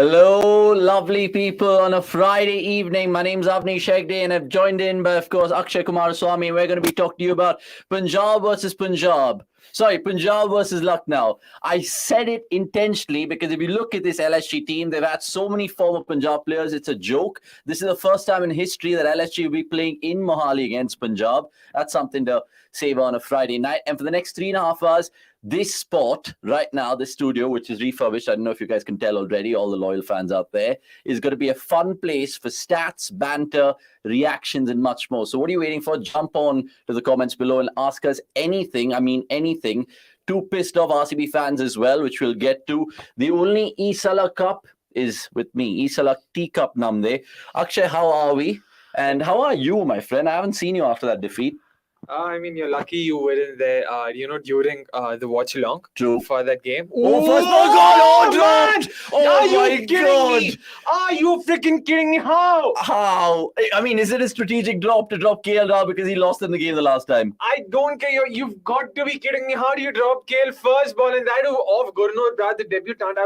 Hello, lovely people on a Friday evening. My name's Avni Shegde and I've joined in by, of course, Akshay Kumar Swami. We're going to be talking to you about Punjab versus Punjab. Sorry, Punjab versus Lucknow. I said it intentionally because if you look at this LSG team, they've had so many former Punjab players. It's a joke. This is the first time in history that LSG will be playing in Mohali against Punjab. That's something to savor on a Friday night. And for the next 3.5 hours, this spot right now, this studio, which is refurbished, I don't know if you guys can tell already, all the loyal fans out there, is going to be a fun place for stats, banter, reactions, and much more. So what are you waiting for? Jump on to the comments below and ask us anything. I mean, anything. Two pissed off RCB fans as well, which we'll get to. The only Isala Cup is with me. Isala Teacup Namde. Akshay, how are we? And how are you, my friend? I haven't seen you after that defeat. You're lucky you weren't there, during the watchalong for that game. First ball gone! Oh, dropped! Are you kidding me? Are you freaking kidding me? How? How? I mean, is it a strategic drop to drop KL Rao because he lost in the game the last time? I don't care. You've got to be kidding me. How do you drop KL first ball and that off Gurnoor, Brad, the debutant?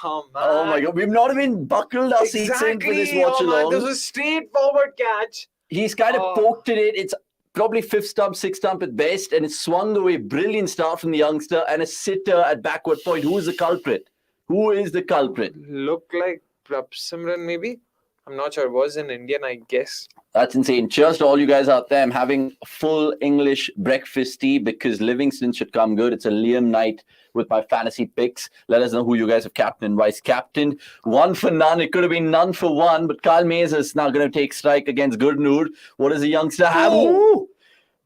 Oh, my God. We've not even buckled our seats in for this watchalong. This was a straightforward catch. He's kind of poked at it. It's probably fifth stump, sixth stump at best, and it swung away. Brilliant start from the youngster and a sitter at backward point. Who is the culprit? Who is the culprit? Look like Prabsimran, maybe? I'm not sure. It was an Indian, I guess. That's insane. Cheers to all you guys out there. I'm having full English breakfast tea because Livingston should come good. It's a Liam night with my fantasy picks. Let us know who you guys have captain and vice captain. One for none. It could have been none for one, but Kyle Mays is now going to take strike against Gurnoor. What does the youngster have? Ooh.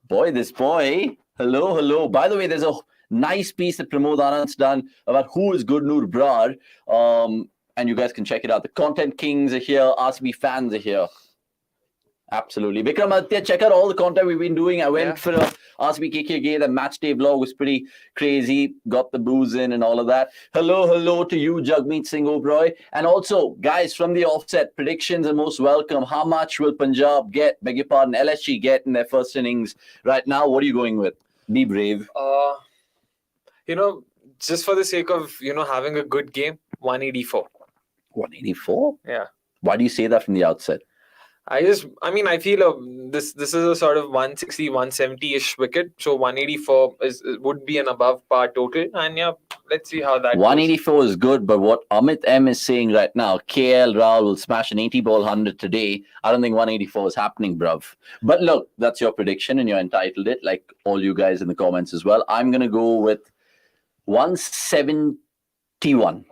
Boy, this boy. Hello, hello. By the way, there's a nice piece that Pramod Anand's done about who is Gurnoor Brar. And you guys can check it out. The content kings are here. RCB fans are here. Absolutely. Vikram Aditya, check out all the content we've been doing. I went for a RCB KK. The match day vlog was pretty crazy. Got the booze in and all of that. Hello to you, Jagmeet Singh Oberoi. And also, guys, from the offset, predictions are most welcome. How much will Punjab get, beg your pardon, LSG get in their first innings right now? What are you going with? Be brave. Just for the sake of, having a good game, 184. 184? Yeah. Why do you say that from the outset? I feel this is a sort of 160, 170-ish wicket. So 184 would be an above par total. And yeah, let's see how that 184 goes. Is good, but what Amit M is saying right now, KL Rahul will smash an 80-ball 100 today. I don't think 184 is happening, bruv. But look, that's your prediction and you're entitled it, like all you guys in the comments as well. I'm going to go with 171.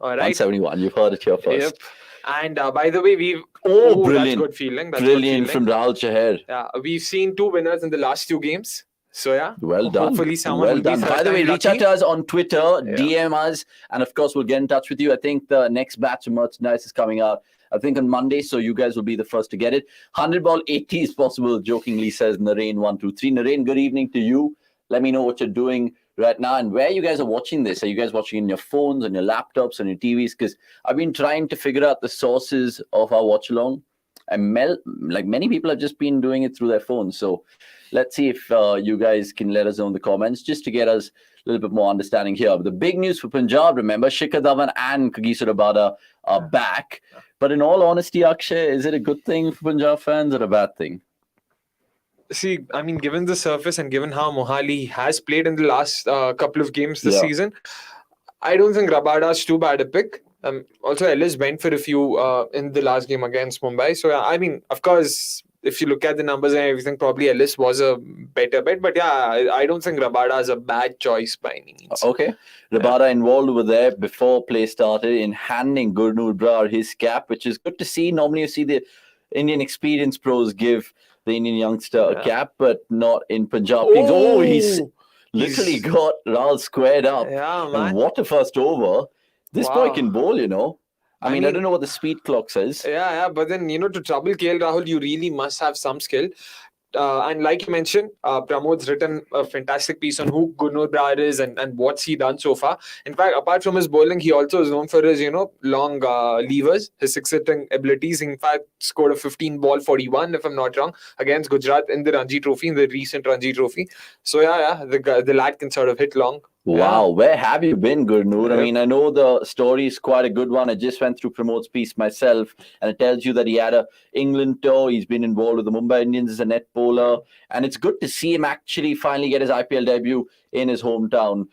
All right. 171. You've heard it here first. Yep. And by the way, we've... brilliant. That's good feeling. Brilliant from Rahul Chahar. Yeah, we've seen 2 winners in the last 2 games. So yeah. Well done. Hopefully someone well done. By the way, reach out to us on Twitter, DM us, and of course we'll get in touch with you. I think the next batch of merchandise is coming out, I think on Monday, so you guys will be the first to get it. 100 ball 80 is possible, jokingly says Narain123. Narain, good evening to you. Let me know what you're doing right now and where you guys are watching this. Are you guys watching on your phones, on your laptops, on your TVs? Because I've been trying to figure out the sources of our watch along, and like many people have just been doing it through their phones. So let's see if you guys can let us know in the comments just to get us a little bit more understanding here. But the big news for Punjab, remember, Shikhar Dhawan and Kagiso Rabada are back. But in all honesty, Akshay, is it a good thing for Punjab fans or a bad thing? See, I mean, given the surface and given how Mohali has played in the last couple of games this season, I don't think Rabada's too bad a pick. Also, Ellis went for a few in the last game against Mumbai. So, I mean, of course, if you look at the numbers and everything, probably Ellis was a better bet. But yeah, I don't think Rabada is a bad choice by any means. Okay. Rabada involved over there before play started in handing Gurnoor Brar his cap, which is good to see. Normally, you see the Indian experienced pros give the Indian youngster a cap, but not in Punjab Kings. He's literally got Rahul squared up. Yeah, man. And what a first over. This boy can bowl, I mean, I don't know what the speed clock says. Yeah, but then, to trouble KL Rahul, you really must have some skill. And like you mentioned, Pramod's written a fantastic piece on who Gurnoor Brar is and what's he done so far. In fact, apart from his bowling, he also is known for his, long levers, his six-hitting abilities. In fact, scored a 15-ball 41, if I'm not wrong, against Gujarat in the Ranji Trophy, in the recent Ranji Trophy. So yeah, the lad can sort of hit long. Wow, Yeah. where have you been, Gurnoor? I Yep. mean, I know the story is quite a good one. I just went through Pramod's piece myself, and it tells you that he had a England tour. He's been involved with the Mumbai Indians as a net bowler, and it's good to see him actually finally get his IPL debut in his hometown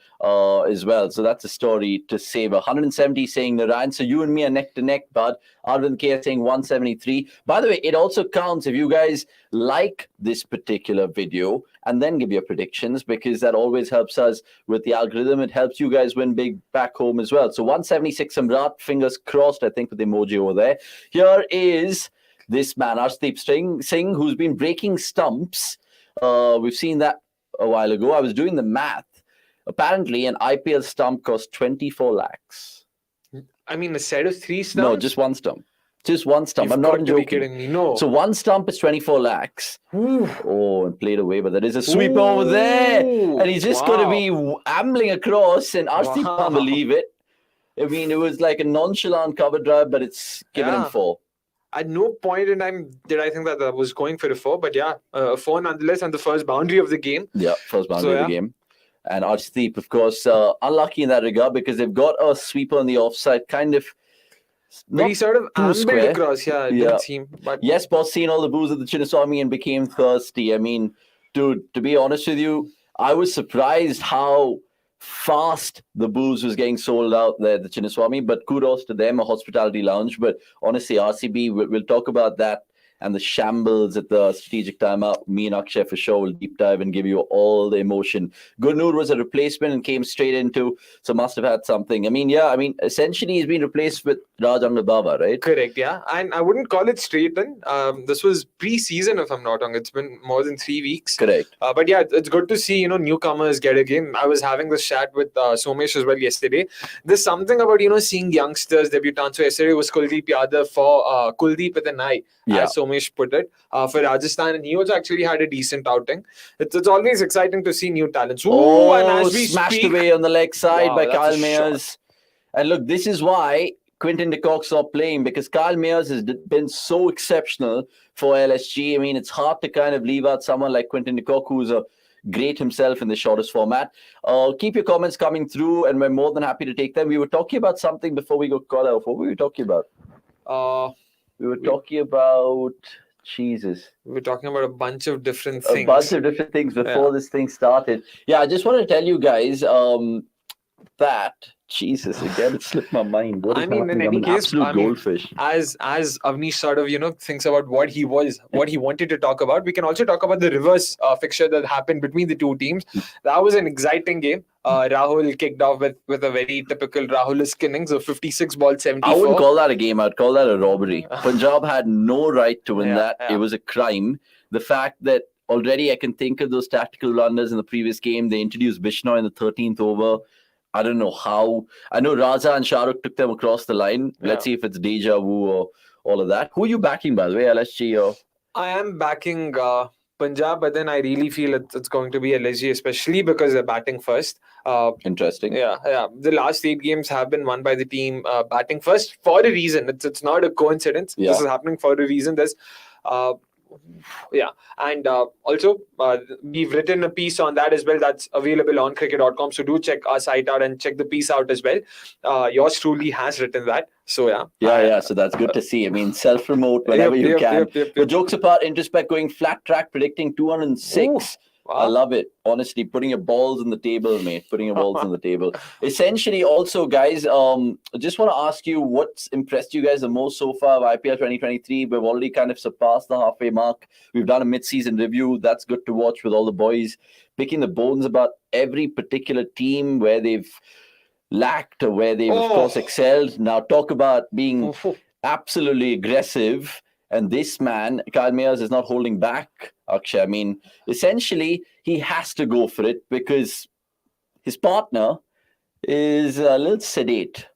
as well. So that's a story to savor. 170 saying Narayan. So you and me are neck to neck, bud. Arvind K saying 173. By the way, it also counts if you guys like this particular video and then give your predictions, because that always helps us with the algorithm. It helps you guys win big back home as well. So 176 Samrat, fingers crossed, I think, with the emoji over there. Here is this man, Arshdeep Singh, who's been breaking stumps. We've seen that a while ago. I was doing the math. Apparently, an IPL stump costs 24 lakhs. I mean, a set of 3 stumps? No, just one stump. Just one stump. You've I'm got not to be joking. kidding me. No. So one stump is 24 lakhs. Ooh. Oh, and played away, but there is a sweeper over there. Ooh, And he's just going to be ambling across, and Arshdeep Wow. can't believe it. I mean, it was like a nonchalant cover drive, but it's given him 4. At no point in time did I think that I was going for a 4, but yeah, a 4 nonetheless on the first boundary of the game. Yeah, first boundary of the game. And Arshdeep, of course, unlucky in that regard because they've got a sweeper on the offside, kind of. But he sort of ambled across, it didn't seem. But yes, boss, seen all the boos of the Chinnaswamy and became thirsty. I mean, dude, to be honest with you, I was surprised how fast the booze was getting sold out there at the Chinnaswamy, but kudos to them, a hospitality lounge. But honestly, RCB, we'll talk about that and the shambles at the strategic timeout. Me and Akshay for sure will deep dive and give you all the emotion. Gurnoor was a replacement and came straight into, so must have had something. I mean, essentially he's been replaced with Raj Baba, right? Correct, yeah. And I wouldn't call it straight then. This was pre-season, if I'm not wrong. It's been more than 3 weeks. Correct. But yeah, it's good to see, newcomers get a game. I was having this chat with Somesh as well yesterday. There's something about, seeing youngsters debutants. So yesterday was Kuldeep Yadav for Kuldeep with an eye, as Somesh put it, for Rajasthan. And he also actually had a decent outing. It's always exciting to see new talents. Ooh, and as we smashed away on the leg side by Kyle Mayers. And look, this is why Quinton de Kock stopped playing, because Kyle Mayers has been so exceptional for LSG. I mean, it's hard to kind of leave out someone like Quinton de Kock, who's a great himself in the shortest format. Keep your comments coming through, and we're more than happy to take them. We were talking about something before we got called out. What were we talking about? We were talking about... Jesus. We were talking about a bunch of different things. A bunch of different things before this thing started. Yeah, I just want to tell you guys that... Jesus, again, it slipped my mind. What is happening? In any case, goldfish. As Avnish sort of, thinks about what he wanted to talk about, we can also talk about the reverse fixture that happened between the two teams. That was an exciting game. Rahul kicked off with a very typical Rahul-esque innings of 56 balls, 74. I wouldn't call that a game. I'd call that a robbery. Punjab had no right to win that. It was a crime. The fact that already I can think of those tactical blunders in the previous game. They introduced Bishnoi in the 13th over. I don't know how. I know Raza and Shahrukh took them across the line. Let's see if it's deja vu or all of that. Who are you backing, by the way, LSG or? I am backing Punjab, but then I really feel it's going to be LSG, especially because they're batting first. Interesting. Yeah. The last 8 games have been won by the team batting first for a reason. It's not a coincidence. Yeah. This is happening for a reason. There's and also we've written a piece on that as well that's available on cricket.com, so do check our site out and check the piece out as well. Yours truly has written that, so so that's good to see. I mean, self-promote whenever you can. But jokes apart, introspect, going flat track, predicting 206. Ooh. Wow. I love it. Honestly, putting your balls on the table, mate. Putting your balls on the table. Essentially, also, guys, I just want to ask you what's impressed you guys the most so far of IPL 2023. We've already kind of surpassed the halfway mark. We've done a mid-season review. That's good to watch with all the boys picking the bones about every particular team, where they've lacked or where they've, of course, excelled. Now, talk about being absolutely aggressive. And this man, Kyle Mayers, is not holding back, Akshay. I mean, essentially, he has to go for it because his partner is a little sedate.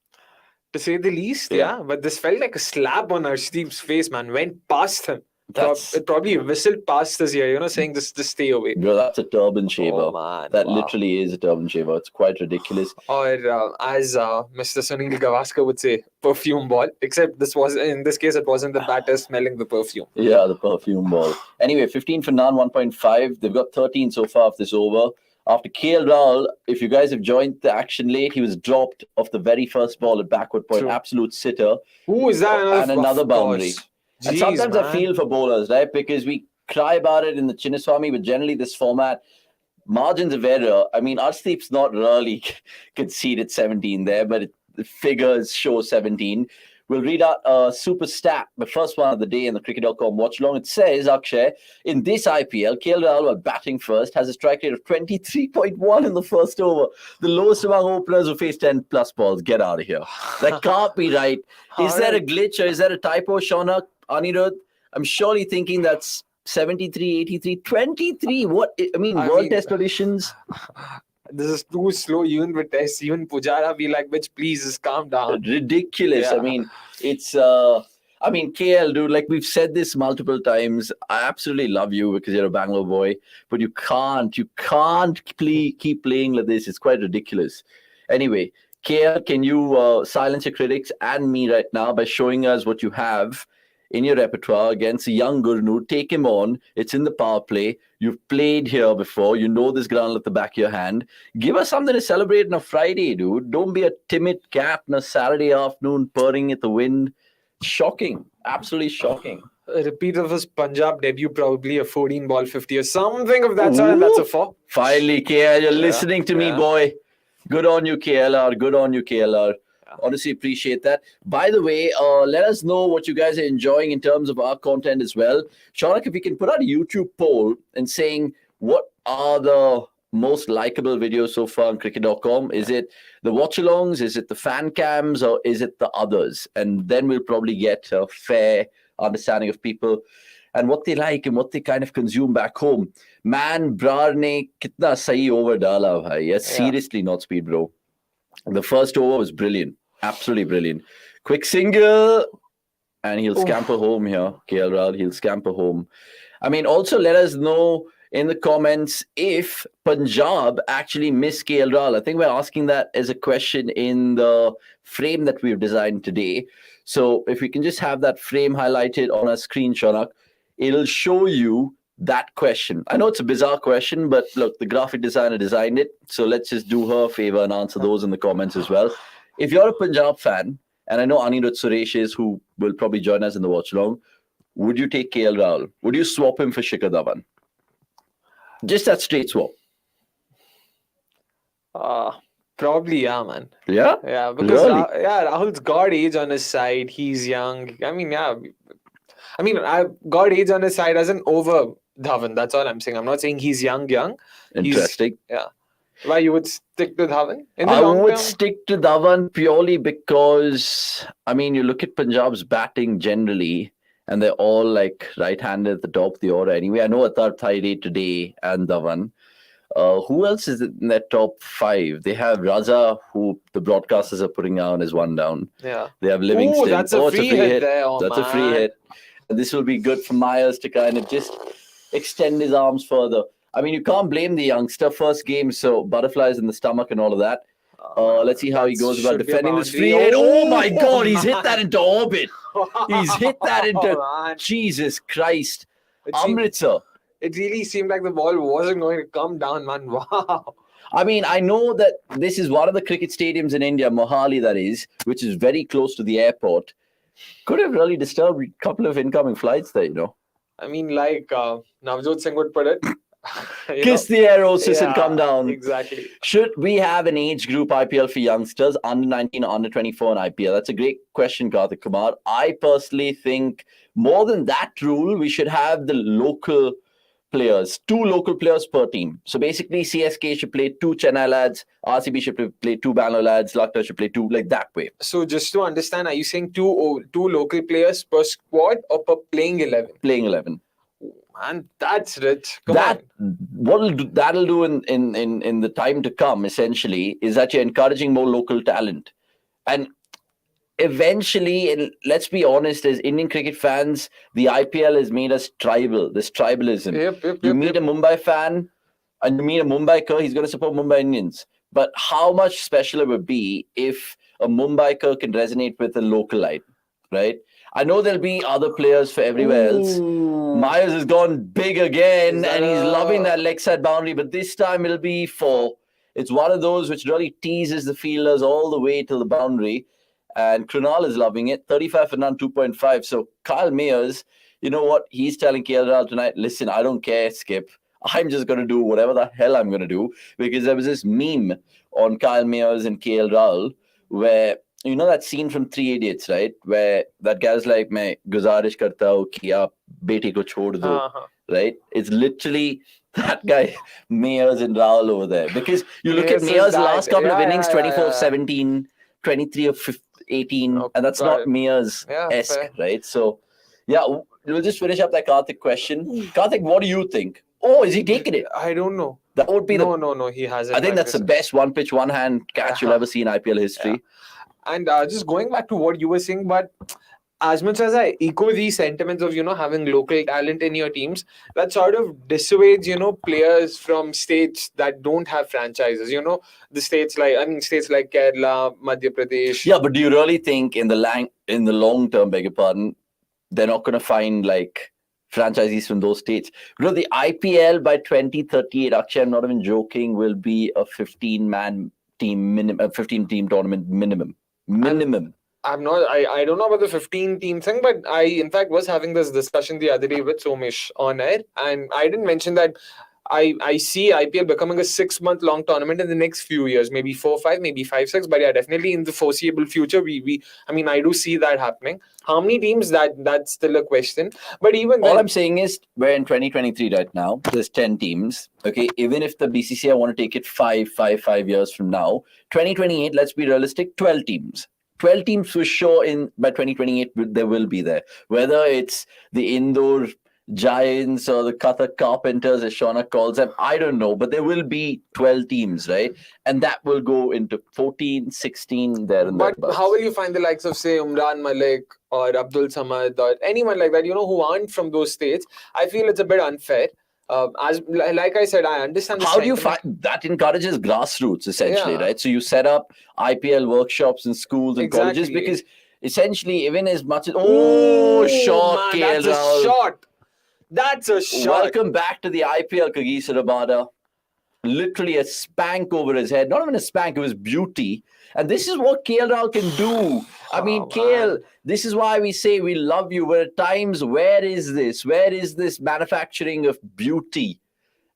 To say the least, yeah. But this felt like a slap on Arshdeep's face, man. Went past him. It probably whistled past us here, saying just stay away. Bro, that's a turban shaver. Oh, man. That literally is a turban shaver. It's quite ridiculous. Or as Mr. Sunil Gavaskar would say, perfume ball. Except in this case, it wasn't the batter smelling the perfume. Yeah, the perfume ball. Anyway, 15 for none, 1.5. They've got 13 so far of this over. after KL Rahul, if you guys have joined the action late, he was dropped off the very first ball at backward point, True. absolute sitter. Who is that? And another Of boundary. course. And Jeez, sometimes I man. feel for bowlers, right? Because we cry about it in the Chinnaswamy, but generally this format, margins of error. I mean, Arshdeep's not really conceded 17 there, but the figures show 17. We'll read out a super stat, the first one of the day in the cricket.com watchalong. It says, Akshay, in this IPL, KL Rahul, while batting first, has a strike rate of 23.1 in the first over. The lowest among openers who face 10 plus balls. Get out of here. That can't be right. Is there a glitch or is there a typo, Shaunak, Anirudh? I'm surely thinking that's 73, 83, 23. What? I mean, world test conditions. This is too slow. Even with tests, even Pujara be like, bitch, please just calm down. Ridiculous. Yeah. I mean, it's KL, dude, like we've said this multiple times. I absolutely love you because you're a Bangalore boy, but you can't keep playing like this. It's quite ridiculous. Anyway, KL, can you silence your critics and me right now by showing us what you have in your repertoire against a young Gurnoor? Take him on. It's in the power play. You've played here before. You know this ground at the back of your hand. Give us something to celebrate on a Friday, dude. Don't be a timid cat on a Saturday afternoon purring at the wind. Shocking. Absolutely shocking. A repeat of his Punjab debut, probably a 14 ball 50 or something of that sort, and that's a 4. Finally, KL, you're listening to me, boy. Good on you, KLR. Good on you, KLR. Honestly, appreciate that. By the way, let us know what you guys are enjoying in terms of our content as well. Shaunak, if we can put out a YouTube poll and saying what are the most likable videos so far on cricket.com? Is it the watch-alongs? Is it the fan cams? Or is it the others? And then we'll probably get a fair understanding of people and what they like and what they kind of consume back home. Man, Brar ne kitna sahi over dala, bhai. Yes, seriously, not speed, bro. The first over was brilliant. Absolutely brilliant. Quick single. And he'll scamper home here. KL Rahul, he'll scamper home. I mean, also let us know in the comments if Punjab actually missed KL Rahul. I think we're asking that as a question in the frame that we've designed today. So if we can just have that frame highlighted on our screen, Shaunak, it'll show you that question. I know it's a bizarre question, but look, the graphic designer designed it. So let's just do her a favor and answer those in the comments as well. If you're a Punjab fan, and I know Anirudh Suresh is, who will probably join us in the watch along, would you take KL Rahul? Would you swap him for Shikhar Dhawan? Just that straight swap. Probably, yeah, man. Yeah? Yeah, because Really? Rahul's got age on his side. He's young. I mean, I've got age on his side as an over Dhawan. That's all I'm saying. I'm not saying he's young. Interesting. Why you would stick to Dhawan? I would stick to Dhawan purely because, I mean, you look at Punjab's batting generally, and they're all like right-handed at the top of the order anyway. I know Atar Thaide today and Dhawan. Who else is in that top 5? They have Raza, who the broadcasters are putting down as one down. Yeah. They have Livingston. That's a free hit there. That's a free hit. And this will be good for Myers to kind of just extend his arms further. I mean, you can't blame the youngster. First game, so butterflies in the stomach and all of that. Let's see how he goes about defending this free hit. Oh my God, he's hit that into orbit. He's hit that into... Jesus Christ. Amritsar. It really seemed like the ball wasn't going to come down, man. Wow. I mean, I know that this is one of the cricket stadiums in India, Mohali that is, which is very close to the airport. Could have really disturbed a couple of incoming flights there, you know. I mean, like Navjot Singh would put it. Kiss the arrow, sis, and come down. Exactly. Should we have an age group IPL for youngsters, under 19 or under 24 in IPL? That's a great question, Karthik Kumar. I personally think more than that rule, we should have the local players, 2 local players per team. So basically, CSK should play 2 Chennai lads, RCB should play 2 Bangalore lads, Lucknow should play 2, like that way. So just to understand, are you saying two local players per squad or per playing 11? Playing 11. Man, that's rich. That'll do in the time to come, essentially, is that you're encouraging more local talent. And eventually, and let's be honest, as Indian cricket fans, the IPL has made us tribal. This tribalism. You meet a Mumbai fan and you meet a Mumbaiker, he's going to support Mumbai Indians. But how much special it would be if a Mumbaiker can resonate with a localite, right? I know there'll be other players for everywhere else. Myers has gone big again and he's loving that leg side boundary, but this time it'll be 4. It's one of those which really teases the fielders all the way to the boundary. And Krunal is loving it. 35 for none, 2.5. So Kyle Mayers, you know what? He's telling KL Rahul tonight, listen, I don't care, Skip. I'm just going to do whatever the hell I'm going to do. Because there was this meme on Kyle Mayers and KL Rahul where, you know that scene from Three Idiots, right? Where that guy's like, मैं गुजारिश करता हूँ कि आप बेटे को छोड़ दो, right? It's literally that guy, Mayers and Rahul over there. Because you look at Mayers' last couple of innings, 24-17, 23 of 18, and that's not Mayers-esque, right? So, yeah, we'll just finish up that Karthik question. Karthik, what do you think? Oh, is he taking it? I don't know. That would be No, he hasn't. I think that's the best one pitch, one hand catch you'll ever see in IPL history. Yeah. And just going back to what you were saying, but as much as I echo these sentiments of, having local talent in your teams, that sort of dissuades, players from states that don't have franchises, the states like Kerala, Madhya Pradesh. Yeah, but do you really think in the long term, beg your pardon, they're not going to find like franchisees from those states? The IPL by 2038, Akshay, I'm not even joking, will be a 15-man team minimum, 15-team tournament minimum. I don't know about the 15-team thing, but I, in fact, was having this discussion the other day with Somesh on air, and I didn't mention that I see IPL becoming a 6-month-long tournament in the next few years, maybe 4, 5, maybe 5, 6, but yeah, definitely in the foreseeable future, I do see that happening. How many teams, that's still a question. But even then, all I'm saying is we're in 2023 right now. There's 10 teams. Okay, even if the BCCI want to take it 5 years from now, 2028, let's be realistic, 12 teams. 12 teams for sure by 2028 there will be there. Whether it's the Indore Giants or the Qatar Carpenters, as Shaunak calls them, I don't know. But there will be 12 teams, right? And that will go into 14, 16 there and there. But how will you find the likes of, say, Umran Malik or Abdul Samad or anyone like that, who aren't from those states? I feel it's a bit unfair. Like I said, I understand. How do you find that encourages grassroots essentially, right? So you set up IPL workshops in schools and colleges, because essentially, even as much as shot, man, that's a shot. Welcome back to the IPL, Kagiso Rabada. Literally a spank over his head. Not even a spank, it was beauty. And this is what KL Rahul can do. I mean, KL, this is why we say we love you. But at times, where is this? Where is this manufacturing of beauty?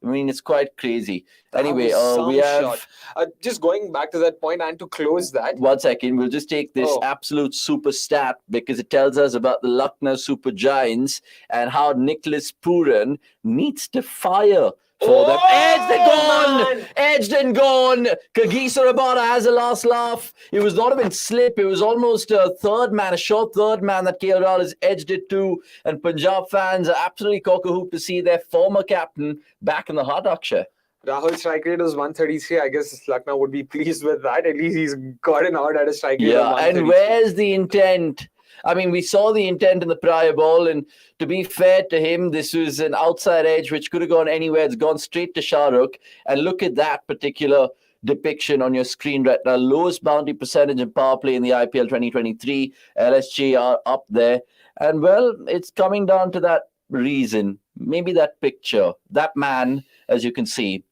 I mean, it's quite crazy. Anyway, we have... just going back to that point and to close that. 1 second, we'll just take this absolute super stat because it tells us about the Lucknow Super Giants and how Nicholas Pooran needs to fire for them. Edged and gone. Kagiso Rabada has a last laugh. It was not even slip. It was almost a short third man that KL Rahul has edged it to. And Punjab fans are absolutely cock-a-hoop to see their former captain back in the hard Akshay. Rahul's strike rate was 133. I guess Lucknow would be pleased with that. At least he's gotten out at a strike rate of 133. And where's the intent? I mean, we saw the intent in the prior ball, and to be fair to him, this was an outside edge which could have gone anywhere. It's gone straight to Shah Rukh. And look at that particular depiction on your screen right now. Lowest boundary percentage in power play in the IPL 2023. LSG are up there. And, well, it's coming down to that reason. Maybe that picture. That man, as you can see.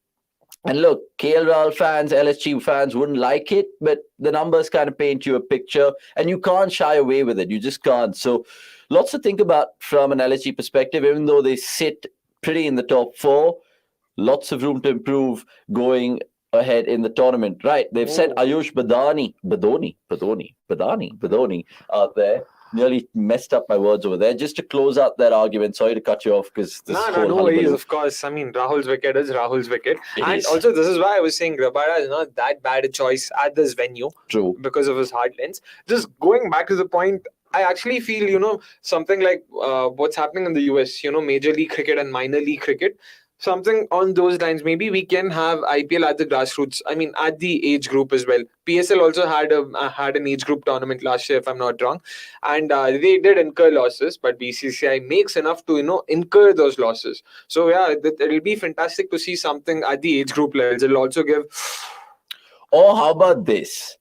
And look, KL Rahul fans, LSG fans wouldn't like it, but the numbers kind of paint you a picture, and you can't shy away with it. You just can't. So lots to think about from an LSG perspective, even though they sit pretty in the top 4. Lots of room to improve going ahead in the tournament. Right, they've sent Ayush Badani out there. Nearly messed up my words over there. Just to close out that argument, sorry to cut you off because no worries. Of course, I mean Rahul's wicket is Rahul's wicket, also this is why I was saying Rabada is not that bad a choice at this venue. True, because of his hard lens. Just going back to the point, I actually feel something like what's happening in the US. Major League Cricket and minor league cricket. Something on those lines. Maybe we can have IPL at the grassroots. I mean, at the age group as well. PSL also had an age group tournament last year, if I'm not wrong, and they did incur losses. But BCCI makes enough to incur those losses. So yeah, it'll be fantastic to see something at the age group levels. It'll also give. Or how about this?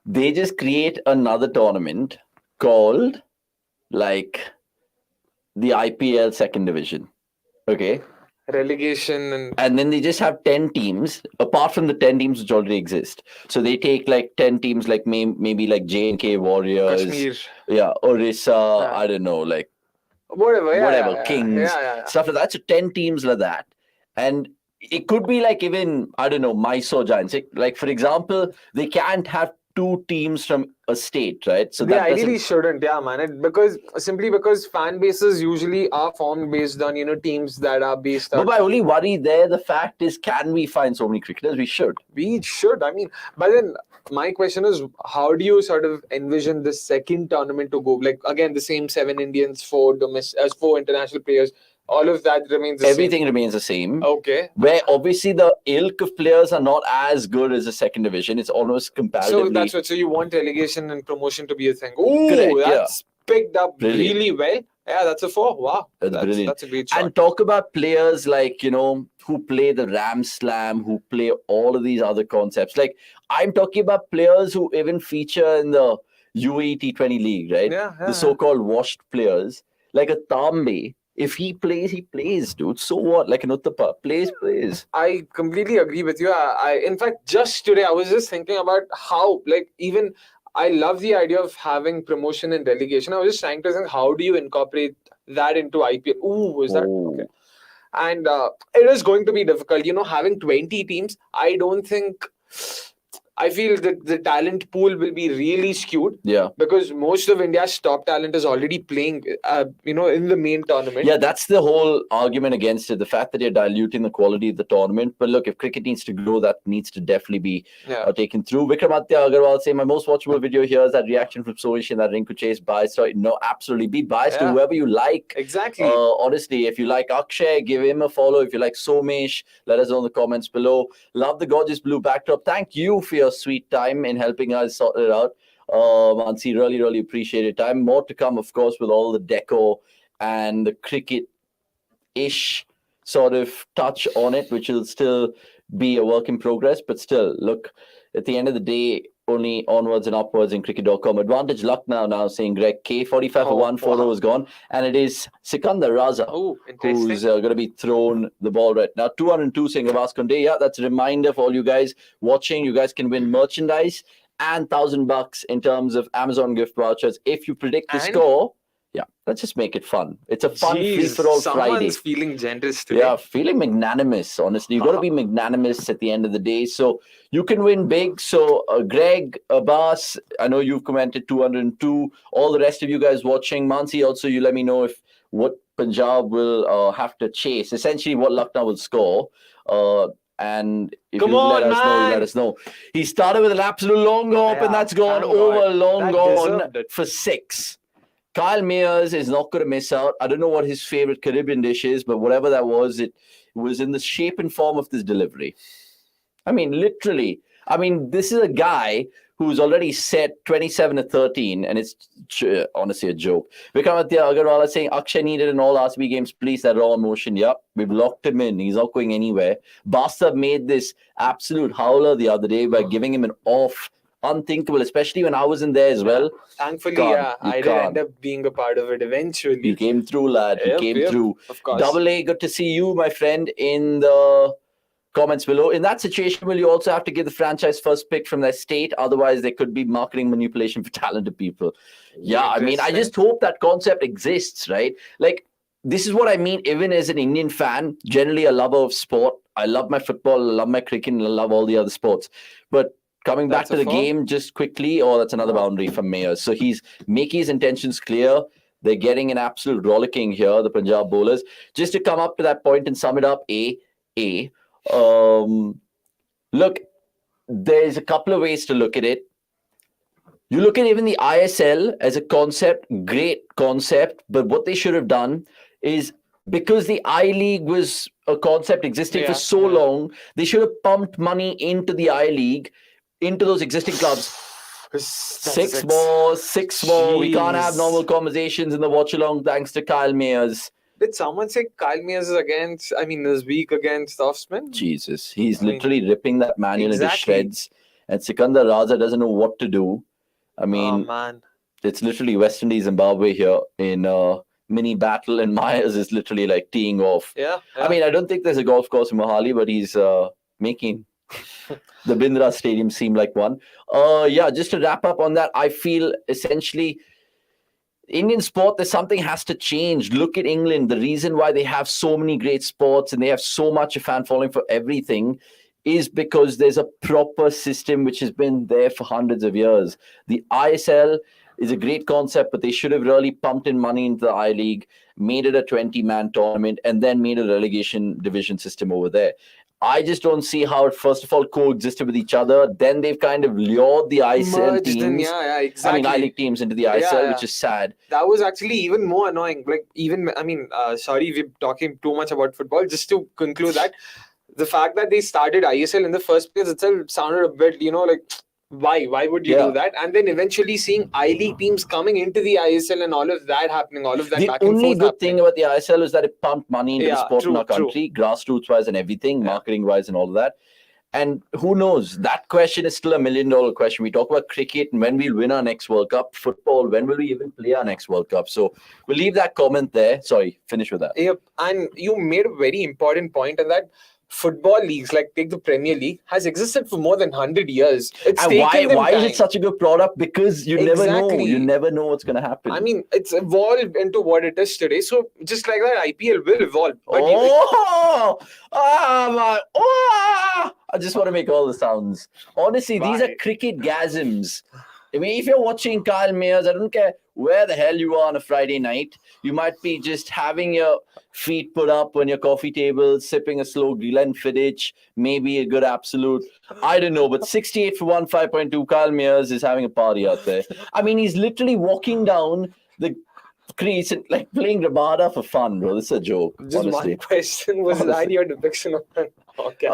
They just create another tournament called like the IPL second division. Okay. Relegation And then they just have 10 teams apart from the 10 teams which already exist. So they take like 10 teams like maybe like J&K Warriors, Kashmir. Orissa, Yeah. I don't know, like Whatever. whatever, Yeah. Kings, Yeah. stuff like that. So 10 teams like that. And it could be like even, I don't know, Mysore Giants. Like, for example, they can't have two teams from a state, right? So They that ideally doesn't. shouldn't, yeah, man. Because fan bases usually are formed based on teams that are based But out. my only worry there, the fact is, can we find so many cricketers? We should. We should. I mean, but then my question is, how do you sort of envision the second tournament to go? Like again, the same 7 Indians, 4 international players. All of that remains the Everything same. remains the same. Okay. Where obviously the ilk of players are not as good as the second division. It's almost comparatively. So that's what. So you want relegation and promotion to be a thing. Oh, Correct, that's picked up Brilliant. really well. Yeah, that's a 4. Wow, That's brilliant. That's a great shot. And talk about players like, who play the Ram Slam, who play all of these other concepts. Like, I'm talking about players who even feature in the UAE T20 League, right? The so-called washed players, like a Tambe. If he plays, dude. So what? Like an Uttapa. Plays. I completely agree with you. I in fact, just today, I was just thinking about how, like, even I love the idea of having promotion and relegation. I was just trying to think, how do you incorporate that into IPL? Ooh, is that okay? And it is going to be difficult. Having 20 teams, I feel that the talent pool will be really skewed. Yeah. Because most of India's top talent is already playing, in the main tournament. Yeah, that's the whole argument against it. The fact that you're diluting the quality of the tournament. But look, if cricket needs to grow, that needs to definitely be taken through. Vikramaditya Agarwal saying, my most watchable video here is that reaction from Soish and that Rinku Chase biased. So, no, absolutely. Be biased to whoever you like. Exactly. Honestly, if you like Akshay, give him a follow. If you like Somesh, let us know in the comments below. Love the gorgeous blue backdrop. Thank you for your sweet time in helping us sort it out. Mansi, really appreciate your time. More to come, of course, with all the deco and the cricket-ish sort of touch on it, which will still be a work in progress. But still, look, at the end of the day, only onwards and upwards in cricket.com. Advantage Lucknow now saying Greg K. 45 for 1, 4 overs gone. And it is Sikandar Raza who's going to be thrown the ball right now. 202 saying Avaskonde. Yeah, that's a reminder for all you guys watching. You guys can win merchandise and $1,000 in terms of Amazon gift vouchers if you predict the score. Yeah, let's just make it fun. It's a fun free-for-all Friday. Someone's feeling generous today. Yeah, feeling magnanimous, honestly. You've got to be magnanimous at the end of the day. So you can win big. So Greg, Abbas, I know you've commented 202. All the rest of you guys watching. Mansi, also, you let me know what Punjab will have to chase. Essentially, what Lucknow will score. And if you let us know. He started with an absolute long hop, and that's gone over long gone for 6. Kyle Mayers is not going to miss out. I don't know what his favorite Caribbean dish is, but whatever that was, it was in the shape and form of this delivery. I mean, literally. I mean, this is a guy who's already set 27-13, and it's honestly a joke. Vikramaditya Agarwal is saying, Akshay needed in all RCB games, please, that raw emotion. Yep, we've locked him in. He's not going anywhere. Basta made this absolute howler the other day by giving him an off. Unthinkable, especially when I was in there as well. Thankfully, I did end up being a part of it eventually. You came through, lad. You came through. Of course. Double A, good to see you, my friend, in the comments below. In that situation, will you also have to give the franchise first pick from their state? Otherwise, there could be marketing manipulation for talented people. Yeah, I mean, I just hope that concept exists, right? Like, this is what I mean, even as an Indian fan, generally a lover of sport. I love my football, I love my cricket, and I love all the other sports. But coming back to the game just quickly, that's another boundary from Mayers. So he's making his intentions clear. They're getting an absolute rollicking here, the Punjab bowlers. Just to come up to that point and sum it up, look, there's a couple of ways to look at it. You look at even the ISL as a concept, great concept, but what they should have done is, because the I-League was a concept existing for so long, they should have pumped money into the I-League, into those existing clubs. 6 more. Jeez. We can't have normal conversations in the watch-along thanks to Kyle Mayers. Did someone say Kyle Mayers is weak against off-spin? Jesus. He's literally ripping that manual into shreds. And Sikandar Raza doesn't know what to do. I mean, It's literally West Indies, Zimbabwe here in mini battle, and Myers is literally like teeing off. Yeah. I mean, I don't think there's a golf course in Mohali, but he's making the Bindra Stadium seem like one. Yeah, just to wrap up on that, I feel essentially Indian sport, there's something has to change. Look at England. The reason why they have so many great sports and they have so much a fan following for everything is because there's a proper system which has been there for hundreds of years. The ISL is a great concept, but they should have really pumped in money into the I-League, made it a 20-man tournament, and then made a relegation division system over there. I just don't see how it, first of all, coexisted with each other. Then they've kind of lured the ISL teams, yeah, exactly. I-League teams into the ISL, which is sad. That was actually even more annoying. Like, even, sorry, we're talking too much about football. Just to conclude that, the fact that they started ISL in the first place itself sounded a bit, like, why would you do that? And then eventually seeing I-League teams coming into the ISL and all of that happening, all of that back and forth. The only good thing about the ISL is that it pumped money into the sport in our country, grassroots-wise and everything, marketing-wise and all of that. And who knows? That question is still $1 million question. We talk about cricket and when we'll win our next World Cup. Football, when will we even play our next World Cup? So we'll leave that comment there. Sorry, finish with that. Yep. And you made a very important point in that football leagues, like take the Premier League, has existed for more than 100 years. And why is it such a good product? Because you never know. You never know what's going to happen. I mean, it's evolved into what it is today. So just like that, IPL will evolve. But I just want to make all the sounds. Honestly, these are cricket gasms. I mean, if you're watching Kyle Mayers, I don't care where the hell you are on a Friday night. You might be just having your feet put up on your coffee table, sipping a slow Glenfiddich, maybe a good Absolute. I don't know, but 68 for 1, 5.2, Kyle Mayers is having a party out there. I mean, he's literally walking down the crease and like playing Rabada for fun, bro. This is a joke. Just honestly. One question was that your depiction of an orgasm?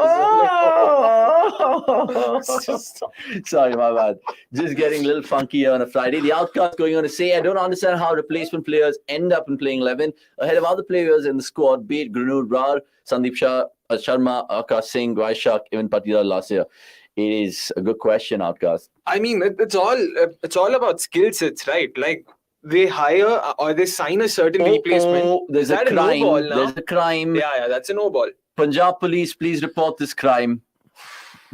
Sorry, my bad. Just getting a little funky here on a Friday. The outcast going on to say, I don't understand how replacement players end up in playing 11 ahead of other players in the squad, be it Gurnoor Brar, Sandeep Shah, Sharma, Akash Singh, Vaishak, even Patidar last year. It is a good question, outcast. I mean, it's all about skill sets, right? Like, they hire or they sign a certain replacement. There's a crime. There's a crime. Yeah, that's a no ball. Punjab police, please report this crime.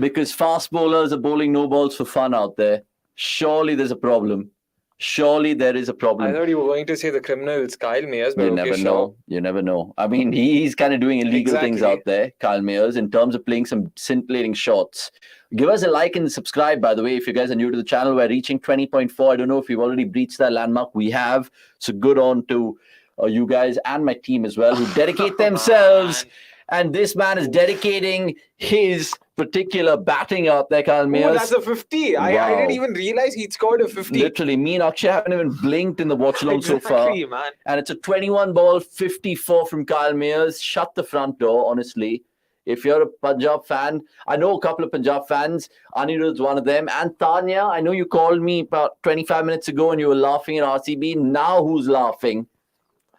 Because fast bowlers are bowling no balls for fun out there. Surely there's a problem. Surely there is a problem. I thought you were going to say the criminal is Kyle Mayers. You never know. You never know. I mean, he's kind of doing illegal things out there, Kyle Mayers, in terms of playing some scintillating shots. Give us a like and subscribe, by the way, if you guys are new to the channel. We're reaching 20.4. I don't know if we've already breached that landmark. We have. So good on to you guys and my team as well, who dedicate themselves. And this man is dedicating his particular batting out there, Kyle Mayers. Oh, that's a 50. Wow. I didn't even realize he'd scored a 50. Literally, me and Akshay haven't even blinked in the Watchalong so far. Man. And it's a 21 ball, 54 from Kyle Mayers. Shut the front door, honestly. If you're a Punjab fan, I know a couple of Punjab fans. Anirudh's one of them. And Tanya, I know you called me about 25 minutes ago and you were laughing at RCB. Now who's laughing?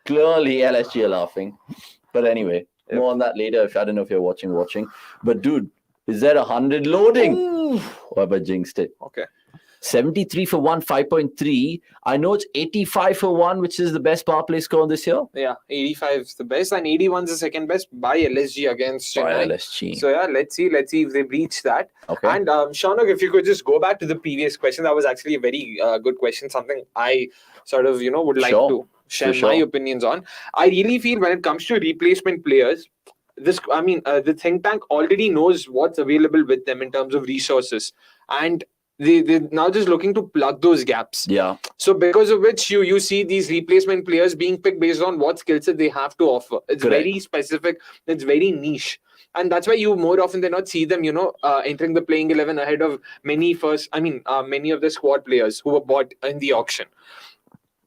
Clearly, LSG are laughing. But anyway, more on that later. I don't know if you're watching. But dude, is there 100 loading? Ooh. Or have I jinxed it? Okay. 73 for 1, 5.3. I know it's 85 for 1, which is the best power play score this year. Yeah, 85 is the best, and 81 is the second best by LSG against Chennai. LSG. So yeah, let's see if they reach that. Okay. And Shaunuk, if you could just go back to the previous question, that was actually a very good question. Something I sort of would like to share my opinions on. I really feel when it comes to replacement players, the think tank already knows what's available with them in terms of resources, and they're now just looking to plug those gaps. Yeah. So because of which you see these replacement players being picked based on what skill set they have to offer. It's very specific. It's very niche. And that's why you more often than not see them, entering the playing 11 ahead of many of the squad players who were bought in the auction.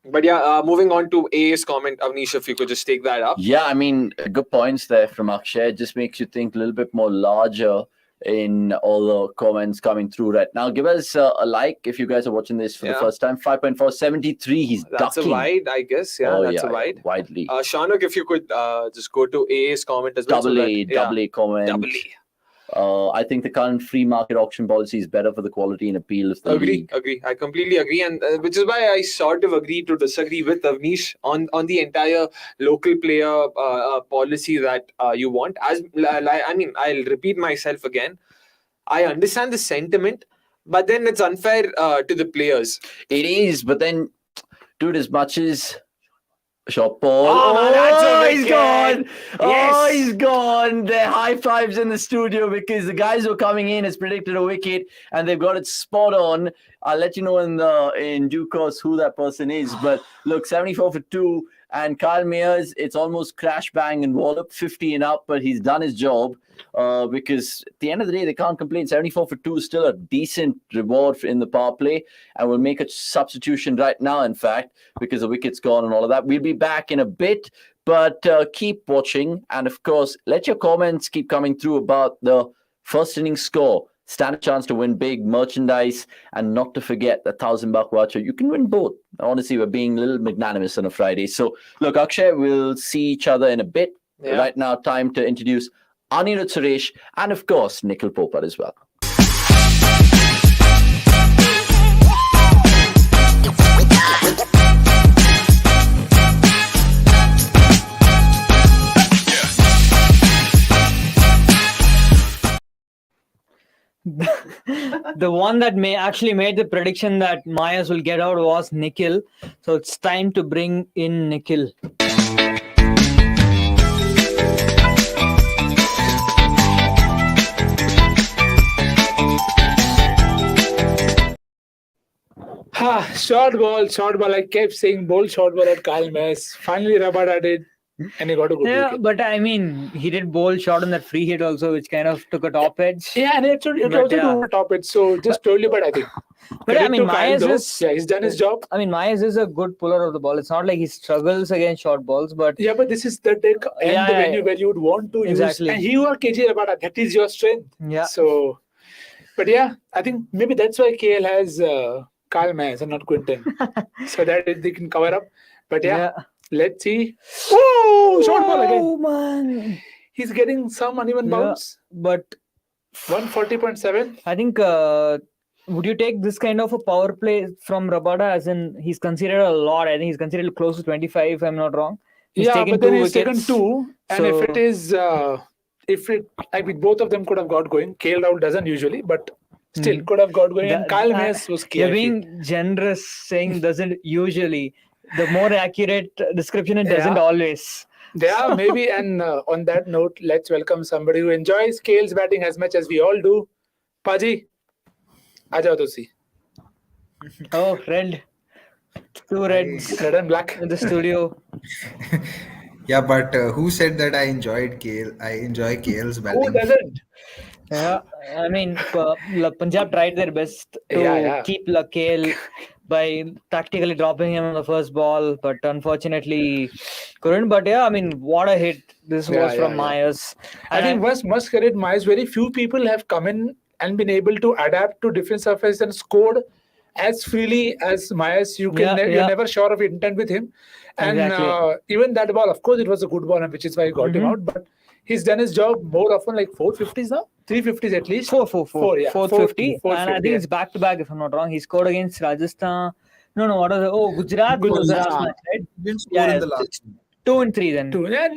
But yeah, moving on to AA's comment, Avnish, if you could just take that up. Yeah, I mean, good points there from Akshay. It just makes you think a little bit more larger in all the comments coming through right now. Give us a like if you guys are watching this for the first time. 5.4, 73. He's that's ducking. A wide, I guess. Yeah, that's a wide. Widely. Shaunuk, if you could just go to AA's comment as well. Double A comment. Double A. I think the current free market auction policy is better for the quality and appeal of the league. Agree. I completely agree, and which is why I sort of agree to disagree with Avnish on the entire local player policy that you want. I mean, I'll repeat myself again. I understand the sentiment, but then it's unfair to the players. It is, but then, dude, as much as shot ball. Oh, man, that's a he's wicket. gone. Oh, Yes. he's gone. They're high fives in the studio because the guys who are coming in has predicted a wicket and they've got it spot on. I'll let you know in due course who that person is. But look, 74 for 2. And Kyle Mayers, it's almost crash bang and wallop 50 and up, but he's done his job because at the end of the day, they can't complain. 74 for 2 is still a decent reward in the power play. And we'll make a substitution right now, in fact, because the wicket's gone and all of that. We'll be back in a bit, but keep watching. And of course, let your comments keep coming through about the first inning score. Stand a chance to win big merchandise, and not to forget the $1,000 voucher. You can win both. Honestly, we're being a little magnanimous on a Friday. So, look, Akshay, we'll see each other in a bit. Yeah. Right now, time to introduce Anirudh Suresh and, of course, Nikhil Popar as well. The one that actually made the prediction that Myers will get out was Nikhil. So it's time to bring in Nikhil. Short ball. I kept saying bold short ball at Kyle Mayers. Finally, Rabada did, and he got a good Yeah, wicket. but I mean, he did bold shot on that free hit also, which kind of took a top edge. Yeah, and it But also yeah. took a top it. So just told you, but I think. But I credit mean, to Kyle Myers though. is. Yeah, he's done his job. I mean, Myers is a good puller of the ball. It's not like he struggles against short balls, but Yeah, but this is the deck and Yeah, the yeah, venue where you would want to Exactly. use. And you are KJ Rabada. That is your strength. yeah. So, but yeah, I think maybe that's why KL has Kyle Mayers and not Quinton. So that they can cover up. But yeah, let's see. Oh, short ball again. Oh man. He's getting some uneven Yeah. bounce. But 140.7. I think would you take this kind of a power play from Rabada, as in he's considered a lot? I think he's considered close to 25, if I'm not wrong. He's Yeah, taken but then 2 he's taken wickets. 2. And So- if it like with both of them could have got going. KL Rahul doesn't usually, but still could have got going. And Kyle Mayers was key. You're I feel. being generous saying doesn't usually. The more accurate description, it doesn't Yeah. always. Yeah, maybe. And on that note, let's welcome somebody who enjoys KL's batting as much as we all do. Paji, aajao tosi. Oh, red. 2 reds Red and black. in the studio. Yeah, but who said that I enjoyed KL? I enjoy KL's batting. Who doesn't? Yeah, I mean, Punjab tried their best to Yeah. keep KL by tactically dropping him on the first ball, but unfortunately couldn't. But yeah, I mean, what a hit this was from Myers. I And think must credit Myers. Very few people have come in and been able to adapt to different surfaces and scored as freely as Myers. You're never sure of intent with him. And Exactly. even that ball, of course, it was a good ball, which is why he got him out. But he's done his job more often, like 450s now, 350s at least. 450, and I think yeah. it's back to back, if I'm not wrong. He scored against Rajasthan. No, what was it? Oh, Gujarat was the last match, right? Didn't score Yeah, in the last one. 2 and 3 then.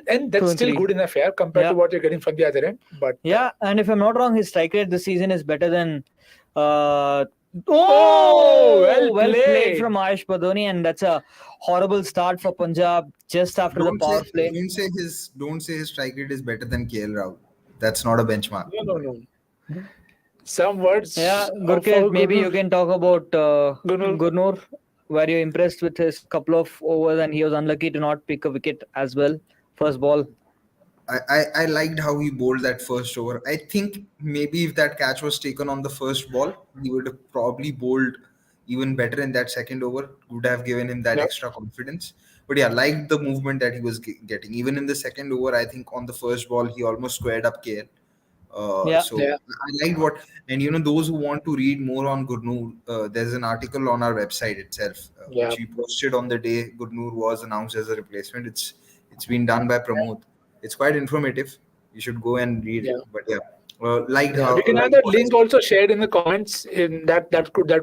And that's 2 and still 3. good enough here compared Yeah. to what you're getting from the other end. But Yeah, and if I'm not wrong, his strike rate this season is better than. well played from Ayush Padoni, and that's a horrible start for Punjab just after the power play. Don't say his strike rate is better than KL Rahul. That's not a benchmark. no. Some words. Yeah, for Gurkeet, maybe Gurnur. you can talk about Gurnur. Gurnur. Were you impressed with his couple of overs, and he was unlucky to not pick a wicket as well? First ball. I liked how he bowled that first over. I think maybe if that catch was taken on the first ball, he would have probably bowled even better in that second over. Would have given him that extra confidence. But yeah, liked the movement that he was getting. Even in the second over, I think on the first ball, he almost squared up KL. So I liked and those who want to read more on Gurnur, there's an article on our website itself, which we posted on the day Gurnur was announced as a replacement. It's been done by Pramod. It's quite informative. You should go and read it. But yeah, Liked Yeah. how. We can have Liked that what I link also shared in the comments. In that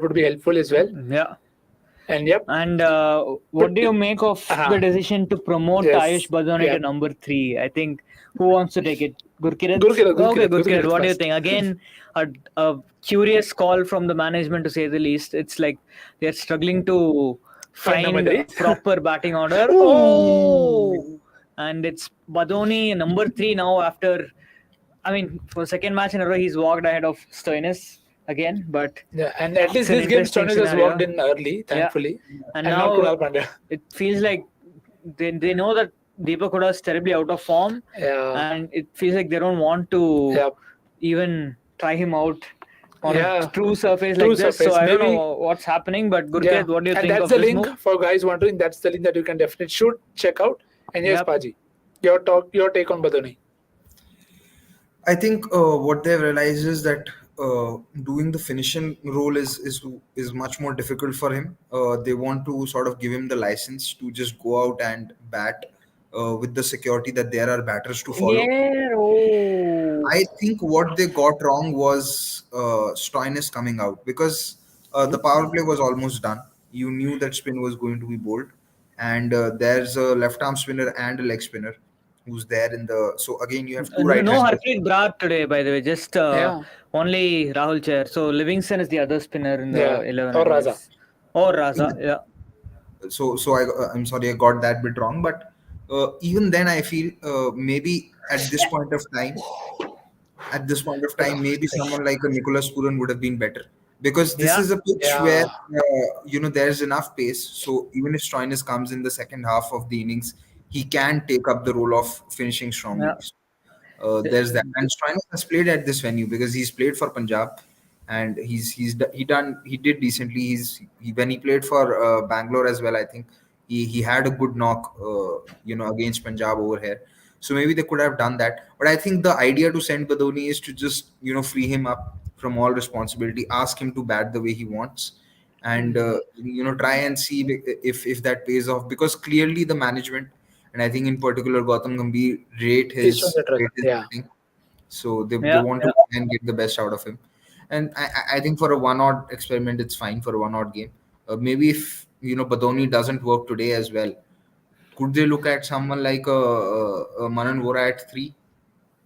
would be helpful as well. Yeah. And yep. And what do you make of the decision to promote Yes. Ayush Badone Yeah. to number 3? I think who wants to take it? Gurkirat? Gurkirat, Okay, Gurkirat Gurkirat. What do you first. think? Again, a curious call from the management, to say the least. It's like they're struggling to Find number find three. proper batting order. Ooh. Oh! And it's Badoni number 3 now after, I mean, for second match in a row, he's walked ahead of Stoinis again, but Yeah, and at least an this game interesting Stoinis has scenario. walked in early, thankfully. And And now not Kunal Pandya. it feels like they know that Deepak Huda is terribly out of form, Yeah. and it feels like they don't want to Yep. even try him out on Yeah. a true surface True like this. surface. So I don't Maybe- know what's happening, but Gurkeet, Yeah. what do you And think that's of the this link move? for guys wondering. That's the link that you can definitely should check out. And yes, Yep. Paji, your take on Badoni. I think what they've realized is that doing the finishing role is much more difficult for him. They want to sort of give him the license to just go out and bat with the security that there are batters to follow. Yeah. Oh. I think what they got wrong was Stoinis coming out, because the power play was almost done. You knew that spin was going to be bowled, and there's a left arm spinner and a leg spinner who's there in the. So again, you have two right No handers. Harpreet Brar today, by the way. Just Yeah. only Rahul Chair. So Livingston is the other spinner in the Yeah. 11. Or I Raza. guess. Or Raza. Yeah. So I'm sorry, I got that bit wrong, but even then I feel maybe at this point of time maybe someone like a Nicholas Puran would have been better, because this Yeah. is a pitch Yeah. where there's enough pace, so even if Stoinis comes in the second half of the innings, he can take up the role of finishing strongly. Yeah. There's that, and Stoinis has played at this venue because he's played for Punjab, and he did decently. When he played for Bangalore as well, I think he had a good knock, against Punjab over here. So maybe they could have done that. But I think the idea to send Badoni is to just free him up from all responsibility, ask him to bat the way he wants, and try and see if that pays off, because clearly the management, and I think in particular Gautam Gambhir, rate He's his shown that right. Yeah. batting. So they Yeah, want to try and get the best out of him. And I think for a one-odd experiment, it's fine for a one-odd game. Maybe if Badoni doesn't work today as well, could they look at someone like a Manan Vora at 3?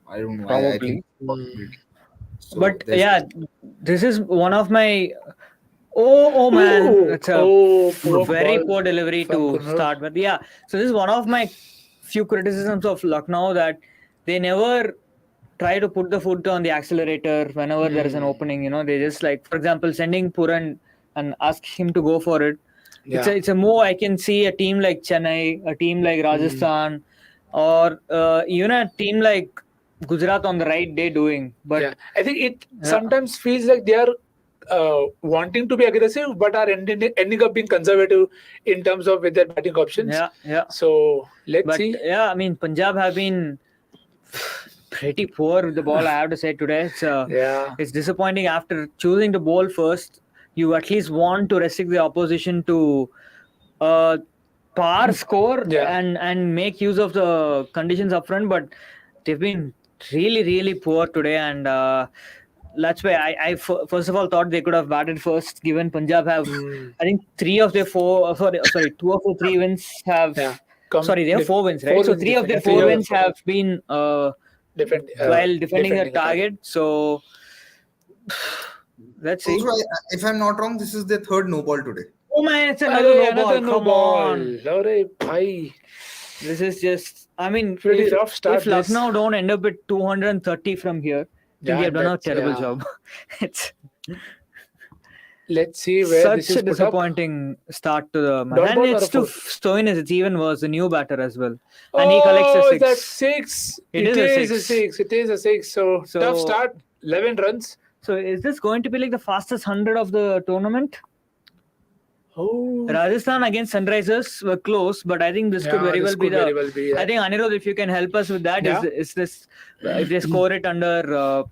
I don't know. I Probably. think it's a possibility. So But there's- yeah, this is one of my. Oh man, Ooh. it's a Poor very ball poor delivery from to Kunal. start. But yeah, so this is one of my few criticisms of Lucknow, that they never try to put the foot on the accelerator whenever there is an opening. They just, like, for example, sending Puran and ask him to go for it. Yeah. It's a move I can see a team like Chennai, a team like Rajasthan, or even a team like Gujarat on the right day doing. But Yeah. I think it sometimes feels like they are wanting to be aggressive, but are ending up being conservative in terms of with their batting options. yeah. So let's But see. yeah, I mean, Punjab have been pretty poor with the ball, I have to say today. Yeah. It's disappointing. After choosing to bowl first, you at least want to restrict the opposition to par score Yeah. and make use of the conditions up front. But they've been really, really poor today. And that's why I first of all thought they could have batted first, given Punjab have, I think, 2 of their 3 wins have. Yeah. Sorry, they have 4 wins, right? 4 So wins 3 of their defending. 4 wins have been Defending defending the a target. So let's see. Also, if I'm not wrong, this is their third no ball today. Oh man, it's another no ball. no Come on. Arey, bhai. This is just, I mean, Pretty rough start if this. Lucknow don't end up with 230 from here, then Yeah, they have done a that's- terrible yeah. job. It's Let's see where this such is a put up. disappointing start to the match. Dot And ball it's or a to four? Stoinis, it's even worse, the new batter as well. And he collects a Oh, 6. that's 6. It is a six. It is a 6. So tough start. 11 runs. So is this going to be like the fastest 100 of the tournament? Oh. Rajasthan against Sunrisers were close, but I think this could very well be the. I think Anirudh, if you can help us with that, Yeah. is this if they score it under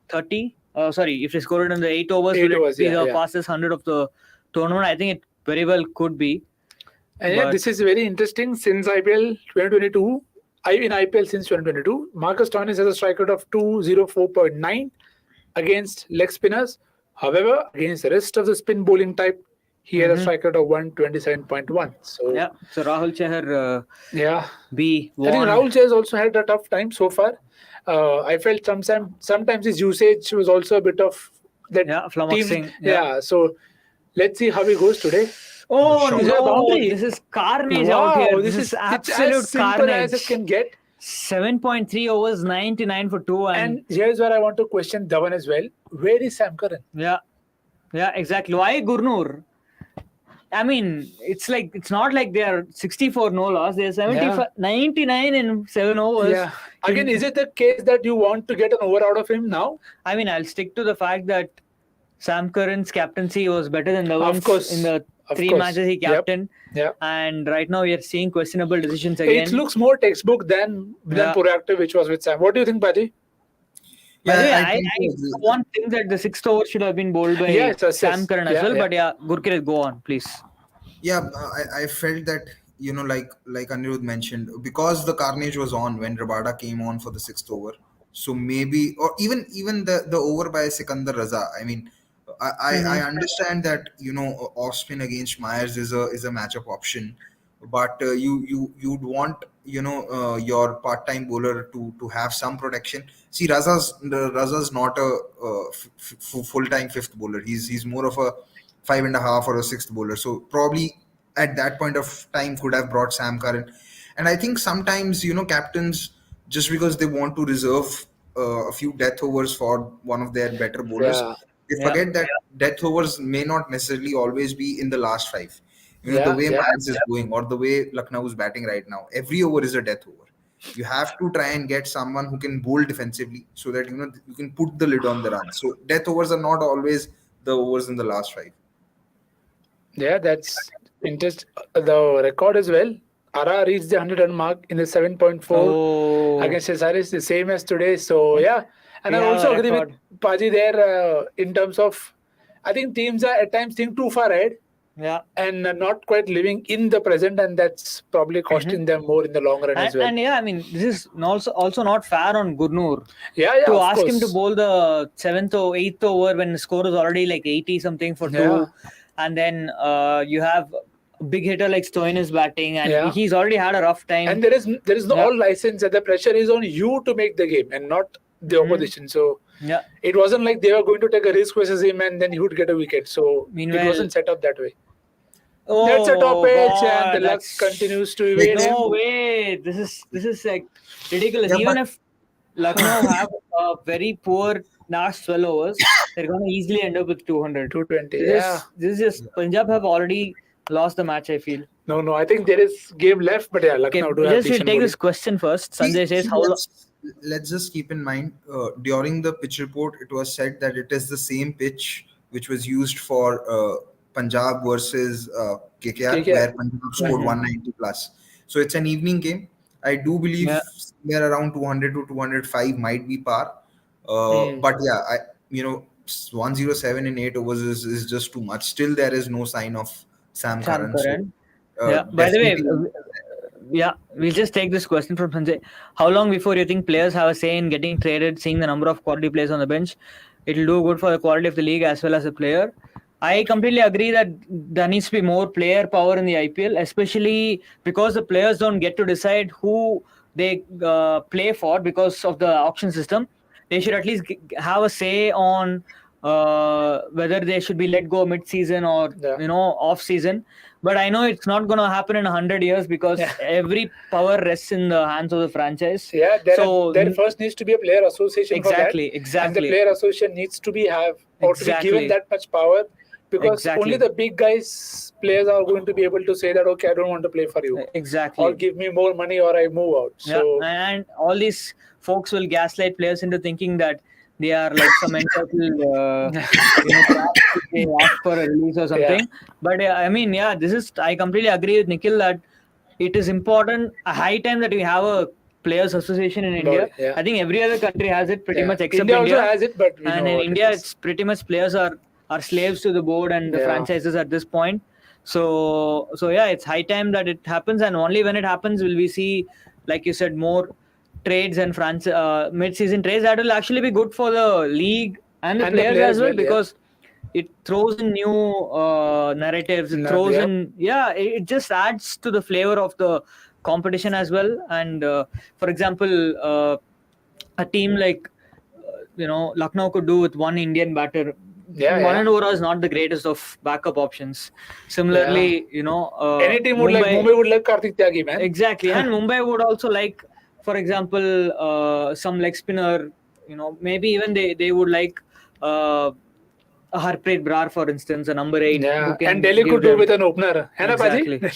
30? Sorry, if they score it under 8 overs, will it be the fastest 100 of the tournament? I think it very well could be. And yeah, But- this is very interesting. Since IPL 2022, in IPL since 2022. Marcus Stoinis has a strike rate of 204.9 against leg spinners. However, against the rest of the spin bowling type, he has a strike rate of 127.1. So Yeah. So Rahul Chahar yeah, B I think won. Rahul Chahar has also had a tough time so far. I felt sometimes his usage was also a bit of that Yeah, team. flummoxing. Yeah, so let's see how he goes today. Oh Is there a no! boundary? This is carnage out here. Wow, This is it's absolute as simple as it carnage. can get. 7.3 overs, 99 for 2. And here's where I want to question Dhawan as well. Where is Sam Curran? Yeah, exactly. Why Gurnur? I mean, it's not like they are 64 no loss. They're 99 in 7 overs. Yeah. Again, is it the case that you want to get an over out of him now? I mean, I'll stick to the fact that Sam Curran's captaincy was better than Dhawan's course. in the Of 3 course. matches he Yep. captained. Yeah. And right now we are seeing questionable decisions again. It looks more textbook than Yeah. proactive, which was with Sam. What do you think, Baji? By the way, I I tend to agree. one thing that the 6th over should have been bowled by Yes, Sam Curran as yeah, well. yeah. But yeah, Gurkirat, go on, please. Yeah, I felt that, like Anirudh mentioned, because the carnage was on when Rabada came on for the 6th over. So maybe, or even the over by Sikandar Raza. I mean, I understand that off spin against Myers is a matchup option, but you'd want your part-time bowler to have some protection. See, Raza's not a full-time fifth bowler. He's more of a 5.5 or a sixth bowler. So probably at that point of time could have brought Sam Curran. And I think sometimes captains, just because they want to reserve a few death overs for one of their better bowlers, Yeah. they forget that death overs may not necessarily always be in the last 5. The way Myers is going or the way Lucknow is batting right now, every over is a death over. You have to try and get someone who can bowl defensively so that you can put the lid on the run. So death overs are not always the overs in the last 5. Yeah, that's interesting. The record as well. Ara reached the 100 run mark in the 7.4 against SRS, the same as today. So yeah, and I also agree with Paji there in terms of, I think teams are at times think too far ahead. Yeah, and not quite living in the present, and that's probably costing them more in the long run as well. And yeah, I mean, this is also not fair on Gurnur to ask him to bowl the 7th or 8th over when the score is already like 80 something for 2, and then you have a big hitter like Stoinis batting, and he's already had a rough time. And there is no all license, and the pressure is on you to make the game and not the opposition. So it wasn't like they were going to take a risk versus him and then he would get a wicket. So it wasn't set up that way. That's a top edge, and the luck continues to evade him. No way! This is like ridiculous. Even if Lucknow have a very poor last 12 overs, they're going to easily end up with 200. 220. This is just Punjab have already lost the match, I feel. No, I think there is game left, but Lucknow do have we'll take this question first. Sanjay says, how long? Let's just keep in mind, during the pitch report, it was said that it is the same pitch which was used for Punjab versus KKR, where Punjab scored 190 plus. So it's an evening game. I do believe somewhere around 200 to 205 might be par. But 107 in 8 overs is just too much. Still, there is no sign of Sam Curran. So, by the way, we'll just take this question from Sanjay. How long before you think players have a say in getting traded, seeing the number of quality players on the bench? It'll do good for the quality of the league as well as a player. I completely agree that there needs to be more player power in the IPL, especially because the players don't get to decide who they play for because of the auction system. They should at least have a say on whether they should be let go mid-season or off-season. But I know it's not going to happen in 100 years because every power rests in the hands of the franchise. Yeah, there first needs to be a player association for that. Exactly. And the player association needs to be given that much power. Because only the big players are going to be able to say that, okay, I don't want to play for you. Exactly. Or give me more money or I move out. So and all these folks will gaslight players into thinking that they are like some entitled they ask for a release or something. But I completely agree with Nikhil that it is important, a high time that we have a players association in India. I think every other country has it pretty much except India. Also has it, but in India it's pretty much players are slaves to the board and the franchises at this point. So it's high time that it happens, and only when it happens will we see like you said, more trades and mid-season trades, that will actually be good for the league and the players as well, because it throws in new narratives. It throws in, it just adds to the flavor of the competition as well. And for example, a team like Lucknow could do with one Indian batter. Mohan Vora is not the greatest of backup options. Similarly, any team would Mumbai would like Karthik Tyagi, man. Exactly, and Mumbai would also like, for example, some leg spinner. Maybe even they would like a Harpreet Brar, for instance, a number 8. And Delhi could do with an opener. Exactly.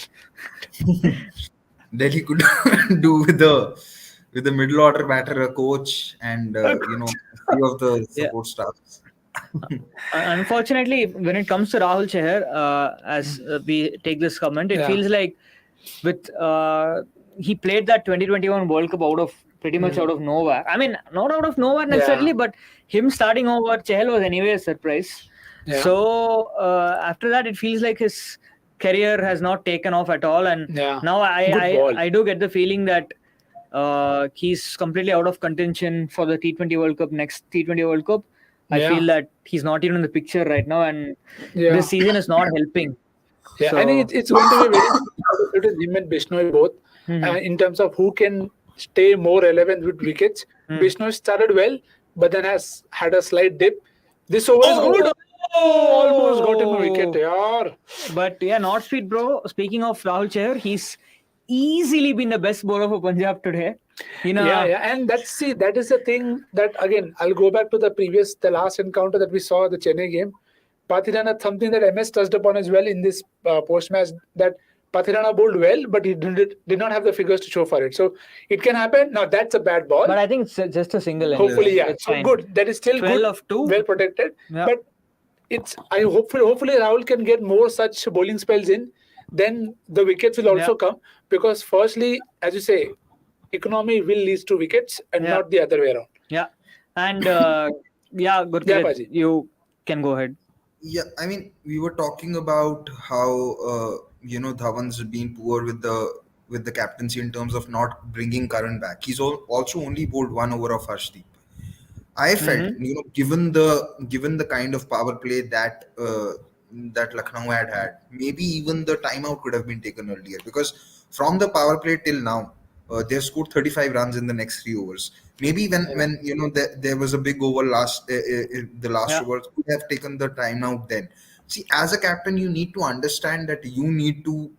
Delhi could do with the middle order batter, a coach, and a few of the support staffs. Unfortunately, when it comes to Rahul Chahar, as we take this comment, it feels like with he played that 2021 World Cup pretty much out of nowhere. I mean, not out of nowhere necessarily, but him starting over Chahal was anyway a surprise. So after that, it feels like his career has not taken off at all, and now I do get the feeling that he's completely out of contention for the T20 World Cup, next T20 World Cup. I feel that he's not even in the picture right now, and this season is not helping. So, I think it's going to be very difficult with him and Bishnoi both, in terms of who can stay more relevant with wickets. Bishnoi started well, but then has had a slight dip. This over is good. Almost got him a wicket. But not speed, bro. Speaking of Rahul Chahar, he's easily been the best bowler for Punjab today. And that is the thing that, again, I'll go back to the last encounter that we saw, the Chennai game. Pathirana, something that MS touched upon as well in this post-match, that Pathirana bowled well, but he did not have the figures to show for it. So it can happen. Now that's a bad ball. But I think it's just a single. Hopefully, it's so good. That is still 12 good, of 2. well protected. But hopefully Rahul can get more such bowling spells in. Then the wickets will also come, because firstly, as you say, economy will lead to wickets and not the other way around. And Gurpreet, you can go ahead. Yeah, I mean, we were talking about how Dhawan's been poor with the captaincy in terms of not bringing Karan back. He's also only bowled 1 over of Harshdeep. I felt, given the kind of power play that Lucknow had, maybe even the timeout could have been taken earlier, because from the power play till now, they have scored 35 runs in the next 3 overs. Maybe when there was a big over the last over, could have taken the timeout then. See, as a captain, you need to understand that you need to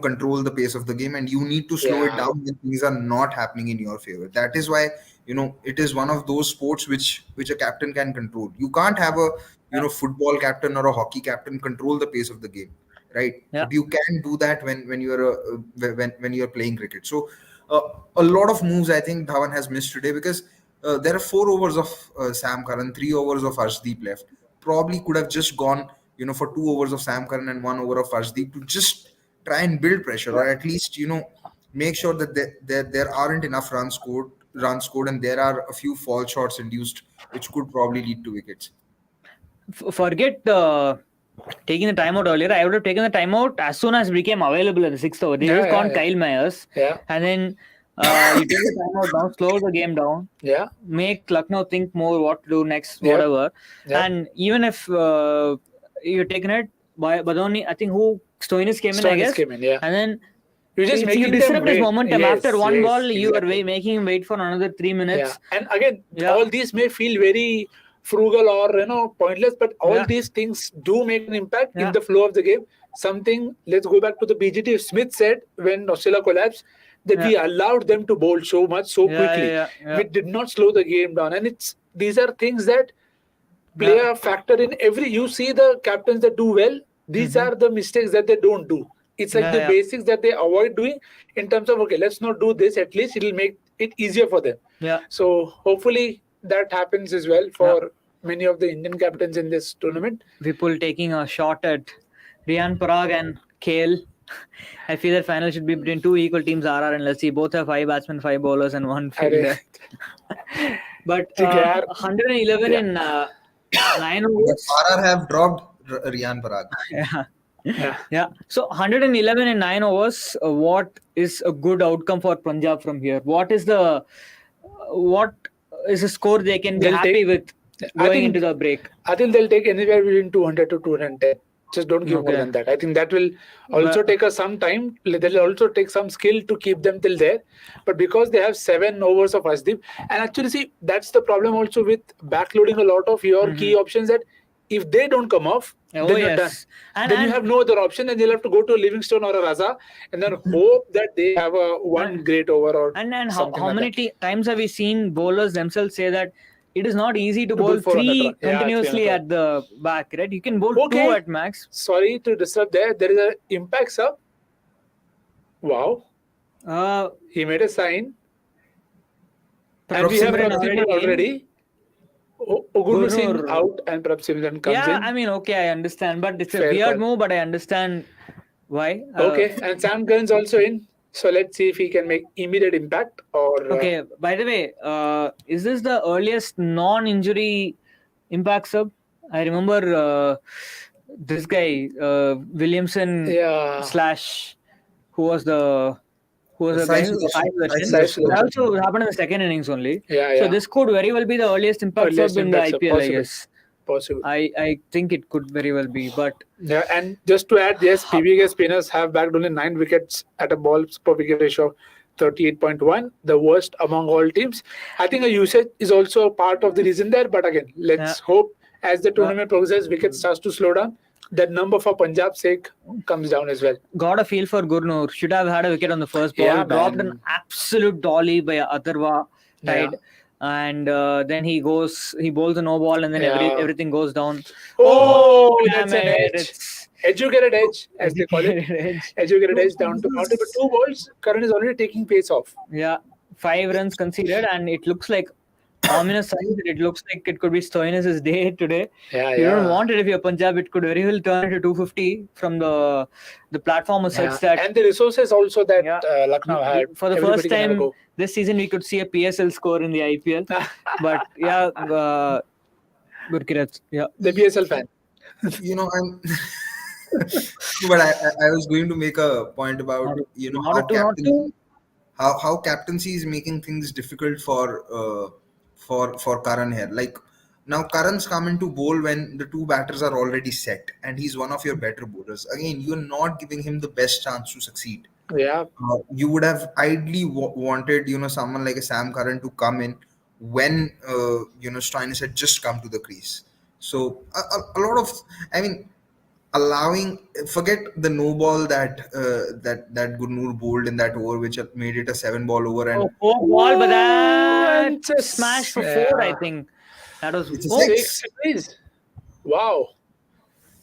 control the pace of the game, and you need to slow it down when things are not happening in your favor. That is why it is one of those sports which a captain can control. You can't have a football captain or a hockey captain control the pace of the game, right? But you can do that when you're playing cricket. So a lot of moves I think Dhawan has missed today, because there are 4 overs of Sam Curran, 3 overs of Harshdeep left. Probably could have just gone for 2 overs of Sam Curran and 1 over of Harshdeep to just try and build pressure, or at least make sure that there aren't enough runs scored, and there are a few fall shots induced, which could probably lead to wickets. Forget taking the timeout earlier. I would have taken the timeout as soon as it became available in the 6th over. They just gone Kyle Myers, and then you take the timeout down, slow the game down, make Lucknow think more what to do next, whatever. And even if you're taking it by Badoni, I think Stoinis came in, I guess, and then you just you disrupt his momentum. After one ball, you are making him wait for another 3 minutes. And again, all these may feel very frugal or pointless, but all these things do make an impact in the flow of the game. Let's go back to the BGT. Smith said when Australia collapsed that we allowed them to bowl so quickly. We did not slow the game down, and these are things that play a factor in every. You see the captains that do well. These are the mistakes that they don't do. It's like the basics that they avoid doing in terms of, okay, let's not do this. At least it'll make it easier for them. So hopefully that happens as well for many of the Indian captains in this tournament. Vipul taking a shot at Riyan Parag and KL. I feel that final should be between 2 equal teams, RR and Lassi. Both have 5 batsmen, 5 bowlers, and 1 fielder. But 111 in 9 overs. RR have dropped Riyan Parag. Yeah. So 111 in 9 overs. What is a good outcome for Punjab from here? What is the score they can be They'll happy take- with I going think- into the break? I think they'll take anywhere between 200 to 210. Just don't give more Okay. than that. I think that will also But- take us some time. They'll also take some skill to keep them till there. But because they have 7 overs of Asdeep, and actually, see, that's the problem also with backloading a lot of your key options, that if they don't come off, Oh, then you're done. yes. And, Then you have no other option, and you'll have to go to a Livingstone or a Raza and then hope that they have a one great over or and something how like many that. times have we seen bowlers themselves say that it is not easy to bowl bowl 400 three run. Yeah, continuously 300 at the back, right? You can bowl Okay. two at max. Sorry to disturb there. There is an impact sub. Wow. Uh, He made a sign. And Prabh we have Simran Prabh Simran already. Guru Singh Gurnur. out and Prabh Simran comes yeah, in. I mean, okay, I understand, but it's a Fair weird call. move. But I understand why. Okay, and Sam Curran's also in. So let's see if he can make immediate impact or. Okay. By the way, is this the earliest non-injury impact sub? I remember this guy Williamson Yeah. slash who was the guy? Sai Sudarshan. Sai Sudarshan. Sai Sudarshan. That also happened in the second innings only. Yeah. So this could very well be the earliest impact Earliest sub in the impact sub, IPL, I possible. guess. Possible. I think it could very well be, but Yeah, and just to add, yes, PBK spinners have bagged only 9 wickets at a balls per wicket ratio of 38.1, the worst among all teams. I think a usage is also a part of the reason there, but again, let's hope as the tournament progresses, wicket starts to slow down, that number for Punjab's sake comes down as well. got a feel for Gurnur. Should have had a wicket on the first ball. Yeah, dropped man. an absolute dolly by Atharva tied. Yeah. And then he bowls a no ball, and then Yeah. everything goes down. Oh, that's damn an it, edge. it's- Educated edge, as they call it. Edge. Educated edge down to counter. But 2 balls, Karan is already taking pace off. Yeah, 5 runs conceded, and it looks like ominous signs that it looks like it could be Stoinis' day today. Yeah, You don't want it if you're Punjab. It could very well turn into 250 from the platform as such that And the resources also that Yeah. Lucknow had. for the Everybody first can have a time go. this season we could see a PSL score in the IPL. But yeah, Gurkirat. Yeah. The PSL fan. You know, I'm. But I was going to make a point about Not to. how captaincy is making things difficult for Karan here. Like now, Karan's coming to bowl when the 2 batters are already set, and he's one of your better bowlers. Again, you're not giving him the best chance to succeed. Yeah. You would have ideally wanted someone like a Sam Curran to come in when Stoinis had just come to the crease. So a lot of, I mean, forget the no ball that Gurnur bowled in that over, which made it a 7-ball over, and Ball, but that it's a smash for yeah. 4, I think. That was. It's a Oh, six. 6 degrees. Wow.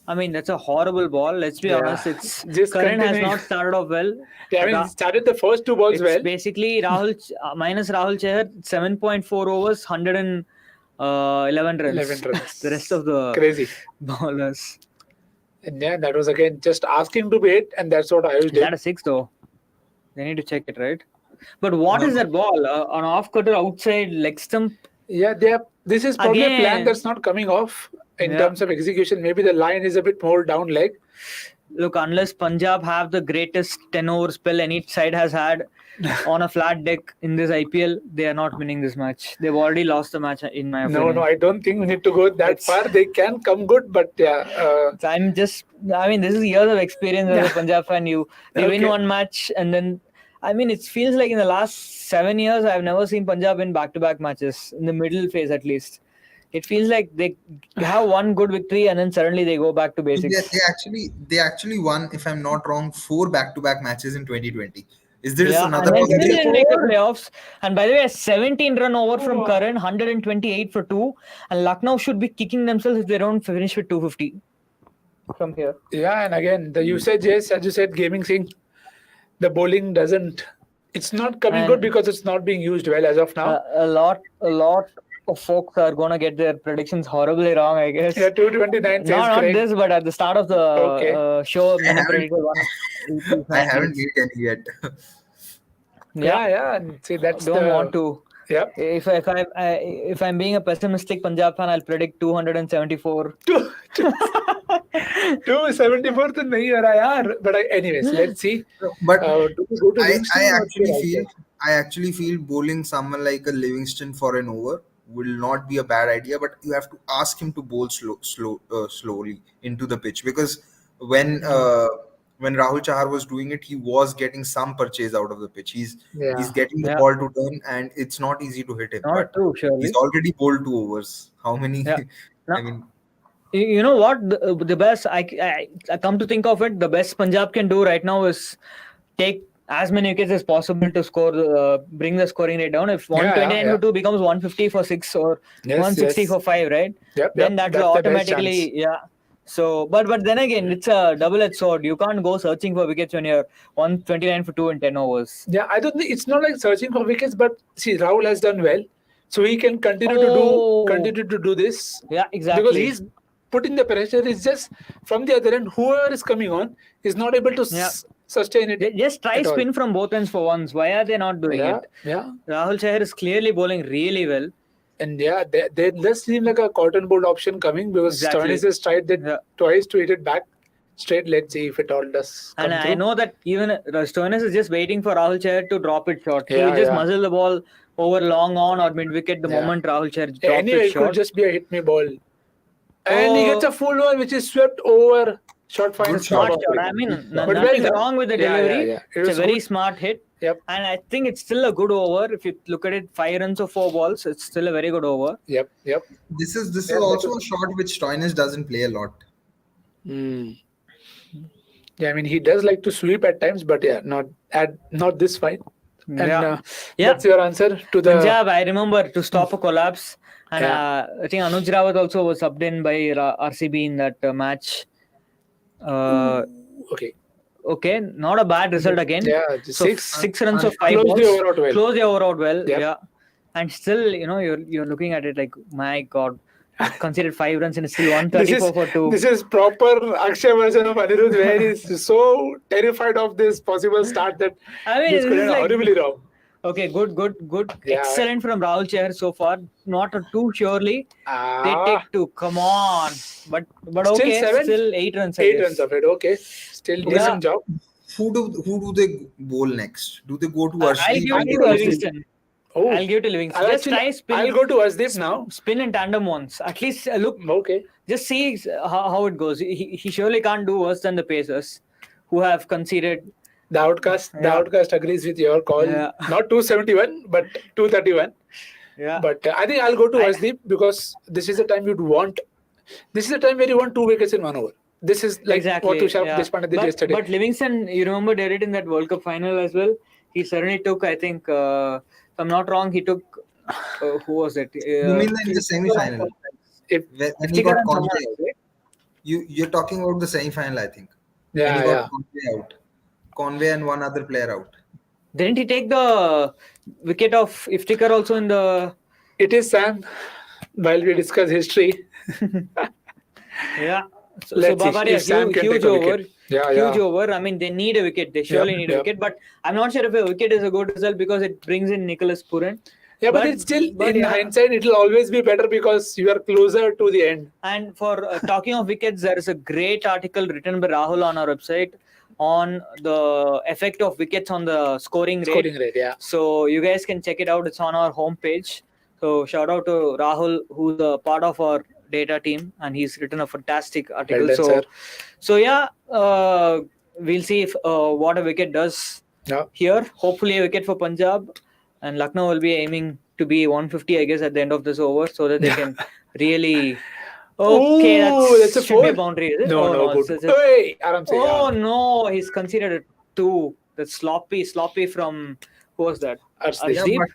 I mean, that's a horrible ball. Let's be Yeah. honest. It's Just Karan has continuing. not started off well. Yeah, I mean, he started the first 2 balls It's well. basically Rahul minus Rahul Chahar, 7.4 overs, 111 runs. 11 runs. The rest of the Crazy. bowlers. And yeah, that was again just asking to be hit, and that's what Ayush Is did. that a 6 though? They need to check it, right? But what is that ball? An off cutter outside leg stump? Yeah, this is probably a plan Again. that's not coming off in Yeah. terms of execution. Maybe the line is a bit more down leg. Look, unless Punjab have the greatest 10 over spell any side has had on a flat deck in this IPL, they are not winning this match. They've already lost the match, in my opinion. No, I don't think we need to go that far. They can come good, but yeah. I mean, this is years of experience as a Punjab fan. You win Okay. one match, and then, I mean, it feels like in the last 7 years, I've never seen Punjab win back-to-back matches, in the middle phase at least. It feels like they have one good victory, and then suddenly they go back to basics. They actually won, if I'm not wrong, 4 back-to-back matches in 2020. Is there Yeah, another and then one still there? didn't make the playoffs. And by the way, a 17-run over from Karan, 128 for 2. And Lucknow should be kicking themselves if they don't finish with 250 from here. Yeah, and again, the usage is, as you said, gaming thing. The bowling doesn't. It's not coming And- good because it's not being used well as of now. A lot of folks are gonna get their predictions horribly wrong, I guess. Yeah, 229 says Not Craig. this, but at the start of the Okay. show, many haven't- predicted I haven't made any yet. Yeah, and see, that's Don't the... want to. Yeah. If I'm being a pessimistic Punjab fan, I'll predict 274. 274 तो नहीं हो रहा यार. But anyways, let's see. But Do we go to I Livingston or actually should feel bowling someone like a Livingston for an over will not be a bad idea, but you have to ask him to bowl slowly into the pitch, because when Rahul Chahar was doing it, he was getting some purchase out of the pitch. He's getting the Yeah. ball to turn, and it's not easy to hit him. Not But true, surely. he's already bowled 2 overs. How many? Yeah. I mean, You know what? The best, I come to think of it, the best Punjab can do right now is take as many wickets as possible to score, bring the scoring rate down. If 129 for 2 becomes 150 for 6 or 160 for 5, right? Then that will automatically, So, but then again, it's a double-edged sword. You can't go searching for wickets when you're 129 for 2 in 10 overs. Yeah, I don't think it's not like searching for wickets, but see, Rahul has done well, so he can continue to do this. Yeah, exactly. Because he's putting the pressure. It's just from the other end, whoever is coming on is not able to sustain it. Just try spin from both ends for once. Why are they not doing it? Yeah. Rahul Chahar is clearly bowling really well. And there does seem like a cotton ball option coming, because Stoinis has tried that twice to hit it back straight. Let's see if it all does come And through. I know that even Stoinis is just waiting for Rahul Chahar to drop it short. He will just muzzle the ball over long on or mid wicket the moment Rahul Chahar drops anyway, it short. It could just be a hit me ball. And he gets a full one, which is swept over. Short fine. Smart shot. I mean, nothing wrong with the delivery. It's a very smart hit. Yep. And I think it's still a good over. If you look at it, 5 runs or 4 balls, it's still a very good over. Yep. This is also a shot which Stoinis doesn't play a lot. Yeah, I mean, he does like to sweep at times, but not this fine. And that's your answer to the Punjab. I remember to stop a collapse. And I think Anuj Rawat also was subbed in by RCB in that match. Okay, not a bad result again. Yeah, so 6 runs of 5 balls. Close the over out well. Yeah. And still, you're looking at it like, my God, considered 5 runs and it's still 134 for 2. This is proper Akshay version of Anirudh, where he's so terrified of this possible start that he's going horribly wrong. Okay, good. Yeah. Excellent from Rahul Chahar so far. Not too surely. They take 2. Come on. But still okay, 7? Still 8 runs. 8 runs of it. Okay. Still decent job. Who do they bowl next? Do they go to Arshdeep? I'll give it to Livingston. I'll give it to Livingston. Just try spin. I'll go to Arshdeep now. Spin in tandem once. At least look. Okay. Just see how it goes. He surely can't do worse than the Pacers, who have conceded. The outcast agrees with your call. Not 271, but 231. Yeah. But I think I'll go to Arshdeep, because this is the time you'd want. This is the time where you want 2 wickets in 1 over. This is like what Tushar Deshpande did yesterday. But Livingston, you remember, did it in that World Cup final as well. He certainly took, I think, if I'm not wrong, he took, who was it? You mean in the semi-final? When he got Conway, you're talking about the semi-final, I think. When he got Conway out. Conway and one other player out. Didn't he take the wicket of Iftikhar also in the... It is Sam, while we discuss history. Yeah. So Bavaria, huge over. Huge over. I mean, they need a wicket. They surely need a wicket. But I'm not sure if a wicket is a good result, because it brings in Nicholas Pooran. Yeah, but it's still, in hindsight, it will always be better because you are closer to the end. And for talking of wickets, there is a great article written by Rahul on our website on the effect of wickets on the scoring rate. So you guys can check it out. It's on our homepage. So shout out to Rahul, who's a part of our data team, and he's written a fantastic article. We'll see if what a wicket does here. Hopefully a wicket for Punjab, and Lucknow will be aiming to be 150, I guess, at the end of this over, so that they can really... Okay, that's a 4 boundary, is it? No, he's considered a 2. That's sloppy from... Who was that? Yeah, but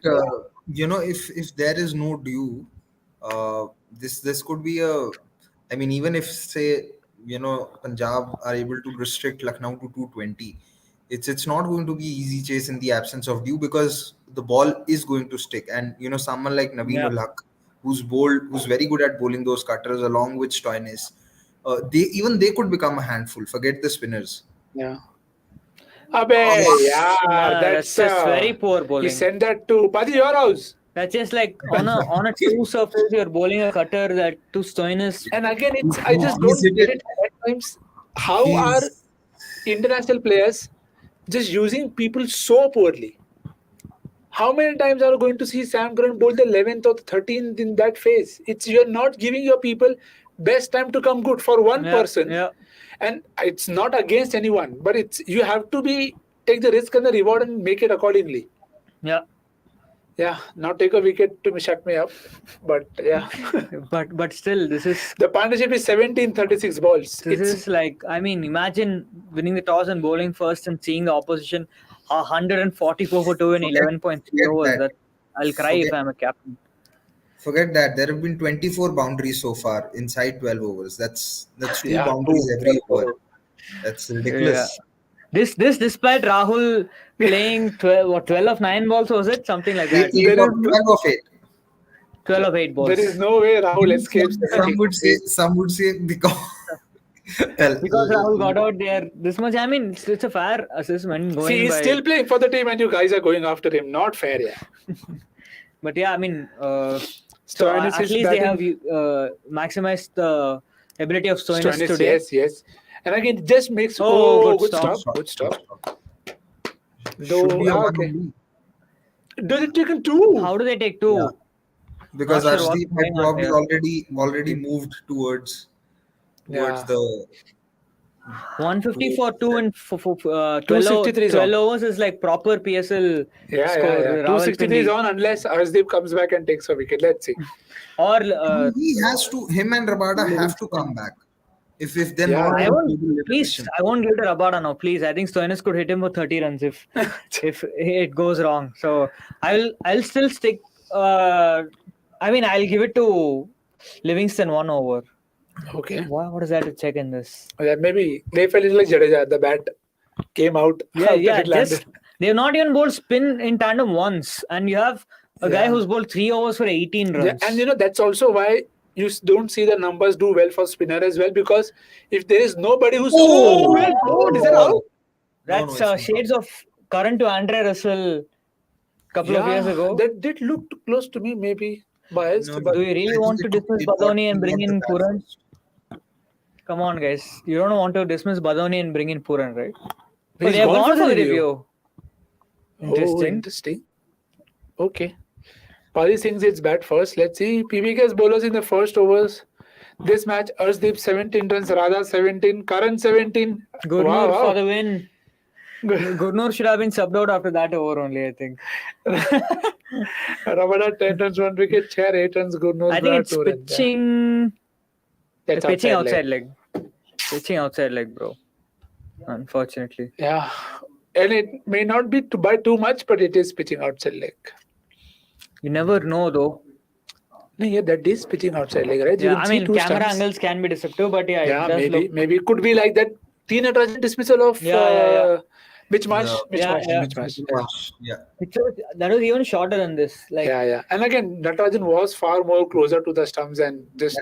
if there is no due, this could be a... I mean, even if, say, Punjab are able to restrict Lucknow to 220, it's not going to be easy chase in the absence of due, because the ball is going to stick. And, someone like Naveen ul Haq, who's very good at bowling those cutters along with Stoinis, they could become a handful. Forget the spinners. Yeah. That's very poor bowling. He sent that to Paddy, your house. That's just like on a two surface, you're bowling a cutter that to Stoinis. And again, I just don't He's get it at times. How are He's international players just using people so poorly? How many times are you going to see Sam Curran bowl the 11th or the 13th in that phase? You're not giving your people best time to come good for one person. Yeah. And it's not against anyone, but you have to take the risk and the reward and make it accordingly. Yeah. Yeah, now take a wicket to shut me up. But yeah. But still, this is The partnership is 17-36 balls. this is like, I mean, imagine winning the toss and bowling first and seeing the opposition 144 for 2 in 11.3 overs. that. I'll cry if Forget- I'm a captain. Forget that. There have been 24 boundaries so far inside 12 overs. That's 2 Yeah, boundaries two. every over. That's ridiculous. This despite Rahul playing 12 of 9 balls, was it? Something like that. 12 of 8. 12 of 8 balls. There is no way Rahul escapes. Some would say because Because Rahul got out there this much. I mean, it's a fair assessment going See, he's by. still playing for the team and you guys are going after him. Not fair, yeah. But yeah, I mean, so Stoinis at is least they have batting. maximized the ability of Stoinis today. Yes. And again, it just makes Good good stop. stop. Good stop. Should be a one Okay. only. Does it take 2? How do they take 2? Yeah. Because Not sure what's Arshdeep had going on probably here. already moved towards Yeah. the 150 for 2 and for 12, 263 is 12 on. overs is like proper PSL Yeah. score. 263 is Rawalpindi. on unless Arshdeep comes back and takes a wicket. Let's see. Or him and Rabada have to come back. If they're Yeah. not I in won't stable position. I won't give it to Rabada now, please. I think Stoinis could hit him for 30 runs if it goes wrong. So I'll still stick. I mean, I'll give it to Livingston 1 over. Okay. What is that to check in this? Yeah, maybe they felt it like Jadeja. The bat came out. after it landed. They've not even bowled spin in tandem once, and you have a guy Yeah. who's bowled 3 overs for 18 runs. Yeah, and that's also why you don't see the numbers do well for spinner as well, because if there is nobody who's well bowled, is that out? That's it's not. shades of Curran to Andre Russell couple of years ago. That did look close to me, maybe biased, No, but Do you really want to dismiss Badoni and bring in Puran? Come on, guys. You don't want to dismiss Badoni and bring in Puran, right? But He's they have gone gone for for the the review. review. Interesting. Okay. Pali thinks it's bad first. Let's see. PBK's bowlers in the first overs. This match, Arshdeep 17 runs, Radha 17, Karan 17. Gurnur Wow. for the win. Gurnur should have been subbed out after that over only, I think. Rabada 10 runs, 1 wicket, Chair 8 runs, Gurnur. I think it's 2 runs. pitching. That's pitching outside outside leg. Pitching outside leg, bro. Unfortunately. Yeah. And it may not be by too much, but it is pitching outside leg. You never know, though. No, yeah, that is pitching outside leg, right? You Yeah, can I see mean, 2 camera stumps. angles can be deceptive, but yeah, Yeah, it does maybe. look. Maybe it could be like that T Natarajan dismissal of Yeah. which match? Yeah. Which Yeah, match? yeah. Which match? Yeah. That was even shorter than this. Like, Yeah. And again, Natarajan was far more closer to the stumps and just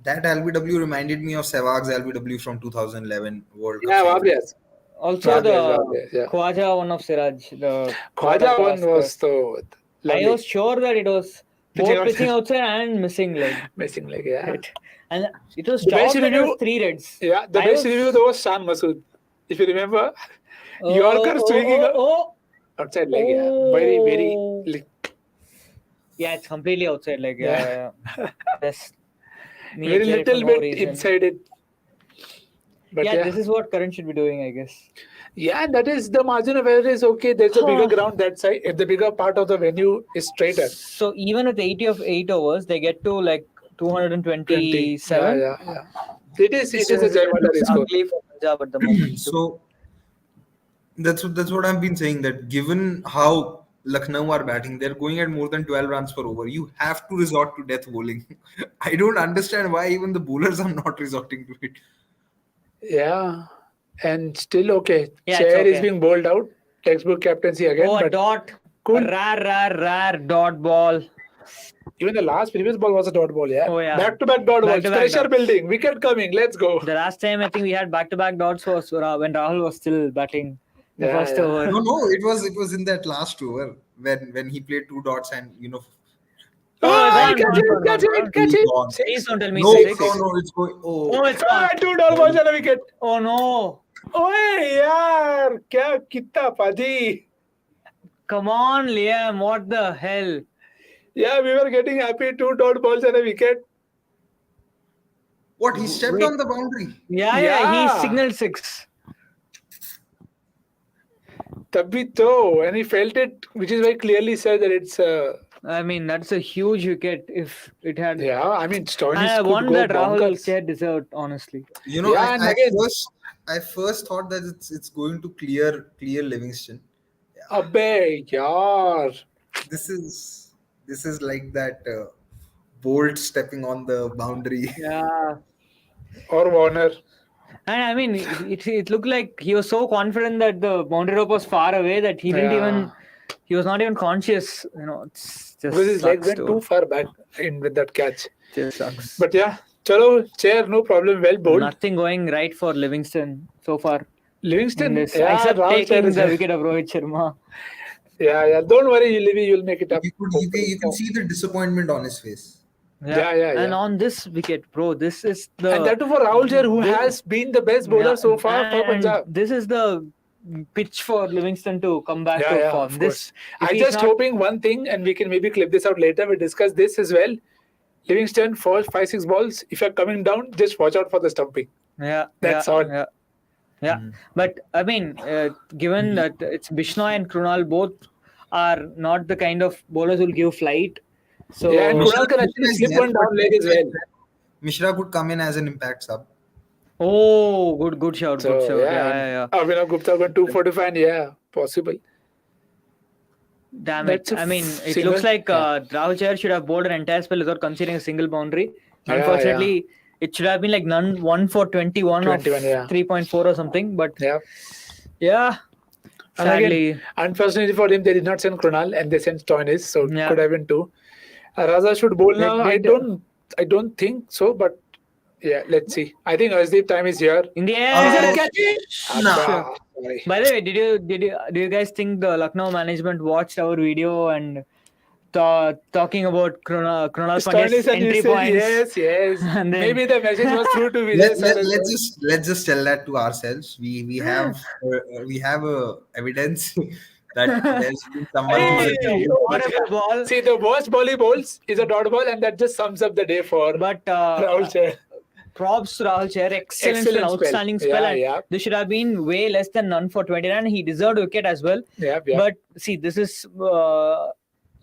That LBW reminded me of Sehwag's LBW from 2011 World Cup. yeah, final. Wabias. also Wabias, yeah. Khwaja one of Siraj. The Khwaja one was so I lovely. was sure that it was Pitching both pitching outside and missing leg. Missing leg, yeah. And it was The best chalked and it was review- 3 reds. Yeah, the I best was- review though was Shan Masood. If you remember, Yorker swinging outside leg, yeah. Very, very. Yeah, it's completely outside leg. Yeah. Just me Very excited little for no bit reason. inside it. But Yeah, yeah, this is what Karan should be doing, I guess. yeah, that is the margin of error is okay. There's a bigger ground that side. If the bigger part of the venue is straighter. So even with 80 of 8 overs, they get to like 227. Yeah. It is a Jaimalari It's score. ugly for Punjab at the moment. So that's what I've been saying, that given how Lucknow are batting, they're going at more than 12 runs per over. You have to resort to death bowling. I don't understand why even the bowlers are not resorting to it. Yeah. And still okay. Yeah, it's Chair is okay. being bowled out. Textbook captaincy again. Oh, a but dot. cool. A rare dot ball. even the previous ball was a dot ball, yeah. Oh, yeah. Back-to-back dot balls. Back-to-back Pressure dots. building. Wicket coming. Let's go. The last time I think we had back-to-back dots was when Rahul was still batting. The first over. No, it was in that last over when he played 2 dots and Oh, it's on, catch it. he's gone. Please don't tell me No, six. no, it's going. Oh, it's on. 2 balls and a wicket. Oh no. ओए यार क्या कितना पाजी. Come on, Liam. What the hell? Yeah, we were getting happy. 2 balls and a wicket. What, he stepped on the boundary? Yeah, he signaled 6. तभी तो, and he felt it, which is why clearly said that it's. I mean, that's a huge wicket. If it had, Yeah, I mean, Stoinis I could won go that Rahul bonkers. Chair deserved, honestly. Yeah, and again- I first thought that it's going to clear Livingston. Abbe, yaar. This is like that Bolt stepping on the boundary. Yeah. Or Warner. And I mean, it looked like he was so confident that the boundary rope was far away that he didn't even. He was not even conscious. It's just Because his legs sucks went too far back in with that catch. Just sucks. But yeah, chalo, Chair, no problem. Well bowled. Nothing going right for Livingston so far. Livingston, Except Rahul taking Chair is the wicket of Rohit Sharma. Yeah. Don't worry, you'll make it up. You can see the disappointment on his face. Yeah. And on this wicket, bro, this is the. And that too for Rahul Chair, who has been the best bowler so far for and Punjab. This is the pitch for Livingston to come back to form. Of course. I'm just hoping one thing, and we can maybe clip this out later. We'll discuss this as well. Livingston, first 5-6 balls. If you're coming down, just watch out for the stumping. That's all. Yeah. But I mean, given that it's Bishnoi and Krunal both are not the kind of bowlers who'll give flight. So and Krunal can actually slip one down leg as well. Mishra could come in as an impact sub. Oh, good shout. So, Good shout. Yeah. Abhinav Gupta got 245. Yeah, possible. Damn it. I mean, it looks like Rahul Chair should have bowled an entire spell without conceding a single boundary. Unfortunately, it should have been like 1 for 21 of 3.4 or something. But yeah. Sadly. Again, unfortunately for him, they did not send Krunal and they sent Stoinis, so it could have been 2. Raza should bowl now. I don't think so, but yeah, let's see. I think Arshdeep time is here. In the air. No. By the way, do you guys think the Lucknow management watched our video and talking about Krunal Pandya's entry points? Yes. And then, maybe the message was through to Vijay sir. Let's just tell that to ourselves. We have evidence that there's been someone ball. See, the worst ball he bowls is a dot ball, and that just sums up the day for Rahul Chair. Props to Rahul Chair. Excellent spell, outstanding spell. Yeah. This should have been way less than none for 29. He deserved a wicket as well. Yeah. But see, this is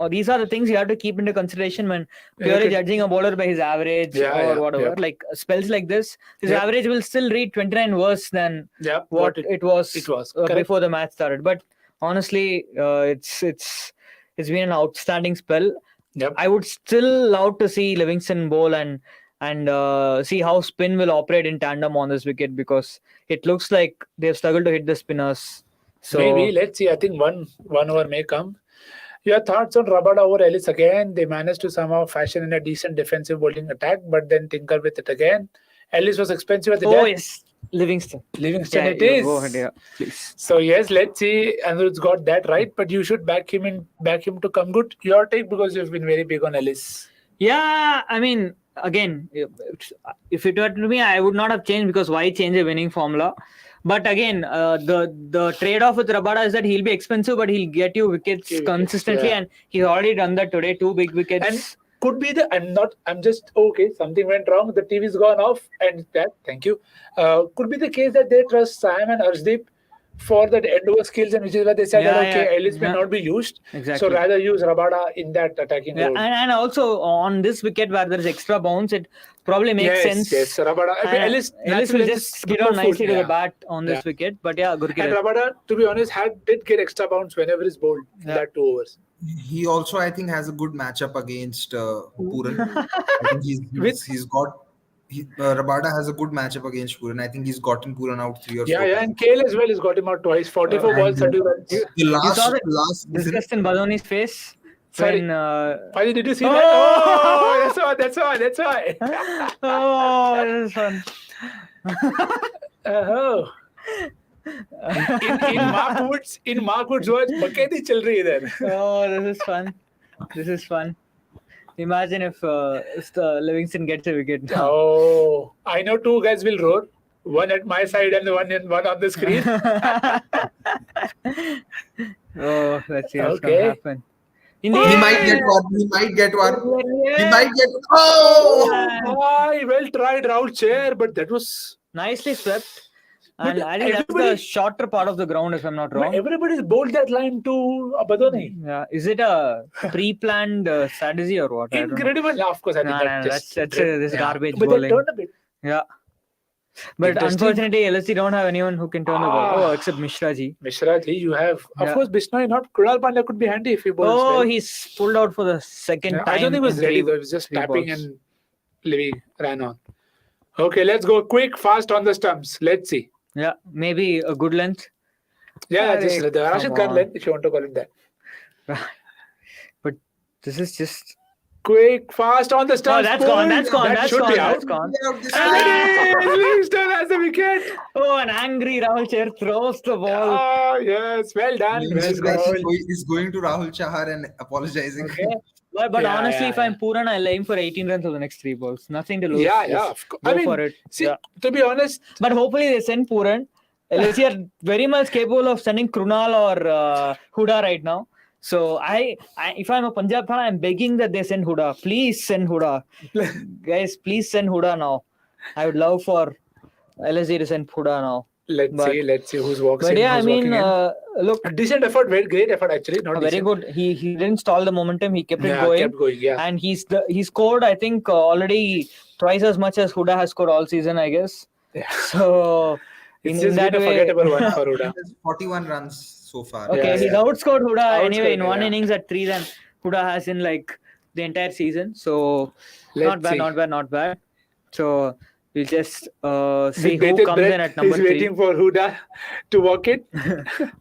these are the things you have to keep into consideration when purely judging a bowler by his average or whatever. Yeah. Like spells like this, his average will still read 29 worse than what it was before the match started. But honestly, it's been an outstanding spell. Yep. I would still love to see Livingston bowl and see how spin will operate in tandem on this wicket, because it looks like they've struggled to hit the spinners. So maybe let's see. I think one over may come. Your thoughts on Rabada over Ellis again? They managed to somehow fashion in a decent defensive bowling attack, but then tinker with it again. Ellis was expensive at the death. Yes, Livingston it is. Go ahead, please. So yes, let's see. Anirudh's got that right, but you should back him to come good. Your take, because you've been very big on Ellis. Yeah, I mean, again, if it were to me, I would not have changed, because why change a winning formula? But again, the trade-off with Rabada is that he'll be expensive, but he'll get you wickets consistently, and he's already done that today. 2 big wickets. And could be I'm just okay. Something went wrong. The TV's gone off, and that. Thank you. Could be the case that they trust Sam and Arshdeep for that end-over skills, and which is why they said Ellis may not be used. Exactly. So rather use Rabada in that attacking role. And also on this wicket where there's extra bounce, it probably makes sense. Yes, Rabada. Ellis will just get on nicely to the bat on this wicket. But good wicket. And Rabada, to be honest, did get extra bounce whenever he's bowled in that 2 overs. He also, I think, has a good matchup against Puran. I think Rabada has a good matchup against Puran. I think he's gotten Puran out 3 or 4 times. And Kale as well has got him out twice. 44 balls, 30 runs. The last disgust in Badoni's face. Sorry. When, did you see that? Oh, that's why. Oh, this is fun. in Mark Wood's words, "Baketi chal rahi hai idhar." Oh, this is fun. This is fun. Imagine if the Livingston gets a wicket now. Oh, I know two guys will roar. One at my side and one on the screen. Oh, let's see what's Okay. gonna happen. In the He air. might get one. He might get one. He Yeah. might get. Oh! Boy, well tried, Rahul Chair, but that was. Nicely swept. And But I think that's the everybody- shorter part of the ground, if I'm not wrong. Everybody's bowled that line too. Pata nahi. Yeah. Is it a pre-planned strategy or what? I don't know. Incredible. Yeah, of course, I think No, that no, just. that's this Yeah. garbage But they bowling. turned a bit. Yeah. But Interesting. unfortunately, LSC don't have anyone who can turn the ball. Oh, except Mishra ji. Mishra ji, you have. Of Yeah. course, Bisnoy, not Krunal Pandya could be handy if he bowls Oh, well. he's pulled out for the second Yeah, time. I don't think he was in ready three- though. He was just three tapping balls. and leaving, ran on. Okay, let's go quick, fast on the stumps. Let's see. Yeah, maybe a good length. Yeah, Arey, just the Rashid come Khan on. length, if you want to call it that. But this is just. Quick, fast on the stumps. Oh, that's gone. That's pulled. gone. That That's should gone. be out. That's gone. Get out this And time. it is! Livingston has the wicket. Oh, an angry Rahul Chair throws the ball. Oh, yes. Well done. Well Livingston guy done. is going to Rahul Chahar and apologizing. Okay. But Yeah, honestly, yeah, if I'm Puran, I'll aim for 18 runs of the next three balls. Nothing to lose. Yeah, Just yeah. Of course. Go I mean, for it. see, Yeah. to be honest, But hopefully they send Puran. LSE are very much capable of sending Krunal or Huda right now. So I, if I'm a Punjab fan, I'm begging that they send Huda. Please send Huda. Guys, please send Huda now. I would love for LSE to send Huda now. let's see who's walks But in. yeah, I who's mean, walking in. look, A decent effort, very great effort actually. Not very decent. good. He didn't stall the momentum. He kept it Yeah, going. kept going. Yeah. And he scored, I think, already twice as much as Huda has scored all season, I guess. Yeah. So It's in just that been a way, forgettable one for Huda. There's 41 runs so far. okay, Yeah, he's yeah. outscored Huda anyway in Outscored, one yeah. innings at 3 than Huda has in like the entire season. So Let's not bad, see. not bad. So we'll just see With who bated comes in breath, at number he's 3. waiting for Huda to walk in.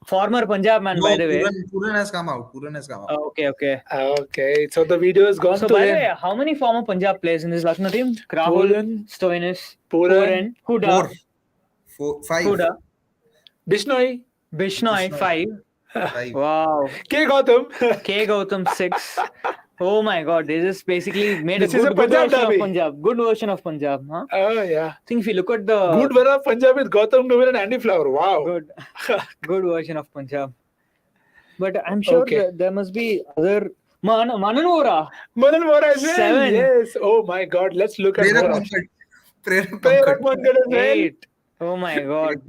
Former Punjab man, by the way. Puran has come out. Puran has come out. Okay. Okay, so the video has gone So to by the him. way, how many former Punjab players in this Lucknow team? Rahul, Puran, Stoinis, Puran, Huda, 5. Huda, Bisnoy, Bishnoi, 5. 5. Wow. K. Gautam. K. Gautam 6. Oh my God, they just basically made This a is a good Punjab version of derby. Punjab. Good version of Punjab, huh? Oh yeah. I think if you look at the Good one of Punjab with Gautam Gambhir and Andy Flower. Wow. good, good version of Punjab. But I'm sure Okay. there must be other Mananora. Manan Vora as well. 7. Yes. Oh my God. Let's look at Prerna more. Pankaj. Prerna Prerak Pankaj. Pankaj as well. 8. Oh my God.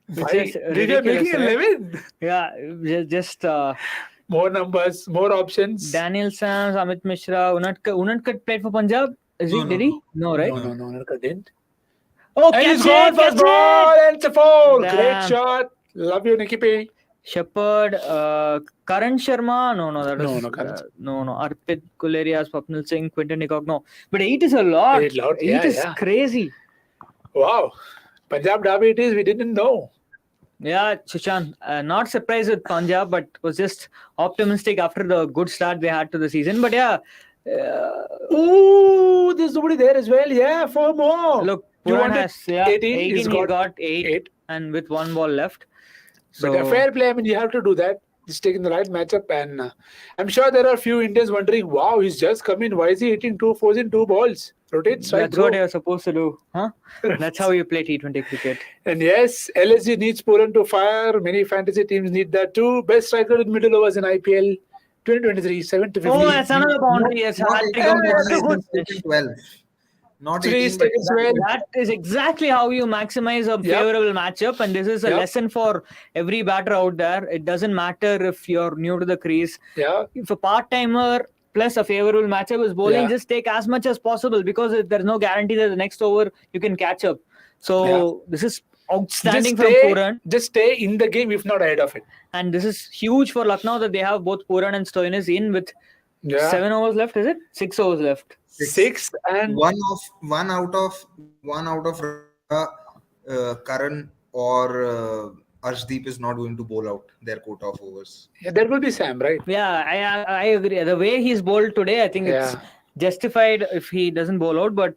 It's Why? just Did you ridiculous, making right? 11? Yeah, just More numbers, more options. Daniel Sams, Amit Mishra, Unadkat played for Punjab. No, Did he? No, right? No, Narka didn't. Oh, And he's catch gone it, first catch ball it! and it's a foul. Great Damn. shot. Love you, Nikki P. Shepherd, Karan Sharma, no, that No, was no, Karan. no, Arpit Kulerias, Papnil Singh, Quinton de Kock, no. But 8 is a lot. 8 lot, 8 yeah, is yeah. crazy. Wow. Punjab Derby it is. We didn't know. Yeah, Sushant, not surprised with Punjab, but was just optimistic after the good start they had to the season. But yeah, Ooh, there's nobody there as well. Yeah, 4 more. look, You Puran wanted has 18, 18, he's he got got 8, 8. and with 1 ball left. But So fair play. I mean, you have to do that. He's taking the right matchup. And I'm sure there are a few Indians wondering, wow, he's just come in. Why is he hitting 2 fours in 2 balls? Rotate strike, that's bro. what you're supposed to do, huh? That's how you play T20 cricket. And yes, LSG needs Puran to fire. Many fantasy teams need that too. Best striker in middle overs in IPL 2023, 7 to 15. Oh, that's another boundary. Yes, Not hat 18, trick of but Mishra. he's Good taken finish. 12. Not 3 18, but seconds well. That is exactly how you maximize a Yep. favorable matchup, and this is a Yep. lesson for every batter out there. It doesn't matter if you're new to the crease. Yeah. If a part-timer plus a favorable matchup is bowling, Yeah. just take as much as possible because there's no guarantee that the next over you can catch up. So this is outstanding from Puran, just stay in the game, if not ahead of it. and this is huge for Lucknow that they have both Puran and Stoinis in with Yeah. 7 overs left. Is it 6 overs left? 6 and one out of Karan or Arshdeep is not going to bowl out their quota of overs. yeah, there will be Sam, right? Yeah, I agree. The way he's bowled today, I think it's Yeah. justified if he doesn't bowl out. But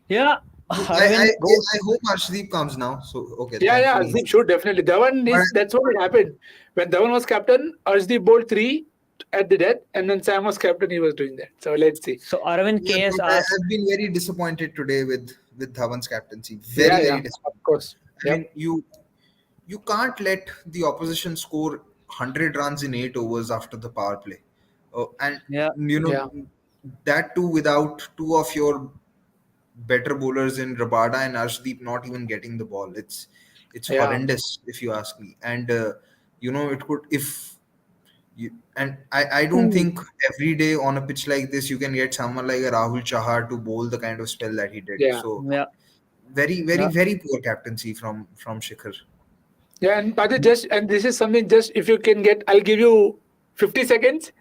yeah, Aravind, I hope Arshdeep comes now. So okay, Yeah, thankfully. Arshdeep should definitely. Dhawan But that's what happened. When Dhawan was captain, Arshdeep bowled 3 at the death, and then Sam was captain, he was doing that. So let's see. so Aravind yeah, KS but asked, I've been very disappointed today with Dhawan's captaincy. Yeah, Very of disappointed. course. I Yep. mean, you can't let the opposition score 100 runs in 8 overs after the power play, and yeah, you know Yeah. that too without two of your better bowlers in Rabada and Arshdeep not even getting the ball. It's Yeah. horrendous if you ask me. And it could if you, and I don't think every day on a pitch like this you can get someone like a Rahul Chahar to bowl the kind of spell that he did. Yeah. So yeah. very very Yeah. very poor captaincy from Shikhar. Yeah, and Paddy, and this is something just if you can get, I'll give you 50 seconds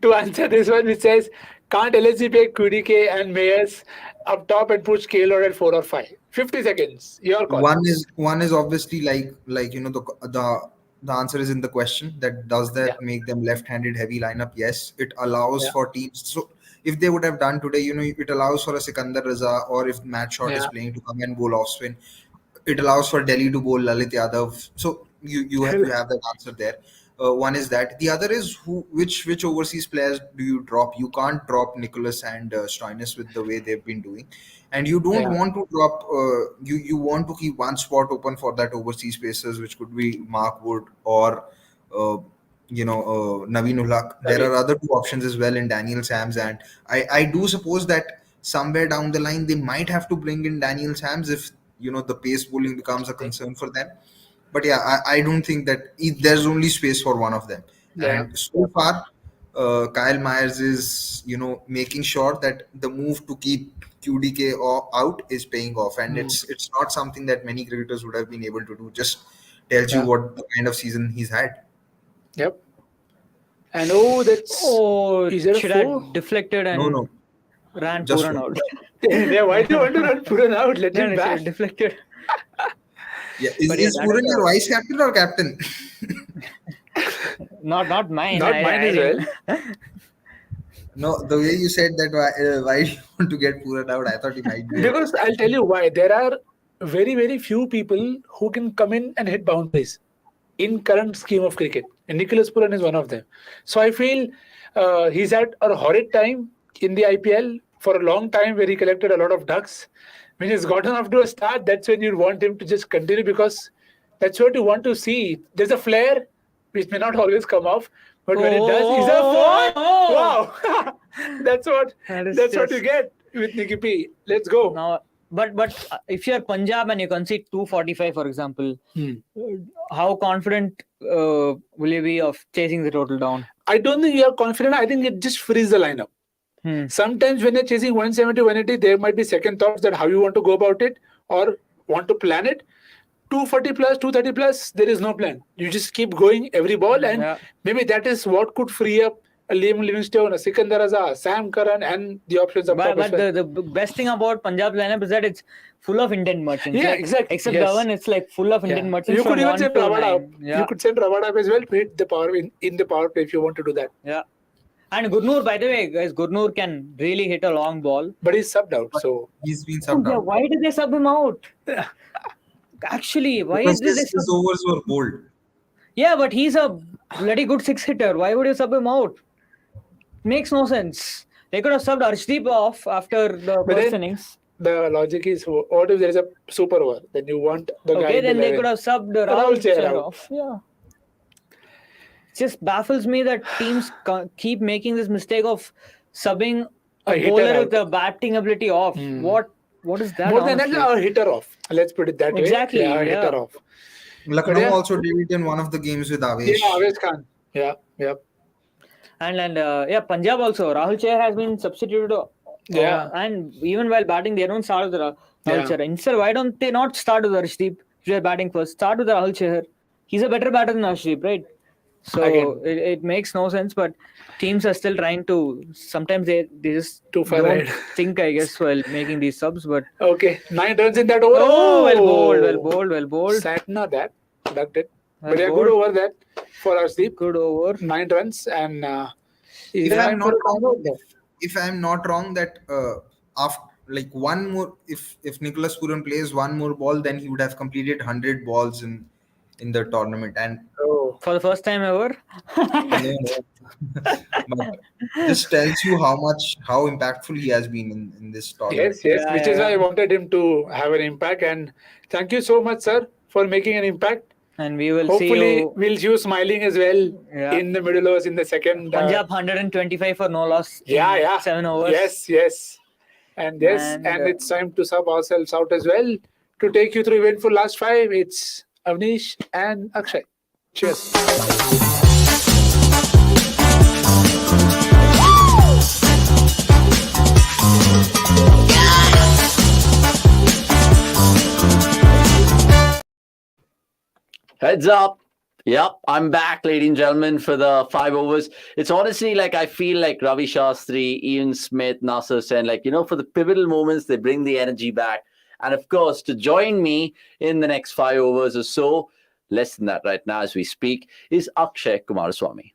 to answer this one, which says, can't LSG pick QDK and Mayers up top and put Scaler at 4 or 5? 50 seconds. Your call. One is obviously like the answer is in the question, that does that Yeah. make them left-handed heavy lineup? Yes, it allows Yeah. for teams. So if they would have done today, it allows for a Sikandar Raza, or if Matt Short is Yeah. playing, to come and bowl off spin. It allows for Delhi to bowl Lalit Yadav. So you have that answer there. One is that. The other is which overseas players do you drop? You can't drop Nicholas and Stoinis with the way they've been doing, and you don't Yeah. want to drop. You want to keep one spot open for that overseas pacers, which could be Mark Wood or Naveen ul Haq. There are other two options as well in Daniel Sams, and I do suppose that somewhere down the line they might have to bring in Daniel Sams if the pace bowling becomes a concern for them. But yeah, I don't think that there's only space for one of them. Yeah. And so far, Kyle Myers is making sure that the move to keep QDK out is paying off, and it's not something that many cricketers would have been able to do. Just tells you Yeah. what the kind of season he's had. Yep. And that's. Oh, Is there a should 4? have deflected and No, ran just Puran one. out. Yeah, why do you want to run Puran out? Let No, him no, should back. have deflected. Yeah, But yeah, is that's Puran your vice captain or captain? Not mine. Not mine as well. didn't- No, the way you said that, why do you want to get Puran out? I thought he might be. Because I'll tell you why. There are very, very few people who can come in and hit boundaries in current scheme of cricket. And Nicholas Puran is one of them. So I feel he's had a horrid time in the IPL for a long time, where he collected a lot of ducks. When he's gotten off to a start, that's when you want him to just continue, because that's what you want to see. There's a flare which may not always come off, but when it does, he's a four. Wow, that's what That is that's what you just- get with Nicky P. Let's go. Now, but if you're Punjab and you concede 245, for example, how confident will you be of chasing the total down? I don't think you are confident. I think it just frees the lineup. Sometimes when you're chasing 170, 180, there might be second thoughts that how you want to go about it or want to plan it. 240 plus, 230 plus, there is no plan. You just keep going every ball, and maybe that is what could free up a Liam Livingstone, a Sikandar Raza, Sam Curran, and the options up top. But the best thing about Punjab's lineup is that it's full of Indian merchants. Yeah, like, exactly. Except Yes. Dhawan, it's like full of Indian merchants. You could from even 1 send to Ravada 9. up. Yeah. You could send Ravada up as well to hit the power in the power play if you want to do that. Yeah. And Gurnoor, by the way, guys, Gurnoor can really hit a long ball. But he's subbed out, so He's been subbed Yeah, out. why did they sub him out? Actually, why Because did they his sub? overs were bold. Yeah, but he's a bloody good 6-hitter. Why would you sub him out? Makes no sense. They could have subbed Arshdeep off after the But first then- innings. the logic is, what if there is a super over? Then you want the guy. Okay, in then the they 11. could have subbed Rahul Rahul Chahar Chahar out. off. Yeah. It just baffles me that teams keep making this mistake of subbing A a hitter bowler out. with the batting ability off. What is that? More than that, honestly? a hitter off. Let's put it that way. Exactly, Yeah, a yeah. hitter off. Lucknow yeah. also did it in one of the games with Avesh. Yeah, Avesh Khan. Yeah. And Punjab also. Rahul Chahar has been substituted. Yeah. And even while batting, they don't start with Rahul Yeah. Chahar. Instead, why don't they not start with Arshdeep? If they're batting first, start with Rahul Chahar. He's a better batter than Arshdeep, right? So Again. it makes no sense, but teams are still trying to. Sometimes they just Too far don't ahead. think, I guess, while making these subs. But Okay, 9 runs in that over. well bowled. Satna that. Ducked it. Well But yeah, bowled. good over that for Arshdeep. Good over. 9 runs and If I'm not wrong, there. if I'm not wrong, that like one more. If Nicholas Puran plays one more ball, then he would have completed 100 balls in the tournament. And Oh, For the first time ever. no, but just tells you how impactful he has been in this tournament. yes, Yeah, which is why I yeah. wanted him to have an impact. And thank you so much, sir, for making an impact. And we will see Hopefully, you. we'll see you smiling as well Yeah. in the middle overs in the second. Punjab 125 for no loss in Yeah. 7 overs. Yes. And And, it's time to sub ourselves out as well. To take you through eventful last five, it's Avnish and Akshay. Cheers. Heads up. Yep, I'm back, ladies and gentlemen, for the 5 overs. It's honestly like I feel like Ravi Shastri, Ian Smith, Nasser Sen, for the pivotal moments, they bring the energy back. And of course, to join me in the next 5 overs or so, less than that right now as we speak, is Akshay Kumaraswamy.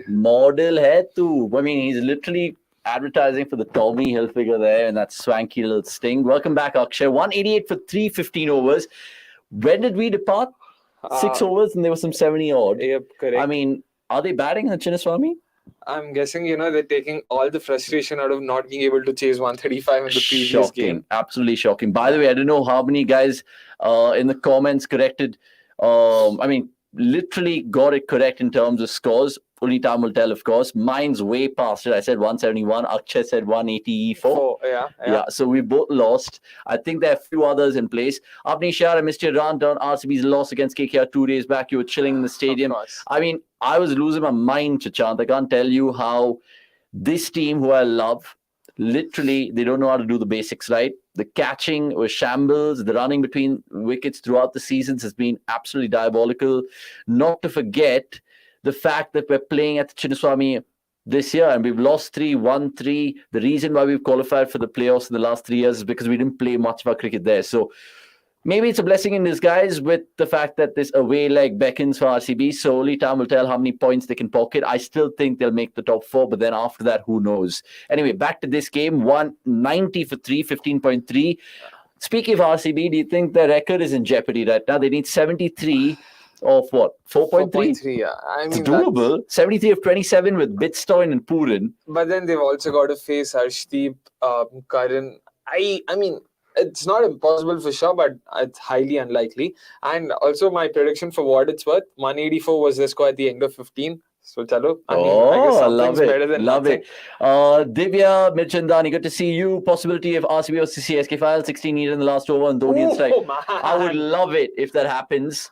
Model hai tu. I mean, he's literally advertising for the Tommy Hilfiger there and that swanky little sting. Welcome back, Akshay. 188 for 315 overs. When did we depart? 6 overs and there was some 70 odd. Yep, correct. I mean, are they batting in the Chinnaswamy? I'm guessing, they're taking all the frustration out of not being able to chase 135 in the previous game. Absolutely shocking. By the way, I don't know how many guys in the comments corrected. Literally got it correct in terms of scores. Only time will tell, of course. Mine's way past it. I said 171. Akshay said 184. Yeah. So we both lost. I think there are a few others in place. Avnish, I missed your rant on RCB's loss against KKR 2 days back. You were chilling in the stadium. Of course. I mean, I was losing my mind, Chachant. I can't tell you how this team, who I love, literally, they don't know how to do the basics right. The catching was shambles. The running between wickets throughout the seasons has been absolutely diabolical. Not to forget the fact that we're playing at the Chinnaswamy this year and we've lost 3, won 3. The reason why we've qualified for the playoffs in the last 3 years is because we didn't play much of our cricket there. So maybe it's a blessing in disguise with the fact that this away leg beckons for RCB. So only time will tell how many points they can pocket. I still think they'll make the top 4, but then after that, who knows? Anyway, back to this game. 190 for 3, 15.3. Speaking of RCB, do you think their record is in jeopardy right now? They need 73 of what? 4.3? 4.3, yeah. I mean, it's doable. 73 of 27 with Bitstoin and Puran. But then they've also got to face Harshdeep, Karan. I mean, it's not impossible for sure, but it's highly unlikely. And also my prediction for what it's worth, 184 was the score at the end of 15. So, chalo. I guess something's better than nothing. Divya Mirchandani, good to see you. Possibility of RCB versus CSK final, 16 needed in the last over and Dhoni in strike. I would love it if that happens.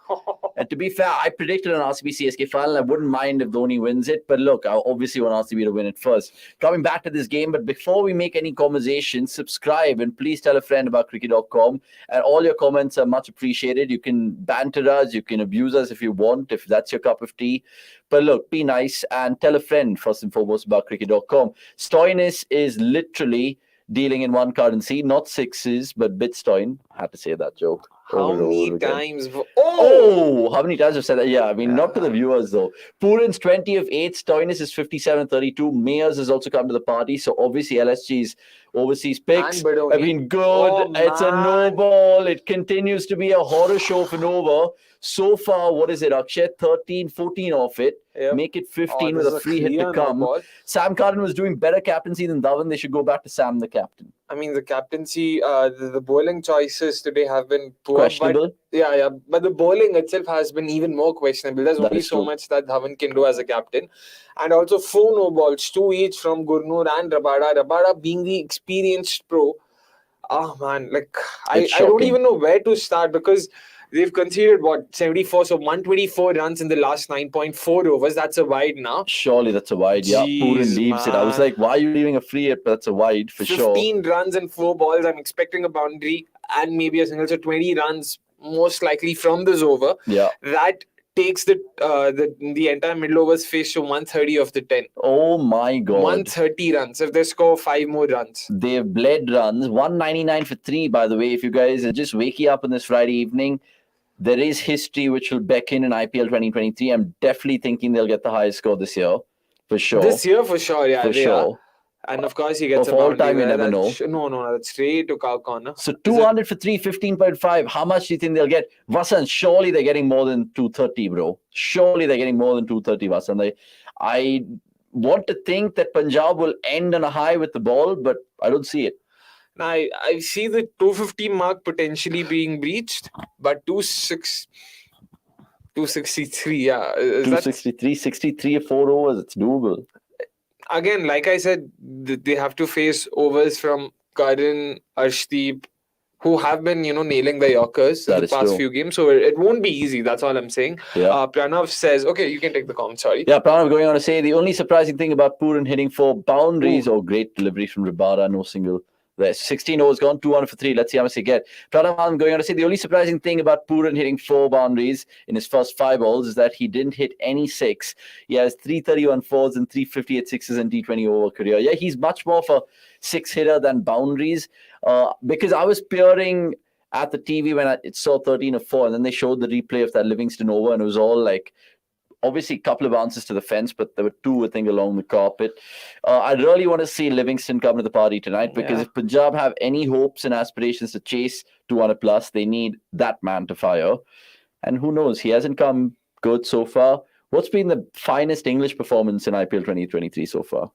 And to be fair, I predicted an RCB CSK final. I wouldn't mind if Dhoni wins it. But look, I obviously want RCB to win it first. Coming back to this game, but before we make any conversation, subscribe and please tell a friend about cricket.com. And all your comments are much appreciated. You can banter us, you can abuse us if you want, if that's your cup of tea. But look, be nice and tell a friend first and foremost about cricket.com. Stoinis is literally dealing in one currency, not sixes, but Bitstoin. I had to say that joke. How many times? How many times I've said that? Yeah, I mean, not to the viewers though. Puran's 20 of 8. Stoinis is 57-32. Mayers has also come to the party. So obviously LSG's overseas picks have been good. It's a no ball. It continues to be a horror show for Nova. So far, what is it, Akshay? 13, 14 off it. Yep. Make it 15 with a free hit to come. Sam Curran was doing better captaincy than Dhawan. They should go back to Sam, the captain. I mean, the captaincy, the bowling choices today have been poor. Questionable. But, but the bowling itself has been even more questionable. There's only so much that Dhawan can do as a captain. And also 4 no balls, 2 each from Gurnoor and Rabada. Rabada being the experienced pro. Oh, man. I don't even know where to start because they've conceded, 74? So 124 runs in the last 9.4 overs. That's a wide now. Surely that's a wide. Yeah, Puran leaves it. I was like, why are you leaving a free hit? But that's a wide for 15 runs and 4 balls. I'm expecting a boundary and maybe a single. So 20 runs most likely from this over. Yeah. That takes the entire middle overs face to 130 of the 10. Oh my God. 130 runs if they score 5 more runs. They've bled runs. 199 for 3, by the way. If you guys are just waking up on this Friday evening, there is history which will beckon in IPL 2023. I'm definitely thinking they'll get the highest score this year, for sure. This year for sure, yeah, for they sure. are. And of course, he gets Of a all boundary time, you there. never know. No, that's straight to cow corner. So 200 for 3, 15.5. How much do you think they'll get? Vasant, surely they're getting more than 230, bro. Surely they're getting more than 230, Vasant. I want to think that Punjab will end on a high with the ball, but I don't see it. Now, I see the 250 mark potentially being breached, but 263, yeah. 263, 63 or 4 overs, it's doable. Again, like I said, they have to face overs from Karan, Arshdeep, who have been, nailing the Yorkers in the past few games. So it won't be easy. That's all I'm saying. Yeah. Pranav says, okay, you can take the comment. Sorry. Yeah, Pranav going on to say the only surprising thing about Puran hitting 4 boundaries. Oh, great delivery from Rabada. No single. There. 16 overs gone, 200 for 3. Let's see how much they get. Pranav going on to say the only surprising thing about Puran hitting 4 boundaries in his first 5 balls is that he didn't hit any 6. He has 331 4s and 358 6s in T20 over career. Yeah, he's much more of a 6 hitter than boundaries. Because I was peering at the TV when I saw 13 of 4, and then they showed the replay of that Livingston over, and it was all like, obviously a couple of bounces to the fence, but there were 2, I think, along the carpet. I really want to see Livingston come to the party tonight, because if Punjab have any hopes and aspirations to chase 200 plus, they need that man to fire. And who knows, he hasn't come good so far. What's been the finest English performance in IPL 2023 so far?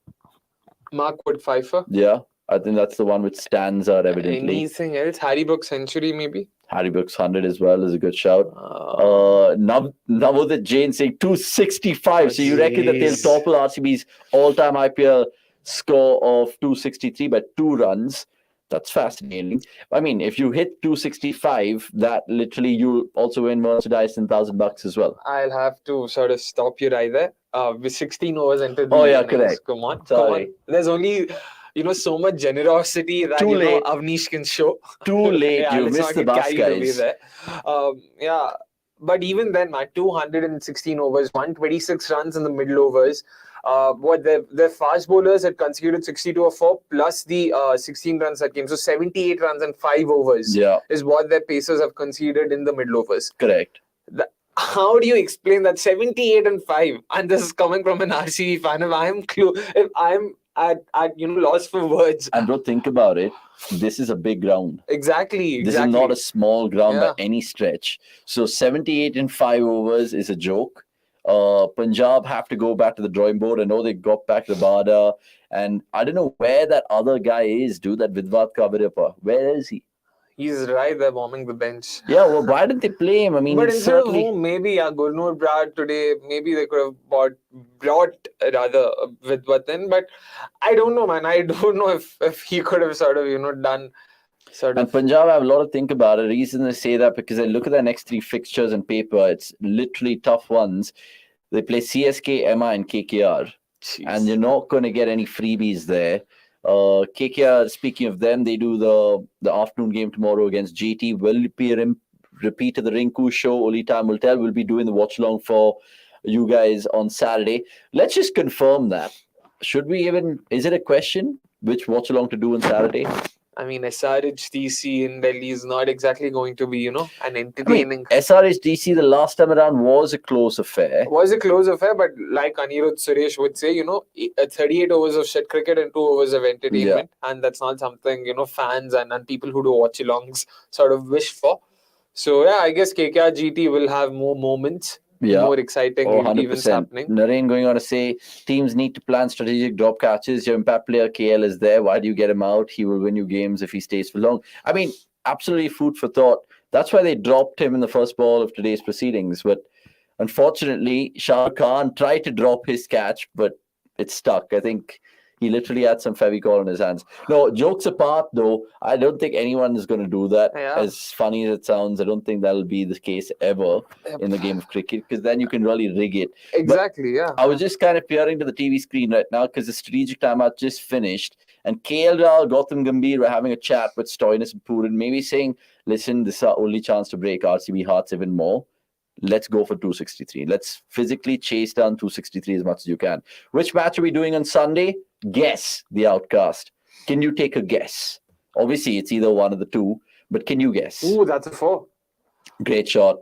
Mark Wood Pfeiffer. Yeah, I think that's the one which stands out evidently. Anything else? Harry Brook century maybe? Harry Brook's 100 as well is a good shout. Navodit Jain saying 265. So you reckon that they'll topple RCB's all-time IPL score of 263 by 2 runs? That's fascinating. I mean, if you hit 265, that literally you also win merchandise and $1,000 as well. I'll have to sort of stop you right there. With 16 overs entered the innings. Correct. Come on. There's only so much generosity that Avnish can show. Too late. You missed the bus, guys. But even then, 216 overs, 126 runs in the middle overs. Their fast bowlers had conceded 62 or 4 plus the 16 runs that came. So 78 runs and 5 overs is what their pacers have conceded in the middle overs. Correct. How do you explain that 78 and 5? And this is coming from an RCB fan. If I'm at loss for words. And bro, think about it. This is a big ground. Exactly. This is not a small ground by any stretch. So 78 in 5 overs is a joke. Punjab have to go back to the drawing board. I know they got back to Bada, and I don't know where that other guy is, dude. That Vidwat Kavirappa. Where is he? He's right there bombing the bench. Yeah, well, why didn't they play him? I mean, but instead of whom, maybe Gurnur Brad today, maybe they could have brought Vidwat in. But I don't know, man. I don't know if he could have sort of, done. And Punjab have a lot to think about. The reason I say that, because I look at their next 3 fixtures on paper, it's literally tough ones. They play CSK, Emma, and KKR. Jeez. And you're not going to get any freebies there. KKR, speaking of them, they do the afternoon game tomorrow against GT. Will it be a repeat of the Rinku show? Only time will tell. We'll be doing the watchalong for you guys on Saturday. Let's just confirm that. Is it a question which watchalong to do on Saturday? I mean, SRHDC in Delhi is not exactly going to be, an entertaining. SRHDC the last time around was a close affair. But like Anirudh Suresh would say, 38 overs of shit cricket and 2 overs of entertainment. Yeah. And that's not something, fans and people who do watch-alongs sort of wish for. So, yeah, I guess KKR GT will have more moments. More exciting events happening. Naren going on to say, teams need to plan strategic drop catches. Your impact player KL is there. Why do you get him out? He will win you games if he stays for long. I mean, absolutely food for thought. That's why they dropped him in the first ball of today's proceedings. But unfortunately, Shah Khan tried to drop his catch, but it stuck. I think he literally had some Fevicol in his hands. No, jokes apart, though, I don't think anyone is going to do that. Yeah. As funny as it sounds, I don't think that'll be the case ever in the game of cricket, because then you can really rig it. Exactly, but I was just kind of peering to the TV screen right now because the strategic timeout just finished. And KL Rahul, Gautam Gambhir were having a chat with Stoinis and Puran, maybe saying, listen, this is our only chance to break RCB hearts even more. Let's go for 263. Let's physically chase down 263 as much as you can. Which match are we doing on Sunday? Guess the outcast. Can you take a guess? Obviously, it's either one of the two, but can you guess? Ooh, that's a 4. Great shot.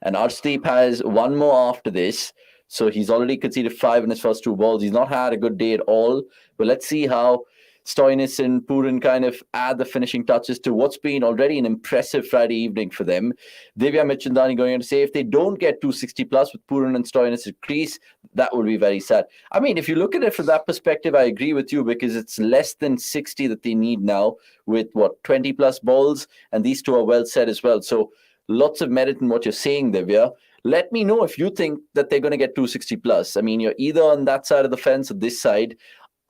And Arshdeep has one more after this. So he's already conceded 5 in his first 2 balls. He's not had a good day at all. But let's see how Stoinis and Puran kind of add the finishing touches to what's been already an impressive Friday evening for them. Divya Michandani going on to say if they don't get 260 plus with Puran and Stoinis at crease, that would be very sad. I mean, if you look at it from that perspective, I agree with you because it's less than 60 that they need now with 20 plus balls, and these 2 are well set as well. So lots of merit in what you're saying, Divya. Let me know if you think that they're going to get 260 plus. I mean, you're either on that side of the fence or this side.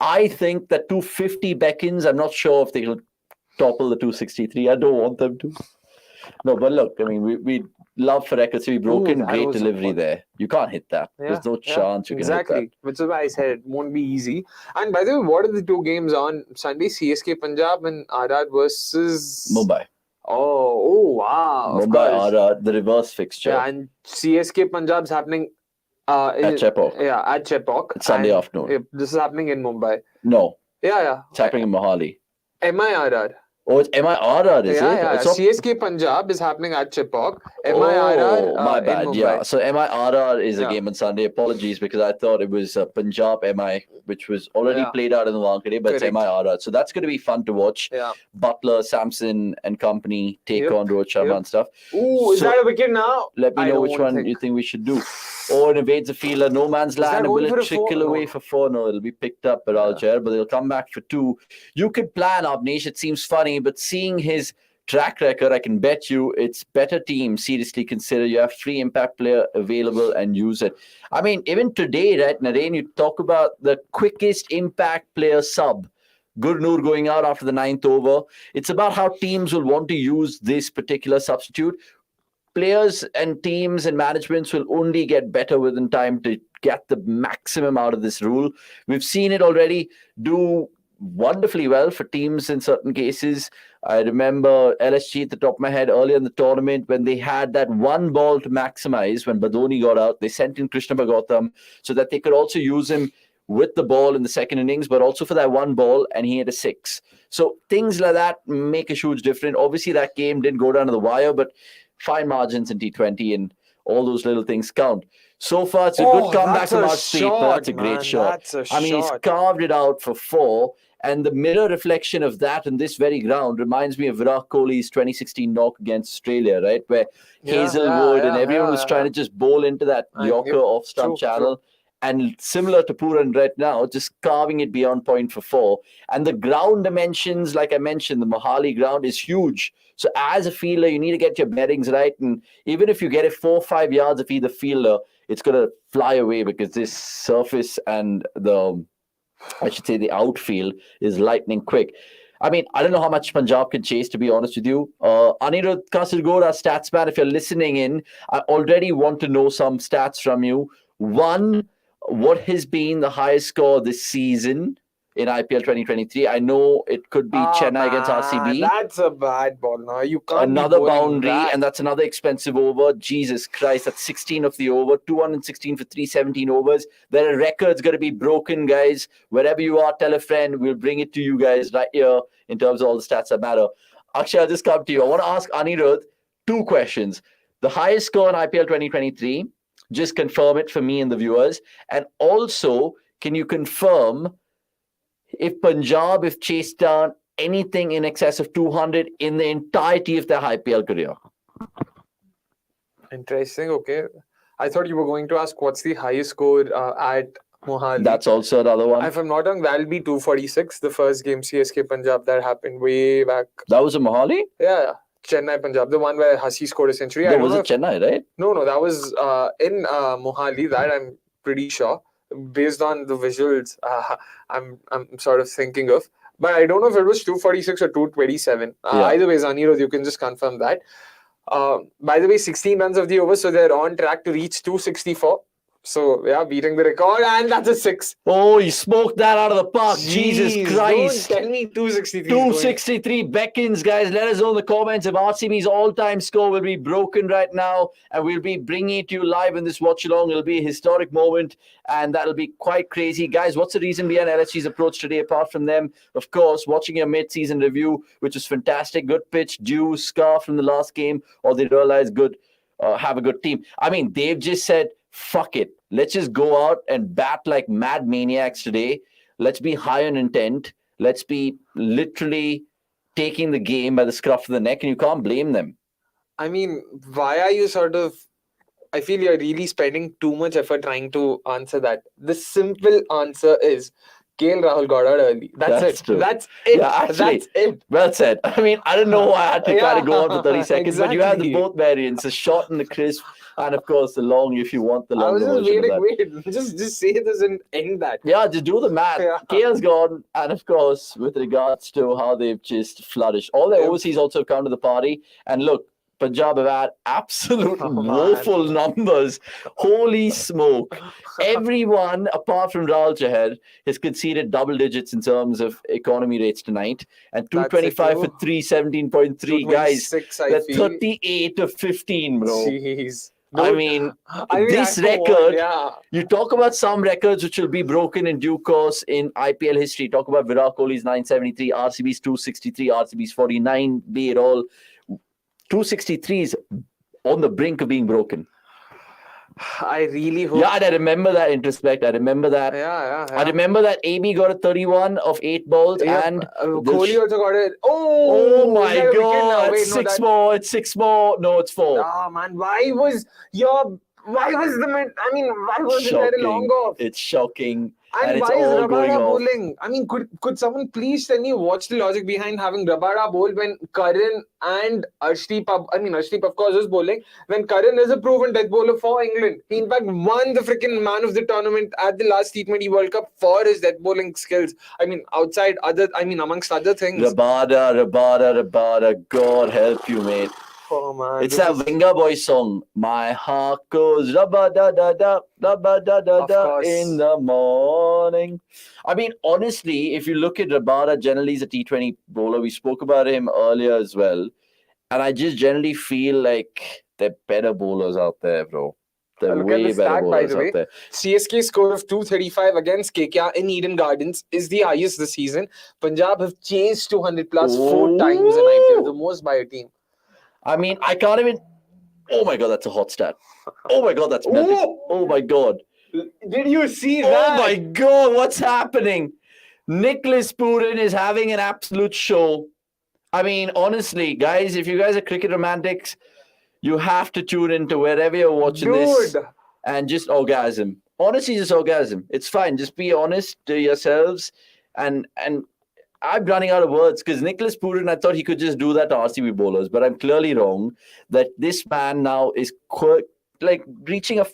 I think that 250 beckons. I'm not sure if they'll topple the 263. I don't want them to. No, but look, I mean, we love for records to be broken. Great delivery there. You can't hit that. There's no chance you can hit that. Which is why I said it won't be easy. And by the way, what are the 2 games on Sunday? CSK Punjab and RR versus Mumbai. Oh wow. Mumbai RR, the reverse fixture. Yeah, and CSK Punjab's happening at Chepauk. Yeah, at Chepauk. It's Sunday afternoon. This is happening in Mumbai. No. Yeah. It's happening in Mohali. MIRR. Oh, it's MIRR, is it? Yeah. CSK Punjab is happening at Chepauk. MIRR my bad. in Mumbai. Yeah. So MIRR is a game on Sunday. Apologies because I thought it was Punjab MI, which was already played out in the Wankhede, but it's MIRR. So that's going to be fun to watch. Yeah. Butler, Samson and company take on Rohit Sharma and stuff. Ooh, is that a wicket now? Let me know which one you think we should do. Or evades the fielder, no man's land, and will it trickle away for 4? No, it'll be picked up at Alger, but they'll come back for 2. You could plan, Abneesh, it seems funny, but seeing his track record, I can bet you it's better team. Seriously consider you have free impact player available and use it. I mean, even today, right, Naren, you talk about the quickest impact player sub. Gurnoor going out after the 9th over. It's about how teams will want to use this particular substitute. Players and teams and managements will only get better within time to get the maximum out of this rule. We've seen it already do wonderfully well for teams in certain cases. I remember LSG at the top of my head earlier in the tournament when they had that 1 ball to maximize when Badoni got out. They sent in Krishna Bhagautam so that they could also use him with the ball in the second innings, but also for that 1 ball, and he had a 6. So things like that make a huge difference. Obviously, that game didn't go down to the wire, but fine margins in T20 and all those little things count. So far, it's a good comeback from Arshdeep. That's a great shot. He's carved it out for 4. And the mirror reflection of that in this very ground reminds me of Virat Kohli's 2016 knock against Australia, right? Where Hazelwood and everyone was trying to just bowl into that Yorker off stump channel. And similar to Puran right now, just carving it beyond point for 4. And the ground dimensions, like I mentioned, the Mohali ground is huge. So as a fielder, you need to get your bearings right. And even if you get it 4 or 5 yards of either fielder, it's going to fly away because this surface and the outfield is lightning quick. I mean, I don't know how much Punjab can chase, to be honest with you. Anirudh Kasargoda, Statsman, if you're listening in, I already want to know some stats from you. 1, what has been the highest score this season in IPL 2023? I know it could be Chennai against RCB. That's a bad ball now. You can't another boundary, and that's another expensive over. Jesus Christ, that's 16 of the over, 216 for 317 overs. There are records going to be broken, guys. Wherever you are, tell a friend. We'll bring it to you guys right here in terms of all the stats that matter. Akshay, I'll just come to you. I want to ask Anirudh 2 questions. The highest score in IPL 2023, just confirm it for me and the viewers. And also, can you confirm if Punjab have chased down anything in excess of 200 in the entirety of their IPL career? Interesting. Okay. I thought you were going to ask what's the highest score at Mohali. That's also another one. If I'm not wrong, that'll be 246. The first game, CSK Punjab, that happened way back. That was a Mohali? Yeah. Chennai Punjab, the one where Hasi scored a century. No, was it Chennai, right? No, that was in Mohali. That I'm pretty sure, based on the visuals. I'm sort of thinking of, but I don't know if it was 246 or 227. Either way, Anirudh, you can just confirm that. By the way, 16 runs of the over, so they're on track to reach 264. So, yeah, beating the record, and that's a 6. Oh, he smoked that out of the park. Jesus Christ. Don't tell me 263. 263 beckons, guys. Let us know in the comments if RCB's all-time score will be broken right now, and we'll be bringing it to you live in this watch-along. It'll be a historic moment, and that'll be quite crazy. Guys, what's the reason behind LSG's approach today, apart from them, of course, watching your mid-season review, which was fantastic. Good pitch, due, scarf from the last game, or they realized good have a good team. I mean, they've just said, fuck it. Let's just go out and bat like mad maniacs today. Let's be high on intent. Let's be literally taking the game by the scruff of the neck, and you can't blame them. I mean, why are you sort of... I feel you're really spending too much effort trying to answer that. The simple answer is KL Rahul got out early. That's it. True. That's it. Yeah, actually, That's it. well said. I mean, I don't know why I had to kind of go on for 30 seconds, but you have the Exactly. both variants, the short and the crisp, and of course the long if you want the I was longer just version of waiting, that. wait. Just say this and end that. Yeah, just do the math. Yeah. KL's gone, and of course, with regards to how they've just flourished, all their Yep. overseas also come to the party. And look, Punjab have had absolute Oh, man. woeful numbers. Holy smoke. Everyone, apart from Rahul Chahar, has conceded double digits in terms of economy rates tonight. And That's it, 225 for bro. 3, 17.3. Guys, 226, I they're feel. 38 of 15, bro. Jeez. I Dude, mean, I mean, this I don't want- record, yeah. you talk about some records which will be broken in due course in IPL history. Talk about Virat Kohli's 973, RCB's 263, RCB's 49, be it all. 263 is on the brink of being broken. I really hope. Yeah, and I remember that in retrospect. I remember that. Yeah. I remember that AB got a 31 of 8 balls Yep. and Kohli also got it. oh my is that a wicket now? god, Wait, no, six that- more, it's 6 more. No, it's 4. Ah, man, why was it there long off? It's shocking. And And it's why is all going Rabada off. bowling? I mean, could someone please tell me what's the logic behind having Rabada bowl when Karan and Arshdeep, Arshdeep of course is bowling, when Karan is a proven death bowler for England. He in fact won the freaking man of the tournament at the last T20 World Cup for his death bowling skills. Amongst other things. Rabada, God help you, mate. Oh man. It's this that is- Venga Boy song. My heart goes rabada Of course. in the morning. I mean, honestly, if you look at Rabada, generally he's a T20 bowler. We spoke about him earlier as well. And I just generally feel like they're better bowlers out there, bro. They're Look at way the better stat, by bowlers the way. out there. CSK score of 235 against KKR in Eden Gardens is the highest this season. Punjab have chased 200 plus 4 times in IPL, the most by a team. I mean, I can't even. Oh my god, that's a hot stat. Oh my god, that's melting. Oh my god. Did you see Oh that? my god, what's happening? Nicholas Purin is having an absolute show. I mean, honestly, guys, if you guys are cricket romantics, you have to tune into wherever you're watching this Dude. and just orgasm. Honestly, just orgasm. It's fine. Just be honest to yourselves. And I'm running out of words because Nicholas Purin, I thought he could just do that to RCB bowlers, but I'm clearly wrong. That this man now is reaching a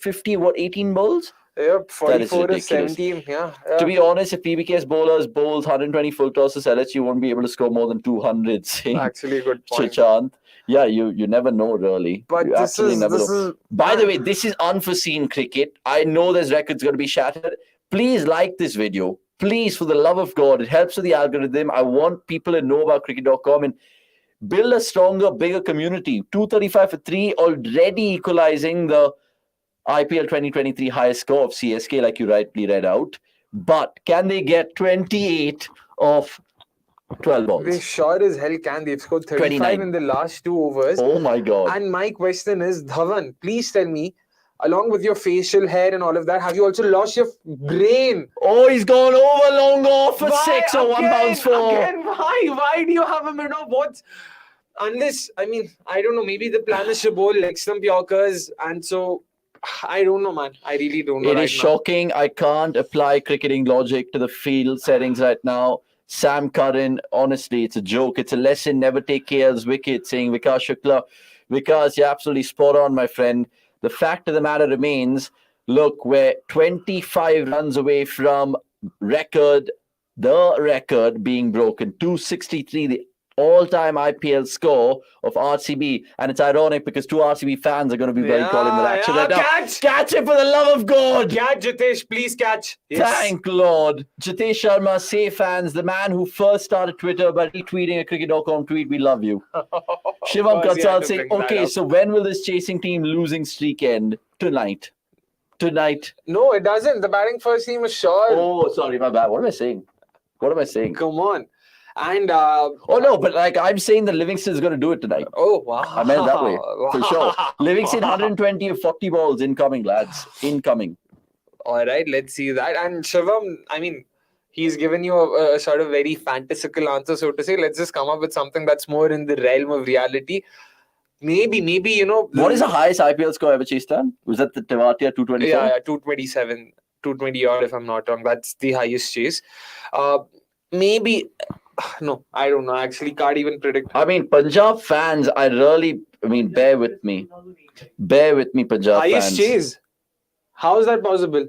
18 balls? Yep, That is 44 to ridiculous. 17. Yeah. To be honest, if PBK's bowlers bowls 120 full tosses LH, you won't be able to score more than 200. Saying Actually, a good point. Chachant. Yeah, you never know, really. But You this absolutely is never this know. is By the way, this is unforeseen cricket. I know there's records going to be shattered. Please like this video. Please, for the love of God, it helps with the algorithm. I want people to know about cricket.com and build a stronger, bigger community. 235 for 3, already equalizing the IPL 2023 highest score of CSK, like you rightly read out. But can they get 28 of 12 balls? they sure as hell can. They've scored 35 29. in the last 2 overs. Oh my God. And my question is, Dhawan, please tell me, along with your facial hair and all of that, have you also lost your brain? Oh, he's gone over long off for 6 or 1 bounce 4. Again, why? Why do you have him in a what? Unless, I don't know, maybe the plan is to bowl leg stump Yorkers, and so, I don't know, man. I really don't know It right is now. shocking. I can't apply cricketing logic to the field settings right now. Sam Curran, honestly, it's a joke. It's a lesson. Never take KL's wicket, saying Vikas Shukla. Vikas, you're absolutely spot on, my friend. The fact of the matter remains, look, we're 25 runs away from the record being broken. 263, the all-time IPL score of RCB. And it's ironic because 2 RCB fans are going to be very calling that action right now. Catch it for the love of God! Catch, Jitesh, please catch. Yes. Thank Lord. Jitesh Sharma, say fans, the man who first started Twitter by retweeting a cricket.com tweet, we love you. Shivam course, he had Katsal to saying, bring that okay, up. so when will this chasing team losing streak end? Tonight. No, it doesn't. The batting first team is sure. Oh, sorry, my bad. What am I saying? Come on. And Oh no, but like I'm saying that Livingston's going to do it tonight. oh wow, I meant that way for sure. Livingston 120 of 40 balls incoming, lads. Incoming. All right, let's see that. And Shivam, I mean, he's given you a sort of very fantasical answer, so to say. Let's just come up with something that's more in the realm of reality. Maybe, you know. What is the highest IPL score ever chased on? Was that the Tewatia 227? Yeah, 227, 220 odd, if I'm not wrong. That's the highest chase. Maybe, no, I don't know. I actually can't even predict. I mean, Punjab fans, bear with me. Bear with me, Punjab Highest fans. chase. How is that possible?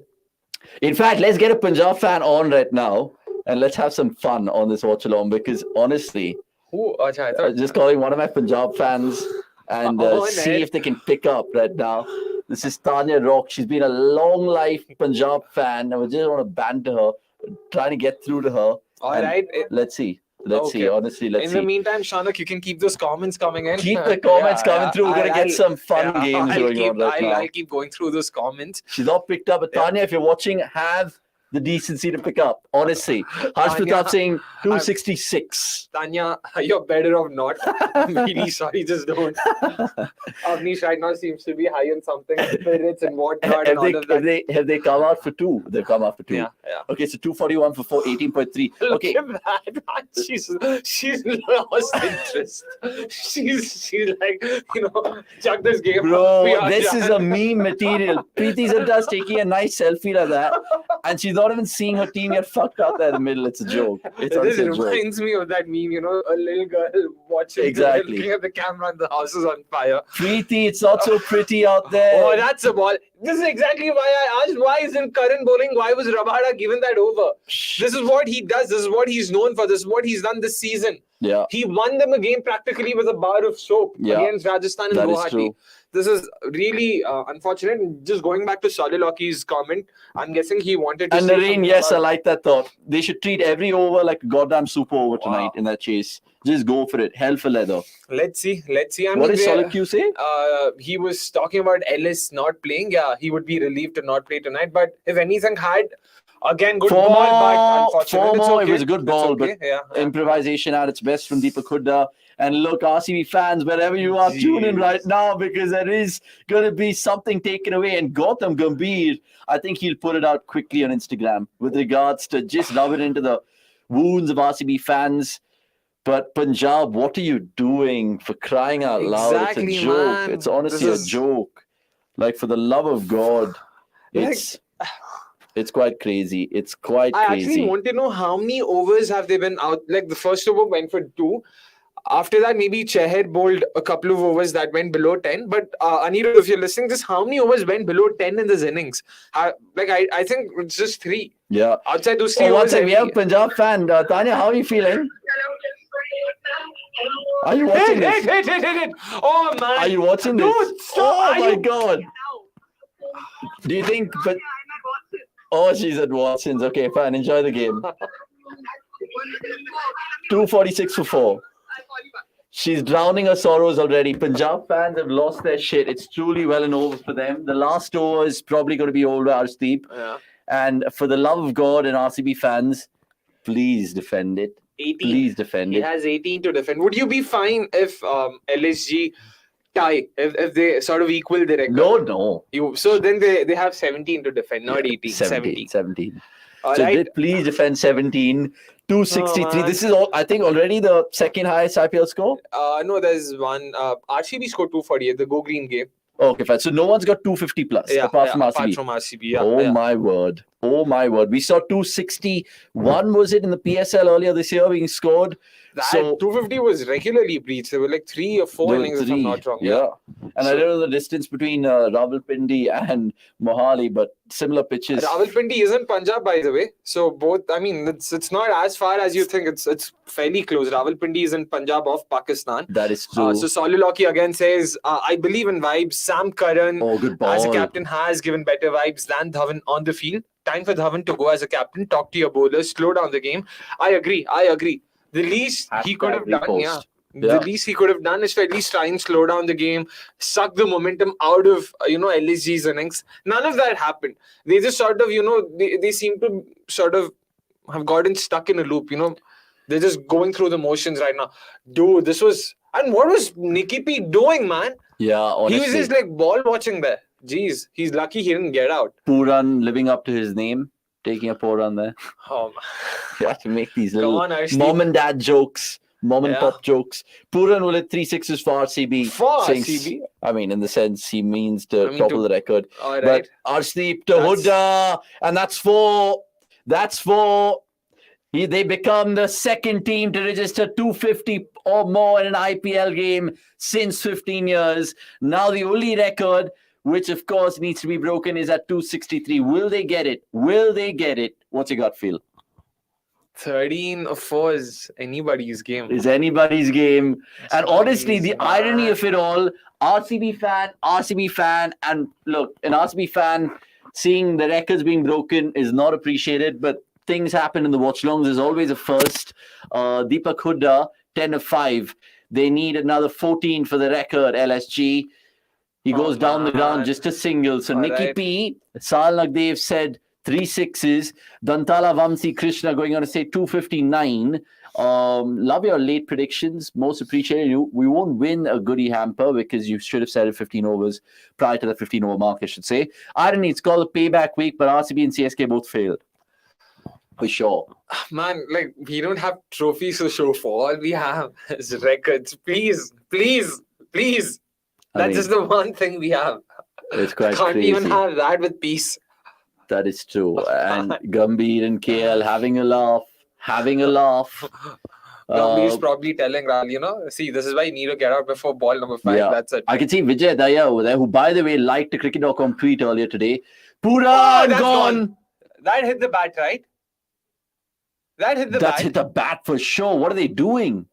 In fact, let's get a Punjab fan on right now and let's have some fun on this watch-along because honestly, Who? Acha, I thought. just calling one of my Punjab fans and see if they can pick up right now. This is Tanya Rock. She's been a long life Punjab fan and we just want to banter her, trying to get through to her. All And right. Let's see. Let's see. Honestly, let's In see. the meantime, Shanak, you can keep those comments coming in. Keep the comments coming through. We're going to get some fun games going on right now. I'll keep going through those comments. She's not picked up. But Tanya, if you're watching, have the decency to pick up. Honestly. Harsh Pratap saying 266. Tanya, you're better off not. I'm really sorry, just don't. Avnish right now seems to be high on something, spirits and whatnot and all of that. Have they come out for two? They've come out for two. Yeah. Okay, so 241 for 18.3. Look Okay. at that. She's lost interest. She's like, chuck this game. Bro, this is a meme material. Preeti Zinta's taking a nice selfie like that. And she's not even seeing her team get fucked out there in the middle. It's a joke. It's This honestly a joke. reminds me of that meme, a little girl watching, Exactly. looking at the camera and the house is on fire. Preeti, it's not so pretty out there. Oh, that's a ball. This is exactly why I asked, why isn't Karan bowling? Why was Rabada given that over? This is what he does. This is what he's known for. This is what he's done this season. Yeah. He won them a game practically with a bar of soap against Rajasthan and That is Guwahati. true. This is really unfortunate. Just going back to Soliloky's comment, I'm guessing he wanted to And say Nareen, something yes, I about- like that thought. They should treat every over like a goddamn super over tonight in that chase. Just go for it. Hell for leather. Let's see. What did Solid Q say? He was talking about Ellis not playing. Yeah, he would be relieved to not play tonight. But if anything had, again, good Four ball, but more. unfortunately, it's okay. It was a good It's ball, okay. but improvisation at its best from Deepak Hooda. And look, RCB fans, wherever you are, tune in right now because there is going to be something taken away. And Gautam Gambhir, I think he'll put it out quickly on Instagram with regards to just rub it into the wounds of RCB fans. But Punjab, what are you doing for crying out loud? Exactly, it's a joke. man. It's honestly a joke. Like, for the love of God, it's quite crazy. It's quite crazy. I actually want to know how many overs have they been out. Like the first over went for 2. After that, maybe Cheher bowled a couple of overs that went below 10. But Anirudh, if you're listening, just how many overs went below 10 in this innings? I think it's just 3. Yeah. Outside those 3 Oh, overs. one second. We have a Punjab fan. Tanya, how are you feeling? Are you watching this? Hit. Oh, man. Are you watching this? Dude, stop. Oh, my God. Do you think... Oh, she's at Watson's. Okay, fine. Enjoy the game. 246 for 4. She's drowning her sorrows already. Punjab fans have lost their shit. It's truly well and over for them. The last over is probably going to be over Arshdeep. Yeah. And for the love of God and RCB fans, please defend it. 18. Please defend He it. has 18 to defend. Would you be fine if LSG tie, if they sort of equal the record? No. So then they have 17 to defend, not 18. 17. All So right. please defend 17. 263. Oh, man. This is all, I think, already the second highest IPL score. No, there's one. RCB scored 248, the Go Green game. Okay, fine. So no one's got 250 plus apart from RCB. Apart from RCB, yeah. My word. Oh my word. We saw 261, was it, in the PSL earlier this year being scored? That 250 was regularly breached. There were like 3 or 4 innings, if I'm not wrong. Yeah. And I don't know the distance between Rawalpindi and Mohali, but similar pitches. Rawalpindi isn't Punjab, by the way. So both, I mean, it's not as far as you think. It's fairly close. Rawalpindi is in Punjab of Pakistan. That is true. So Soliloky again says, I believe in vibes. Sam Curran, good ball. as a captain, has given better vibes than Dhawan on the field. Time for Dhawan to go as a captain. Talk to your bowlers. Slow down the game. I agree. The least he could have done, the least he could have done is to at least try and slow down the game, suck the momentum out of, LSG's innings. None of that happened. They just sort of, they seem to sort of have gotten stuck in a loop, They're just going through the motions right now. Dude, this was... And what was Nicky P doing, man? Yeah, honestly. He was just like ball watching there. Jeez, he's lucky he didn't get out. Pooran living up to his name, taking a pour run there. Oh, man. You have to make these Come little on, Arshdeep. mom and dad jokes, mom and Yeah. pop jokes. Pooran will hit 3 6s for RCB. For Since- RCB? I mean, in the sense he means to I mean, topple to- the record. All But right. Arshdeep to Huda, and that's for they become the second team to register 250 or more in an IPL game since 15 years. Now the only record, which of course needs to be broken, is at 263. Will they get it? Will they get it? What's your gut feel? 13 of 4 is anybody's game. Is anybody's game. And honestly, the Jeez, irony man. of it all, RCB fan, and look, an RCB fan seeing the records being broken is not appreciated, but things happen in the watchalongs. There's always a first. Deepak Hooda, 10 of 5. They need another 14 for the record, LSG. He goes down the ground, just a single. So All Nicky right. P, Sal Nagdev said 3 6s. Dantala Vamsi Krishna going on to say 259. Love your late predictions. Most appreciated. We won't win a goodie hamper because you should have said it 15 overs prior to the 15 over mark, I should say. Irony, it's called a payback week, but RCB and CSK both failed. For sure. Man, like, we don't have trophies to show for. All we have is records. Please. I That's mean, just the one thing we have. it's quite Can't crazy. even have that with peace. That is true. And Gambhir and KL having a laugh. He's probably telling Ral, see, this is why you need to get out before ball number 5. Yeah. That's it. I can see Vijay Daya over there, who, by the way, liked a cricket.com tweet earlier today. Pura that's gone. That hit the bat, right? That hit the That's bat. hit the bat for sure. What are they doing?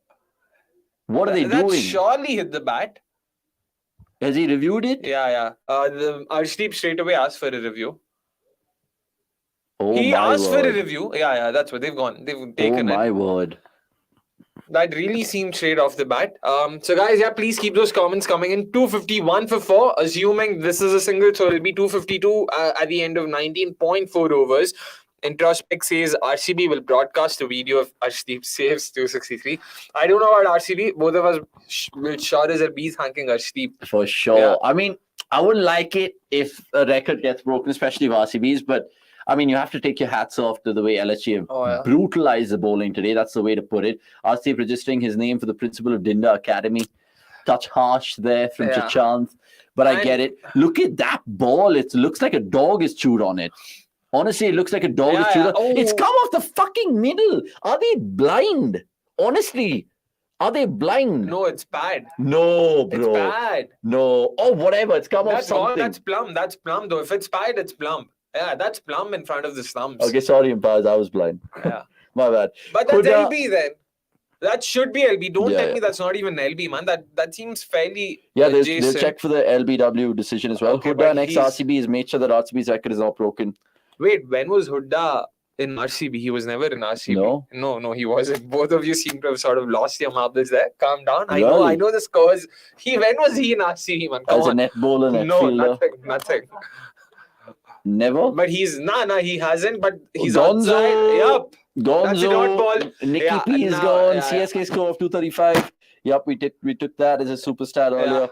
That surely hit the bat. Has he reviewed it? Yeah. The Arshdeep straight away asked for a review. Oh He my asked for a word. review. Yeah, that's what they've gone. They've taken Oh it. my word. That really seemed straight off the bat. So guys, please keep those comments coming in. 251 for 4, assuming this is a single, so it'll be 252 at the end of 19.4 overs. Introspect says RCB will broadcast a video of Arshdeep saves 263. I don't know about RCB. Both of us will sure as be thanking Arshdeep. For sure. Yeah. I mean, I wouldn't like it if a record gets broken, especially if RCB's, but I mean, you have to take your hats off to the way LSG have brutalized the bowling today. That's the way to put it. RCB registering his name for the principal of Dinda Academy. Touch harsh there from Chachant, but I get it. Look at that ball. It looks like a dog has chewed on it. Honestly, it looks like a dog has chewed on it. It's come off the fucking middle. Are they blind? Honestly, are they blind? No, it's bad. No, bro. It's bad. No. Oh, whatever. It's come off That's something. all. That's plum. That's plum, though. If it's bad, it's plum. Yeah, that's plum in front of the stumps. Okay, sorry, Impaz. I was blind. Yeah. My bad. But that's Huda- LB then. That should be LB. Don't Yeah, tell yeah. me that's not even LB, man. That seems fairly Yeah, they'll adjacent. check for the LBW decision as well. Okay, Huda but next he's- RCB has made sure that RCB's record is not broken. Wait, when was Hooda in RCB? He was never in RCB. No, he wasn't. Both of you seem to have sort of lost your marbles there. Calm down. I Really? know the scores. When was he in RCB, man? Come As a on. net bowler, net No, fielder. nothing. Never. But he's he hasn't. But he's Gonzo. outside. Yup. That's a dot ball. Gonzo, Nicky Yeah, P is nah, gone. yeah, CSK score of 235. Yep, we took that as a superstar earlier.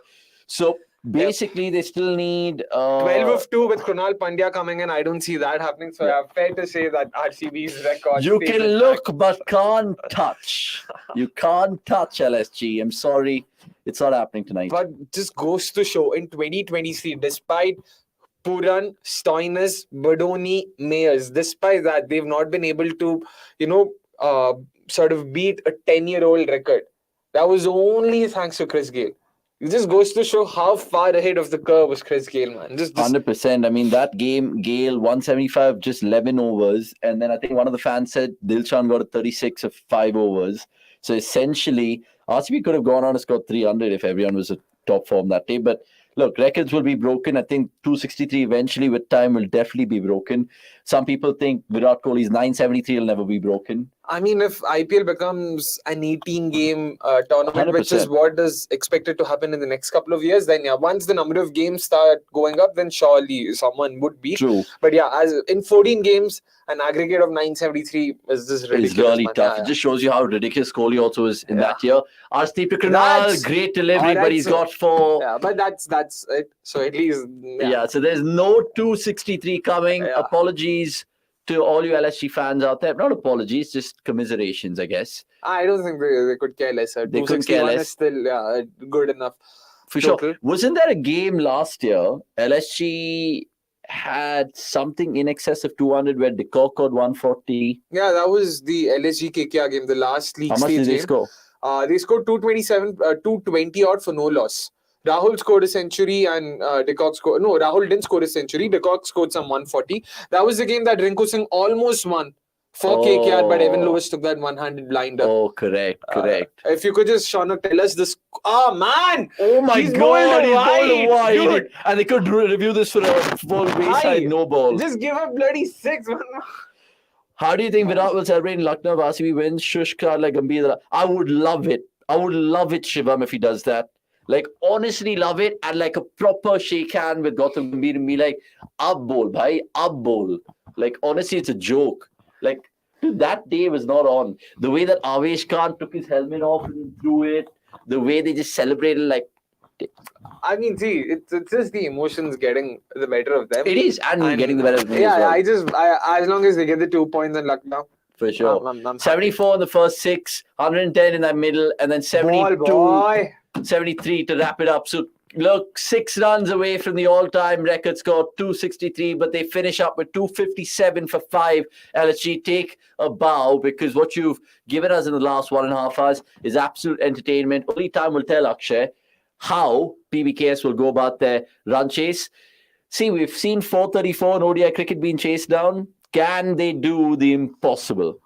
So basically, they still need 12 of 2 with Krunal Pandya coming in. I don't see that happening. So yeah, fair to say that RCB's record. You stays can intact. look but can't touch. You can't touch LSG. I'm sorry. It's not happening tonight. But just goes to show in 2023, despite Puran, Stoinis, Badoni, Mayers, despite that, they've not been able to, sort of beat a 10-year-old record. That was only thanks to Chris Gayle. It just goes to show how far ahead of the curve was Chris Gayle, man. Just 100%. I mean, that game, Gale 175, just 11 overs. And then I think one of the fans said Dilshan got a 36 of 5 overs. So essentially, RCB could have gone on and scored 300 if everyone was at top form that day. But look, records will be broken. I think 263 eventually with time will definitely be broken. Some people think Virat Kohli's 973 will never be broken. I mean, if IPL becomes an 18-game tournament, which is 100%. what is expected to happen in the next couple of years, then yeah, once the number of games start going up, then surely someone would beat. True. But yeah, as in 14 games, an aggregate of 973 is just ridiculous. It's really man. tough. Yeah, It just shows you how ridiculous Kohli also is in that year. Arshdeep Kunal, That's- great delivery, but alright, he's so- got 4. yeah, but that's it. So at least Yeah, so there's no 263 coming. Yeah. Apologies to all you LSG fans out there. Not apologies, just commiserations, I guess. I don't think they could care less. They couldn't care 261 less. is still good enough. For Total. sure. Wasn't there a game last year? LSG had something in excess of 200 where De Kock got 140. Yeah, that was the LSG KKR game, the last league How much stage did they game. score? They scored 227, 220 odd for no loss. Rahul scored a century and De Kock scored. No, Rahul didn't score a century. De Kock scored some 140. That was the game that Rinku Singh almost won for KKR, but Evan Lewis took that one-handed blinder. Oh, correct. If you could just, Shaunak, tell us this. Oh, man! Oh my He's God, he's bowled bowled wide. Dude, And they could review this for a full wayside no ball. just give a bloody 6. How do you think Virat will celebrate in Lucknow if RCB wins? Shush crowd like Gambhir. I would love it. I would love it, Shivam, if he does that. Like, honestly love it. And like a proper shake hand with Gautam Gambhir and be like, up bowl, bhai, up bowl. Like, honestly, it's a joke. Like, dude, that day was not on. The way that Avesh Khan took his helmet off and threw it, the way they just celebrated, like, I mean, see, it's just the emotions getting the better of them. it is. And getting the better of me Yeah, as well. as long as they get the 2 points in Lucknow. For sure. I'm happy. 74 in the first 6, 110 in that middle, and then 72, boy. 73 to wrap it up. So, look, 6 runs away from the all-time record score, 263, but they finish up with 257 for 5. LSG, take a bow, because what you've given us in the last 1.5 hours is absolute entertainment. Only time will tell, Akshay, how PBKS will go about their run chase. See, we've seen 434 in ODI cricket being chased down. Can they do the impossible?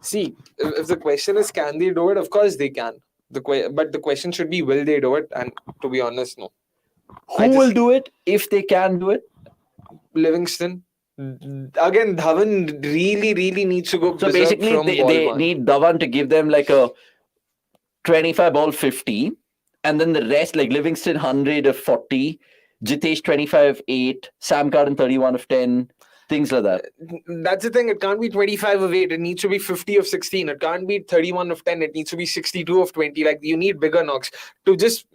See, if the question is can they do it, of course they can. But the question should be will they do it? And to be honest, no. Who will do it if they can do it? Livingston. Again, Dhawan really needs to go. So berserk basically, from they ball one. need Dhawan to give them like a 25 ball 50, and then the rest, like Livingston 100 of 40, Jitesh 25 8, Sam Curran 31 of 10, things like that. That's the thing. It can't be 25 of 8. It needs to be 50 of 16. It can't be 31 of 10. It needs to be 62 of 20. Like, you need bigger knocks to just,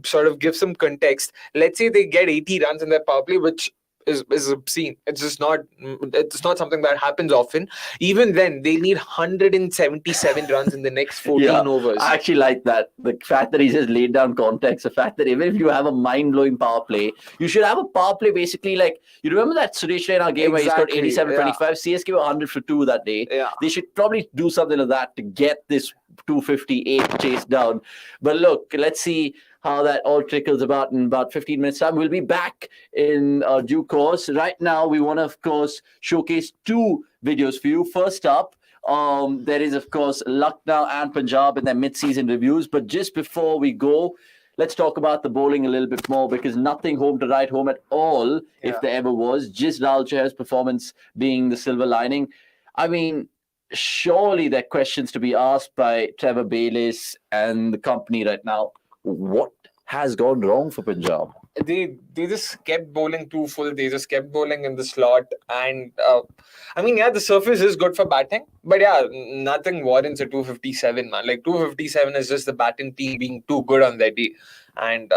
sort of give some context. Let's say they get 80 runs in their power play, which is obscene. It's just not. It's not something that happens often. Even then, they need 177 runs in the next 14 overs. I actually like that. The fact that he just laid down context. The fact that even if you have a mind-blowing power play, you should have a power play basically like, you remember that Suresh Raina game where he scored 87 25? CSK were 100 for 2 that day. Yeah. They should probably do something like that to get this 258 chase down. But look, let's see how that all trickles about in about 15 minutes time. We'll be back in due course. Right now, we want to, of course, showcase 2 videos for you. First up, there is, of course, Lucknow and Punjab in their mid-season reviews. But just before we go, let's talk about the bowling a little bit more, because nothing home to write home at all, if there ever was. Just Rahul Chahar's performance being the silver lining. I mean, surely there are questions to be asked by Trevor Bayliss and the company right now. What has gone wrong for Punjab? They just kept bowling too full. They just kept bowling in the slot. And the surface is good for batting. But nothing warrants a 257, man. Like 257 is just the batting team being too good on that day. And,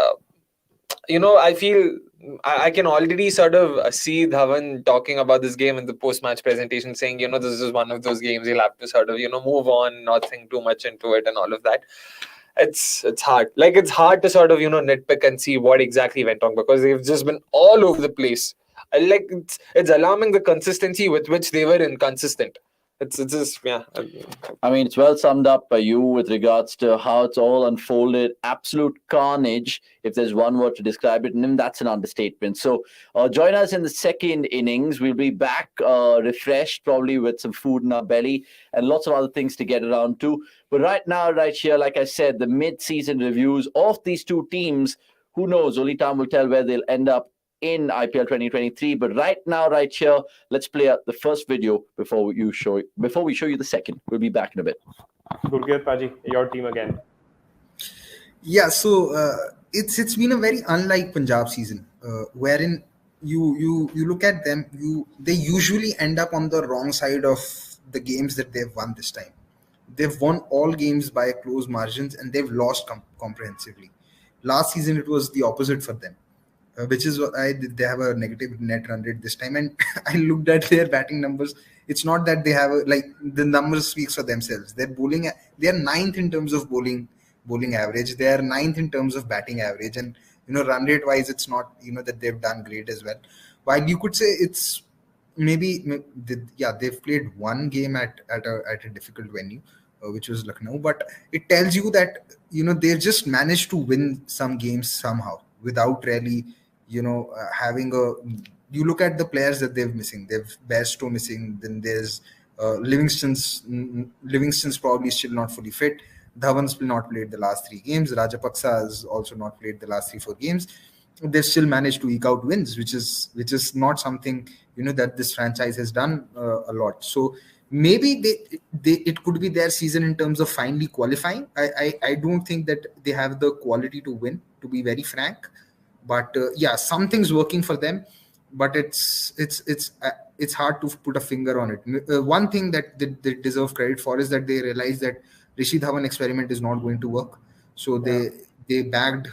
I feel I can already sort of see Dhawan talking about this game in the post-match presentation, saying, this is one of those games you'll have to sort of, move on, not think too much into it and all of that. It's hard. Like, it's hard to sort of, nitpick and see what exactly went wrong, because they've just been all over the place. Like, it's alarming the consistency with which they were inconsistent. It's just, I mean, it's well summed up by you with regards to how it's all unfolded. Absolute carnage, if there's one word to describe it, and that's an understatement. So join us in the second innings. We'll be back refreshed, probably with some food in our belly and lots of other things to get around to. But right now, right here, like I said, the mid-season reviews of these 2 teams, who knows? Only time will tell where they'll end up in IPL 2023. But right now, right here, let's play out the first video before we show you the second. We'll be back in a bit. Gurgeet Paji, your team again. Yeah, so it's been a very unlike Punjab season, wherein you look at them, they usually end up on the wrong side of the games that they've won this time. They've won all games by close margins and they've lost comprehensively. Last season it was the opposite for them, which is what they have a negative net run rate this time. And I looked at their batting numbers. It's not that they have the numbers speaks for themselves. They're bowling. They are ninth in terms of bowling average. They are ninth in terms of batting average, and run rate wise, it's not that they've done great as well. While you could say it's they've played one game at a difficult venue, which was Lucknow, but it tells you that they've just managed to win some games somehow without really having a. You look at the players that they're missing. They've Bairstow missing. Then there's Livingston's probably still not fully fit. Dhawan's still not played the last 3 games. Rajapaksa has also not played the last 3-4 games. They've still managed to eke out wins, which is not something that this franchise has done a lot. So maybe it could be their season in terms of finally qualifying. I don't think that they have the quality to win, to be very frank. But something's working for them. But it's hard to put a finger on it. One thing that they deserve credit for is that they realize that Rishi Dhawan experiment is not going to work. So they bagged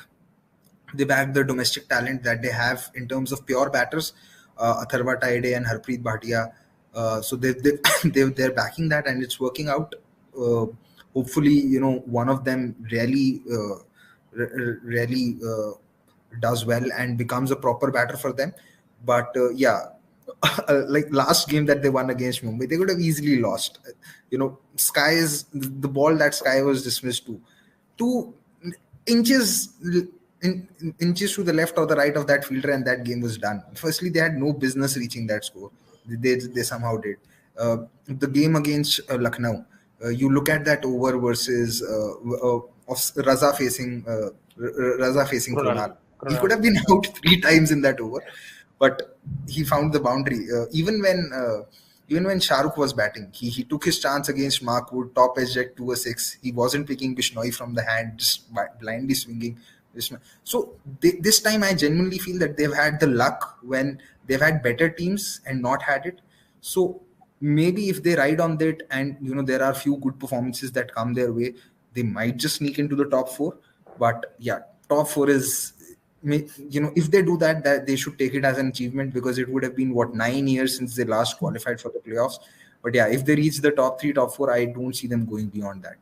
the domestic talent that they have in terms of pure batters, Atharva Taide and Harpreet Bhatia. So they're backing that and it's working out. Hopefully, one of them really does well and becomes a proper batter for them. But like last game that they won against Mumbai, they could have easily lost. The ball that Sky was dismissed to 2 inches to the left or the right of that fielder, and that game was done. Firstly, they had no business reaching that score. They somehow did. The game against Lucknow, you look at that over versus of Raza facing Krunal. He could have been out 3 times in that over. But he found the boundary. Even when Shah Rukh was batting, he took his chance against Mark Wood, top edge at 2 or 6. He wasn't picking Bishnoi from the hand, just blindly swinging. So this time, I genuinely feel that they've had the luck when they've had better teams and not had it. So maybe if they ride on that and there are few good performances that come their way, they might just sneak into the top 4. But top 4 is. If they do that they should take it as an achievement, because it would have been 9 years since they last qualified for the playoffs. But if they reach the top 3, top 4, I don't see them going beyond that.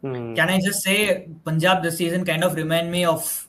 Can I just say, Punjab this season kind of remind me of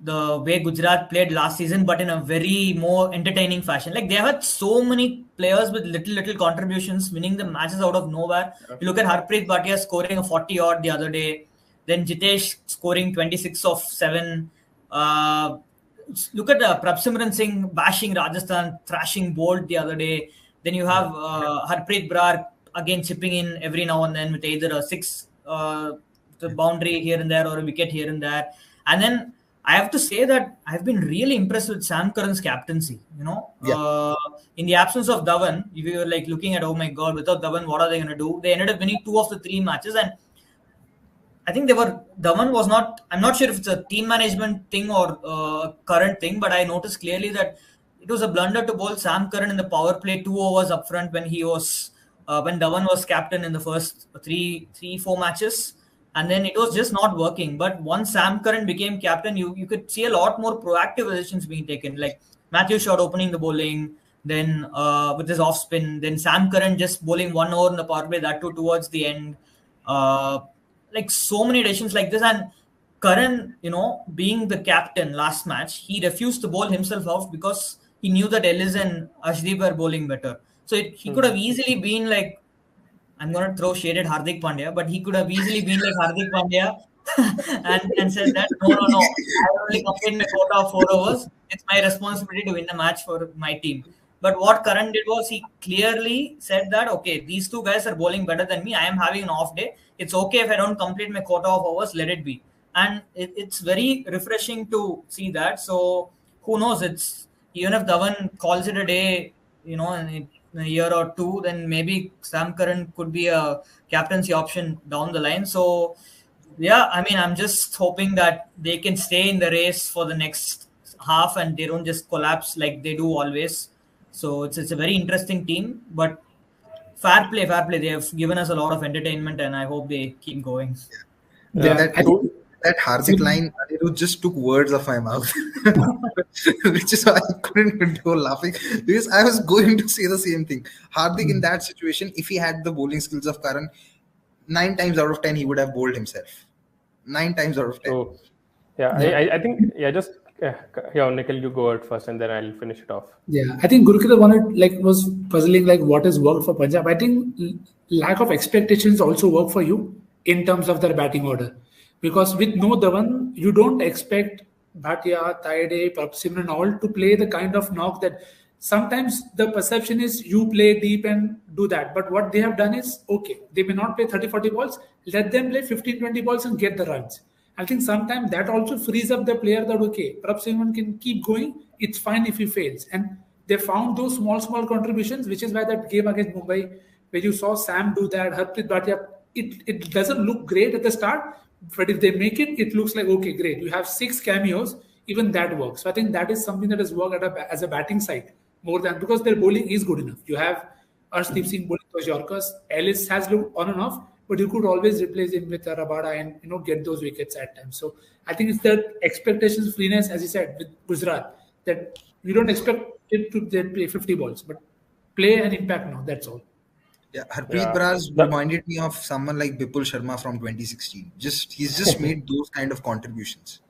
the way Gujarat played last season, but in a very more entertaining fashion. Like, they have had so many players with little contributions, winning the matches out of nowhere. You look at Harpreet Bhatia scoring a 40 odd the other day. Then Jitesh scoring 26 of 7. Look at Prabsimran Singh bashing Rajasthan, thrashing Bolt the other day. Then you have Harpreet Brar again chipping in every now and then with either a 6 the boundary here and there or a wicket here and there. And then I have to say that I've been really impressed with Sam Curran's captaincy. In the absence of Dhawan, if you were like looking at, oh my God, without Dhawan, what are they going to do? They ended up winning 2 of the 3 matches, and I think Dhawan was not, I'm not sure if it's a team management thing or a current thing, but I noticed clearly that it was a blunder to bowl Sam Curran in the power play 2 overs up front when Dhawan was captain in the first 3-4 matches. And then it was just not working. But once Sam Curran became captain, you could see a lot more proactive decisions being taken. Like Matthew Short opening the bowling, then with his off spin, then Sam Curran just bowling 1 over in the power play, that too towards the end. Like so many decisions like this. And Curran, being the captain last match, he refused to bowl himself out because he knew that Ellis and Ashdeep were bowling better. So he could have easily been like, I'm going to throw shade at Hardik Pandya, but he could have easily been like Hardik Pandya and said that, no, I only completed my quota of 4 overs. It's my responsibility to win the match for my team. But what Curran did was he clearly said that, okay, these 2 guys are bowling better than me. I am having an off day. It's okay if I don't complete my quota of overs, let it be. And it's very refreshing to see that. So who knows? It's even if Dhawan calls it a day, in a year or two, then maybe Sam Curran could be a captaincy option down the line. So, yeah, I mean, I'm just hoping that they can stay in the race for the next half and they don't just collapse like they do always. So it's a very interesting team, but fair play, fair play. They have given us a lot of entertainment, and I hope they keep going. Yeah, I think That Hardik line, Anirudh just took words off my mouth, which is why I couldn't control laughing because I was going to say the same thing. Hardik in that situation, if he had the bowling skills of Karan, 9 times out of 10 he would have bowled himself. 9 times out of 10. So, yeah, I think, just Nikhil, you go out first, and then I'll finish it off. Yeah, I think Gurukita was puzzling what has worked for Punjab. I think lack of expectations also work for you in terms of their batting order, because with no Dhawan, you don't expect Bhatia, Taide, Prabhsimran and all to play the kind of knock that sometimes the perception is you play deep and do that. But what they have done is, okay, they may not play 30-40 balls, let them play 15-20 balls and get the runs. I think sometimes that also frees up the player that, okay, Prabhsimran can keep going, it's fine if he fails. And they found those small contributions, which is why that game against Mumbai, where you saw Sam do that, Harpreet Bhatia, it doesn't look great at the start, but if they make it, it looks like, okay, great. You have 6 cameos, even that works. So I think that is something that has worked as a batting side more than, because their bowling is good enough. You have Arshdeep Singh bowling those Yorkers. Ellis has looked on and off, but you could always replace him with Rabada and get those wickets at times. So I think it's that expectations freeness, as you said, with Gujarat, that we don't expect it to then play 50 balls, but play and impact now. That's all. Yeah, Harpreet Bras reminded me of someone like Bipul Sharma from 2016. He's just made those kind of contributions.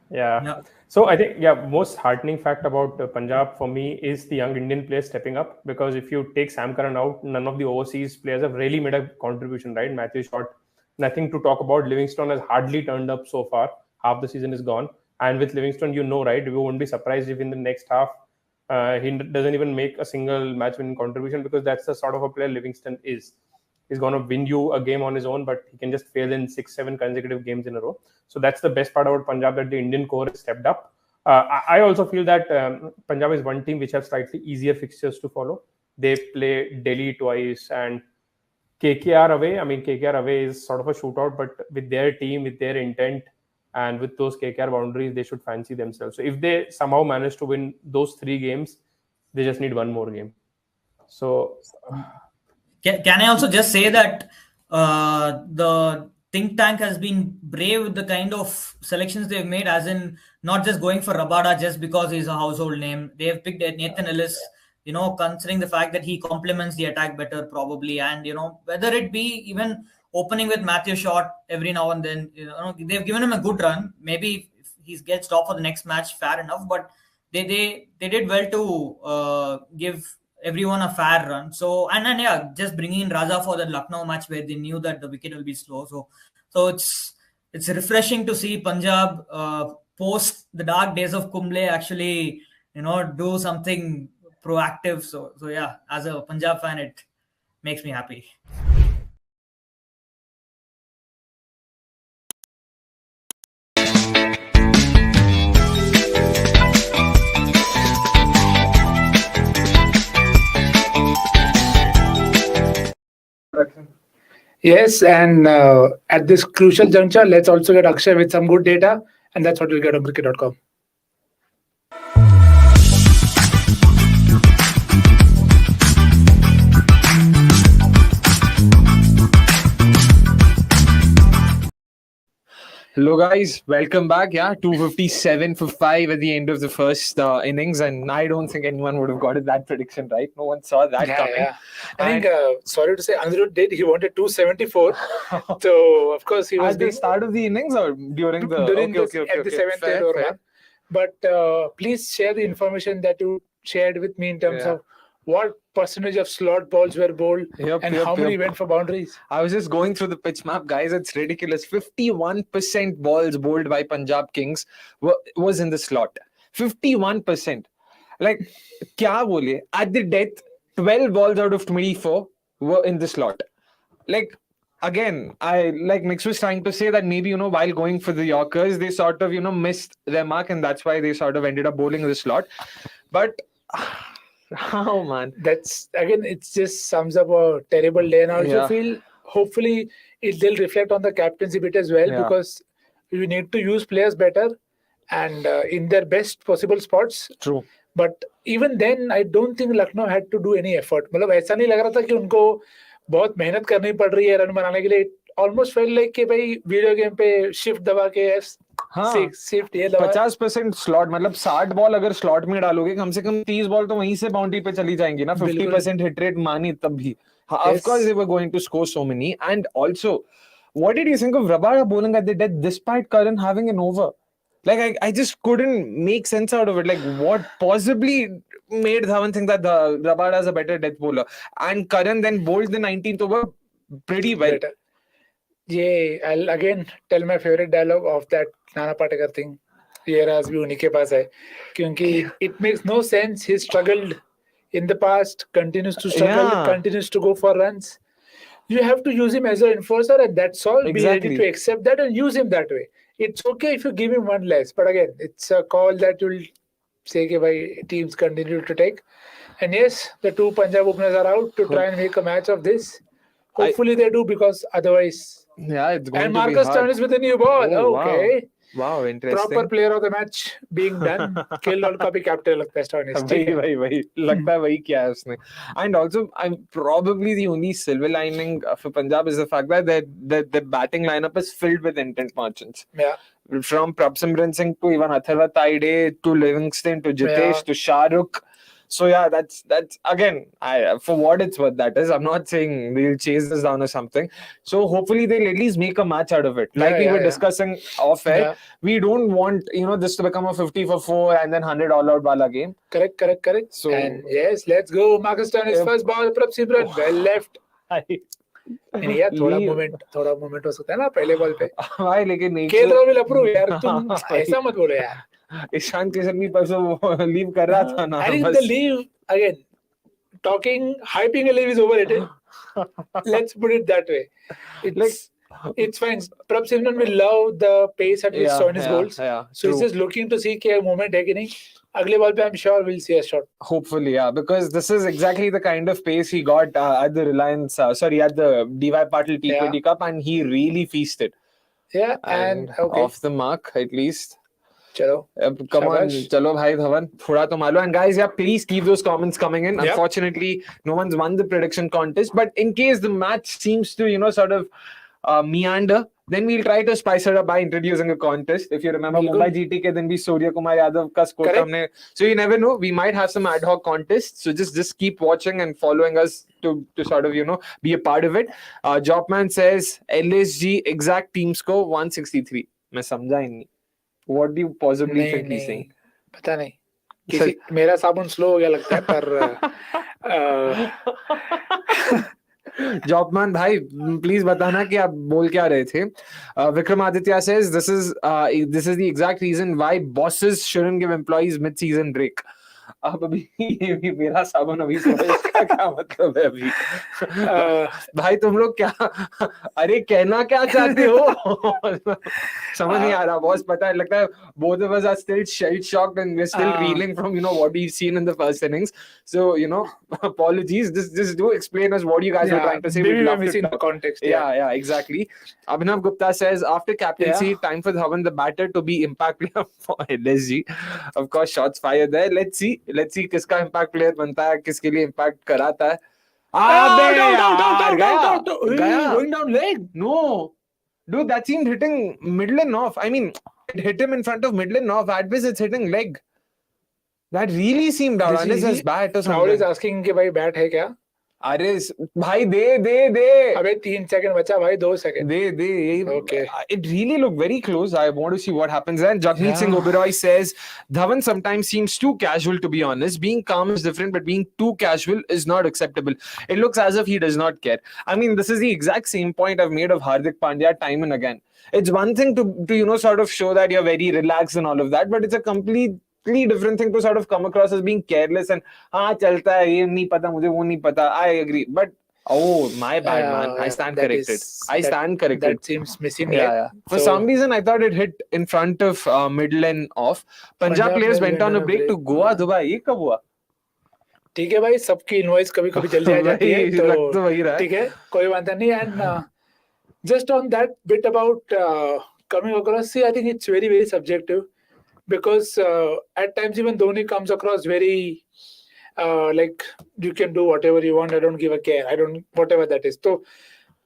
Yeah. So I think, most heartening fact about Punjab for me is the young Indian players stepping up, because if you take Sam Curran out, none of the overseas players have really made a contribution, right? Matthew Short, nothing to talk about. Livingstone has hardly turned up so far. Half the season is gone. And with Livingstone, right? We won't be surprised if in the next half, he doesn't even make a single match-winning contribution, because that's the sort of a player Livingstone is. He's going to win you a game on his own, but he can just fail in 6-7 consecutive games in a row. So that's the best part about Punjab, that the Indian core has stepped up. I also feel that Punjab is one team which have slightly easier fixtures to follow. They play Delhi twice and KKR away. I mean, KKR away is sort of a shootout, but with their team, with their intent, and with those KKR boundaries, they should fancy themselves. So if they somehow manage to win those 3 games, they just need one more game. So Can I also just say that the think tank has been brave with the kind of selections they've made, as in not just going for Rabada just because he's a household name. They have picked Nathan Ellis, considering the fact that he complements the attack better probably, and whether it be even opening with Matthew Short every now and then, they've given him a good run. Maybe if he gets stopped for the next match, fair enough, but they did well to give everyone a fair run. So and just bringing in Raza for the Lucknow match where they knew that the wicket will be slow. So it's refreshing to see Punjab post the dark days of Kumble actually do something proactive. So yeah, as a Punjab fan, it makes me happy. Yes, and at this crucial juncture, let's also get Akshay with some good data, and that's what we'll get on cricket.com. Hello guys, welcome back. 257 for 5 at the end of the first innings, and I don't think anyone would have gotten that prediction right. No one saw that coming. Yeah. I think, sorry to say, Anirudh did. He wanted 274. So, of course, he was at the start of the innings or during the... At the 7th fair, over run. But please share the information that you shared with me in terms of what percentage of slot balls were bowled and how many went for boundaries. I was just going through the pitch map, guys. It's ridiculous. 51% balls bowled by Punjab Kings was in the slot. 51%. Like, kya bole? At the death, 12 balls out of 24 were in the slot. Like, again, I like Mix was trying to say that maybe, while going for the Yorkers, they sort of, missed their mark, and that's why they sort of ended up bowling the slot. But how, man? That's again, it just sums up a terrible day. And I also Yeah. feel hopefully they'll reflect on the captaincy bit as well, Yeah. because you need to use players better and in their best possible spots. True. But even then, I don't think Lucknow had to do any effort. मतलब ऐसा नहीं लग रहा था कि उनको बहुत मेहनत करनी पड़ रही है रन बनाने के लिए. Almost felt like कि भाई वीडियो गेम पे शिफ्ट दबा के हाँ. शिफ्ट ये दबा 50% स्लॉट, मतलब 60 बॉल अगर स्लॉट में डालोगे, कम से कम 30 बॉल तो वहीं से बाउंड्री पे चली जाएंगी ना. 50% हिट रेट मानी तब भी. Of course they were going to score so many. And also, what did you think of Rabada bowling at the death despite Karan having an over? Like, I just couldn't make sense out of it. Like, what possibly made Dhawan think that the Rabada is a better death bowler? And Karan then bowled the 19th over pretty well. better. Yeah, I'll again tell my favorite dialogue of that Nana Patekar thing. ये राज भी उन्हीं के पास है, क्योंकि it makes no sense. He struggled in the past, continues to struggle, Yeah. continues to go for runs. You have to use him as an enforcer, and that's all. Be Exactly. ready to accept that and use him that way. It's okay if you give him one less, but again, it's a call that you'll say कि भाई teams continue to take. And yes, the two Punjab openers are out to try and make a match of this. Hopefully they do, because otherwise. Yeah, it's going And to be Marcus hard. Turner is with a new ball. Oh, Okay. Wow, interesting. Proper player of the match being done. Kill all का भी captain लगता है Stoinis. वही लगता है वही किया है उसने. And also, I'm probably the only silver lining for Punjab is the fact that the batting lineup is filled with intent merchants. Yeah. From Prabsimran Singh to even Atharva Taide to Livingston to Jitesh Yeah. to Shahrukh. So yeah, that's again, for what it's worth, that is. I'm not saying they'll chase this down or something. So hopefully they'll at least make a match out of it. Like we were discussing off air, Yeah. we don't want this to become a 50 for 4 and then 100 all out wala game. Correct. So And yes, let's go. Marcus Turner's first ball. Prabsimran well left. नहीं यार, थोड़ा moment हो सकता है ना पहले ball पे. भाई लेकिन खेल रहा will approve यार, तुम ऐसा मत बोलो यार. ईशान किशन भी परसों लीव कर रहा था ना. I think the leave again. Hyping a leave is overrated. Let's put it that way. It's fine. Prabsimran will love the pace at which Stoinis bowls. Yeah, so he's just looking to see क्या moment है कि नहीं. अगले ball पे I'm sure we'll see a shot. Hopefully, yeah, because this is exactly the kind of pace he got at the Reliance, at the DY Patil T20 Cup, and he really feasted. Yeah, and okay. Off the mark at least. Chalo. Come on, Shabash. chalo bhai Dhawan, thoda to malo. And guys, yeah, please keep those comments coming in. Yep. Unfortunately, no one's won the prediction contest, but in case the match seems to, sort of meander, then we'll try to spice it up by introducing a contest. If you remember, Mumbai GT ke din bhi Surya Kumar Yadav ka score humne. So you never know, we might have some ad hoc contests. So just keep watching and following us to sort of, be a part of it. Jobman says LSG exact team score 163. मैं समझा ही नहीं. What do you possibly think he's saying? पता नहीं. मेरा साबुन slow हो गया लगता है, पर Jobman भाई, please बताना कि आप बोल क्या रहे थे. Vikramaditya says this is the exact reason why bosses shouldn't give employees mid-season break. अब अभी ये भी मेरा साबुन अभी इसका क्या मतलब है अभी? भाई तुम लोग क्या, अरे कहना क्या चाहते हो? समझ नहीं आ रहा बॉस. पता है, लगता है both of us are still shell-shocked and we're still reeling from what we've seen in the first innings. So apologies. Just do explain us what you guys were trying to say. Maybe we're missing the context. Yeah, exactly. Abhinav Gupta says after captaincy, time for Dhawan the batter to be impact player for LSG. Of course, shots fired there. Let's see किसका impact player बनता है, किसके लिए impact कराता है. Going down leg. No, dude, that seemed hitting middle and off. I mean, it hit him in front of middle and off. At best, it's hitting leg. That really seemed out. Unless his bat or something. Now he's asking कि भाई bat है क्या? अरे भाई दे अबे 3 second बचा भाई, 2 second. They. Okay. It really looked very close. I want to see what happens. And Jagmeet Singh Oberoi says Dhawan sometimes seems too casual, to be honest. Being calm is different, but being too casual is not acceptable. It looks as if he does not care. I mean, this is the exact same point I've made of Hardik Pandya time and again. It's one thing to sort of show that you're very relaxed and all of that, but it's a completely different thing to sort of come across as being careless and chalta hai, ye nahi pata mujhe, wo nahi pata. I agree, but Oh, my bad, man. I stand corrected. That seems missing. Yeah. For some reason, I thought it hit in front of middle and off. Punjab players went on a break to Goa, Dubai. ये कब हुआ? ठीक है भाई, सबकी invoice कभी कभी जल्दी आ जाती है, लग तो वही रहा है. ठीक है, कोई बात नहीं. And just on that bit about coming across, see, I think it's very, very subjective, because at times even Dhoni comes across very like, you can do whatever you want, I don't give a care, I don't, whatever that is. So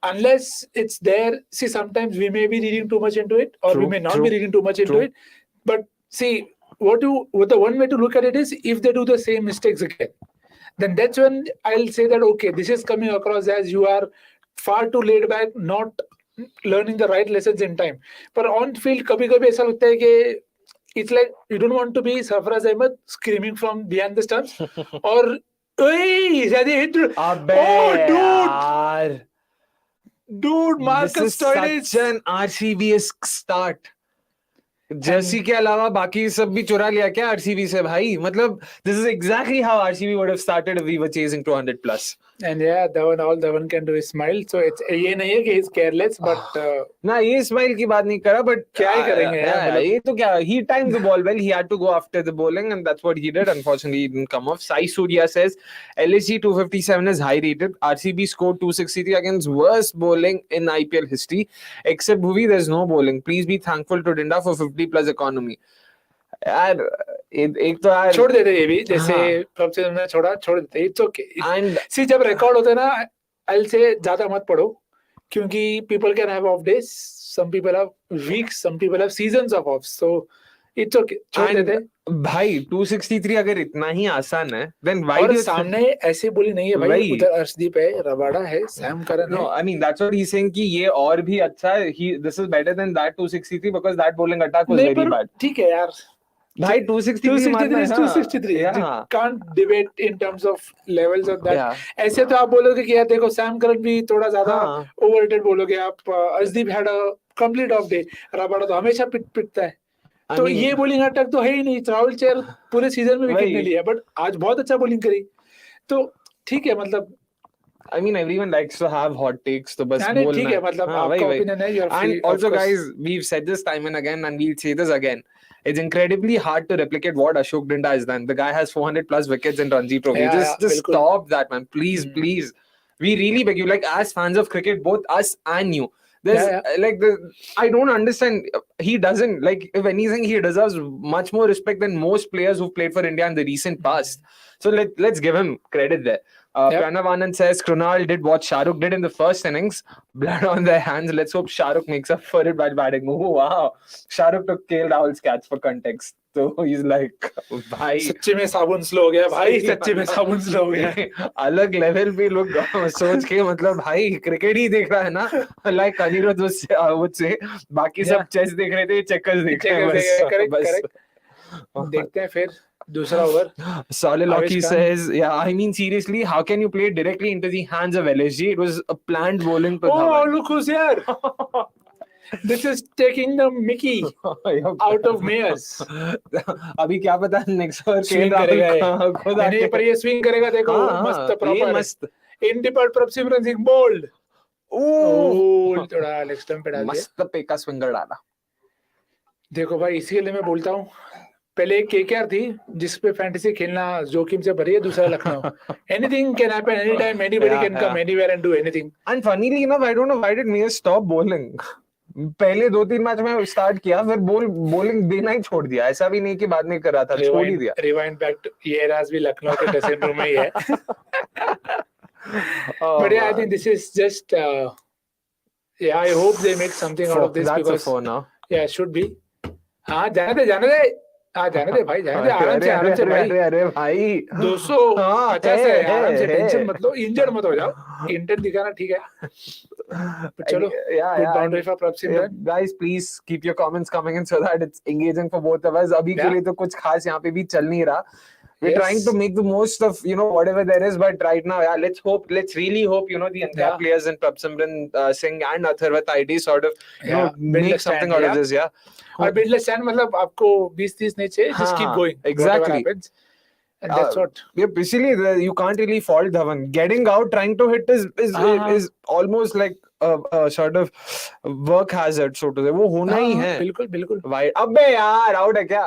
unless it's there, see, sometimes we may be reading too much into it, or we may not be reading too much into it. But see, what the one way to look at it is, if they do the same mistakes again, then that's when I'll say that, okay, this is coming across as you are far too laid back, not learning the right lessons in time. But on field, कभी-कभी ऐसा लगता है कि it's like you don't want to be Sarfaraz Ahmed screaming from behind the stumps, or hey, dude, Marcus Stoinis, such an RCB-esque start. Jersey के अलावा बाकी सब भी चुरा लिया क्या आरसीबी से भाई? मतलब this is exactly how RCB would have started if we were chasing 200 plus. And yeah, all Dhawan can do is smile. So it's ये नहीं है कि he's careless, but ना ये smile की बात नहीं करा, but क्या ही करेंगे यार, ये तो क्या, he timed the ball well, he had to go after the bowling, and that's what he did. Unfortunately, he didn't come off. Sai Surya says LSG 257 is high rated. RCB scored 263 against worst bowling in IPL history. Except Bhuvi, there's no bowling. Please be thankful to Dinda for 50 plus economy. यार एक तो यार छोड़ देते ये भी, जैसे सबसे हमने छोड़ देते, इट्स ओके. एंड सी, जब रिकॉर्ड होता है ना, आई से ज्यादा मत पढ़ो, क्योंकि people can have off days, some people have weeks, some people have seasons of off, so it's okay, छोड़ देते. भाई 263 अगर इतना ही आसान है, then why do you सामने ऐसे बोली नहीं है भाई, उधर अर्शदीप है, रबाडा है, सैम करन है. No, I mean that's what he's saying कि ये और भी अच्छा है. This is better than that 263 because that bowling attack was very bad. ठीक है यार भाई 263 is 263. Yeah. Can't debate in terms of levels of that. Yeah. ऐसे तो आप बोलोगे कि यार देखो सैम करन भी थोड़ा ज्यादा ओवररेटेड बोलोगे आप. Arshdeep had a complete of day, Rabada तो हमेशा पिटता है. तो ये बोलिंग अटैक तो है ही नहीं. राहुल चेहर पूरे सीजन में विकेट नहीं लिया, बट आज बहुत अच्छा बोलिंग करी, तो ठीक है. मतलब I mean, everyone likes to have hot takes, तो बस बोलना. ठीक है, मतलब आपका ओपिनियन है. And also guys, we've said this time and again, and we'll say this again. It's incredibly hard to replicate what Ashok Dinda has done. The guy has 400 plus wickets in Ranji Trophy. Just stop that, man. Please, please. We really beg you, like as fans of cricket, both us and you. I don't understand. He doesn't, like, if anything, he deserves much more respect than most players who've played for India in the recent past. So let's give him credit there. Pranav Anand says Krunal did what Shah Rukh did in the first innings. Blood on their hands. Let's hope Shah Rukh makes up for it by batting. Oh wow, Shah Rukh took KL Rahul's catch for context. So he's like, भाई सच्चे में साबुन slow हो गया भाई, सच्चे में साबुन स्लो हो गया. अलग लेवल पे लोग सोच के, मतलब भाई क्रिकेट ही देख रहा है ना, लाइक अनिरुद्ध would say, बाकी सब चेस देख रहे थे, चेकर्स देख रहे हैं बस. देखते हैं फिर दूसरा over. Solid Loki says, yeah, I mean seriously, how can you play directly into the hands of LSG? It was a planned bowling. Oh, look who's here. This is taking the Mickey out of Mayors. अभी क्या पता next over swing करेगा खुद आके, पर ये swing करेगा देखो, मस्त प्रॉपर, मस्त in depart Prabhsimran Singh bowled. Oh थोड़ा लेग स्टंप पे डाल दिया, मस्त पेका स्विंगर डाला. देखो भाई, इसीलिए मैं बोलता हूँ, पहले एक केकेआर थी जिस पे फैंटेसी खेलना जोखिम से भरी है, दूसरा Lucknow. Anything can happen anytime, anybody can come anywhere and do anything. And funnily enough, I don't know why did Mayors stop bowling. पहले 2-3 मैच में स्टार्ट किया, फिर बॉलिंग देना ही छोड़ दिया. ऐसा भी नहीं कि बाद में कर रहा था, छोड़ ही दिया. रिवाइंड बैक टू ये एराज भी लखनऊ के ड्रेसिंग रूम में ही है. But yeah, I think this is just yeah, I hope they make something out of this, because yeah, should be. हाँ जाने दे भाई, जाने दे, आराम से भाई. अरे भाई 250 है, आराम से, टेंशन मत लो, इंजर्ड मत हो जाओ. इंटेंट दिखाना ठीक है, चलो. Good boundary for Prabhsimran. Guys, please keep your comments coming in so that it's engaging for both of us. अभी के लिए तो कुछ खास यहाँ पे भी चल नहीं रहा. We're trying to make the most of, whatever there is, but right now, yeah, let's really hope, the entire players in Prabhsimran Singh and Atharva Taidi sort of, make something out of this, yeah. और build a stand, मतलब आपको 20-30 नहीं चाहिए, just keep going. Exactly. And that's what. Yeah, basically you can't really fault Dhawan. Getting out, trying to hit is almost like a sort of work hazard, so to say. वो होना ही है. बिल्कुल बिल्कुल. Why? अबे यार, out है क्या?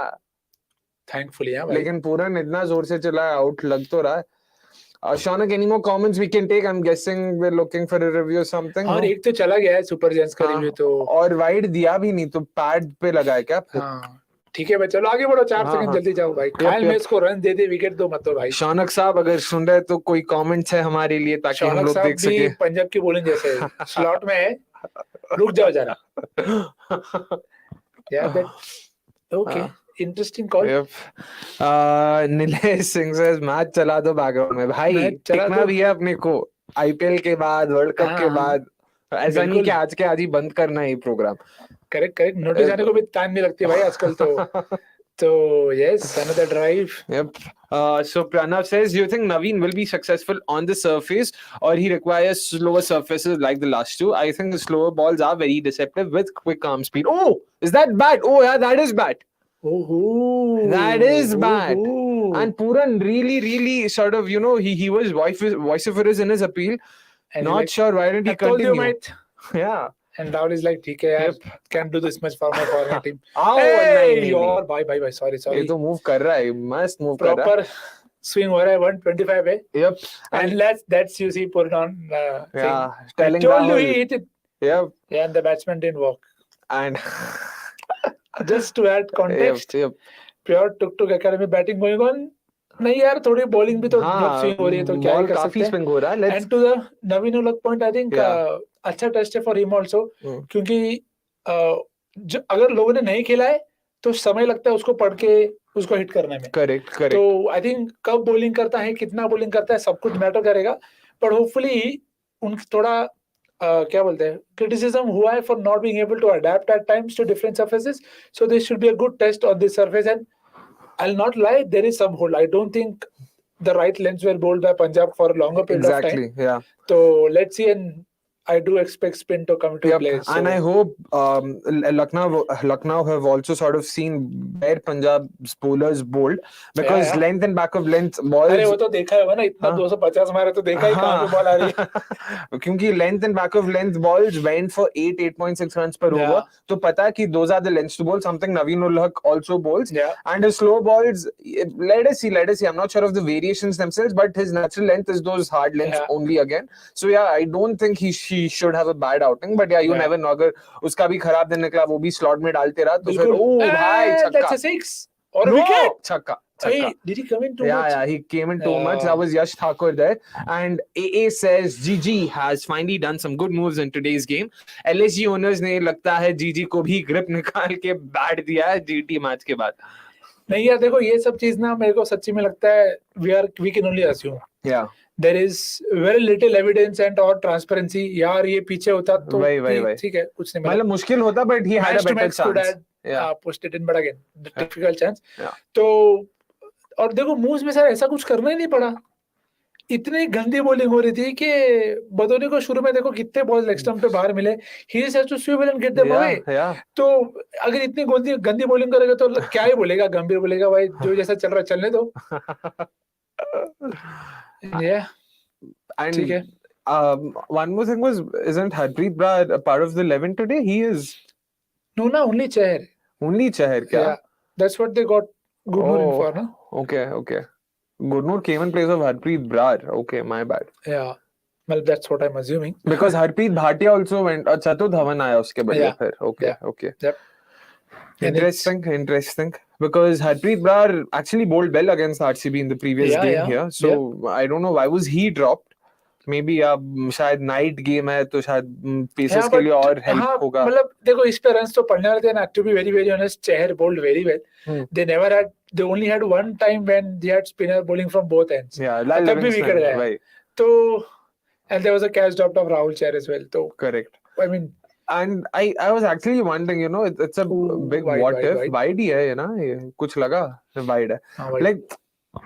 Thankfully, yeah. भाई. लेकिन पूरन इतना जोर से चला, out लग तो रहा है. Shaunak, any more comments we can take? I'm guessing we're looking for a review or something. और एक तो चला गया है सुपर जेंट्स का रिव्यू तो. और वाइड दिया भी नहीं तो पैड पे लगा है क्या? हाँ. ठीक है भाई, चलो आगे बढ़ो. 4 सेकंड जल्दी जाओ भाई. खायल में इसको रन दे दे, विकेट दो मत दो भाई. शौनक साहब अगर सुन रहे तो कोई कमेंट्स है हमारे लिए ताकि हम लोग देख सके. पंजाब की बॉलिंग जैसे स्लॉट में है, रुक जाओ जरा. Yeah, that okay. Interesting call. Nilesh Singh says match चला दो बैकग्राउंड में. भाई टिकना भी है अपने को. आईपीएल के बाद, वर्ल्ड कप के बाद, ऐसा नहीं कि आज के आज ही बंद करना है ये प्रोग्राम. Correct correct. नोटिस आने को भी टाइम नहीं लगती भाई आजकल तो. So yes, another drive. Yep. So Pranav says, do you think Naveen will be successful on the surface or he requires slower surfaces like the last two? I think the slower balls are very deceptive with quick arm speed. Oh, is that bat? Oh yeah, that is bat. Oh, that is bad. And Puran really sort of, he was vociferous in his appeal. And not like, sure why didn't he continue. You, mate. Yeah. And Rahul is like, ठीक है यार, can't do this much for my foreign team. Hey, यार, bye. Sorry. ये तो move कर रहा है, must move कर रहा है. Proper swing हो रहा है 125 है. Yep. And that's you see put it on. Yeah. Telling I told Rahul. you he hit it. Yep. Yeah, and the batsman didn't walk. And just to add context, yep. Pure tuk academy batting going on. नहीं यार, थोड़ी bowling भी तो swing हो रही है तो क्या कर सकते हैं. swing हो रहा है. And to the Naveen Ulak point, I think अच्छा टेस्ट है for him also, क्योंकि अगर लोगों ने नहीं खेला है तो समय लगता है उसको पढ़ के उसको हिट करने में. करेक्ट. तो आई थिंक कब बॉलिंग करता है, कितना बॉलिंग करता है, सब कुछ मैटर करेगा. पर होपफुली उन थोड़ा क्या बोलते हैं, क्रिटिसिज्म हुआ है for not being able to adapt at times to different surfaces. So this should be a good test on this surface. And I will not lie, there is some hole. I don't think the right lengths were bowled by Punjab for a longer period of time. Yeah. So let's see, and I do expect spin to come to play. So. And I hope Lucknow have also sort of seen where Punjab's bowlers bowled because length and back of length balls. अरे वो तो देखा है ना, इतना 250 मारे तो देखा ही कहाँ पे बॉल आ रही है. क्योंकि length and back of length balls went for 8.6 runs per over. तो पता कि those are the lengths to bowl, something Naveen Ulak also bowls. And his slow balls, let us see. I'm not sure of the variations themselves, but his natural length is those hard lengths only again. So I don't think he should have a bad outing, but you never know. अगर उसका भी खराब दिन निकला, वो भी slot में डालते रहा तो फिर भाई छक्का. That's a 6 or a wicket. छक्का. Hey, did he come in too much? Yeah, he came in too much. That was Yash Thakur there. And AA says GG has finally done some good moves in today's game. LSG owners ने लगता है GG को भी grip निकाल के bat दिया है GT match के बाद. नहीं यार, देखो ये सब चीज ना मेरे को सच्ची में लगता है we can only assume. Yeah. There is very little evidence and or transparency. यार ये पीछे होता तो ठीक है, कुछ नहीं मतलब मुश्किल होता, but he had a better chance. Pushed it in, but again the difficult chance. तो और देखो मूव्स में सर ऐसा कुछ करना ही नहीं पड़ा. इतनी गंदी बॉलिंग हो रही थी कि बदोनी को शुरू में देखो कितने बॉल लेग स्टंप पे बाहर मिले. He just has to swivel and get them away. तो अगर इतनी गंदी बॉलिंग करेगा तो क्या ही बोलेगा, गंभीर बोलेगा भाई जो जैसा चल रहा है चलने दो. Yeah. And one more thing was, isn't Harpreet Brar a part of the 11 today? He is. No, only Chahar. Only Chahar, kya? Yeah, that's what they got Gurnoor in for, no? Okay. Gurnoor came in place of Harpreet Brar. Okay, my bad. Yeah, well, that's what I'm assuming. Because Harpreet Bhatia also went. अच्छा तो धवन आया उसके बाद फिर. Okay. Yep. Interesting. Because Harpreet Brar actually bowled well against RCB in the previous game here. So I don't know why was he dropped. Maybe शायद night game है तो शायद पेसर्स के लिए और हेल्प होगा. मतलब देखो इस पे रन्स तो पड़ने वाले थे. And to be very honest, Chahar bowled very well. They only had one time when they had spinner bowling from both ends. Yeah, तब भी विकेट गया. तो and there was a catch dropped of Rahul Chahar as well. So correct. I mean. And I was actually wondering, it's a big what if. Wide ही है ना, ये कुछ लगा wide है. Like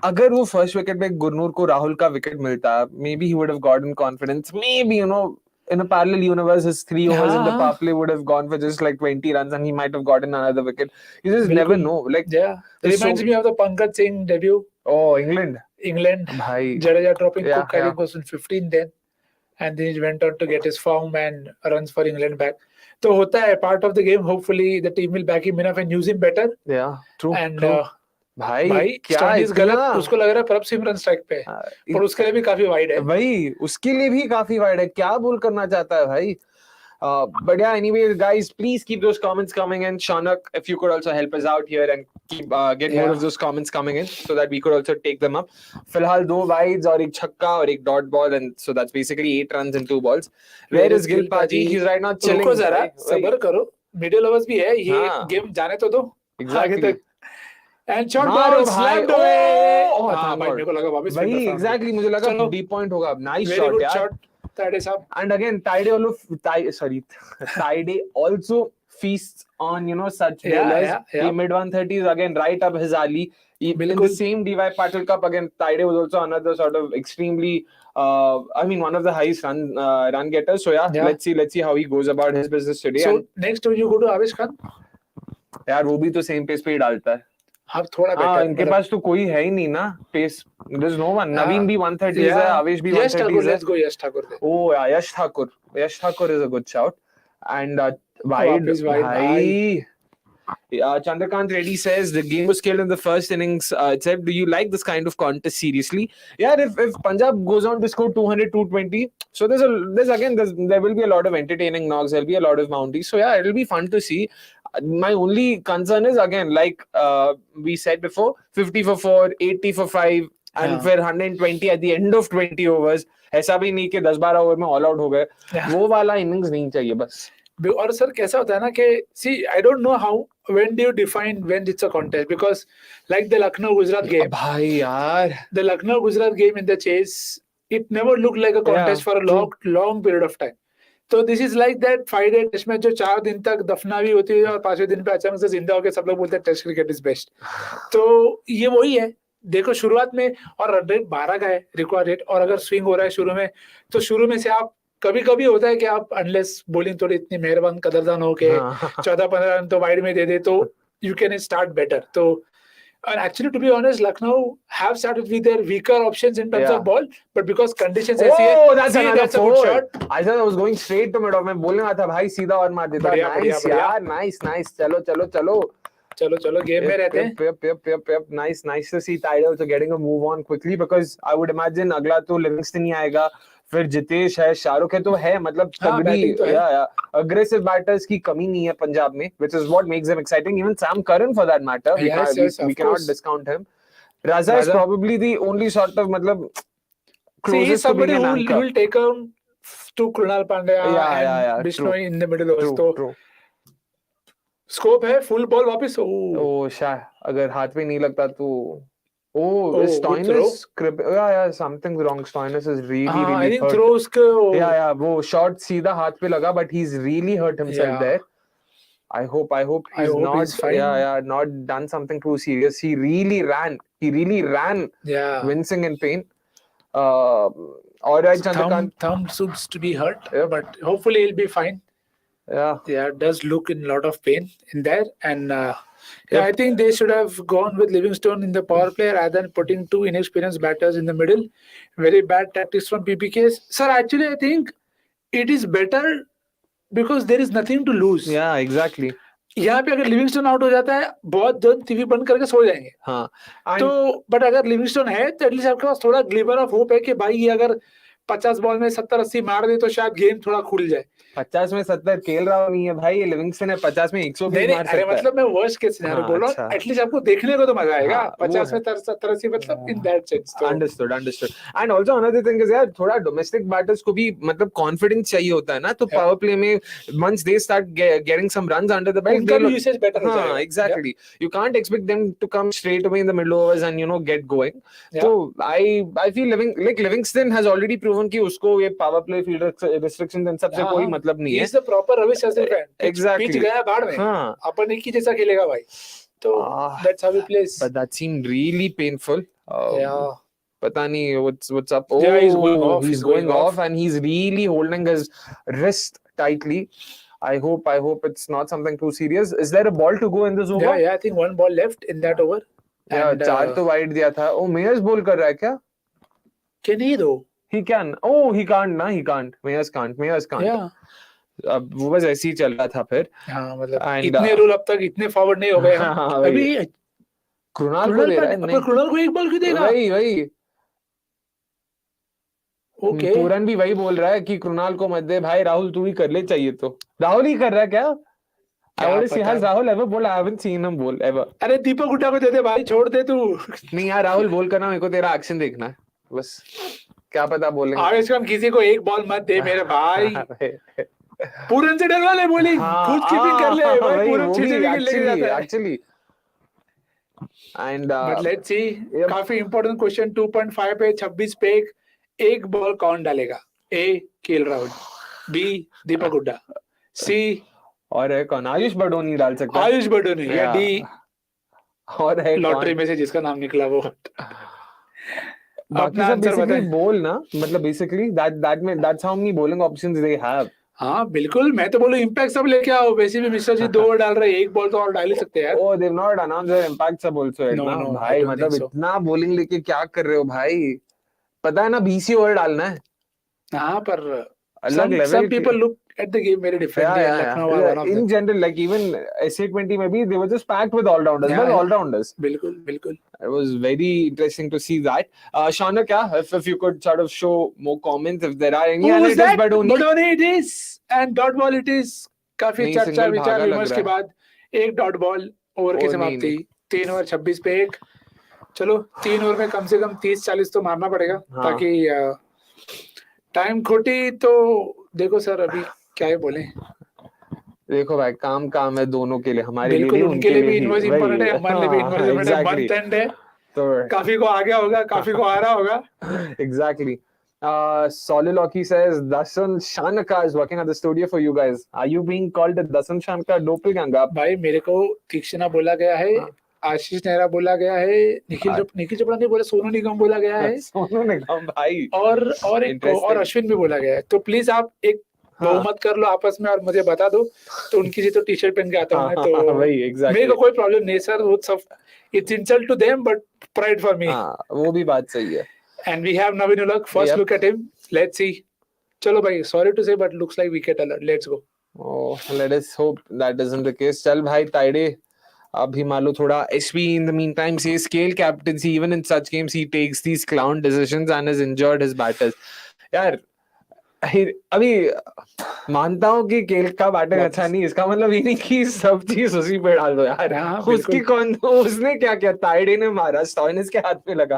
अगर वो फर्स्ट विकेट पे गुरनूर को राहुल का विकेट मिलता, maybe he would have gotten confidence. Maybe in a parallel universe, his 3 overs in the power play would have gone for just like 20 runs, and he might have gotten another wicket. You just never know. Like it reminds me of the Pankaj Singh debut Oh, England. England. Bhai. Jadeja dropping Yeah, Cook, I think was in 15 then. And then he went on to get his form and runs for England back. So hota hai, part of the game. Hopefully the team will back him enough and use him better. Yeah, true. And true. भाई क्या स्टोनीज इतना गलत, उसको लग रहा है परब सिमरन strike पे है, पर उसके लिए भी काफी वाइड है भाई, उसके लिए भी काफी वाइड है, क्या बोल करना चाहता है भाई. But yeah, anyway, guys, please keep those comments coming in. Shanak, if you could also help us out here and keep get more of those comments coming in so that we could also take them up. फिलहाल 2 wides और एक छक्का और एक dot ball, and so that's basically 8 runs and 2 balls. Where is Gil Paji? He's right now chilling. रुको जरा, सब्र करो, मिडिल ओवर्स भी है, ये गेम जाने तो दो आगे तक. And shot ball slammed away. हाँ भाई, मेरे को लगा वापस भाई exactly, मुझे लगा deep point होगा. Nice shot यार. And again, Taide also feasts on, you know, such bowlers. The mid 130s again right up his alley. In the same DY Patil Cup again, Taide was also another sort of extremely, I mean, one of the highest run getters. So yeah, let's see how he goes about his business today. So next you go to Avesh Khan. यार वो भी तो same pace पे ही डालता है. हाँ थोड़ा better. इनके पास तो कोई है ही नहीं ना pace. There's no one. Naveen भी 130 है, आवेश भी 130 है. Let's go Yash Thakur. Oh yeah, Yash Thakur. Yash Thakur is a good shout. And wide. Bhai. Chandrakant Reddy says the game was killed in the first innings. Said, do you like this kind of contest seriously? Yeah, if Punjab goes on to score 200, 220, so there will be a lot of entertaining knocks. There'll be a lot of bounties. So yeah, it'll be fun to see. My only concern is again, like we said before, 50 for 4, 80 for 5, and फिर 120 at the end of 20 overs. ऐसा भी नहीं कि 10-12 over में all out हो गए. वो वाला इनिंग्स नहीं चाहिए बस. और सर कैसा होता है ना कि see, I don't know how, when do you define when it's a contest, because like the Lucknow Gujarat game, भाई यार, the Lucknow Gujarat game in the chase, it never looked like a contest for a long period of time. तो this is like that 5-day test match जो 4 दिन तक दफनावी होती है और 5वें दिन पे अचानक से जिंदा होकर सब लोग बोलते हैं टेस्ट क्रिकेट इज बेस्ट. तो ये वही है. देखो शुरुआत में और रन रेट 12 का है रिक्वायर्ड रेट, और अगर स्विंग हो रहा है शुरू में, तो शुरू में से आप कभी होता है कि आप अनलेस बॉलिंग थोड़ी इतनी मेहरबान कदरदान हो के 14-15 रन तो वाइड में दे दे तो यू कैन स्टार्ट बेटर. तो and actually, to be honest, Lucknow have started with their weaker options in terms of ball, but because conditions ऐसी है, that's a good shot. I thought I was going straight to mid off. मैं बोलने वाला था भाई सीधा और मार देता. Nice यार, nice. चलो गेम में रहते हैं. Nice to see Tide also getting a move on quickly, because I would imagine अगला तो लिविंगस्टन ही आएगा, फिर जितेश है, शाहरुख है, तो है मतलब तगड़ी aggressive batters की कमी नहीं है पंजाब में, which is what makes them exciting. Even Sam Curran for that matter, we cannot discount him. Raza is probably the only sort of मतलब closest to being an anchor. Who will take on to Krunal Pandya and Bishnoi in the middle overs. True. Scope है full ball वापस. शायद अगर हाथ पे नहीं लगता तो Stoinis, something's wrong. Stoinis is really I think hurt. Throws वो shot सीधा हाथ पे लगा, but he's really hurt himself there. I hope he's not done something too serious. He really ran wincing in pain. All right, Chandrakant. Thumb seems to be hurt, but hopefully he'll be fine. Yeah, does look in a lot of pain in there, and I think they should have gone with Livingstone in the power play rather than putting 2 inexperienced batters in the middle. Very bad tactics from PPKs. Sir, actually, I think it is better because there is nothing to lose. Yeah, exactly. यहाँ पे अगर Livingstone out हो जाता है, बहुत जल्द TV बंद करके सो जाएंगे. तो बट अगर लिविंगस्टोन है तो एटलीस्ट आपके पास थोड़ा ग्लिमर ऑफ होप है कि भाई ये अगर 50 बॉल में 70-80 मार दे तो शायद गेम थोड़ा खुल जाए. 50 में 70 केएल राहुल नहीं है भाई, ये लिविंगस्टन है. 50 में 120 मार सकता है. मतलब मैं वर्स्ट केस सिनेरियो बोल रहा हूं. एटलीस्ट आपको देखने को तो मजा आएगा. 50 में 70-80 मतलब in that sense. Understood. And also another thing is यार, थोड़ा डोमेस्टिक बैटर्स को भी मतलब कॉन्फिडेंस चाहिए होता है ना. तो पावर प्ले में once they start getting some runs under the belt, उनका भी यूसेज बेटर हो जाएगा. Exactly. You can't expect them to come straight away in the middle overs and you know get going. तो I feel Livingstone has already proven कि उसको ये power play field restrictions इन सब से कोई मतलब नहीं है. Proper Ravi Shastri fan. Exactly. Pitch गया बाढ़ में. अपन एक ही जैसा खेलेगा भाई. तो that's how he plays. But that seemed really painful. पता नहीं what's up. He's going off and he's really holding his wrist tightly. I hope it's not something too serious. Is there a ball to go in this over? Yeah, I think one ball left in that over. And 4 तो wide दिया था. Oh, Mayers बोल कर रहा है क्या? can he though? He can. Oh, he can't ना. He can't. Mayers can't. Yeah. अब वो बस ऐसे ही चल रहा था फिर. हाँ मतलब And, इतने रूल अब तक इतने फॉरवर्ड नहीं हो गए हम. हाँ, वही. अभी कृणाल को दे रहा है. पर कृणाल को एक बॉल क्यों देगा? वही. ओके. पूरन भी वही बोल रहा है कि कृणाल को मत दे भाई, राहुल तू ही कर ले चाहिए तो. राहुल ही कर रहा है क्या? I want to see, has Rahul ever bowled? I haven't seen him bowl ever. अरे दीपक हुड्डा को दे दे भाई, छोड़ दे तू. नहीं यार, राहुल बोल करना, मेरे को तेरा एक्शन देखना है बस. क्या पता बोलेंगे. आवेश कम किसी को एक बॉल मत दे मेरे भाई. पूरन से डरवा ले बॉलिंग, खुद कीपिंग कर ले भाई. पूरन 6 विकेट लेके जाता है actually. And but let's see, काफी इंपॉर्टेंट क्वेश्चन. 2.5 पे 26 पे एक बॉल कौन डालेगा? ए केएल राहुल, बी दीपक हुड्डा, सी और है कौन? आयुष बडोनी डाल सकता है. आयुष बडोनी, या डी और है लॉटरी में से जिसका नाम निकला वो. बाकी सब बेसिकली बोल ना, मतलब basically that's how many bowling options they have. हाँ बिल्कुल, मैं तो बोलूं इम्पैक्ट सब लेके आओ. वैसे भी मिश्रा जी 2 ओवर डाल रहे हैं, एक बॉल तो और डाल ही सकते हैं यार. Oh, they've not announced their impact sub also yet. No, no, भाई I don't मतलब think so. इतना bowling लेके क्या कर रहे हो भाई? पता है ना 20 ओवर डालना है. हाँ पर अलग level. some people look at the game very differently. Lucknow was one of In them. general, like even SA20 maybe they were just packed with all-rounders. Yeah, But yeah. all-rounders. बिल्कुल बिल्कुल. It was very interesting to see that. Shaunak, if you could sort of show more comments if there are any. Who And was it is that? Badoni. Badoni it is. And dot ball it is. काफी नहीं, चर्चा single विचार भागा लग विमर्श रहा के है. बाद एक डॉट बॉल ओवर की नहीं, समाप्ति. नहीं. 3 ओवर 26 पे एक. चलो 3 ओवर में कम से कम 30-40 तो मारना पड़ेगा. हाँ. ताकि टाइम खोटी तो देखो सर, अभी क्या ही बोले. देखो भाई, काम है दोनों के लिए, हमारे लिए बिल्कुल, भी, उनके लिए भी इन्वर्स वही. इंपॉर्टेंट है, हमारे लिए भी इन्वर्स इंपॉर्टेंट है. Exactly. मंथ एंड है, तो काफी को आ गया होगा, काफी को आ रहा होगा. exactly. Soliloquy says Dasan Shanaka is working at the studio for you guys. Are you being called the Dasan Shanaka doppelganger? भाई मेरे को तीक्ष्णा बोला गया है, आशीष नेहरा बोला गया है, निखिल चोपड़ा नहीं बोला, सोनू निगम बोला गया है, सोनू निगम भाई, और एक और अश्विन भी बोला गया है. तो प्लीज आप एक बहुमत कर लो आपस में और मुझे बता दो. तो उनकी जी तो टी शर्ट पहन के आता हूँ मैं, तो वही exactly. मेरे को कोई प्रॉब्लम नहीं सर. वो सब it's insult to them but pride for me. वो भी बात सही है. And we have Navin Ulak. First look at him. Let's see. चलो भाई, sorry to say, but looks like wicket alert. Let's go. Oh, let us hope that isn't the case. चल भाई ताइडे, अभी मान लो थोड़ा. SP in the meantime says scale captaincy. Even in such games, he takes these clown decisions and has injured his batters. यार अभी मानता हूँ कि केल का बैटिंग अच्छा नहीं, इसका मतलब ये नहीं कि सब चीज उसी पे डाल दो यार. उसकी कौन, उसने क्या किया? ताइडे ने मारा, स्टॉइनिस के हाथ में लगा.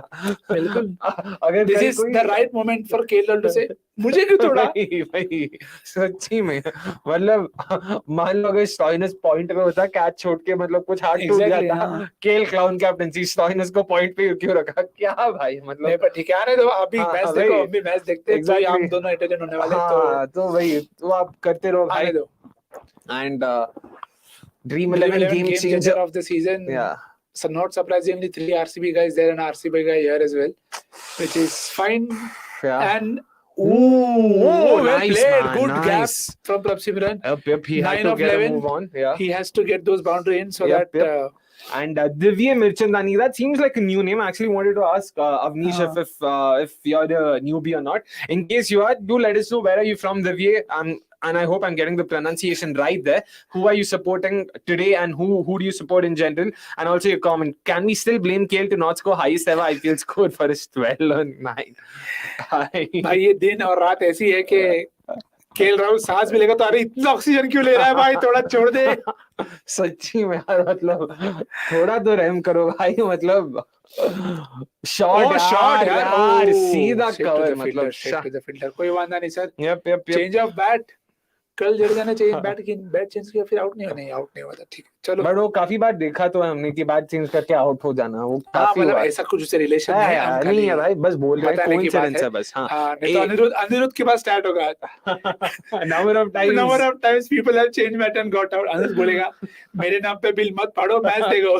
बिल्कुल. अगर this is the right moment for KL to say मुझे क्यों तोड़ा. भाई सच्ची में मतलब मान लो अगर स्टॉइनिस पॉइंट पे होता, कैच छोड़ के मतलब कुछ हाथ टूट जाता, केल क्लाउन कैप्टनसी, स्टॉइनिस को पॉइंट पे क्यों रखा? क्या भाई मतलब. नहीं पर ठीक है, आने दो. अभी मैच देखो, हम भी मैच देखते हैं, तो हम दोनों एंटरटेन होने वाले. तो भाई तो आप करते रहो भाई. आने दो. And Dream 11 game changer of the season. Yeah. So not surprisingly, 3 RCB guys there and RCB guy here as well, which is fine. Yeah. And well nice, played. man, Good nice. gap from Prabhsimran. Yep, he had 9 to of get 11. a move on. Yeah. He has to get those boundary in so Yep, that. And Divya Mirchandani, that seems like a new name. I actually wanted to ask Avnish if you're the newbie or not. In case you are, do let us know where are you from, Divya. And I hope I'm getting the pronunciation right there. Who are you supporting today, and who do you support in general? And also your comment. Can we still blame KL to not score highest ever IPL score for his 12 or 9? भाई ये दिन और रात ऐसी है कि KL Rahul सांस भी लेगा तो अरे इतना ऑक्सीजन क्यों ले रहा है भाई, थोड़ा छोड़ दे. सच्ची में यार, मतलब थोड़ा तो रहम करो भाई. मतलब शॉट यार, सीधा कवर, मतलब कोई वांदा नहीं sir. Yep change of bat. कल जडेजा ने बैट चेंज किया, फिर आउट नहीं हुआ था. ठीक, चलो. बट वो काफी बार देखा तो हमने कि बैट चेंज करके आउट हो जाना, वो काफी मतलब ऐसा कुछ उससे रिलेशन है नहीं है भाई, बस बोल रहे हैं कोइंसिडेंस है बस. हां, नहीं तो अनिरुद्ध के पास स्टार्ट होगा. Number of times people have change bat and got out. Anirudh बोलेगा मेरे नाम पे बिल मत पढ़ो, मैच देखो.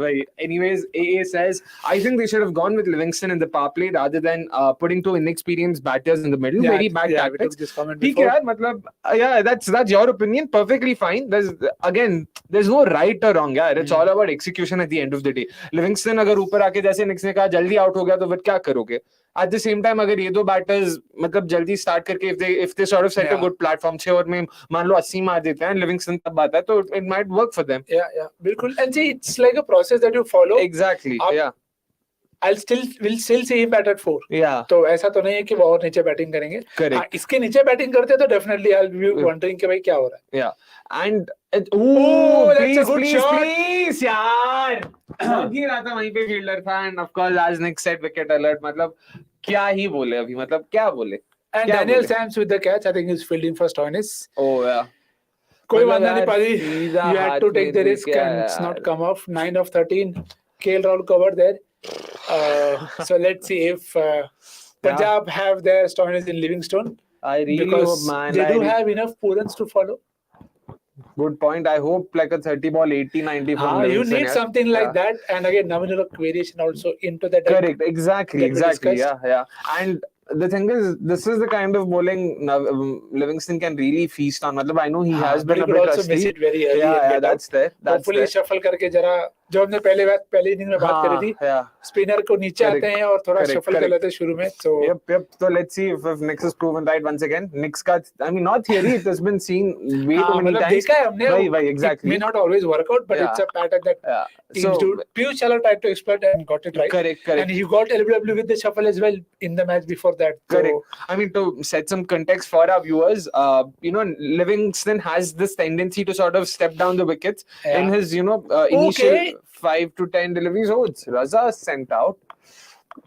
Right. Anyways, AA says, I think they should have gone with Livingston in the power play rather than putting 2 inexperienced batters in the middle. Very bad tactics. This comment before. Matlab, yeah, that's your opinion. Perfectly fine. There's again, there's no right or wrong यार. It's all about execution at the end of the day. Livingston अगर ऊपर आके जैसे निक्स ने कहा जल्दी out हो गया तो फिर क्या करोगे? At the same time अगर ये दो बैटर्स मतलब जल्दी स्टार्ट करके if they sort of set a good platform 6 over में मान लो 80 मार देते हैं लिविंगस्टन तब आता है तो it might work for them. Yeah, बिल्कुल. And see, it's like a process that you follow. Exactly. Yeah. We'll still see him bat at 4. Yeah. तो ऐसा तो नहीं है कि वो और नीचे बैटिंग करेंगे. Correct. इसके नीचे बैटिंग करते तो definitely I'll be wondering कि भाई क्या हो रहा है. Yeah. And that's a good shot. please यार. ही रहा था वहीं पे फील्डर था and of course as Nick said wicket alert. मतलब क्या ही बोले अभी मतलब क्या बोले. And Daniel Sams with the catch. I think he's fielding for Stoinis. Oh yeah. कोई बात नहीं पाजी. You had to take the risk and it's not come off. 9 of 13. KL Rahul covered there. So let's see if Punjab have their Stoinis in Livingstone. I really because hope, man. They do have enough Purans to follow. Good point. I hope like a 30 ball 80 90 from You Livingston, need something like that, and again nominal variation also into that. Correct. Exactly. Yeah. And the thing is, this is the kind of bowling Livingston can really feast on. Matlab, I know he has been a bit also rusty. miss it very early. Yeah, that's there. Hopefully shuffle करके जरा जो हमने पहले inning में बात करी थी. Spinner को नीचे आते हैं और थोड़ा shuffle कर लेते हैं शुरू में. So yep. So let's see if Nix is proven right once again. Nix का, I mean, not theory. It has been seen way too many times. देखा है हमने. Right, exactly. It may not always work out, but it's a pattern that teams do. Piyush Chawla tried to exploit and got it right. Correct. And he got LBW with the shuffle as well in the match before that. Correct. I mean, to set some context for our viewers, Livingston has this tendency to sort of step down the wickets in his, initial 5 to 10 deliveries. Oh, it's Raza sent out.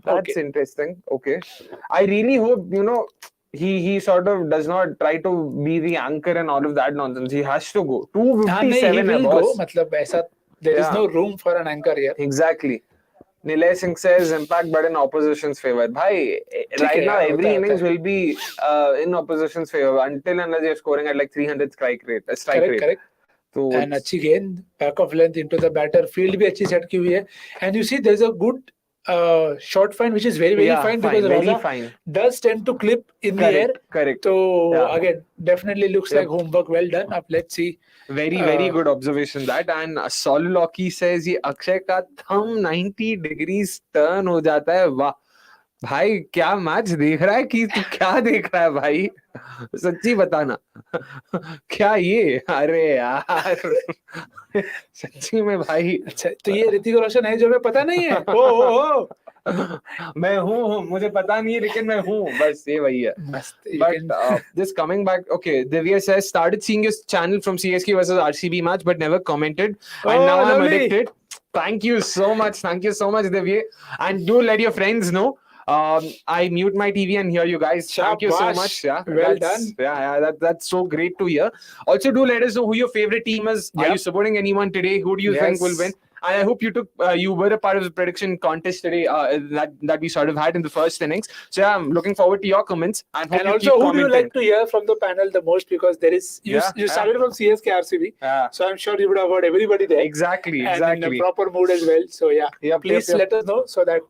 That's interesting. Okay. I really hope, he sort of does not try to be the anchor and all of that nonsense. He has to go. 257 he will go. Matlab, aisa, there is no room for an anchor here. Exactly. Nilay Singh says impact but in opposition's favor. Bhai, right now every innings will be in opposition's favor until unless you're scoring at like 300 strike rate. Correct. So and अच्छी गेंद back of length into the batter. Field भी अच्छी set की हुई है. And you see there's a good short find which is very fine because Raza does tend to clip in the air. Correct. So again, definitely looks like homework well done. Up, let's see. Very good observation that. And Soluloki says ये अक्षय का thumb 90 degrees turn हो जाता है. वाह भाई क्या match देख रहा है कि तू क्या देख रहा है भाई सच्ची बताना क्या ये अरे यार सच्ची में भाई. अच्छा तो ये ऋतिक रोशन है जो हमें पता नहीं है. ओ मैं हूँ मुझे पता नहीं है लेकिन मैं हूँ बस ये वही है. But just coming back, okay, Divya says started seeing your channel from CSK versus RCB match but never commented and now I'm addicted. Thank you so much Divya, and do let your friends know. I mute my TV and hear you guys. Thank you so much. Yeah, well done. That's so great to hear. Also, do let us know who your favorite team is. Are you supporting anyone today? Who do you think will win? And I hope you were a part of the prediction contest today that we sort of had in the first innings. So yeah, I'm looking forward to your comments. And also, who do you like to hear from the panel the most? Because there is you started from CSK RCB, so I'm sure you would have heard everybody there. Exactly. And in a proper mood as well. So yeah, please let us know so that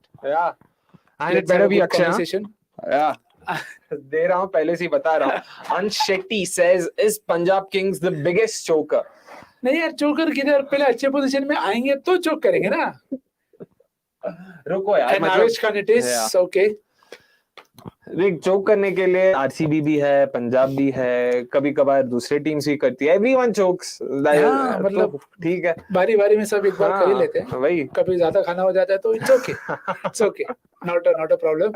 and it better be Akshay. Yeah. दे रहा हूँ पहले से ही बता रहा हूँ. Ansh Shetty says, is Punjab Kings the biggest choker? नहीं यार चोकर किधर पहले अच्छे पोजीशन में आएंगे तो चोक करेंगे ना. रुको यार Navish Khan it is okay. देख चोक करने के लिए आरसीबी भी है पंजाब भी है कभी कभार दूसरे टीम्स भी करती है. एवरीवन चोक्स मतलब ठीक है बारी बारी में सब एक बार कर ही लेते हैं. वही कभी ज्यादा खाना हो जाता है तो it's okay not a problem.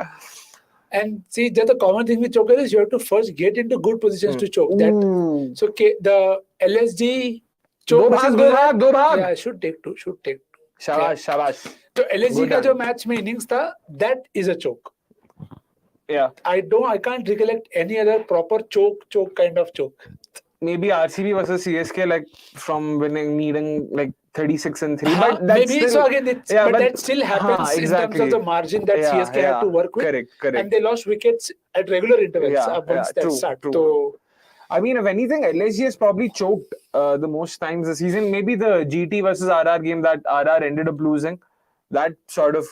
And see, just the common thing with choker is you have to first get into good positions to choke. That so the LSG choke दो भाग yeah should take two. शाबाश. तो LSG का जो match में innings था that is a choke. Yeah, I can't recollect any other proper choke kind of choke. Maybe RCB versus CSK like from needing like 36 and 3, but that's maybe still, so again but that still happens in terms of the margin that CSK had to work with. Correct. And they lost wickets at regular intervals once that start. So I mean, if anything, LSG has probably choked the most times this season. Maybe the GT versus RR game that RR ended up losing, that sort of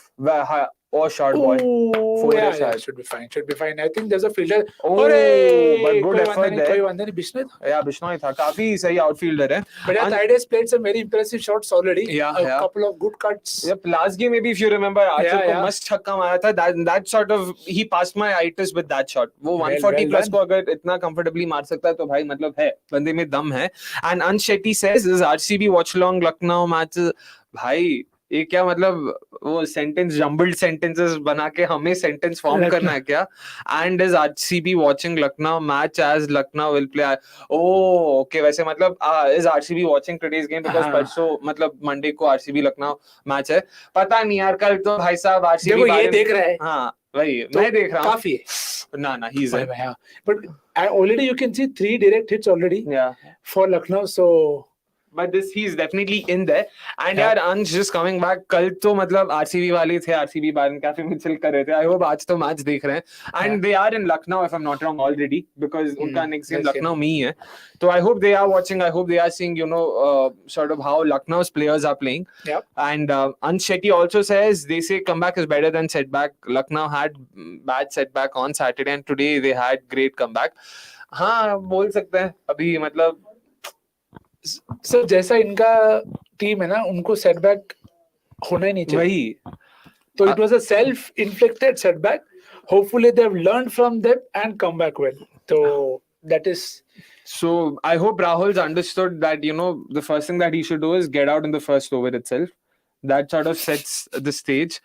or short ball. Oh, Four yeah, is yeah, hard. should be fine. Should be fine. I think there's a fielder. Oh, अरे, but good कोई effort वांदा नहीं, there. कोई वांदा नहीं, बिश्नोई था. Yeah, Bishnoi था. काफी सही outfielder है. But yeah, Tides played some very impressive shots already. Yeah, a yeah. couple of good cuts. Yep, last game maybe if you remember, Archer Yeah, को yeah. मस्त छक्का मारा था. That sort of he passed my eye test with that shot. वो 140 well plus done. को अगर इतना comfortably मार सकता है तो भाई मतलब है बंदे में दम है. And Ansh Shetty says this RCB Watchalong Lucknow match. भाई ये क्या मतलब वो सेंटेंस जम्बल्ड सेंटेंसेस बना के हमें सेंटेंस फॉर्म करना है क्या? And is RCB watching Lucknow match as Lucknow will play. Oh okay, वैसे मतलब is RCB watching today's game because परसों मतलब मंडे को आरसीबी लखनऊ मैच है. पता नहीं यार, कल तो भाई साहब आरसीबी देखो ये देख रहा है. हाँ वही तो मैं देख रहा हूँ. काफी है. ना he is But already you can see 3 direct hits already for Lucknow. So but this he's definitely in there. And Yeah. यार Ansh just coming back, कल तो मतलब आरसीबी वाले थे, आरसीबी बारन काफी मिचल कर रहे थे. I hope आज तो मैच देख रहे हैं. And they are in Lucknow if I'm not wrong already because उनका next game Lucknow में ही है. So I hope they are watching. I hope they are seeing sort of how Lucknow's players are playing. Yep. And Ansh Shetty also says they say comeback is better than setback. Lucknow had bad setback on Saturday and today they had great comeback. हाँ बोल सकते हैं अभी मतलब. Sir जैसा इनका team है ना, उनको सेटबैक होना ही नहीं चाहिए. वही तो it was a self inflicted setback. Hopefully they have learned from them and come back well. तो that is. So I hope Rahul's understood that the first thing that he should do is get out in the first over itself. That sort of sets the stage.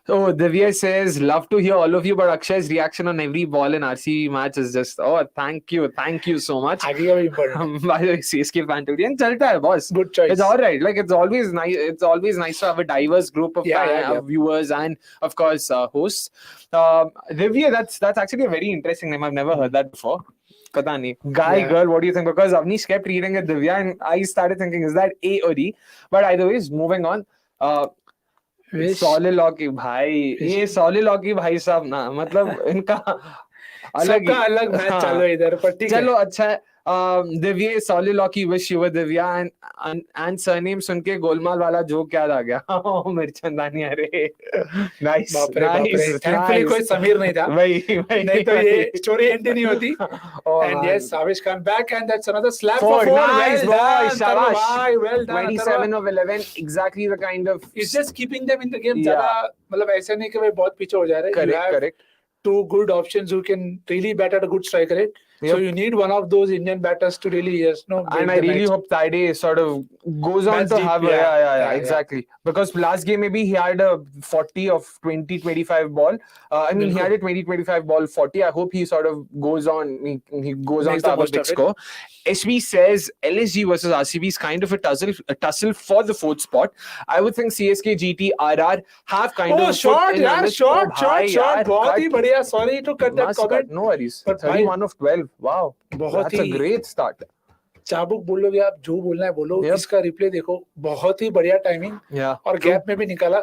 So Divya says, love to hear all of you, but Akshay's reaction on every ball in RCB match is just, thank you so much. आगे का भी important. By the way, CSK fan today and chalta hai boss. Good choice. It's all right. Like it's always nice. It's always nice to have a diverse group of viewers and of course hosts. Divya, that's actually a very interesting name. I've never heard that before. Pata nahi. Guy, girl, what do you think? Because Avnish kept reading it Divya and I started thinking, is that A or D? But either way, moving on. सोलिलॉकी भाई, ये सोलिलॉकी भाई साहब ना मतलब इनका अलग match चलो इधर पर. ठीक है, चलो अच्छा है. Divya soliloquy wish you were Divya and surname सुन के गोलमाल वाला जोक याद आ गया. मिर्चंदानी. अरे नाइस नाइस. थैंकफुली कोई समीर नहीं था. वही नहीं तो ये स्टोरी एंड नहीं होती. And yes, Savish come back and that's another slap for 4. Nice boy, shabash. Well done. 27 of 11, exactly the kind of. It's just keeping them in the game. ज़्यादा मतलब ऐसे नहीं कि वे बहुत पीछे हो जा रहे हैं. Correct. 2 good options who can really bat at a good strike rate. So you need one of those Indian batters to really and I really hope Tide sort of goes on to have exactly. Because last game maybe he had a 40 of 20-25 ball. I mean he had a 20-25 ball 40. I hope he sort of goes on. He goes on to have a big score. SB says LSG versus RCB is kind of a tussle for the 4th spot. I would think CSK, GT, RR have kind of shot. बहुत ही बढ़िया. Sorry to cut that comment. No worries. 31 of 12. Wow, that's a great start. चाबुक बोलोगे आप, जो बोलना है बोलो. इसका रिप्ले देखो, बहुत ही बढ़िया टाइमिंग और गैप में भी निकाला.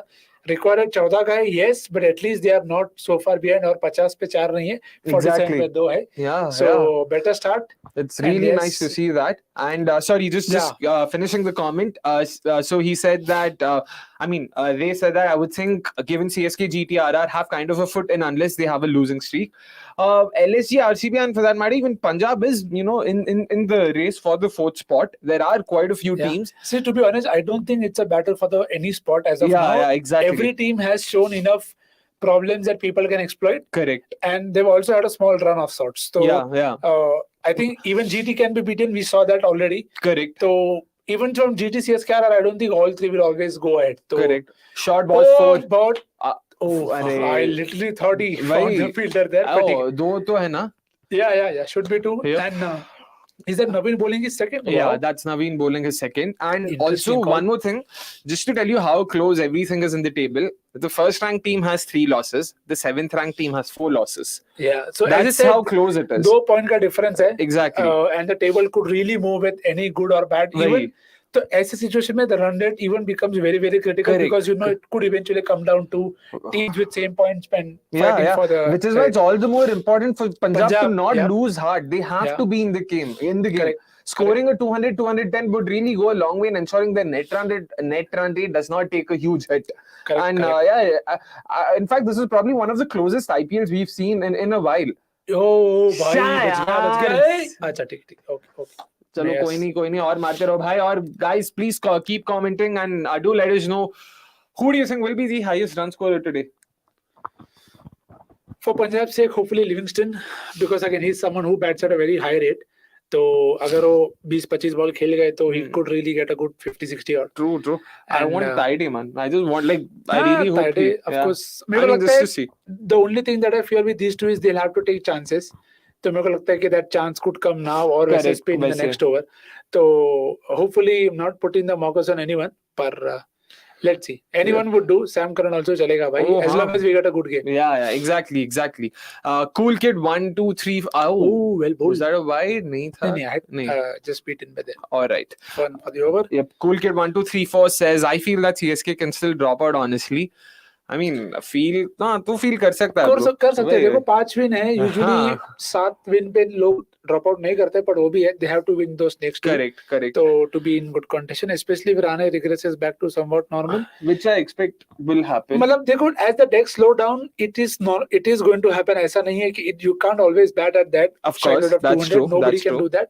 रिक्वायर्ड 14 का है, yes, but at least they are not so far behind. और 50 पे 4 नहीं है, 47 पे 2 है. So better start. It's really nice to see that. And sorry, just finishing the comment. So he said that they said that I would think given CSK, GT, RR have kind of a foot in unless they have a losing streak. LSG, RCB, and for that matter, even Punjab is in the race for the 4th spot. There are quite a few teams. See, to be honest, I don't think it's a battle for any spot as of now. Yeah, exactly. Every team has shown enough problems that people can exploit. Correct. And they've also had a small run of sorts. So I think even GT can be beaten. We saw that already. Correct. So even from GT, CSK, I don't think all 3 will always go ahead. So, correct. Short balls 4. I literally thought he found the fielder there. दो तो है ना? Yeah. Should be 2. Yep. And is that Naveen bowling his second? Yeah, that's Naveen bowling his second. And also one more thing, just to tell you how close everything is in the table. The first ranked team has 3 losses. The 7th ranked team has 4 losses. Yeah, so that's how close it is. 2 point ka difference hai. Exactly. And the table could really move with any good or bad. Even So, ऐसे situation में the run rate even becomes very, very critical Correct. because it could eventually come down to teams with same points and fighting for the. Which is why it's all the more important for Punjab to not yeah. lose heart. They have to be in the game. Correct. Scoring a 200, 210 would really go a long way in ensuring the net run rate does not take a huge hit. Correct, And in fact, this is probably one of the closest IPLs we've seen in a while. Oh, भाई बच गया. अच्छा ठीक. Okay. चलो कोई नहीं और मारते रहो भाई. और guys, please keep commenting and do let us know who do you think will be the highest run scorer today. For Punjab's sake, hopefully Livingston, because again he's someone who bats at a very high rate. तो अगर वो 20-25 ball खेल गए तो he could really get a good 50-60 or. True. I want Tidy, man. I just want I really hope. Tidy, of course. मेरे को लगता है the only thing that I fear with these two is they'll have to take chances. तो मेरे को लगता है कि that chance could come now or वैसे spin in the next over. तो hopefully I'm not putting the mockers on anyone, पर let's see. Anyone would do. Sam Curran also चलेगा भाई. As long as we get a good game. Yeah, exactly. Cool Kid 1, 2, 3. Oh, well bowled. Was that a wide? नहीं था. नहीं. Just beat in by then. All right. Fun for the over. Yep. Cool Kid 1, 2, 3, 4 says, I feel that CSK can still drop out, honestly. I mean, तू feel कर सकता है. कर सकते हैं. देखो 5 win है. Usually 7 win पे लोग drop out नहीं करते, but वो भी है. They have to win those next two. Correct. So to be in good condition, especially if Rane regresses back to somewhat normal, which I expect will happen. मतलब देखो, as the decks slow down, it is going to happen. ऐसा नहीं है कि you can't always bat at that. Of course, that's true. Nobody can do that.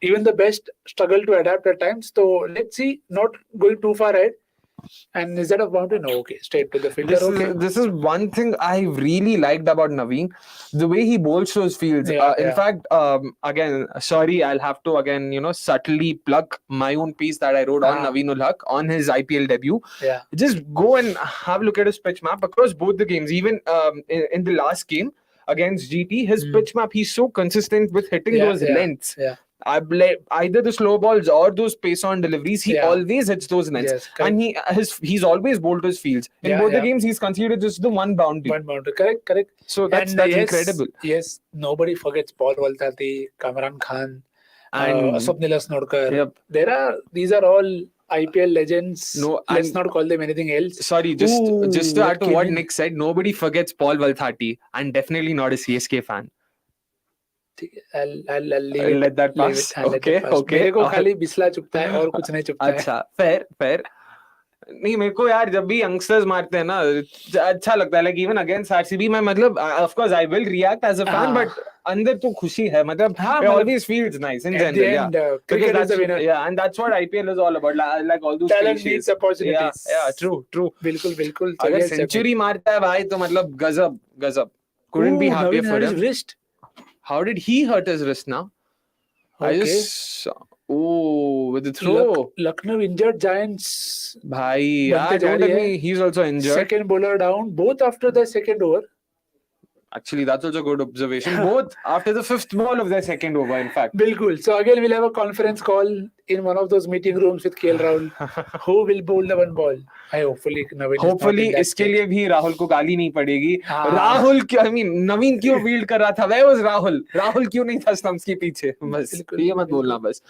Even the best struggle to adapt at times. So let's see, not going too far ahead. And is that a boundary? No, okay. Straight to the fielder. This is one thing I really liked about Naveen. The way he bowls those fields. In fact, again, sorry, I'll have to subtly plug my own piece that I wrote on Naveen ul Haq on his IPL debut. Yeah. Just go and have a look at his pitch map across both the games. Even in the last game against GT, his pitch map, he's so consistent with hitting those lengths. Yeah. Either the slow balls or those pace on deliveries, he always hits those lengths. Yes, and he's always bowled his fields. In both the games, he's conceded just the one boundary. Correct. So that's incredible. Yes, nobody forgets Paul Valtati, Kamran Khan, and Swapnil Asnodkar. Yep. These are all IPL legends. No, let's not call them anything else. Sorry, just to add to what Nick said, nobody forgets Paul Valtati, and definitely not a CSK fan. I'll let that pass. Okay. मेरे को खाली बिस्ला चुपता है और कुछ नहीं चुपता है. अच्छा, fair. नहीं, मेरे को यार जब भी youngsters मारते हैं ना, अच्छा लगता है. Like even against RCB, मैं मतलब of course I will react as a fan, but अंदर तो खुशी है. मतलब it always feels nice in general. Cricket is the winner. Yeah, and that's what IPL is all about. Like all those talent needs opportunities. Yeah, true. बिल्कुल. अगर century मारता है भाई तो मतलब गजब. Couldn't be happier for him. Wrist. How did he hurt his wrist now? Okay. With the throw. Lucknow injured Giants. Bhai, don't tell me he's also injured. Second bowler down, both after the second over. Actually, that's also a good observation. Both after the 5th ball of their second over, in fact. Bilkul. So again, we'll have a conference call in one of those meeting rooms with KL Rahul. Who will bowl the one ball? Hopefully इसके लिए भी राहुल को गाली नहीं पड़ेगी. राहुल नवीन क्यों field कर रहा था? Where was राहुल क्यों नहीं था स्टंप्स के पीछे? बस ये मत बोलना बस.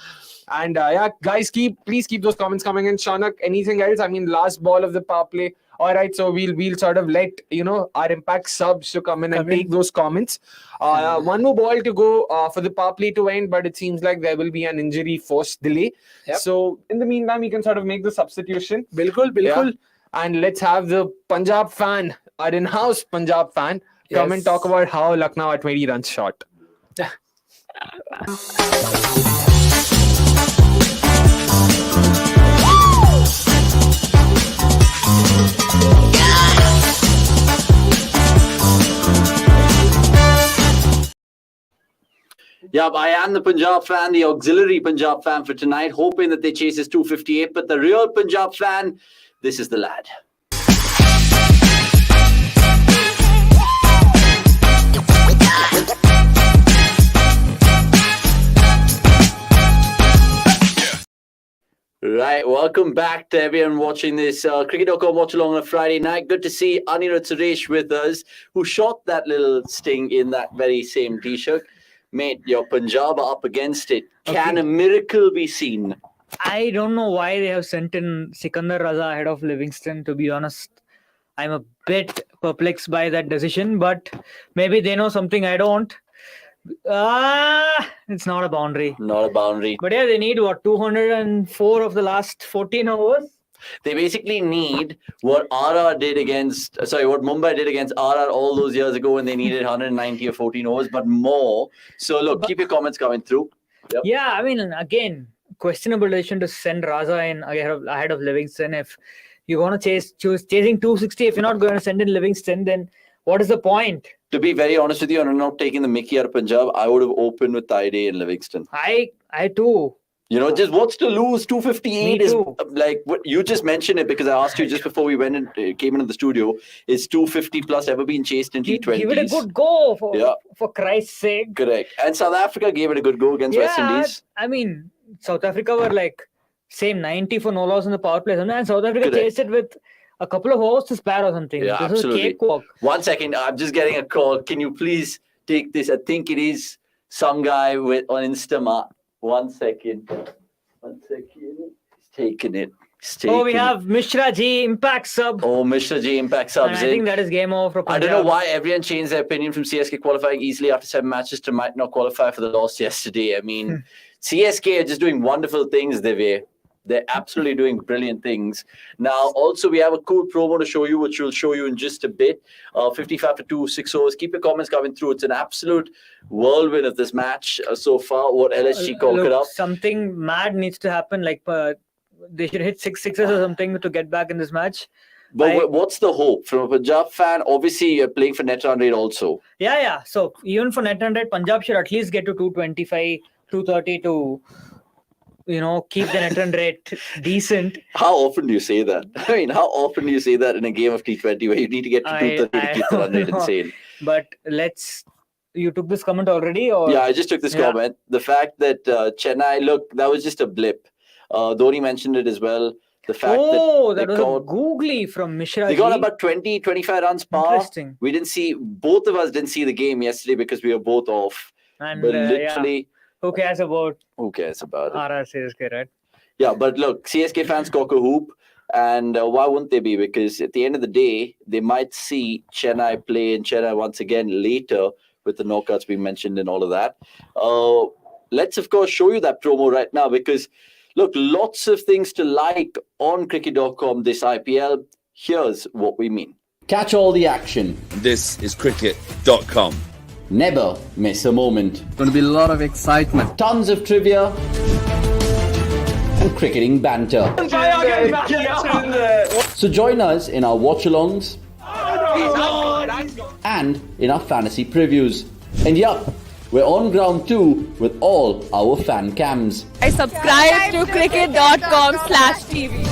And guys, please keep those comments coming in. Shaunak, anything else? Last ball of the power play. All right, so we'll sort of let our impact subs to come in and take those comments. One more ball to go for the power play to end, but it seems like there will be an injury forced delay. Yep. So in the meantime, we can sort of make the substitution. Bilkul. Yeah. And let's have the Punjab fan, our in-house Punjab fan, come and talk about how Lucknow are 20 runs short. Yeah, I am the Punjab fan, the auxiliary Punjab fan for tonight, hoping that they chase his 258. But the real Punjab fan, this is the lad. Right, welcome back to everyone watching this cricket.com Watchalong on a Friday night. Good to see Anirudh Suresh with us, who shot that little sting in that very same t-shirt. Mate, your Punjab are up against it. Can a miracle be seen? I don't know why they have sent in Sikandar Raza ahead of Livingston. To be honest, I'm a bit perplexed by that decision, but maybe they know something I don't. It's not a boundary. Not a boundary. But yeah, they need what 204 of the last 14 overs. They basically need what Mumbai did against RR all those years ago when they needed 190 or 14 overs, but more. So look, keep your comments coming through. Yep. Yeah, I mean, again, questionable decision to send Raza in ahead of Livingston. If you're going to chasing 260, if you're not going to send in Livingston, then what is the point? To be very honest with you, I'm not taking the mickey out of Punjab. I would have opened with Taide and Livingston. I too. You know, just what's to lose? 258 is like what you just mentioned it because I asked you just before we came into the studio. Is 250 plus ever been chased in T20s? Give it a good go for Christ's sake. Correct. And South Africa gave it a good go against West Indies. I mean, South Africa were like same 90 for no loss in the power play, and South Africa chased it with a couple of overs to spare or something. Yeah, this absolutely. is a cakewalk. 1 second, I'm just getting a call. Can you please take this? I think it is some guy on Instamart. 1 second. 1 second. He's taking it. We have Mishra Ji Impact sub. Oh, Mishra Ji Impact subs. I think that is game over for Punjab. I don't know why everyone changed their opinion from CSK qualifying easily after 7 matches to might not qualify for the loss yesterday. I mean, CSK are just doing wonderful things, Divya. They're absolutely doing brilliant things. Now, also, we have a cool promo to show you, which we'll show you in just a bit. 55 for 2, 6 overs. Keep your comments coming through. It's an absolute whirlwind of this match so far. What LSG called it up. Something mad needs to happen. Like they should hit 6 sixes or something to get back in this match. But what's the hope? From a Punjab fan, obviously, you're playing for net run rate also. Yeah. So, even for net run rate, Punjab should at least get to 225, 230 to... keep the net run rate decent. How often do you say that? I mean, how often do you say that in a game of T20 where you need to get to 230 to keep the run rate insane? But you took this comment already? Or? Yeah, I just took this comment. The fact that Chennai, look, that was just a blip. Dhoni mentioned it as well. The fact that was a googly from Mishra. They got about 20, 25 runs par. Interesting. Both of us didn't see the game yesterday because we were both off. And but literally... Who cares about it? RR CSK, right? Yeah, but look, CSK fans cock a hoop. And why wouldn't they be? Because at the end of the day, they might see Chennai play in Chennai once again later with the knockouts we mentioned and all of that. Let's, of course, show you that promo right now because, look, lots of things to like on cricket.com this IPL. Here's what we mean. Catch all the action. This is cricket.com. Never miss a moment. Going to be a lot of excitement. Tons of trivia and cricketing banter. So join us in our watchalongs and in our fantasy previews. And yup, we're on ground too with all our fan cams. I subscribe to cricket.com/TV.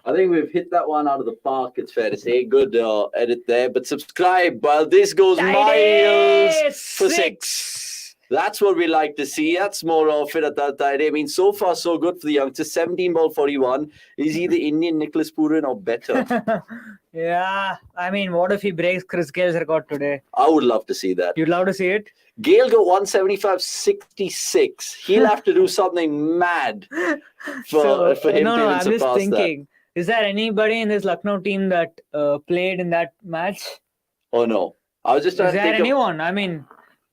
I think we've hit that one out of the park, it's fair to say. Good edit there. But subscribe while this goes miles for 6. That's what we like to see. That's more of it at that time. I mean, so far, so good for the youngster. 17 ball 41. Is he the Indian Nicholas Pooran or better? Yeah. I mean, what if he breaks Chris Gale's record today? I would love to see that. You'd love to see it? Gale go 175.66. He'll have to do something mad for him to even surpass I'm just thinking. that. Is there anybody in this Lucknow team that played in that match? Oh, no. I was just trying to think. Is there anyone? I mean,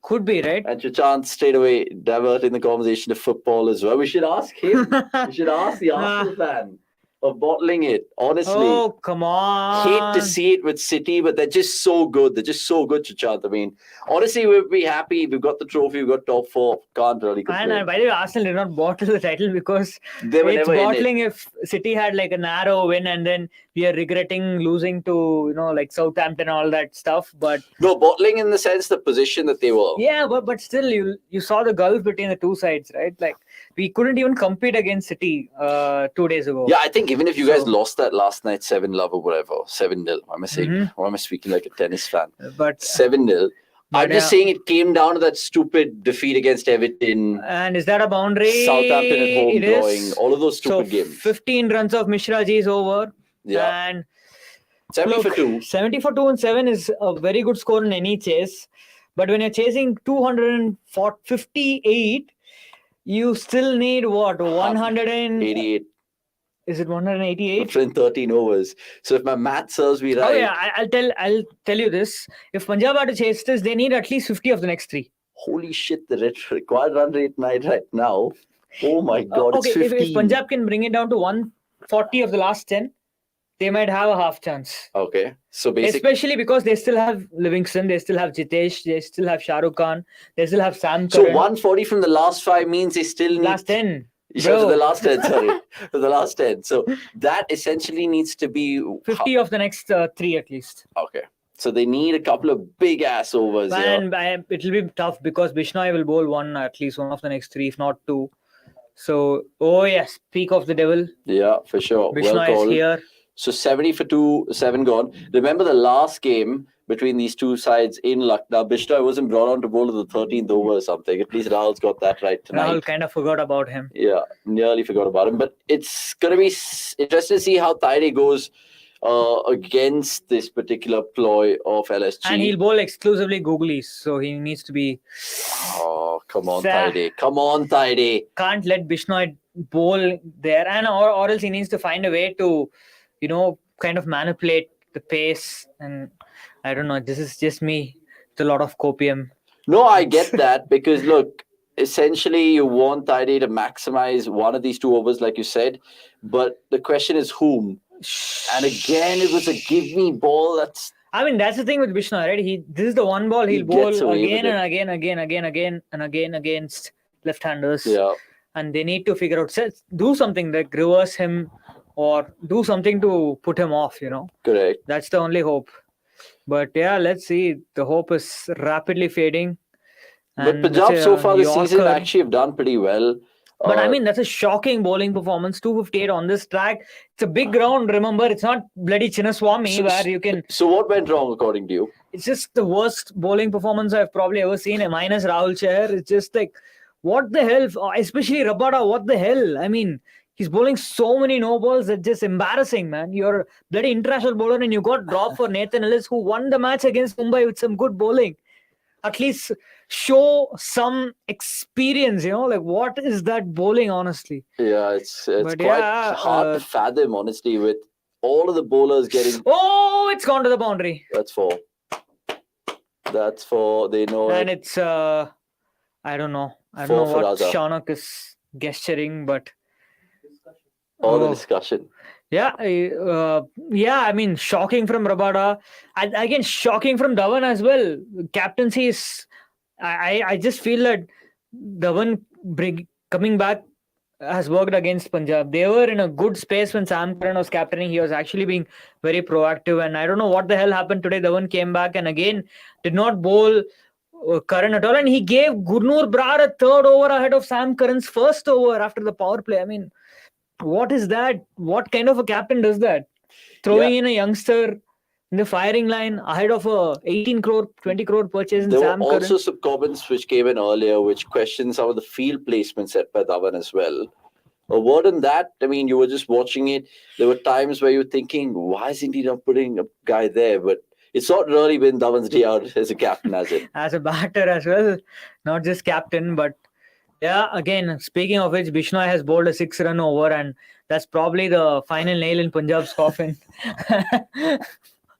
could be, right? And Chachant straight away diverting the conversation to football as well. We should ask him. We should ask the Arsenal fan of bottling it, honestly. Oh, come on. Hate to see it with City, but they're just so good. They're just so good, Chachant. I mean, honestly, we'll be happy. We've got the trophy. We've got top 4. Can't really complain. And by the way, Arsenal did not bottle the title because they were it's never bottling if City had like a narrow win and then we are regretting losing to, like Southampton and all that stuff. But no, bottling in the sense the position that they were. Yeah, but still, you saw the gulf between the two sides, right? Like, we couldn't even compete against City 2 days ago. Yeah, I think even if you guys lost that last night 7-0 or whatever, 7-0. Why am I saying? Why am I speaking like a tennis fan? But 7-0. I'm just saying it came down to that stupid defeat against Everton. And is that a boundary? Southampton at home drawing. All of those stupid games. 15 runs of Mishra Ji is over. Yeah. And 70 for 2. 70 for 2 and 7 is a very good score in any chase. But when you're chasing 258, you still need what? 188. Is it 188? In 13 overs. So if my math serves me right. Oh yeah, I'll tell you this. If Punjab are to chase this, they need at least 50 of the next 3. Holy shit, the required run rate right now. Oh my god, okay, it's 15. If Punjab can bring it down to 140 of the last 10, they might have a half chance. Okay. So basically, especially because they still have Livingston, they still have Jitesh, they still have Shah Rukh Khan, they still have Sam Curran. So 140 from the last 5 means they still need... Last 10. So the last 10, sorry. For the last 10. So that essentially needs to be... 50 of the next 3 at least. Okay. So they need a couple of big ass overs. And it'll be tough because Bishnoi will bowl at least one of the next 3, if not 2. So, oh yes, peak of the devil. Yeah, for sure. Bishnoi is here. So 70 for 2, 7 gone. Remember the last game between these two sides in Lucknow, Bishnoi wasn't brought on to bowl to the 13th over or something. At least Rahul's got that right tonight. Rahul kind of forgot about him. Yeah, nearly forgot about him. But it's going to be interesting to see how Taide goes against this particular ploy of LSG. And he'll bowl exclusively googlies, so he needs to be... Oh, come on, Taide. Come on, Taide. Can't let Bishnoi bowl there. And or else he needs to find a way to, kind of manipulate the pace. And I don't know, this is just me. It's a lot of copium. No, I get that because look, essentially you want Taide to maximize one of these 2 overs, like you said. But the question is whom? And again, it was a give me ball. That's the thing with Bishnoi, right? This is the one ball he'll bowl again and again against left-handers. Yeah. And they need to figure out, do something like reverse him or do something to put him off, Correct. That's the only hope. But yeah, let's see. The hope is rapidly fading. But Punjab so far this season actually have done pretty well. But that's a shocking bowling performance. 258 on this track. It's a big ground. Remember, it's not bloody Chinnaswamy where you can... So what went wrong according to you? It's just the worst bowling performance I've probably ever seen. Minus Rahul Chahar. It's just like, what the hell? Especially Rabada, what the hell? He's bowling so many no balls. It's just embarrassing, man. You're a bloody international bowler and you got dropped for Nathan Ellis, who won the match against Mumbai with some good bowling. At least show some experience, like what is that bowling, honestly? Yeah, it's quite hard to fathom, honestly, with all of the bowlers getting... Oh, it's gone to the boundary. That's 4. They know and it. It's, I don't know. I don't know what Shaunak is gesturing, but... All the discussion. Yeah, shocking from Rabada. And again, shocking from Dhawan as well. Captaincy is... I just feel that Dhawan coming back has worked against Punjab. They were in a good space when Sam Curran was captaining. He was actually being very proactive. And I don't know what the hell happened today. Dhawan came back and again did not bowl Curran at all. And he gave Gurnoor Brar a 3rd over ahead of Sam Curran's 1st over after the power play. What is that? What kind of a captain does that? Throwing in a youngster in the firing line ahead of a 18 crore, 20 crore purchase in There Sam were Curran. also some comments which came in earlier which questioned some of the field placements set by Dhawan as well. A word on that, you were just watching it. There were times where you were thinking, why isn't he not putting a guy there? But it's not really been Dhawan's day out as a captain, has it? As a batter as well. Not just captain, but yeah, again, speaking of which, Bishnoi has bowled a 6-run over and that's probably the final nail in Punjab's coffin.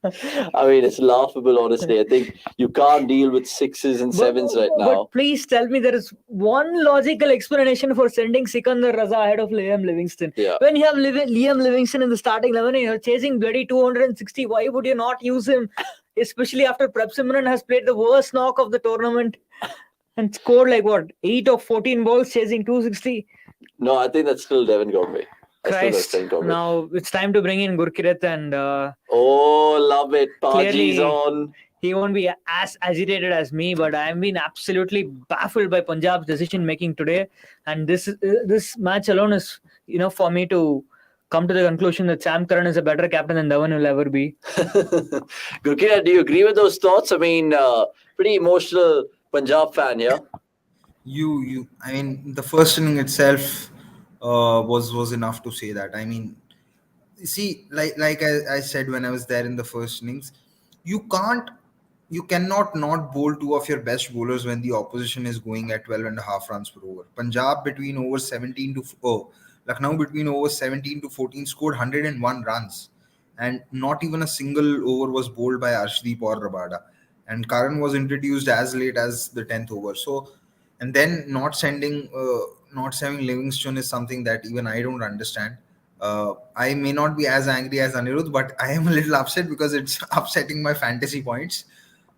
It's laughable, honestly. I think you can't deal with 6s and 7s right now. But please tell me there is one logical explanation for sending Sikandar Raza ahead of Liam Livingston. Yeah. When you have Liam Livingston in the starting 11 and you're chasing bloody 260, why would you not use him? Especially after Prep Simran has played the worst knock of the tournament and scored 8 of 14 balls chasing 260. No, I think that's still Devin Gombe. Christ. Now it's time to bring in Gurkirat and... oh, love it. Paji's on. He won't be as agitated as me, but I've been absolutely baffled by Punjab's decision making today. And this match alone is enough for me to come to the conclusion that Sam Curran is a better captain than Dhawan will ever be. Gurkirat, do you agree with those thoughts? Pretty emotional Punjab fan here. The first inning itself was enough to say that. See, like I said when I was there in the first innings, you can't you cannot not bowl two of your best bowlers when the opposition is going at 12.5 runs per over. Punjab between overs 17 to Lucknow between overs 17 to 14 scored 101 runs, and not even a single over was bowled by Arshdeep or Rabada. And Karan was introduced as late as the 10th over. So, and then not sending Livingston is something that even I don't understand. I may not be as angry as Anirudh, but I am a little upset because it's upsetting my fantasy points.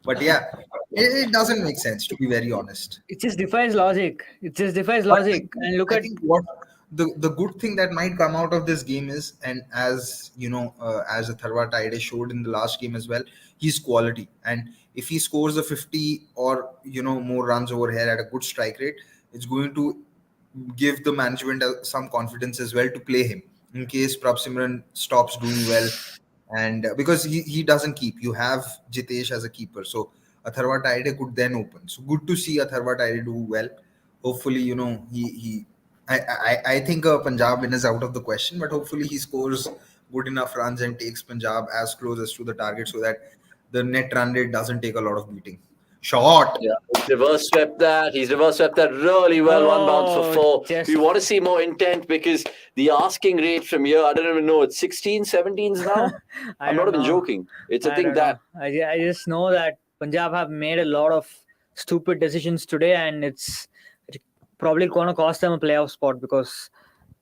But yeah, it doesn't make sense, to be very honest. It just defies logic. It just defies logic. And look I at think what the good thing that might come out of this game is, and as you know, as Atharva Taide showed in the last game as well, he's quality. And if he scores a 50 or more runs over here at a good strike rate, it's going to give the management some confidence as well to play him in case Prabh Simran stops doing well. And because he doesn't keep, you have Jitesh as a keeper, so Atharva Taide could then open. So good to see Atharva Taide do well. Hopefully, I think Punjab win is out of the question, but hopefully he scores good enough runs and takes Punjab as close as to the target so that the net run rate doesn't take a lot of beating. Shot. Yeah, he's reverse swept that really well. One bounce for 4. We want to see more intent because the asking rate from here, I don't even know, it's 16, 17s now. I'm not even joking. It's a thing that I just know that Punjab have made a lot of stupid decisions today, and it's probably going to cost them a playoff spot because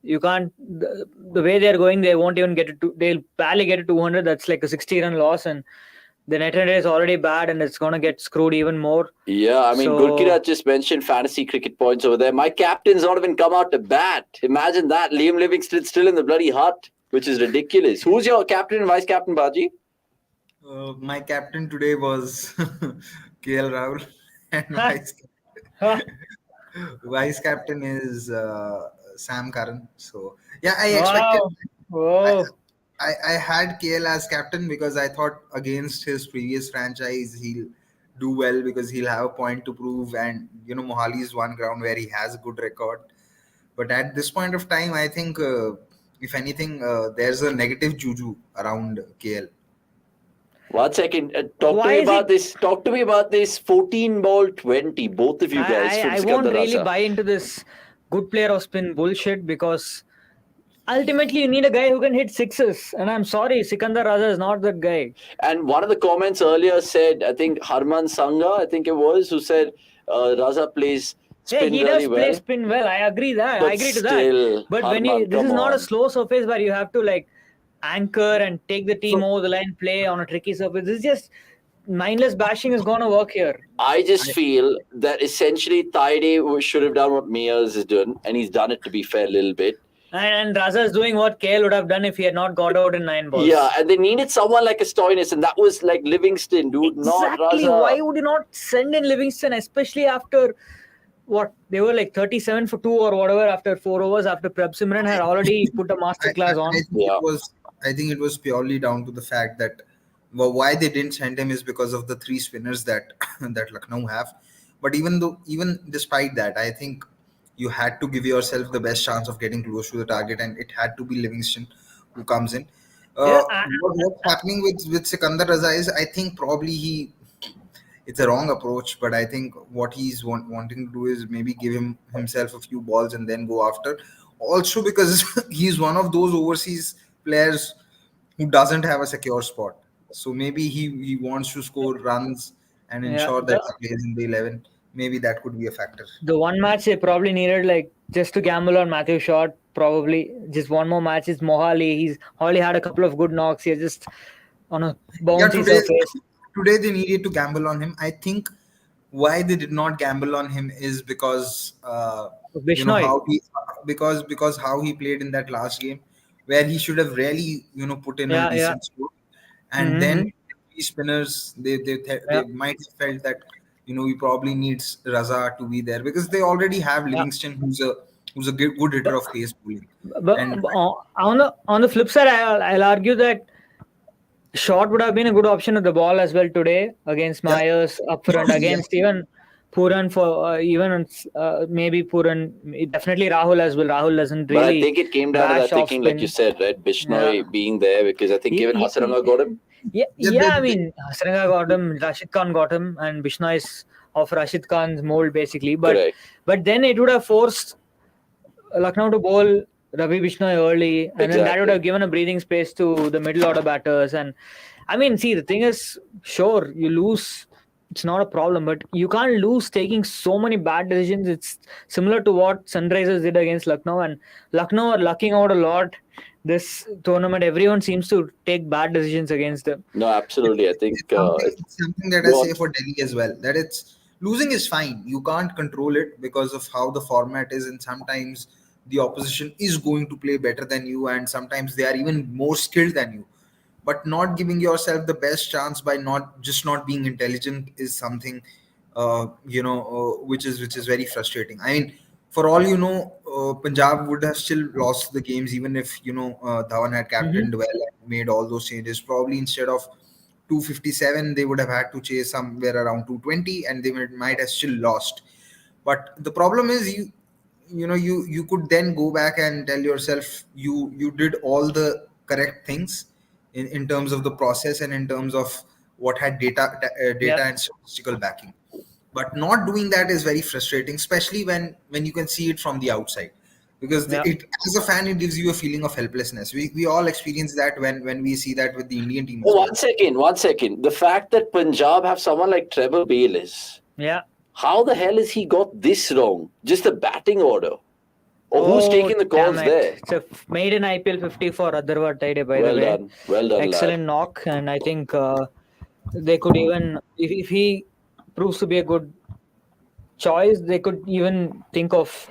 you can't. The way they're going, they won't even get it. They'll barely get to 200. That's like a 60-run loss, and the net run rate is already bad, and it's going to get screwed even more. Yeah, I mean, Gurkirat just mentioned fantasy cricket points over there. My captain's not even come out to bat. Imagine that. Liam Livingston still in the bloody hut, which is ridiculous. Who's your captain and vice captain, Baji? My captain today was KL Rahul, and vice captain is Sam Curran. So yeah, I expected. I had KL as captain because I thought against his previous franchise he'll do well because he'll have a point to prove, and Mohali is one ground where he has a good record. But at this point of time, I think if anything, there's a negative juju around KL. 1 second. Talk to me about this 14 ball 20. Both of you guys. I won't really buy into this good player of spin bullshit because ultimately you need a guy who can hit sixes. And I'm sorry, Sikandar Raza is not that guy. And one of the comments earlier said, I think Harman Sangha, I think it was, who said Raza plays spin he really does well. play spin well. I agree to that. But when this is not a slow surface where you have to anchor and take the team over the line, play on a tricky surface. This is just mindless bashing is going to work here. I just feel that essentially Taide should have done what Mears is doing, and he's done it, to be fair, a little bit. And Raza is doing what KL would have done if he had not got out in 9 balls. Yeah, and they needed someone like a Stoinis, and that was like Livingston, dude, not Raza. Why would you not send in Livingston, especially after they were like 37 for 2 or whatever after 4 overs after Prabh Simran had already put a masterclass on. I think it was purely down to the fact that why they didn't send him is because of the 3 spinners that Lucknow have. But even despite that, I think you had to give yourself the best chance of getting close to the target, and it had to be Livingston who comes in. What's happening with Sikandar Raza is, I think probably it's a wrong approach, but I think what he's wanting to do is maybe give himself a few balls and then go after. Also because he's one of those overseas players who doesn't have a secure spot. So maybe he wants to score runs and ensure that he plays in the 11. Maybe that could be a factor. The one match they probably needed just to gamble on Matthew Short, probably just one more match is Mohali. He's already had a couple of good knocks here, just on a bouncy surface. Today they needed to gamble on him. I think why they did not gamble on him is because how he played in that last game, where he should have really put in a decent score, and then these spinners they might have felt that we probably need Raza to be there because they already have Livingston who's a good hitter of pace bowling. But on the flip side, I'll argue that Short would have been a good option at the ball as well today against Myers up front, against even Puran for even maybe Puran, definitely Rahul as well. Rahul doesn't But I really. think it came down to bash that thinking, off like you spin. said, right? Bishnoi Yeah. being there, because I think even Hasaranga got him. Yeah. I mean, Hasaranga got him, Rashid Khan got him, and Bishnoi is of Rashid Khan's mold basically. Correct. But then it would have forced Lucknow to bowl Ravi Bishnoi early, and then that would have given a breathing space to the middle order batters. And I mean, see, the thing is, sure, you lose. It's not a problem, but you can't lose taking so many bad decisions. It's similar to what Sunrisers did against Lucknow, and Lucknow are lucking out a lot this tournament. Everyone seems to take bad decisions against them. No, absolutely. I think it's something that I say for Delhi as well, that it's losing is fine. You can't control it because of how the format is, and sometimes the opposition is going to play better than you, and sometimes they are even more skilled than you. But not giving yourself the best chance by not being intelligent is something which is very frustrating. I mean, for all you know, Punjab would have still lost the games even if Dhawan had captained well and made all those changes. Probably instead of 257 they would have had to chase somewhere around 220, and they might have still lost. But the problem is you could then go back and tell yourself you did all the correct things in terms of the process and in terms of what had data and statistical backing. But not doing that is very frustrating, especially when you can see it from the outside, because it, as a fan, it gives you a feeling of helplessness. We all experience that when we see that with the Indian team. Oh, one second. The fact that Punjab have someone like Trevor Bayliss. Yeah. How the hell has he got this wrong? Just the batting order. Or who's taking the calls there? It's a maiden IPL 50 for Adarva Tide, by Well the way. done. Well done, Excellent lad. knock, and I think they could even, if he proves to be a good choice, they could even think of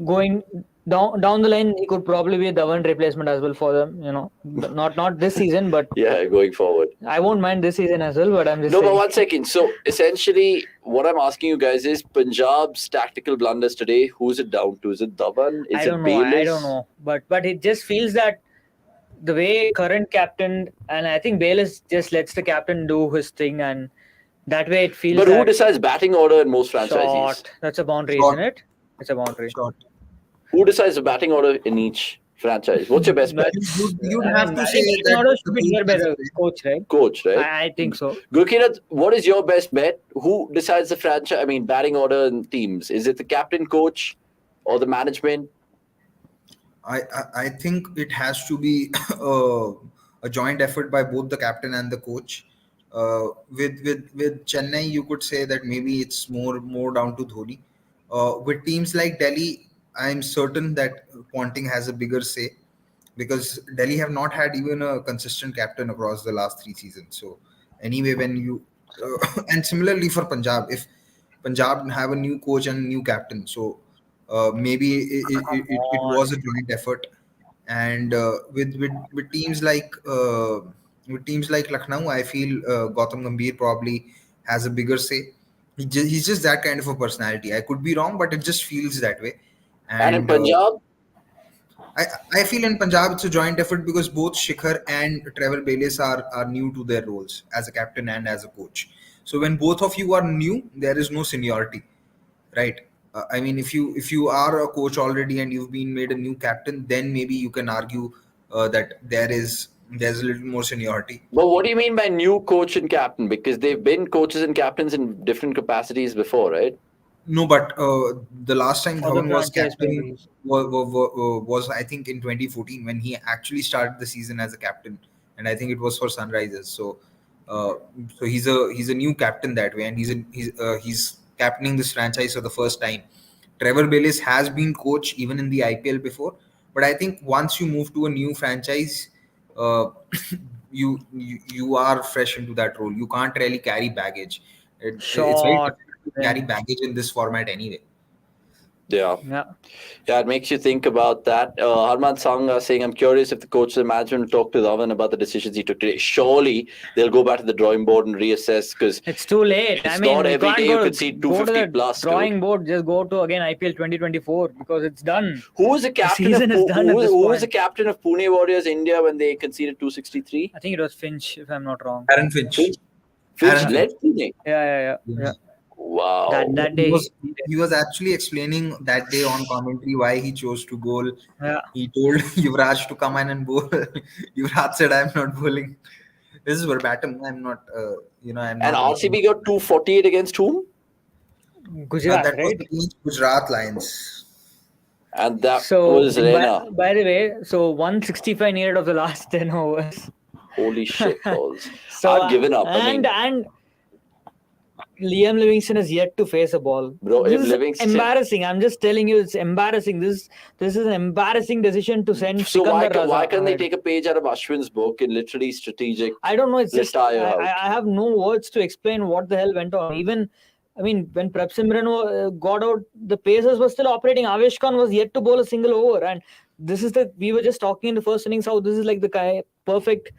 going down the line. He could probably be a Dhawan replacement as well for them. Not this season, but yeah, going forward. I won't mind this season as well. But I'm just no. saying. But 1 second. So essentially, what I'm asking you guys is Punjab's tactical blunders today. Who's it down to? Is it Dhawan? Is I don't it know. Bayliss? I don't know. But it just feels that the way current captain, and I think Bayliss just lets the captain do his thing, and that way it feels. But who decides batting order in most franchises? Short. That's a boundary, isn't it? It's a boundary. Short. Who decides the batting order in each franchise? What's your best bet? You'd have to say that order should be by the coach, right? Coach, right? I think so. Gurkirat, what is your best bet? Who decides the franchise? I mean, batting order in teams. Is it the captain, coach, or the management? I think it has to be a joint effort by both the captain and the coach. With Chennai, you could say that maybe it's more down to Dhoni. With teams like Delhi, I'm certain that Ponting has a bigger say, because Delhi have not had even a consistent captain across the last 3 seasons. So anyway, when you and similarly for Punjab, if Punjab have a new coach and a new captain, so maybe it was a joint effort. And with teams like Lucknow, I feel Gautam Gambhir probably has a bigger say. He's just that kind of a personality. I could be wrong, but it just feels that way. And in Punjab? I feel in Punjab it's a joint effort because both Shikhar and Trevor Bayliss are new to their roles as a captain and as a coach. So when both of you are new, there is no seniority, right? I mean, if you are a coach already and you've been made a new captain, then maybe you can argue that there's a little more seniority. But what do you mean by new coach and captain? Because they've been coaches and captains in different capacities before, right? No, but the last time Dhawan was captain was I think in 2014 when he actually started the season as a captain, and I think it was for Sunrisers. So he's a new captain that way, and he's captaining this franchise for the first time. Trevor Bayliss has been coach even in the IPL before, but I think once you move to a new franchise, you are fresh into that role. You can't really carry baggage. It's very difficult to carry baggage in this format anyway. Yeah, it makes you think about that. Harman Sangha saying, I'm curious if the coach and the management will talk to Dhawan about the decisions he took today. Surely they'll go back to the drawing board and reassess, because it's too late. It's not every day you could see 250 plus. Drawing board, just go to again IPL 2024 because it's done. Who was the captain of Pune Warriors India when they conceded 263? I think it was Finch, if I'm not wrong. Aaron Finch. Finch led Pune. Yeah. Wow. That day. He was actually explaining that day on commentary why he chose to bowl. Yeah. He told Yuvraj to come in and bowl. Yuvraj said, "I'm not bowling." This is verbatim. I'm not. I'm And not. RCB got 248 against whom? Gujarat, that was right? against Gujarat Lions. And that So was Reina. by the way, so 165 needed of the last 10 overs. Holy shit balls. So I've given up. And Liam Livingston has yet to face a ball. Bro, This if is Livingston- embarrassing. I'm just telling you, it's embarrassing. This is an embarrassing decision to send So why Sikandar Raza can't they ahead. take a page out of Ashwin's book and literally strategic? I don't know. It's just retire out? I have no words to explain what the hell went on. Even, I mean, when Prep Simran got out, the Pacers were still operating. Avesh Khan was yet to bowl a single over, and we were just talking in the first innings how this is like the perfect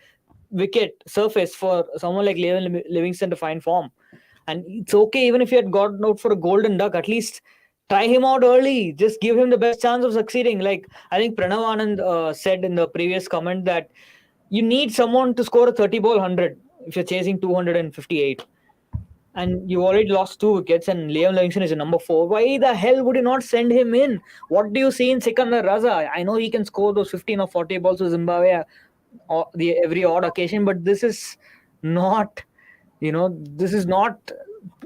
wicket surface for someone like Liam Livingston to find form. And it's okay even if he had gotten out for a golden duck, at least try him out early. Just give him the best chance of succeeding. Like I think Pranav Anand said in the previous comment that you need someone to score a 30-ball 100 if you're chasing 258. And you already lost 2 wickets, and Liam Livingston is a number 4. Why the hell would you not send him in? What do you see in Sikandar Raza? I know he can score those 15 or 40 balls to Zimbabwe every odd occasion, but this is not... this is not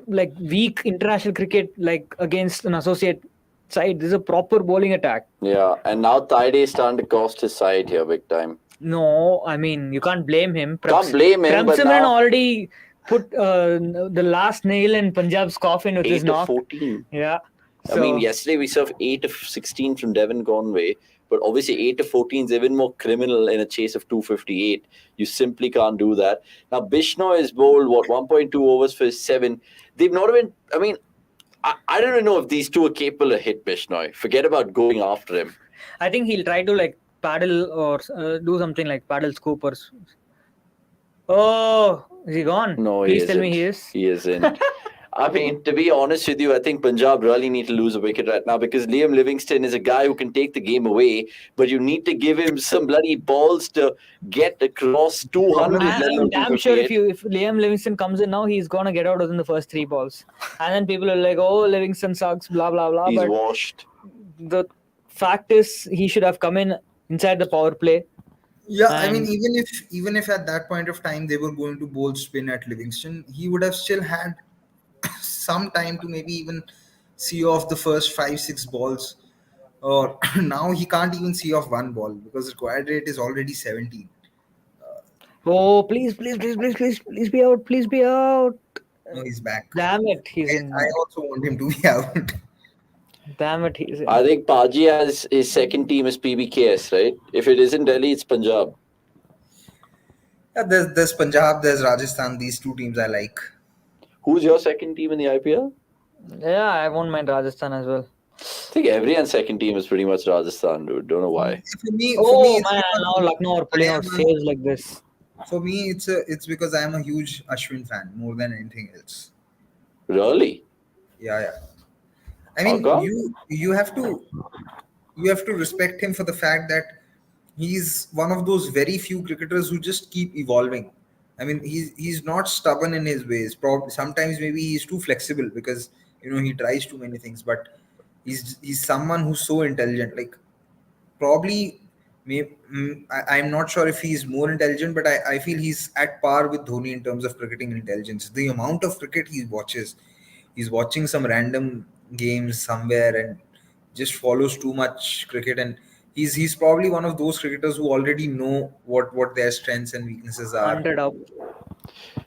like weak international cricket like against an associate side. This is a proper bowling attack. Yeah, and now Tide is starting to cost his side here big time. No, I mean, you can't blame him. Can't blame him, but Simran now already put the last nail in Punjab's coffin with his 8 knock. of 14. Yeah. I mean, yesterday we saw 8 of 16 from Devon Conway, but obviously 8 of 14 is even more criminal in a chase of 258. You simply can't do that. Now, Bishnoi is bowled, 1.2 overs for 7. They've not even, I mean, I don't even know if these two are capable of hit Bishnoi. Forget about going after him. I think he'll try to like paddle or do something like paddle scoop or... Oh, is he gone? No, Please tell me he is. He isn't. I mean, to be honest with you, I think Punjab really need to lose a wicket right now because Liam Livingston is a guy who can take the game away, but you need to give him some bloody balls to get across 200. I'm damn sure if Liam Livingston comes in now, he's gonna get out within the first 3 balls, and then people are like, "Oh, Livingston sucks," blah blah blah. He's but washed. The fact is, he should have come in inside the power play. Yeah, I mean, even if at that point of time they were going to bowl spin at Livingston, he would have still had some time to maybe even see off the first 5-6 balls. Or now he can't even see off 1 ball because the required rate is already 17. Oh, please be out! Please be out! No, he's back. Damn it, he's in. I also want him to be out. Damn it, he's in. I think Paji has his second team is PBKS, right? If it isn't Delhi, it's Punjab. Yeah, there's Punjab, there's Rajasthan. These 2 teams I like. Who's your second team in the IPL? Yeah, I won't mind Rajasthan as well. I think everyone's second team is pretty much Rajasthan, dude. Don't know why. For me, Man, now Lucknow are pulling out saves like this. For me, it's because I'm a huge Ashwin fan more than anything else. Really? Yeah. I mean, How come? you have to respect him for the fact that he's one of those very few cricketers who just keep evolving. I mean, he's not stubborn in his ways. Probably sometimes maybe he's too flexible because he tries too many things. But he's someone who's so intelligent. Like probably, I'm not sure if he's more intelligent, but I feel he's at par with Dhoni in terms of cricketing intelligence. The amount of cricket he watches, he's watching some random games somewhere and just follows too much cricket, and he's probably one of those cricketers who already know what their strengths and weaknesses are. 100 up.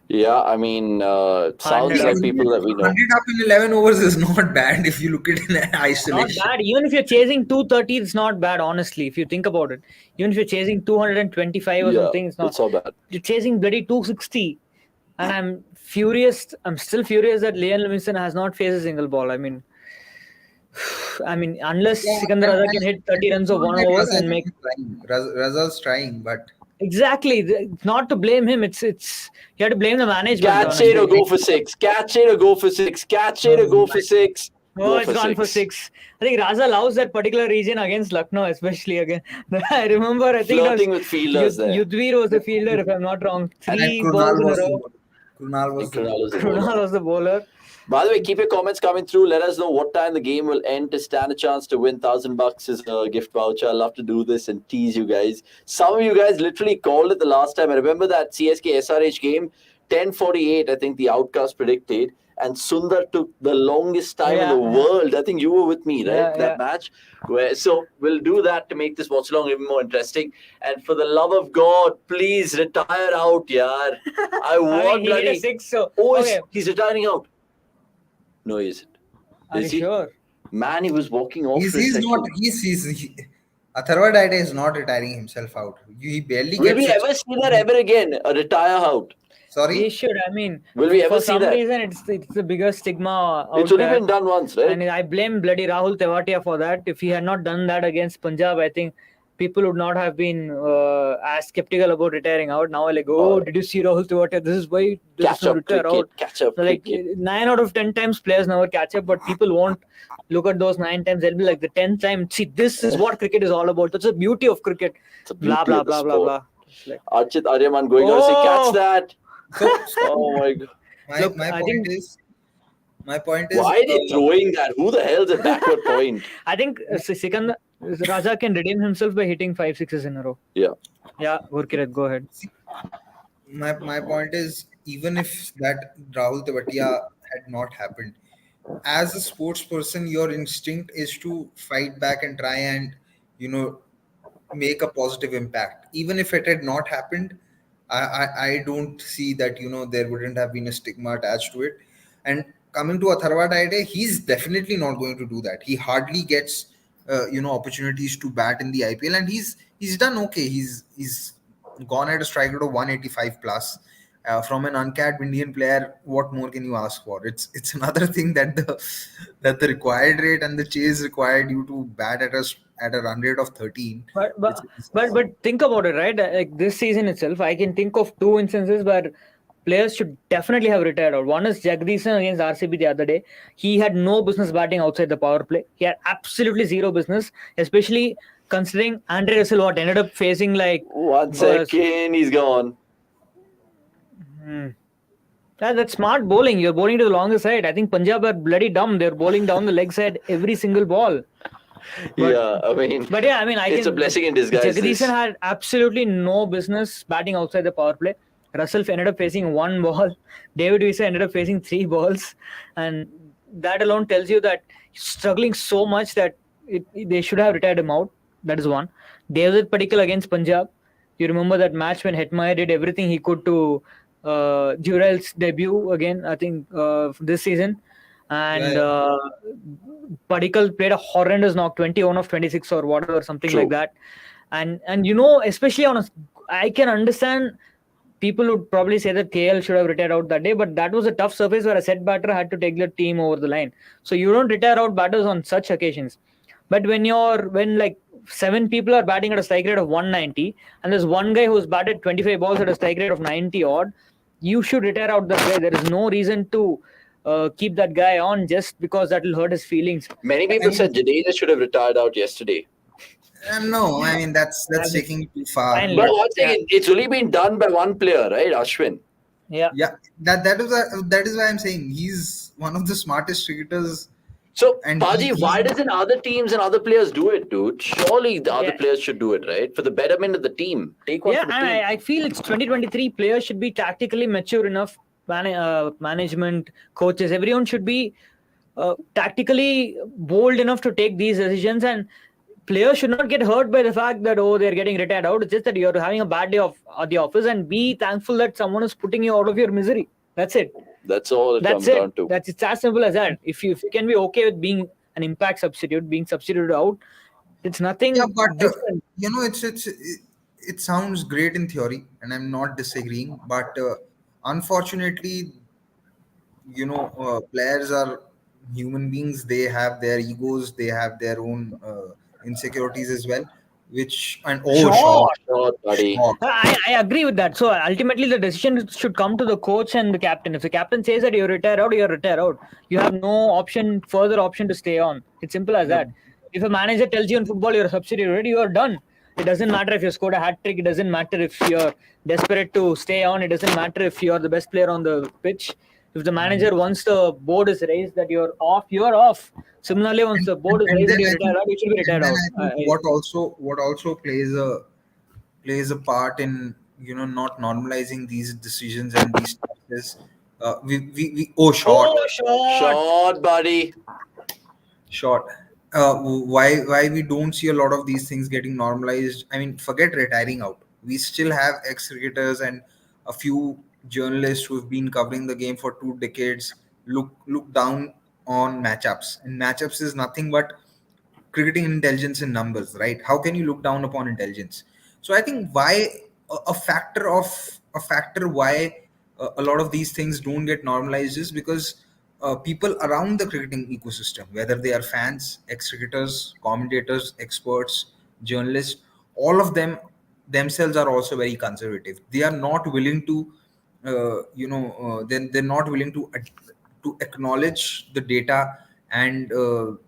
Yeah, I mean, sounds like people that we know. 100 up in 11 overs is not bad if you look at it in Not isolation. bad. Even if you're chasing 230, it's not bad, honestly, if you think about it. Even if you're chasing 225 or something, it's not. It's so bad. You're chasing bloody 260. And I'm still furious that Liam Livingston has not faced a single ball. I mean, unless Sikandar Raza can hit 30 runs of 1 over and make... Raza's trying, but... Exactly. Not to blame him. It's you have to blame the management. Catch it or go for 6. Catch it or go for 6. Catch it or go for 6. Oh, it's gone for 6. I think Raza loves that particular region against Lucknow, especially again. I remember, I think Flirting with fielders there. Yudhvir was the fielder, if I'm not wrong. And then 3 balls in a row. Krunal was the Krunal was the bowler. By the way, keep your comments coming through. Let us know what time the game will end to stand a chance to win $1,000 as a gift voucher. I love to do this and tease you guys. Some of you guys literally called it the last time. I remember that CSK SRH game, 10:48. I think the outcast predicted, and Sundar took the longest time in the world. I think you were with me, right? That match. So we'll do that to make this watch along even more interesting. And for the love of God, please retire out, yaar. I want he hit a six, so he's retiring out. No, he isn't. Are you sure? Man, he was walking off. He's not. Atharva Daide is not retiring himself out. He barely Will we ever see that ever again? A retire out? Sorry? He should. I mean, will we ever for see some that? reason, it's the biggest stigma out It's only there. been done once, right? And I blame bloody Rahul Tewatia for that. If he had not done that against Punjab, I think people would not have been as skeptical about retiring out. Now, like, did you see Rahul Tewatia? This is why catch up cricket, out. Catch up like cricket. 9 out of 10 times players never catch up, but people won't look at those 9 times. They'll be like the 10th time. See, this is what cricket is all about. That's the beauty of cricket. Blah blah blah blah blah. Like, Archit Aryaman going out to say, catch that. Oh my God. My point is, why are they throwing that? Who the hell is a backward point? I think Sikandar Raja can redeem himself by hitting 5 sixes in a row. Yeah. Gurkirat, go ahead. My point is, even if that Rahul Tewatia had not happened, as a sports person, your instinct is to fight back and try and, make a positive impact. Even if it had not happened, I don't see that, there wouldn't have been a stigma attached to it. And coming to Atharva Daide, he's definitely not going to do that. He hardly gets, opportunities to bat in the IPL, and he's done okay. He's gone at a strike rate of 185 plus. From an uncapped Indian player, what more can you ask for? It's another thing that the required rate and the chase required you to bat at a run rate of 13. But think about it, right? Like this season itself, I can think of 2 instances where players should definitely have retired out. One is Jagdishan against RCB the other day. He had no business batting outside the power play. He had absolutely zero business, especially considering Andre Russell ended up facing like 1 second, he's gone. That's smart bowling. You're bowling to the longer side. I think Punjab are bloody dumb. They're bowling down the leg side every single ball. It's a blessing in disguise. Jagdishan had absolutely no business batting outside the power play. Russell ended up facing 1 ball. David Visa ended up facing 3 balls. And that alone tells you that he's struggling so much that they should have retired him out. That is one. David Padikkal against Punjab. You remember that match when Hetmeyer did everything he could to Jurel's debut again, I think, this season. And Padikkal played a horrendous knock, 21 of 26 or whatever, something like that. And especially I can understand people would probably say that KL should have retired out that day, but that was a tough surface where a set batter had to take the team over the line. So you don't retire out batters on such occasions. But when like 7 people are batting at a strike rate of 190 and there's one guy who's batted 25 balls at a strike rate of 90 odd, you should retire out that guy. There is no reason to keep that guy on just because that will hurt his feelings. Many people said Jadeja should have retired out yesterday. No, I mean that's taking it too far. But one thing, it's only been done by one player, right, Ashwin? Yeah. That is why I'm saying he's one of the smartest cricketers. So, Paji, why doesn't other teams and other players do it, dude? Surely the other players should do it, right? For the betterment of the team. Take one for the team. I feel it's 2023. Players should be tactically mature enough. Management, coaches, everyone should be tactically bold enough to take these decisions, and players should not get hurt by the fact that they're getting retired out. It's just that you're having a bad day at the office, and be thankful that someone is putting you out of your misery. That's it. That's all it comes down to. It's as simple as that. If you can be okay with being an impact substitute, being substituted out, it's nothing. Yeah, but it sounds great in theory, and I'm not disagreeing. But unfortunately, players are human beings. They have their egos. They have their own insecurities as well. Buddy. I agree with that. So ultimately, the decision should come to the coach and the captain. If the captain says that you retire out, you retire out. You have no further option to stay on. It's simple as that. If a manager tells you in football you're a substitute, you are done. It doesn't matter if you scored a hat trick. It doesn't matter if you're desperate to stay on. It doesn't matter if you're the best player on the pitch. if the manager, once the board is raised that you're off. Similarly, once the board is raised that then you're I retired think, out, you should be retired and then out. I think what also plays a part in not normalizing these decisions and these is short. Oh, shot! Short, buddy. Short. Why we don't see a lot of these things getting normalized? I mean, forget retiring out. We still have ex-cricketers and a few journalists who've been covering the game for 2 decades look down on matchups. And matchups is nothing but cricketing intelligence in numbers, right? How can you look down upon intelligence? So I think why a factor why a lot of these things don't get normalized is because people around the cricketing ecosystem, whether they are fans, ex-cricketers, commentators, experts, journalists, all of them themselves are also very conservative. They are not willing to, they're not willing to acknowledge the data and the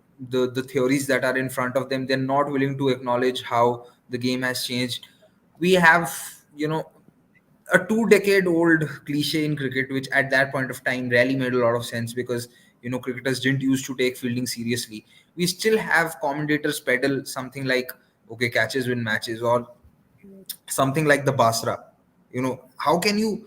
theories that are in front of them. They're not willing to acknowledge how the game has changed. We have, a 2-decade-old cliche in cricket, which at that point of time really made a lot of sense because cricketers didn't used to take fielding seriously. We still have commentators peddle something like, okay, catches win matches, or something like the Basra. How can you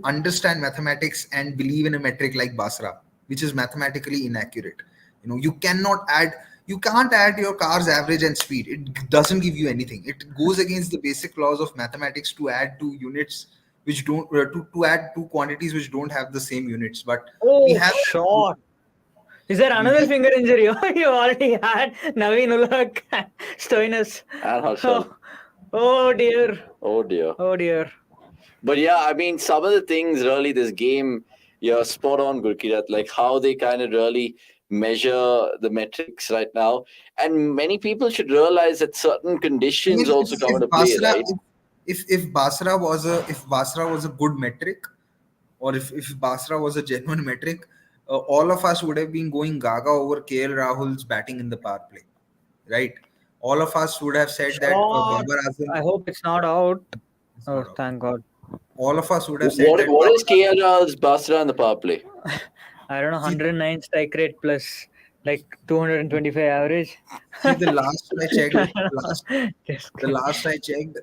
understand mathematics and believe in a metric like Basra, which is mathematically inaccurate? You can't add your car's average and speed. It doesn't give you anything. It goes against the basic laws of mathematics to add two units which don't to add two quantities which don't have the same units. But we have shot. Is there another finger injury? You already had Naveen Ulak, Stoinis. And Harshal. Oh dear. Oh dear. Oh dear. But yeah, I mean, some of the things really, this game, you're spot on, Gurkirat, like how they kind of really measure the metrics right now. And many people should realize that certain conditions also come into play, right? If Basra was a good metric, or if Basra was a genuine metric, all of us would have been going gaga over KL Rahul's batting in the power play, right? All of us would have said that Babar Azam. I hope it's not out. Not out. Thank God. All of us would have said that. What is KL Rahul's Basra in the power play? I don't know, 109 strike rate plus like 225 average. See, the last I checked,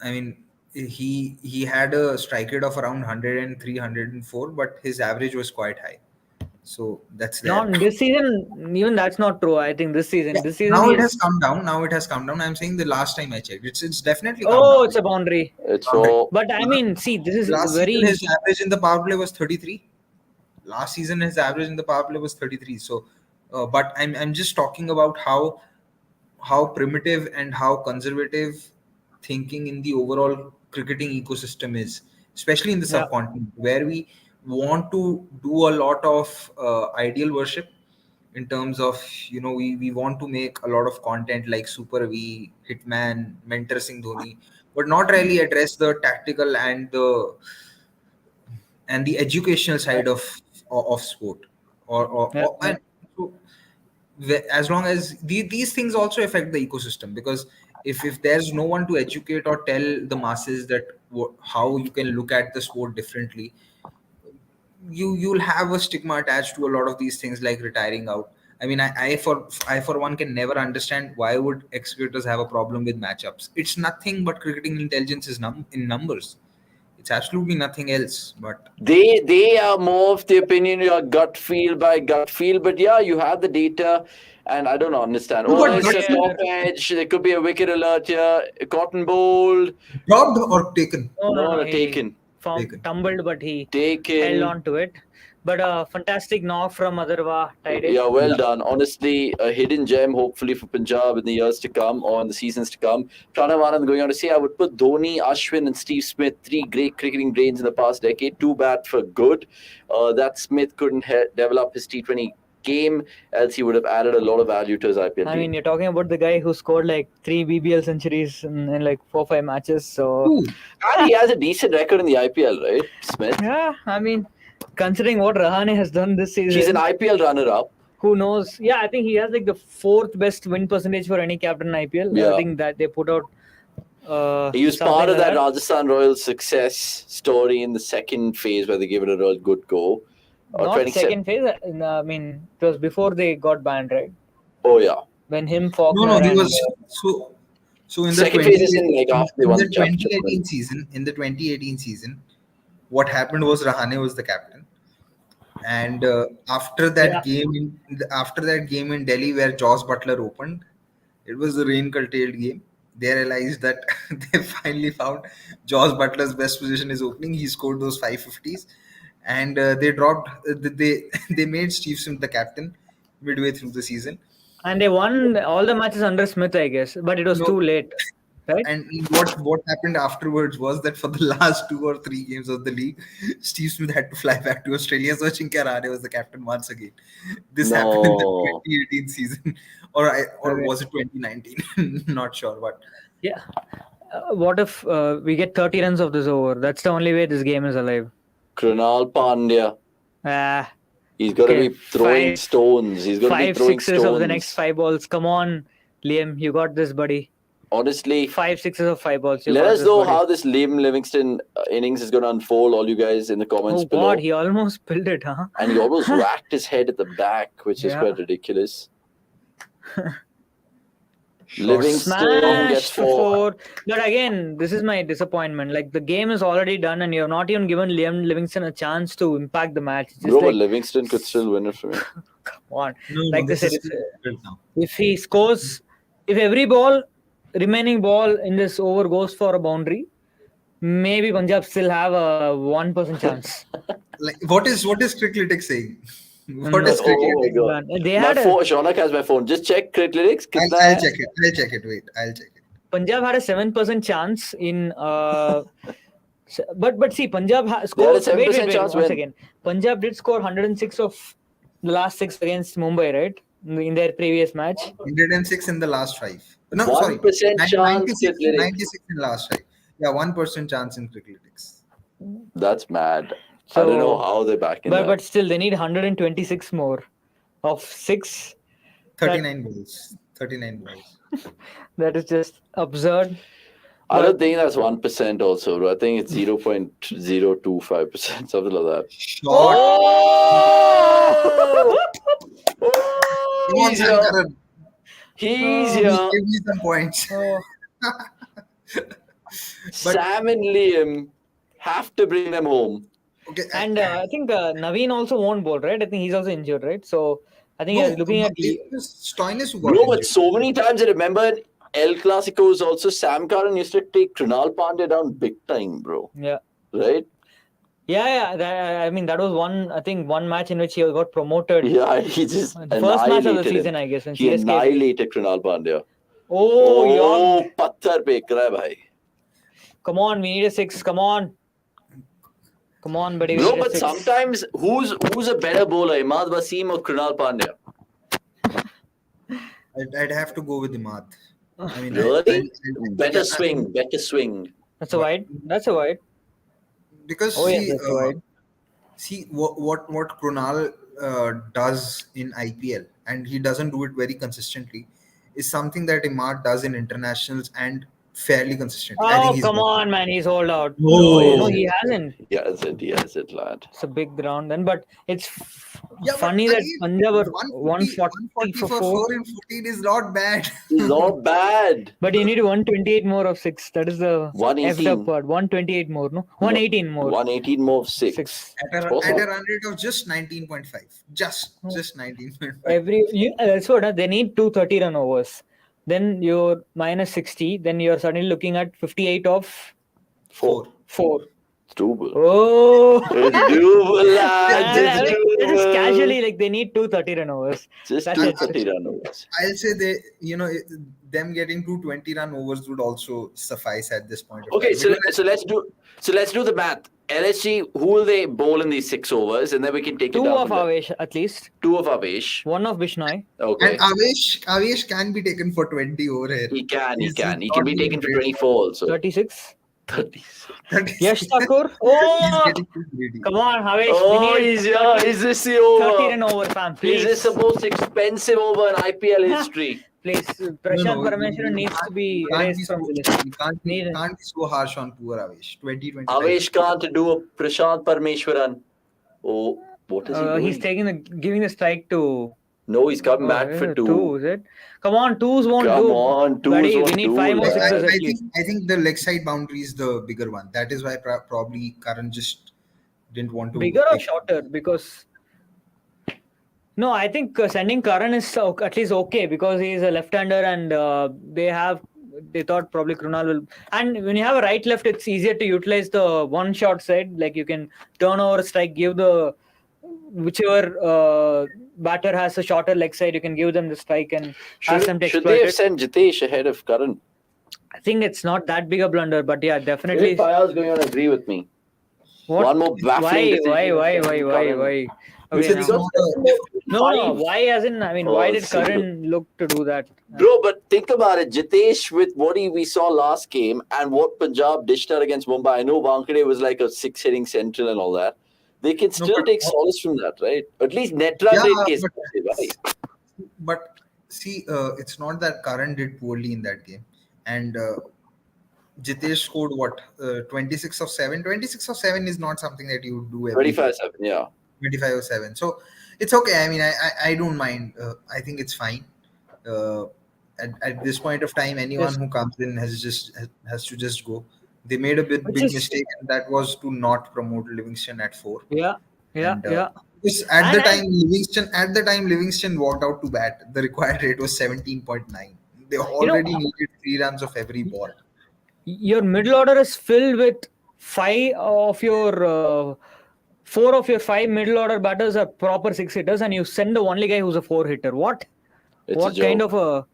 I mean, he had a strike rate of around 103, 104, but his average was quite high. So that's there. No, this season, even that's not true. I think this season. Now it has come down. I'm saying the last time I checked, it's definitely come down. It's a boundary. It's so. But I mean, see, this is last very. Season, his average in the power play was 33. Last season, his average in the power play was 33. So, but I'm just talking about how primitive and how conservative thinking in the overall cricketing ecosystem is, especially in the subcontinent, where we want to do a lot of ideal worship in terms of we want to make a lot of content like Super V, Hitman, Mentor Singh Dhoni, but not really address the tactical and the educational side of sport and so, as long as these things also affect the ecosystem, because if there's no one to educate or tell the masses that how you can look at the sport differently, you'll have a stigma attached to a lot of these things like retiring out. I mean, I for one can never understand why would ex-cricketers have a problem with matchups. It's nothing but cricketing intelligence is in numbers. It's absolutely nothing else. But they are more of the opinion, your gut feel by gut feel. But yeah, you have the data, and I don't understand. It's a top edge. There could be a wicket alert here. Cotton bowled. Dropped or taken? No, taken. Tumbled, but he taken. held on to it. But a fantastic knock from Adarva. Yeah, well done. Honestly, a hidden gem, hopefully, for Punjab in the years to come or in the seasons to come. Pranav Anand going on to say, I would put Dhoni, Ashwin and Steve Smith, 3 great cricketing brains in the past decade. Too bad for good. That Smith couldn't develop his T20 game, else he would have added a lot of value to his IPL I mean, you're talking about the guy who scored like 3 BBL centuries in like 4-5 matches. So and he has a decent record in the IPL, right, Smith? Yeah, I mean, considering what Rahane has done this season, he's an IPL runner-up. Who knows? Yeah, I think he has like the 4th best win percentage for any captain in IPL. Yeah. I think that they put out He was part something of like that Rajasthan Royals success story in the second phase where they gave it a real good go. Not 27 second phase. I mean, it was before they got banned, right? Oh yeah. When him, No, Faulkner, he and was so in the Second phase is in like in after they won the the championship. 2018 season. In the 2018 season, what happened was Rahane was the captain, and after that game in Delhi where Joss Butler opened, it was a rain curtailed game. They realized that they finally found Joss Butler's best position is opening. He scored those 550s, and they dropped. They made Steve Smith the captain midway through the season. and they won all the matches under Smith, I guess, but it was No, too late, right? and what happened afterwards was that for the last 2 or 3 games of the league, Steve Smith had to fly back to Australia. So Ajinkya Rahane was the captain once again. This happened in the No. 2018 season, or Okay. was it 2019? Not sure, but Yeah. What if we get 30 runs of this over? That's the only way this game is alive. Krunal Pandya. Ah, He's got to Okay, be throwing five- stones. He's got to be 5 throwing sixes stones. of the next 5 balls. Come on, Liam, you got this, buddy. Honestly, 5 sixes of 5 balls. You let got us this, know buddy. how this Liam Livingston innings is going to unfold, all you guys in the comments Oh below. God, he almost spilled it, huh? And he almost whacked his head at the back, which is Yeah. quite ridiculous. Livingston Smash gets for 4. 4. But again, this is my disappointment. Like the game is already done, and you have not even given Liam Livingston a chance to impact the match. It's just Bro, but like, Livingston could still win it for me. come on. no, Like this I is said, good now. If he scores, if every remaining ball in this over goes for a boundary, maybe Punjab still have a 1% chance. Like what is Cricketlytics saying? What is No. Cricket? Oh my God. They My had a, phone, Shaunak has my phone. Just check Cricketlytics. I'll check it. I'll check it. Wait, I'll check it. Punjab had a 7% chance in. But see, Punjab They had a scored. 7% chance Once when? again, Punjab did score 106 of the last 6 against Mumbai, right? In their previous match. 106 in the last 5. No, 1% sorry. chance, 96 Cricketlytics. in the last 5. Yeah, 1% chance in Cricketlytics. That's mad. I don't know how they're back in that. But still, they need 126 more of 6. 39 balls. 39 balls. That is just absurd. I don't think that's 1% also, bro. I think it's 0.025%, something like that. Shot. Come on, He's here. Sankaran. He's Give here. me some points. Sam and Liam have to bring them home. Okay. And I think Naveen also won't bowl, right? I think he's also injured, right? So I think you're looking at. it was Stoinis who got Bro, but injured. so many times I remember in El Clasicos also, Sam Curran used to take Krunal Pandya down big time, bro. Yeah. Right? I mean, that was one match in which he got promoted. Yeah, he just The first match of the annihilated season, him. I guess. When He CSK. annihilated Krunal Pandya. Oh, patthar pe kar hai bhai. come on, we need a 6. Come on, buddy. we Bro, need a but 6. sometimes who's a better bowler, Imad Wasim or Krunal Pandya? I'd have to go with Imad. I mean, Really? Better yeah, swing. That's a wide. Because Oh, yeah, see, that's wide. see what Krunal does in IPL, and he doesn't do it very consistently, is something that Imad does in internationals and fairly consistently. I think Oh, he's come better. on, man. He's hauled out. No. No, he hasn't. He has it, lad. It's a big ground then. But it's Yeah, but funny that again, Punjab are 140 140 for 4. 4 in 14 is not bad. He's not bad. But you need 128 more of 6. That is the 118. effed up part. 128 more, no? 118 more. 118 more of 6. 6. At Possible. a run rate of just 19.5. Just 19.5. That's what they need 230 run overs. Then you're minus 60. Then you're suddenly looking at 58 of 4. 4. It's doable. Oh, It's doable, lads. It's just doable. casually like they need 230 run overs. Just That's it. 230 run overs. I'll say them getting 220 run overs would also suffice at this point. of Okay, time. so let's do the math. LSG, who will they bowl in these 6 overs, and then we can take it 2 down. of from there. Avesh at least. 2 of Avesh. 1 of Bishnoi. Okay. And Avesh can be taken for 20 over here. He can He's be not taken for even 24 also. 36. 30. Yash Thakur. He's Oh, getting too greedy. come on, Havesh. Oh, we need he's yeah. Is this the over? 30 run over, fam. Is Please. this the most expensive over in IPL history? Please. Prashant Parameshwaran needs to be erased from the list. You can't be so harsh on poor Avesh. 2025. Avesh can't do a Prashant Parameshwaran. Oh, what is he doing? He's giving the strike to. No, he's coming back for 2. 2, is it? Come on, 2s won't Come do. on, 2s Buddy, won't we need do. 5 more I- sixes at least. I think the leg side boundary is the bigger one. That is why probably Karan just didn't want to. Bigger or shorter? Because no, I think sending Karan is at least okay because he is a left-hander and they thought probably Krunal will. And when you have a right-left, it's easier to utilize the one-shot side. Like you can turn over a strike, give the whichever batter has a shorter leg side, you can give them the strike and ask them to Should exploit they have it. sent Jitesh ahead of Karan? I think it's not that big a blunder, but yeah, Maybe definitely. Fayaz going to agree with me. What? One more baffling decision. Why? Karan. Okay, It's now. not No, why as in, I mean, why did single. Karan look to do that? Bro, but think about it. Jitesh, with what we saw last game and what Punjab dished out against Mumbai, I know Wankhede was like a 6-hitting central and all that. They can still but- take solace from that, right? At least net run Yeah, rate is right? But see, it's not that Karan did poorly in that game. And Jitesh scored what? 26 of 7. 26 of 7 is not something that you would do every 25-7, yeah. 25 of 7. So it's okay. I mean, I don't mind. I think it's fine. At this point of time, anyone Yes. who comes in has to just go. They made a big is- mistake, and that was to not promote Livingston at 4. Yeah. And, Yeah. Because at the And- time Livingston walked out to bat, the required rate was 17.9. They already needed 3 runs of every ball. Your middle order is filled with 4 of your 5 middle order batters are proper 6-hitters, and you send the only guy who's a 4-hitter. What? It's What a kind joke. of a?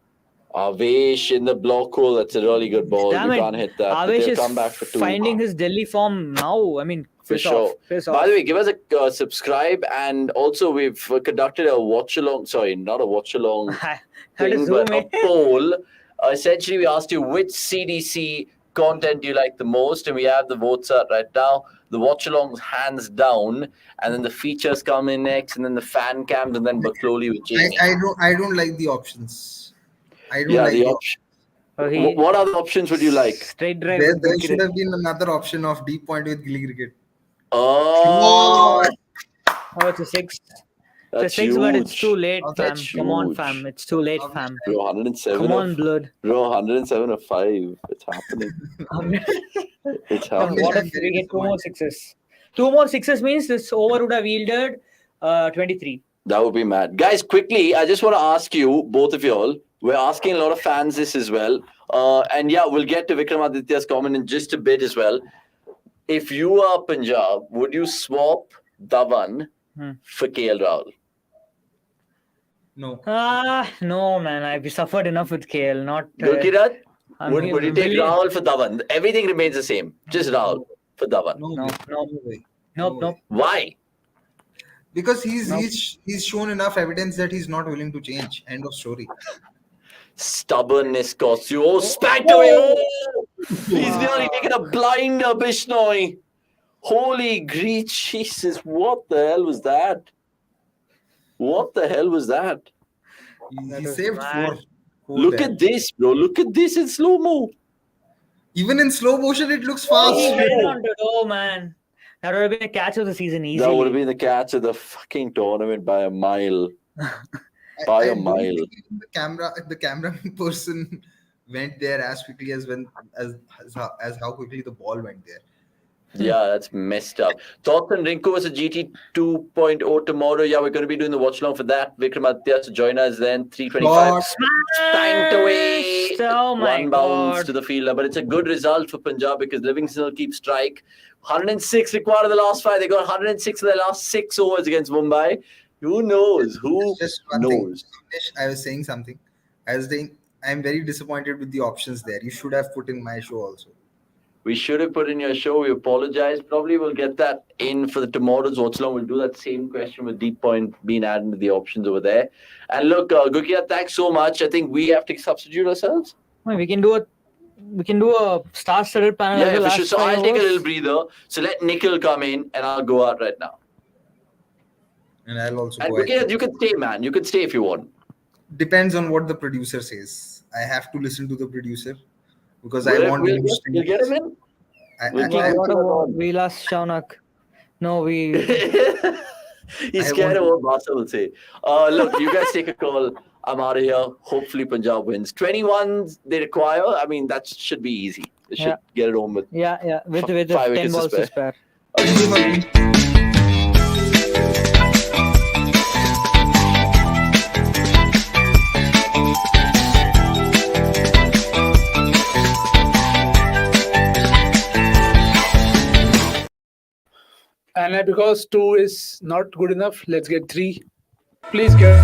Avesh in the block hole, that's a really good ball. Damn You it. can't hit that. But Avesh they'll is come back for 2. finding his Delhi form now. I mean, For piss sure. off. Piss By off. the way, give us a subscribe, and also we've conducted a watch-along. Sorry, not a watch-along Had to thing, zoom but a in. poll. Essentially, we asked you which CDC content you like the most, and we have the votes out right now. The watch-alongs hands down, and then the features come in next, and then the fan cams, and then Bakloli with Jamie. I don't like the options. I don't Yeah, like the the option. He- What other options would you like? Straight drive. There, with there Gilly should have been another option of deep point with Gilly Cricket. Oh, Oh, it's a 6. It's a that's 6, but it's huge. too late, Oh, fam. that's Come on, huge. fam. It's too late, fam. Bro, 107 Come on, of, blood. bro, 107 of 5. It's happening. It's happening. What if we get 2 more 6s? 2 more 6s means this over would have yielded 23. That would be mad. Guys, quickly, I just want to ask you, both of y'all, we're asking a lot of fans this as well. And yeah, we'll get to Vikramaditya's comment in just a bit as well. If you are Punjab, would you swap Dhawan for KL Rahul? No. No, man. I've suffered enough with KL. Not. Gurkirat, I would mean, you take really- Rahul for Dhawan? Everything remains the same. Just Rahul for Dhawan. No, No, way. no. way. Nope, way. nope. Why? Because he's shown enough evidence that he's not willing to change. End of story. Stubbornness costs you. Oh, spanked away. Oh, he's nearly taken a blinder, Bishnoi. Holy great Jesus. What the hell was that? What the hell was that? He was saved mad. 4. Look at this, bro. Look at this in slow-mo. Even in slow motion, it looks He fast. held on to it. Oh, man. That would have been a catch of the season easily. That would have been the catch of the fucking tournament by a mile. By a don't mile. think even the camera person went there as quickly as how quickly the ball went there. Yeah, that's messed up. Thoughts on Rinku versus GT 2.0 tomorrow? Yeah, we're going to be doing the watch along for that. Vikramaditya to join us then. 3:25. Spanked away. Oh my One bounce God. to the fielder. But it's a good result for Punjab because Livingston will keep strike. 106 required of the last 5. They got 106 of their last 6 overs against Mumbai. Who knows? Who Just one thing. knows? I was saying something. I was saying I'm very disappointed with the options there. You should have put in my show also. We should have put in your show. We apologize. Probably we'll get that in for the tomorrow's watch along. We'll do that same question with Deep Point being added into the options over there. And look, Gukia, thanks so much. I think we have to substitute ourselves. We can do it. we can do a star-studded panel. Yeah, as the for last sure. So 5 I'll take a overs. little breather. So let Nikhil come in and I'll go out right now. And I'll also And go. I okay, think. you can stay, man. You can stay if you want. Depends on what the producer says. I have to listen to the producer because I We'll, want we'll, more get, we'll get him in. We'll keep him What on. about Vilas Shaunak? No, we. He's I scared of want- what Basa will say. Look, you guys take a call. I'm out of here. Hopefully Punjab wins. 21 they require. I mean, that should be easy. They should get it home with. Yeah. With 5 10 wickets to balls to spare. spare. And because 2 is not good enough, let's get 3. Please get.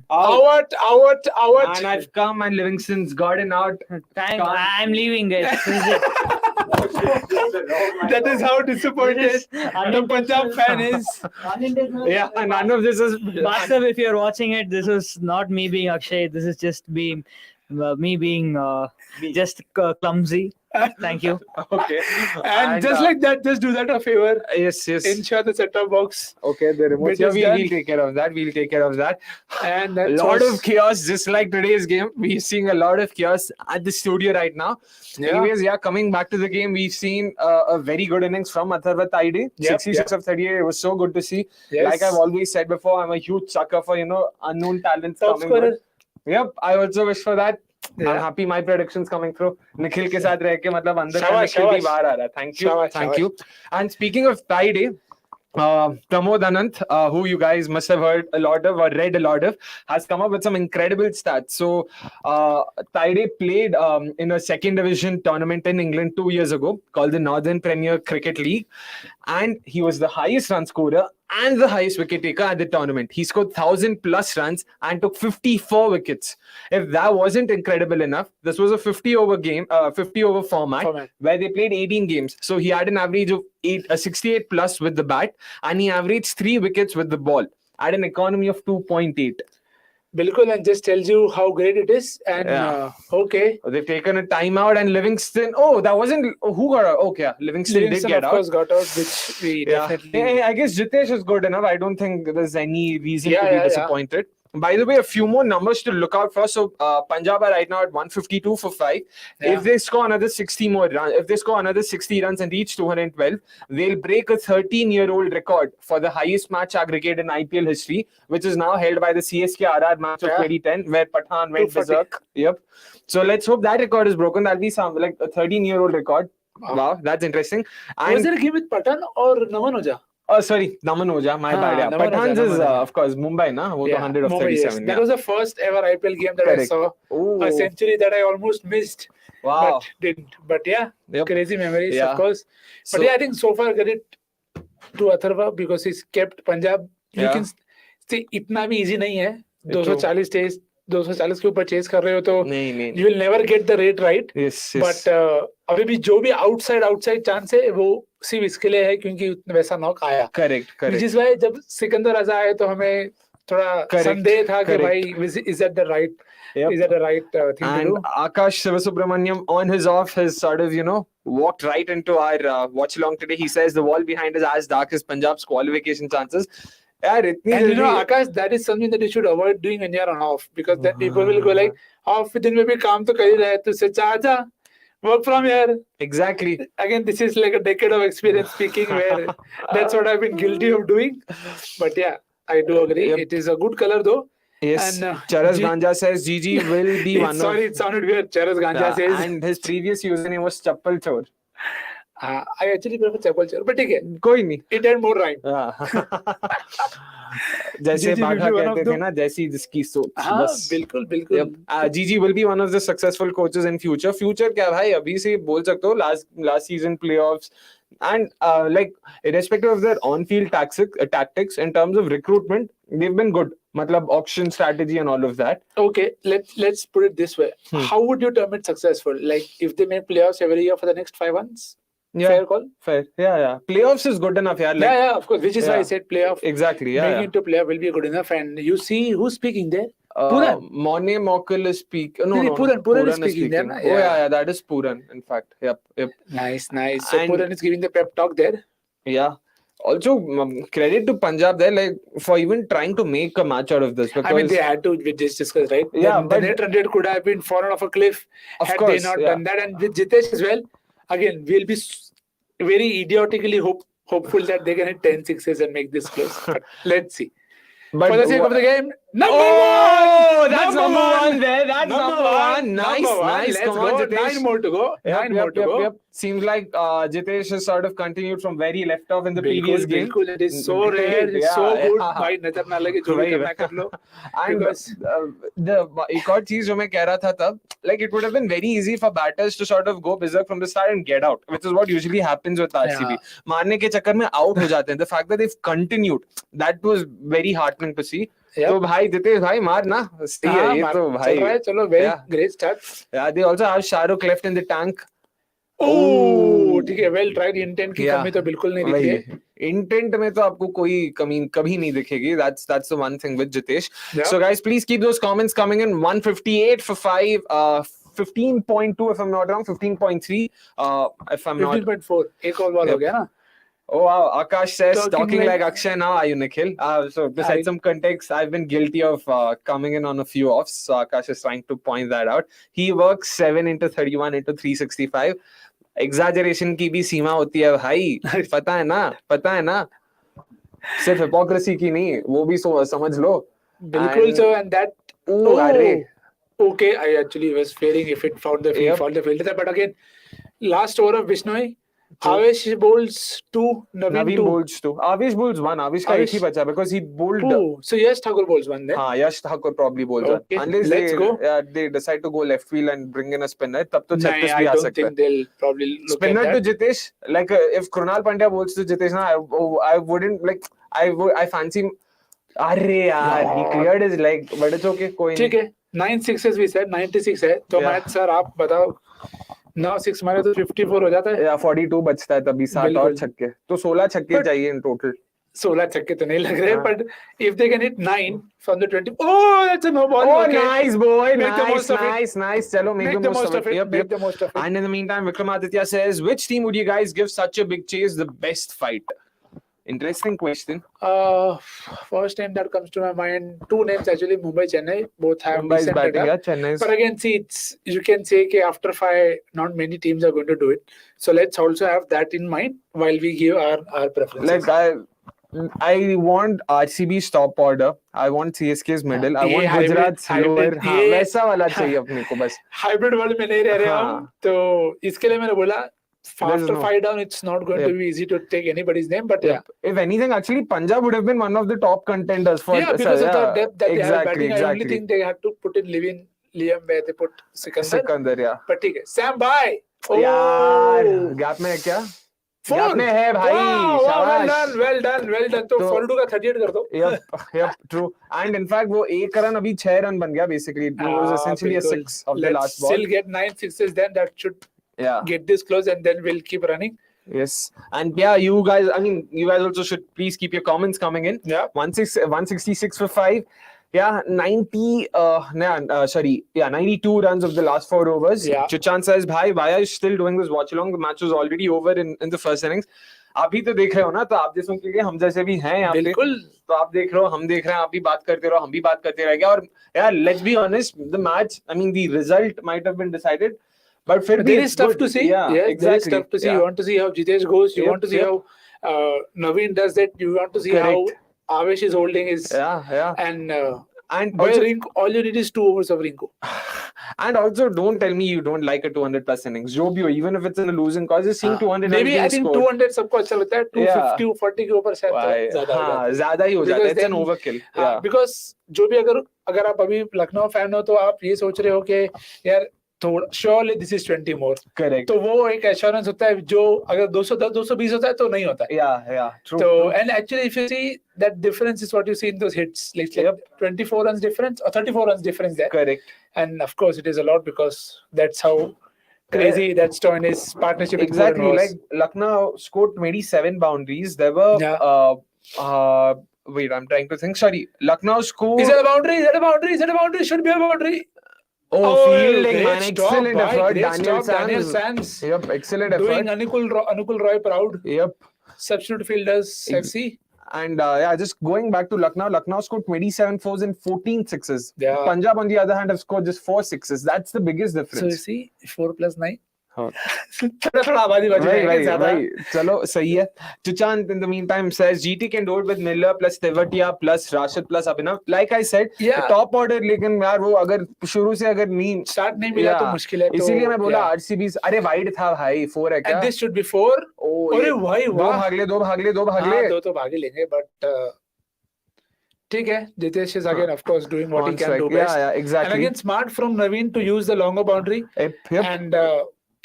Out. And I've come and Livingston's gotten out. I'm leaving, guys. This is it. That is how disappointed the Punjab fan is. Yeah, and none of this is. Basav, if you're watching it, this is not me being Akshay. This is just me being just clumsy. Thank you. Okay. And just like that, just do that a favor. Yes. Ensure the set-top box. Okay, the remote. Bit Yeah, is we'll done. take care of that. We'll take care of that. And A that's lot what's- of chaos, just like today's game. We're seeing a lot of chaos at the studio right now. Yeah. Anyways, coming back to the game, we've seen a very good innings from Atharva Taide. 66 of 38. It was so good to see. Yes. Like I've always said before, I'm a huge sucker for, unknown talents Top coming scorer. good. Yep, I also wish for that. Yeah. I'm happy my predictions coming through. Nikhil के साथ रह के मतलब अंदर का शाबाश, निखिल भी शाबाश. बाहर आ रहा है. Thank you. शाबाश, Thank शाबाश. you. And speaking of Taide, Pramod Anant, who you guys must have heard a lot of or read a lot of, has come up with some incredible stats. So, Taide played in a second division tournament in England 2 years ago called the Northern Premier Cricket League. And he was the highest run scorer and the highest wicket taker at the tournament. He scored 1,000 plus runs and took 54 wickets. If that wasn't incredible enough, this was a 50 over format where they played 18 games. So he had an average of 68 plus with the bat, and he averaged 3 wickets with the ball at an economy of 2.8. Bilkul, and just tells you how great it is. And okay. They've taken a timeout, and Livingston. Oh, that wasn't who got out. Okay, Livingston did get of out. course, got out, which we definitely. Hey, I guess Jitesh is good enough. I don't think there's any reason to be Yeah. disappointed. By the way, a few more numbers to look out for. So, Punjab are right now at 152 for 5. Yeah. If they score another 60 more runs, if they score another 60 runs and reach 212, they'll break a 13-year-old record for the highest match aggregate in IPL history, which is now held by the CSK RR match of 2010, where Pathan went 240. berserk. Yep. So let's hope that record is broken. That'll be some like a 13-year-old record. Wow, that's interesting. Was And there a game with Pathan or Naman Oja? oh, sorry, Naman Oja, my bad. Yeah. Naman Oja, Pathan's is, Naman Oja. of course, Mumbai, na? Wo to 100 of Mumbai, yes. 37. That was the first ever IPL game that Correct. I saw. Oh. A century that I almost missed, Wow. but didn't. But yeah, Yep. crazy memories, Yeah. of course. But So- yeah, I think so far credit to Atharva because he's kept Punjab. You Yeah. can see, इतना भी easy नहीं है. True. 240 chase, 240 के ऊपर chase कर रहे हो तो नहीं. you will never get the rate right. Yes. But अभी भी जो भी outside chance है वो सिर्फ इसके लिए है क्योंकि वैसा नॉक आया. Correct. Which is why जब सिकंदर रजा आए तो हमें थोड़ा Correct. संदेह था कि Correct. भाई is that the right Yep. is that the right thing to And do? Akash Sivasubramaniam on his off has sort of, walked right into our watch along today. He says the wall behind is as dark as Punjab's qualification chances. यार इतनी And जल्दी Akash, that is something that you should avoid doing when you're on off because then people will go like, off दिन में भी काम तो कर ही रहे तो से आजा work from here. Exactly. Again, this is like a decade of experience speaking where that's what I've been guilty of doing. But yeah, I do agree. Yep. It is a good color though. Yes. And, Charas G- Ganja says GG will be one Sorry, of. it sounded weird. Charas Ganja Yeah, says. and his previous username was Chappal Chor. I actually prefer Chapal Chor, but okay, कोई नहीं. it had more rhyme. जैसे GG Wagah will be one कहते of थे them. ना जैसी जिसकी सोच हाँ, बस. बिल्कुल बिल्कुल. Yep. GG will be one of the successful coaches in future. Future क्या भाई अभी से बोल सकते हो last season playoffs and like irrespective of their on-field tactics in terms of recruitment they've been good. मतलब auction strategy and all of that. Okay, let's put it this way. How would you term it successful? Like if they make playoffs every year for the next 5 months? Yeah. Fair call. Fair. Yeah. Playoffs is good enough, yeah. Yeah, of course. Which is why I Yeah. said playoff. Exactly. Yeah. Making it to playoff will be good enough. And you see who's speaking there? Puran. Mone Mokul is speaking. No. Puran is speaking there. Na? Oh, yeah. That is Puran, in fact. Yep. Nice. So And- Puran is giving the pep talk there. Yeah. Also, credit to Punjab there, like, for even trying to make a match out of this. Because I mean, they had to, we just discussed, right? Yeah, the but- net run rate could have been fallen off a cliff Of had course, they not yeah. done that. And with Jitesh as well, again, we'll be very idiotically hopeful that they can hit 10 sixes and make this close. But let's see. But For the sake of the game, number Oh, one! that's number one there. That's number one. Nice. Let's Come on, go. Jitesh. 9 more to go. Yep. 9 more to go. Seems like Jitesh has sort of continued from where he left off in the previous game. Bilkul, it is so rare, it's so Yeah, good. yeah. भाई नजर ना लगे जो भी वही, करना कर लो. And Because- the एक और चीज जो मैं कह रहा था तब, like it would have been very easy for batters to sort of go berserk from the start and get out, which is what usually happens with RCB. Yeah. मारने के चक्कर में out हो जाते हैं. The fact that they've continued, that was very heartening to see. Yep. तो भाई जितेश भाई मार ना सही है ये तो भाई. चल रहा है, चलो very Yeah. great start. Yeah, they also have Shahrukh left in the tank. ओह ठीक है, well tried. Intent की Yeah. कमी तो बिल्कुल नहीं दिखी है. वही इंटेंट में तो आपको कोई कमी कभी नहीं दिखेगी. That's the one thing with Jitesh. Yeah. So guys, please keep those comments coming in. 158 for 5, 15.2 if I'm not wrong, 15.3 if I'm not. 15.4 एक और बॉल हो गया ना. Oh wow, Akash says Talking talking like- like Akshay now. Are you Nikhil? So besides some context, I've been guilty of coming in on a few offs. So Akash is trying to point that out. He works 7 into 31 into 365. Exaggeration की भी सीमा होती है भाई. पता है ना. सिर्फ hypocrisy की नहीं, वो भी समझ लो. बिल्कुल. And- So and that. Oh, अरे. Okay, I actually was fearing if it found the Yep. fielder, but again, last over of Bishnoi, Avesh bowls 2, Naveen Naveen 2. bowls 2. Avish bowls 1. Avish का एक ही बचा because he bowled. Oh, so yes, Thakur bowls 1 then. हाँ, Yash Thakur probably bowls Okay, 1. Unless let's go. they decide to go left field and bring in a spinner, तब तो Nah, 36 I भी आ don't सकता है. think they'll probably look Spinner at to that. Jitesh, like if Krunal Pandya bowls to Jitesh, na, I wouldn't like. I fancy. अरे यार, he cleared his leg, but it's okay. कोई ठीक नहीं. है, 9 sixes we said, 96 है. तो Yeah. Match sir आप बताओ, 9 6 मारे तो 54 हो जाता है. या 42 बचता है तभी 7 और बिल्कुल. छक्के. तो 16 छक्के But- चाहिए in total. 16 छक्के तो नहीं लग रहे, हाँ. but if they can hit 9 from the 20, oh, that's a no ball. Oh, Okay. nice boy, Make the most of it. nice. Chalo, make the most of it. Yep, Make yep. the most of it. And in the meantime, Vikramaditya says, which team would you guys give such a big chase the best fight? Interesting question. First name that comes to my mind, 2 names actually, Mumbai, Chennai, both have Mumbai is decent batting, setup. yeah. Chennai is. But again, see, you can say that after 5, not many teams are going to do it. So let's also have that in mind while we give our preferences. Like I want RCB's top order. I want CSK's middle. I ये want hybrid- Gujarat's lower. hybrid हाँ, ये- वैसा वाला चाहिए अपने को बस. Hybrid world में नहीं रह रहे हम, हाँ. तो इसके लिए मैंने बोला after no- 5 down it's not going Yep. to be easy to take anybody's name, but yeah. If anything, actually, Punjab would have been one of the top contenders for. Yeah, because of the depth that they have exactly, batting. I only think they had to put in Liam where they put Sikandar. Sikandar, yeah. But ठीक है, Sam Bhai. यार, gap में है क्या? Four. Gap में है भाई. Wow, शाबाश. well done. तो तो- Faldu का 38 कर दो. Yep, true. And in fact, वो 1 run अभी 6 run बन गया basically. It was essentially a बिल्कुल. 6 of the Let's last ball. still get 9 sixes, then that should Yeah. get this close, and then we'll keep running. Yes. And yeah, you guys also should please keep your comments coming in. Yeah. 166 for 5. Yeah, 92 runs of the last 4 overs. Yeah. Chichan says, Bhai, why are you still doing this watch along? The match was already over in the first innings. आप ही तो देख रहे हो ना, तो आप जैसे के लिए हम जैसे भी हैं यहाँ पे, बिल्कुल. तो आप देख रहे हो, हम देख रहे हैं, आप भी बात करते रहो, हम भी बात करते रहेंगे. और यार, let's be honest, the match, I mean, the result might have been decided, but फिर भी There it's is stuff good. to see. Yeah, Yes, exactly. there is stuff to see. Yeah. You want to see how Jitesh goes. You Yep, want to see yep. how Naveen does that. You want to see Correct. how Avesh is holding his. Yeah. And And boy, also, Rinku, all you need is 2 overs of Rinku. and also, don't tell me you don't like a 200 plus innings. Jo bhi ho, even if it's in a losing cause, just seeing 200 Maybe runs I think being scored. 200 सबको अच्छा लगता है. 250, 40 के ऊपर शायद Why? ज़्यादा हो जाता हाँ, है. ज़्यादा ही हो जाता है. Because It's an then- overkill. हाँ, Yeah. because जो भी अगर आप अभी लखनऊ फैन हो तो आप ये सोच रहे हो कि यार थोड़ा surely this is 20 more. Correct. तो वो एक एश्योरेंस होता है जो अगर 210 220 होता है तो नहीं होता है. Yeah. True. So, and actually, if you see that difference is what you see in those hits, like Yep. 24 runs difference or 34 runs difference there. Correct. And of course, it is a lot because that's how crazy that Stoinis partnership with Exactly. Pooran was. Like Lucknow scored 27 boundaries. There were wait, I'm trying to think. Sorry, Lucknow scored. Is that a boundary? Is that a boundary? Is that a boundary? Should be a boundary. Fielding, great man. stop, Excellent bhai, effort. great Daniel stop, Daniel Sands. Sands. Yep, excellent effort. Doing Anukul Roy proud. Yep. Substitute fielders, FC. And just going back to Lucknow, Lucknow scored 27 fours and 14 sixes. Yeah. Punjab, on the other hand, have scored just 4 sixes. That's the biggest difference. So you see, 4 plus 9. हाँ. थोड़ा आबादी बच जाएगी ज़्यादा. भाई चलो सही है. Tuchant in the meantime says GT can do it with Miller plus Tewatia plus Rashid plus Abhinav. Like I said, top order, लेकिन यार वो अगर शुरू से अगर नहीं स्टार्ट नहीं मिला तो मुश्किल है. इसीलिए मैं बोला RCB. अरे वाइड था भाई, 4 है क्या? And this should be 4. अरे भाई दो भागले. दो तो भागे लेंगे, but ठीक है. Jitesh is again of course doing what he can do best. Yeah, exactly. And again smart from Naveen to use the longer boundary. And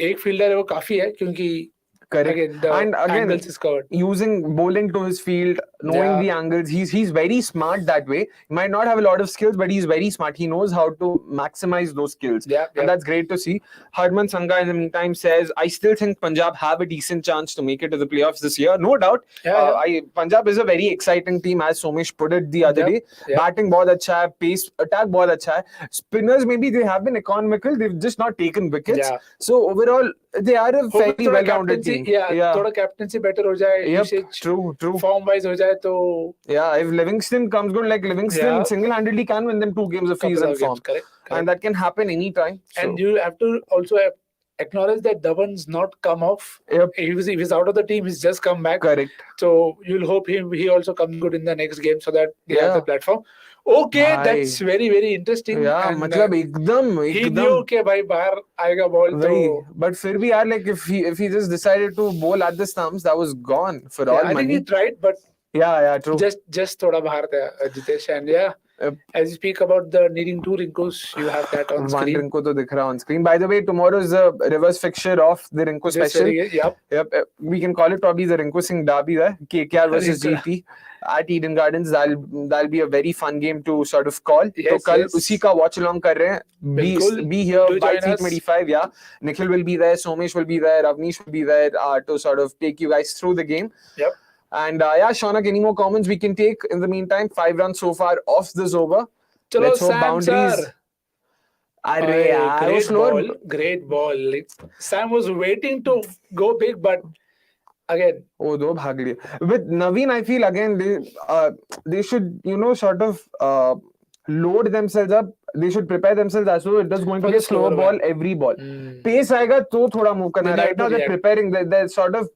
एक फील्डर है वो काफी है क्योंकि correct. And again, angles is covered. Using bowling to his field, knowing the angles, he's very smart that way. He might not have a lot of skills, but he's very smart. He knows how to maximize those skills. And that's great to see. Harman Sangha in the meantime says, I still think Punjab have a decent chance to make it to the playoffs this year. No doubt. Punjab is a very exciting team, as Somesh put it the other day. Batting बहुत अच्छा है, pace attack बहुत अच्छा है. Spinners maybe they have been economical, they've just not taken wickets. So overall, they are a fairly well-rounded team. थोड़ा captaincy better हो जाए, true. Form wise हो जाए तो if Livingston comes good, like Livingston single-handedly can win them 2 games of season form. Correct. And that can happen anytime. And you have to also acknowledge that Dhawan's not come off. He was out of the team. He's just come back. Correct. So you'll hope he also comes good in the next game so that they have the platform. Okay, that's very very interesting. मतलब एकदम he knew कि भाई बाहर आएगा ball तो. But फिर भी यार, like if he just decided to bowl at the stumps, that was gone for all money. I think he tried, but true. Just थोड़ा बाहर था Jitesh. And as you speak about the needing 2 Rinkos, you have that on screen. One Rinko तो दिख रहा on screen. By the way, tomorrow is the reverse fixture of the Rinko special. Yep. We can call it probably the Rinko Singh Derby there. KKR versus GT at Eden Gardens. That'll be a very fun game to sort of call. तो कल उसी का watch along कर रहे हैं. Be here by 3:25. Nikhil will be there. Somesh will be there. Avnish will be there to sort of take you guys through the game. Yep. And Shaunak, any more comments we can take in the meantime? 5 runs so far off this over. Chalo, let's hope Sam, boundaries. Great ball. Sam was waiting to go big, but again. दो भाग लिए. With Naveen, I feel again they should sort of load themselves up. They should prepare themselves as though it is going to be a slower ball every ball. Pace आएगा तो थोड़ा move करना. Right now they're preparing. They're sort of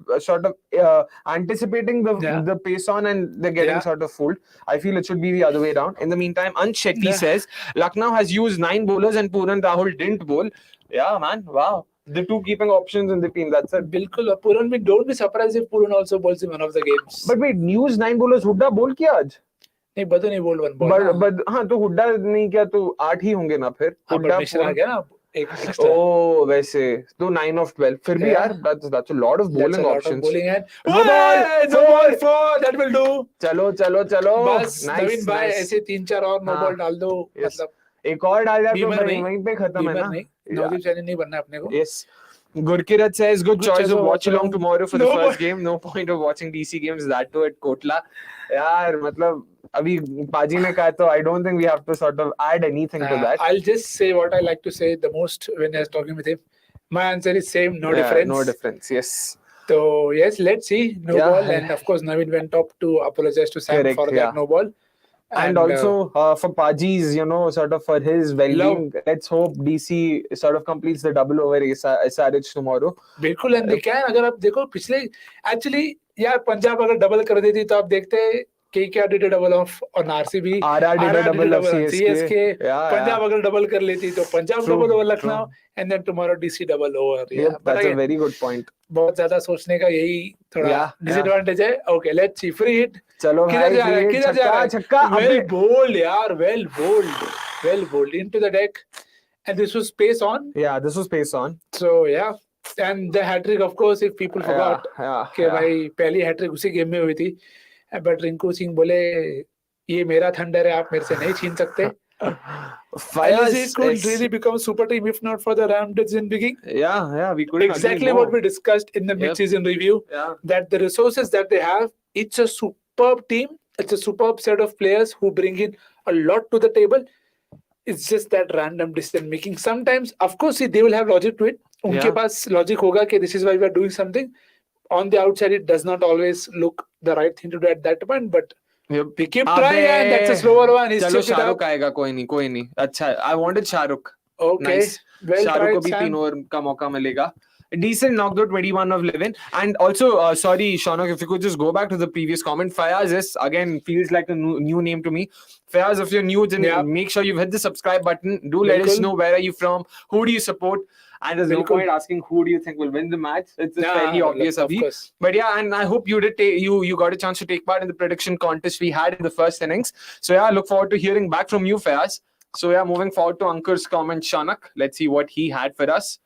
anticipating the pace on, and they're getting sort of fooled. I feel it should be the other way around. In the meantime, Ansh Shetty says Lucknow has used 9 bowlers and Pooran Rahul didn't bowl. Yeah, man. Wow. The 2 keeping options in the team. That's it. बिल्कुल. Pooran, don't be surprised if Pooran also bowls in one of the games. But wait, used 9 bowlers. Huda bowl किया आज? नहीं, बदो नहीं बोल 1 ball. but हाँ तो हुड्डा नहीं क्या तो 8 ही होंगे ना फिर. हुड्डा आ गया ना एक एक्स्ट्रा. वैसे तो 9 of 12. फिर भी यार that's a lot of bowling options. Bowling and no ball 4 that will do. चलो. बस नवीन भाई ऐसे 3-4 और नो बॉल डाल दो. मतलब एक और डाल जाए तो वहीं पे खत्म है ना. नवदीप सैनी नहीं बनना अपने को. Yes. Gurkirat says good choice of Watchalong tomorrow for the first game. No point of watching DC games that too at Kotla. यार मतलब अभी पाजी ने कहा तो I don't think we have to sort of add anything to that. I'll just say what I like to say the most when I was talking with him. My answer is same, no difference. No difference, yes. So yes, let's see. No ball, and of course Naveen went up to apologize to Sam for that no ball. And also for Paji's, sort of for his well-being, let's hope DC sort of completes the double over SRH tomorrow. बिल्कुल, and they can. अगर आप देखो पिछले actually यार पंजाब अगर double कर देती तो आप देखते KKR did a double off on RCB. RR did a double of CSK. Punjab अगर double कर लेती तो Punjab double over Lucknow, and then tomorrow DC double over. That's a very good point. बहुत ज्यादा सोचने का यही थोड़ा disadvantage है. Okay, let's see. Free hit. चलो भाई, छक्का. Well bowled यार, well bowled into the deck, and this was pace on. Yeah, this was pace on. So and the hat trick, of course, if people forgot कि भाई पहली hat trick उसी game में हुई थी. But रिंकू सिंह बोले ये मेरा थंडर है, आप मेरे से नहीं छीन सकते. LSE could really become a super team if not for the Ramdas in beginning. Yeah, we couldn't agree Exactly more. what we discussed in the mid-season review. Yeah. That the resources that they have, it's a superb team. It's a superb set of players who bring in a lot to the table. It's just that random decision making. Sometimes, of course, they will have logic to it. उनके पास logic होगा कि this is why we are doing something. On the outside, it does not always look the right thing to do at that point, but we keep trying, and that's a slower one. He's चलो chipped it Shahrukh up. आएगा, कोई नहीं. अच्छा, I wanted Shahrukh. Okay, Nice. well Shahrukh को tried, भी Sam. 3 over का मौका मिलेगा. Decent knocked out 21 of 11. And also, sorry, Shanak, if you could just go back to the previous comment. Fayaz is, again, feels like a new name to me. Fayaz, if you're new, then make sure you've hit the subscribe button. Do let us know where are you from, who do you support. And there's no point asking who do you think will win the match. It's fairly obvious, Abhi. But yeah, and I hope you did you got a chance to take part in the prediction contest we had in the first innings. So yeah, I look forward to hearing back from you, Fayaz. So yeah, moving forward to Ankur's comment, Shanak. Let's see what he had for us.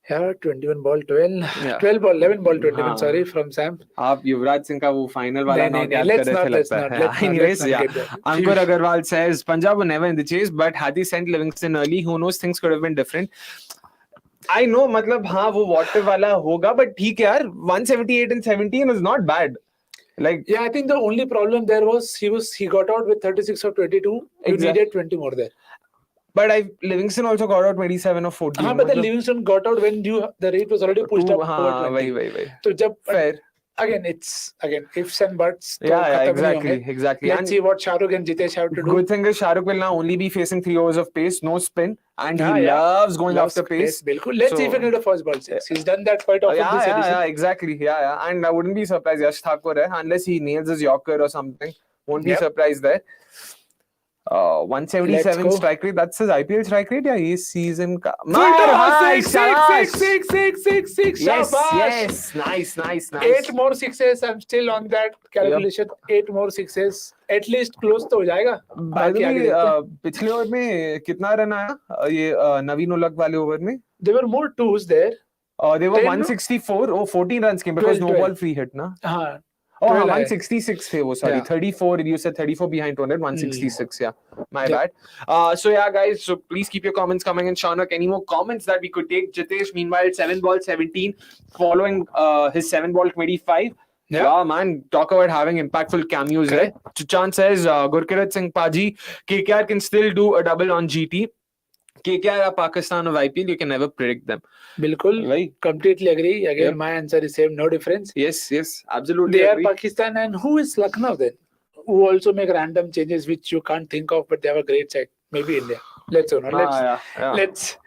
Yeah, 21 ball 12. 12 ball 11 ball 21. Sorry, from Sam. आप युवराज सिंह का वो final वाला not याद कर रहे थे लगता है. Anyways, Ankur Agarwal says Punjab were never in the chase, but had he sent Livingston early, who knows, things could have been different. I know, मतलब हाँ वो water वाला होगा, but ठीक है यार, 178 and 17 is not bad. Like I think the only problem there was he got out with 36 or 22. You needed 20 more there. But Livingston also got out 27 or 14. But the Livingston got out when the rate was already pushed up over 20. Wait. So fair. It's ifs and buts. Exactly. Let's see what Shahrukh and Jitesh have to do. Good thing is Shahrukh will now only be facing 3 overs of pace, no spin, and he loves going after pace. Let's see if he can do the first ball 6. He's done that quite often this edition. Yeah, exactly. Yeah. And I wouldn't be surprised Yash Thakur unless he nails his Yorker or something. Won't be surprised there. 177 strike rate. That's his IPL strike rate. Yeah, his season. Six. Yes. Nice. 8 more sixes. I'm still on that calculation. 8 more sixes. At least close तो हो जाएगा. By the way, पिछले over में कितना run आया? ये नवीन उलग वाले over में? There were more twos there. They were 164. 14 runs came because no ball free hit, na? 166 थे वो, sorry. 34, you said 34 behind 200, 166, my bad. So yeah, guys, so please keep your comments coming in. Shanak, any more comments that we could take? Jitesh, meanwhile, 7 ball 17, following his 7 ball 25. Yeah, man, talk about having impactful cameos, right? Chuchan says, Gurkirat Singh Paji, KKR can still do a double on GT. KKR are Pakistan of IPL, you can never predict them. Bilkul, right. Completely agree. Again, my answer is same, no difference. Yes, absolutely. They are Pakistan, and who is Lucknow then? Who also make random changes which you can't think of, but they have a great side. Maybe India. Let's let's.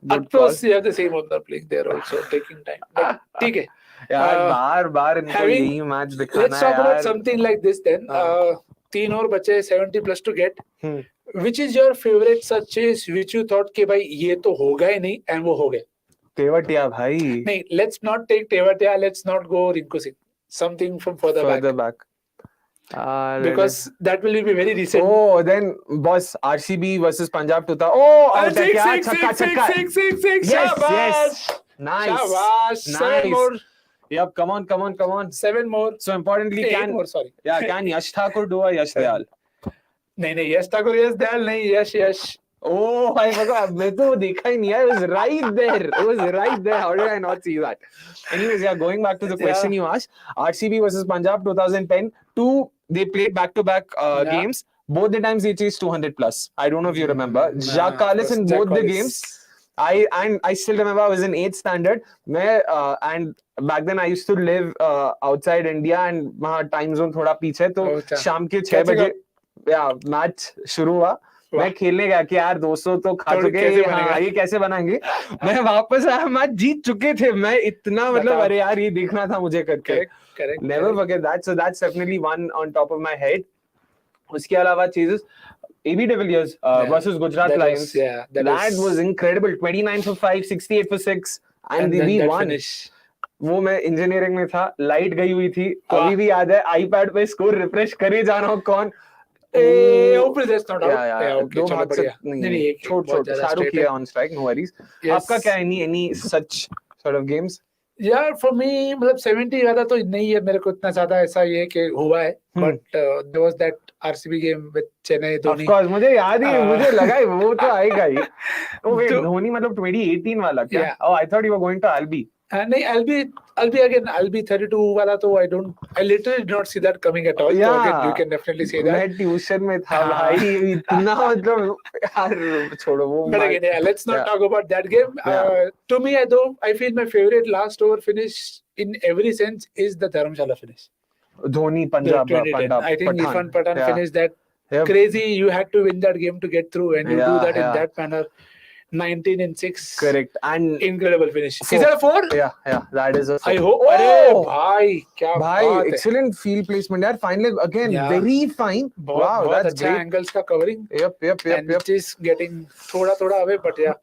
Of course, you have the same order playing there also, taking time. But, okay. Let's talk about something like this then. 3 और बचे 70 plus to get. Which is your favorite such chase which you thought कि भाई ये तो होगा ही नहीं and वो हो गए? तेवतिया भाई. नहीं, let's not take Tewatia. Let's not go Rinku Singh. Something from further back. Because that will be very recent. Oh, then boss, RCB versus Punjab to the. Six. Yes. Nice. 7 more. Yep, come on. 7 more. So importantly, 8 more, sorry. Can Yash Thakur do a Yash Dayal? नहीं, Yash Thakur, Yash Dayal, नहीं, Yash. Oh, I forgot. मैं तो देखा ही नहीं. It was right there. How did I not see that? Anyways, going back to the question you asked. RCB versus Punjab 2010. They played back-to-back games. Both the times they chased 200 plus. I don't know if you remember. Jacques Kallis in both the games. I still remember I was in 8th standard. And back then I used to live outside India and वहाँ time zone थोड़ा पीछे तो शाम के 6 बजे match शुरू हुआ. मैं खेलने गया कि यार दोस्तों तो खा चुके हैं, ये कैसे बनाएंगे. मैं वापस आया, मैच जीत चुके थे. मैं इतना अरे यार ये देखना था मुझे करके. Never forget that. So that's definitely one on top of my head. उसके अलावा चीजेस AB de Villiers versus Gujarat Lions. That was incredible. 29 for 5, 68 for 6 and we won. वो मैं इंजीनियरिंग में था, लाइट गई हुई थी, अभी भी याद है. आईपैड पे स्कोर रिफ्रेश करे जा रहा हूँ कौन. Hopefully that's not out. दो हाथ से नहीं, छोड़ शाहरुख है on strike, no worries. आपका क्या any such sort of games? यार फॉर मी मतलब 70 ज्यादा तो नहीं है मेरे को इतना ज्यादा ऐसा ये कि हुआ है but there was that RCB game with Chennai Dhoni of course मुझे याद ही मुझे लगा ही वो तो आएगा ही ओ वेट तो- धोनी मतलब 2018 वाला क्या Yeah. Oh I thought you were going to LB नहीं I'll be 32 वाला तो I literally did not see that coming at all. So again, you can definitely say that. मैं ट्यूशन में था हाँ. भाई इतना मतलब यार छोड़ो वो But again, let's not Yeah. talk about that game. Yeah. To me, I feel my favorite last over finish in every sense is the Dharamshala finish. Dhoni The Punjab 2010. I think Pathan. Irfan Pathan Yeah. finished that Yep. crazy. You had to win that game to get through, and you do Yeah, that in yeah. that manner. 19 and 6. Correct and Incredible finish. Four. Is that a 4? yeah that is a four. I hope. Oh! अरे भाई क्या भाई बात है. excellent field placement यार finally again Yeah. very fine wow बहुत that's अच्छा great angles का covering. yep And it is getting थोड़ा away, but yeah.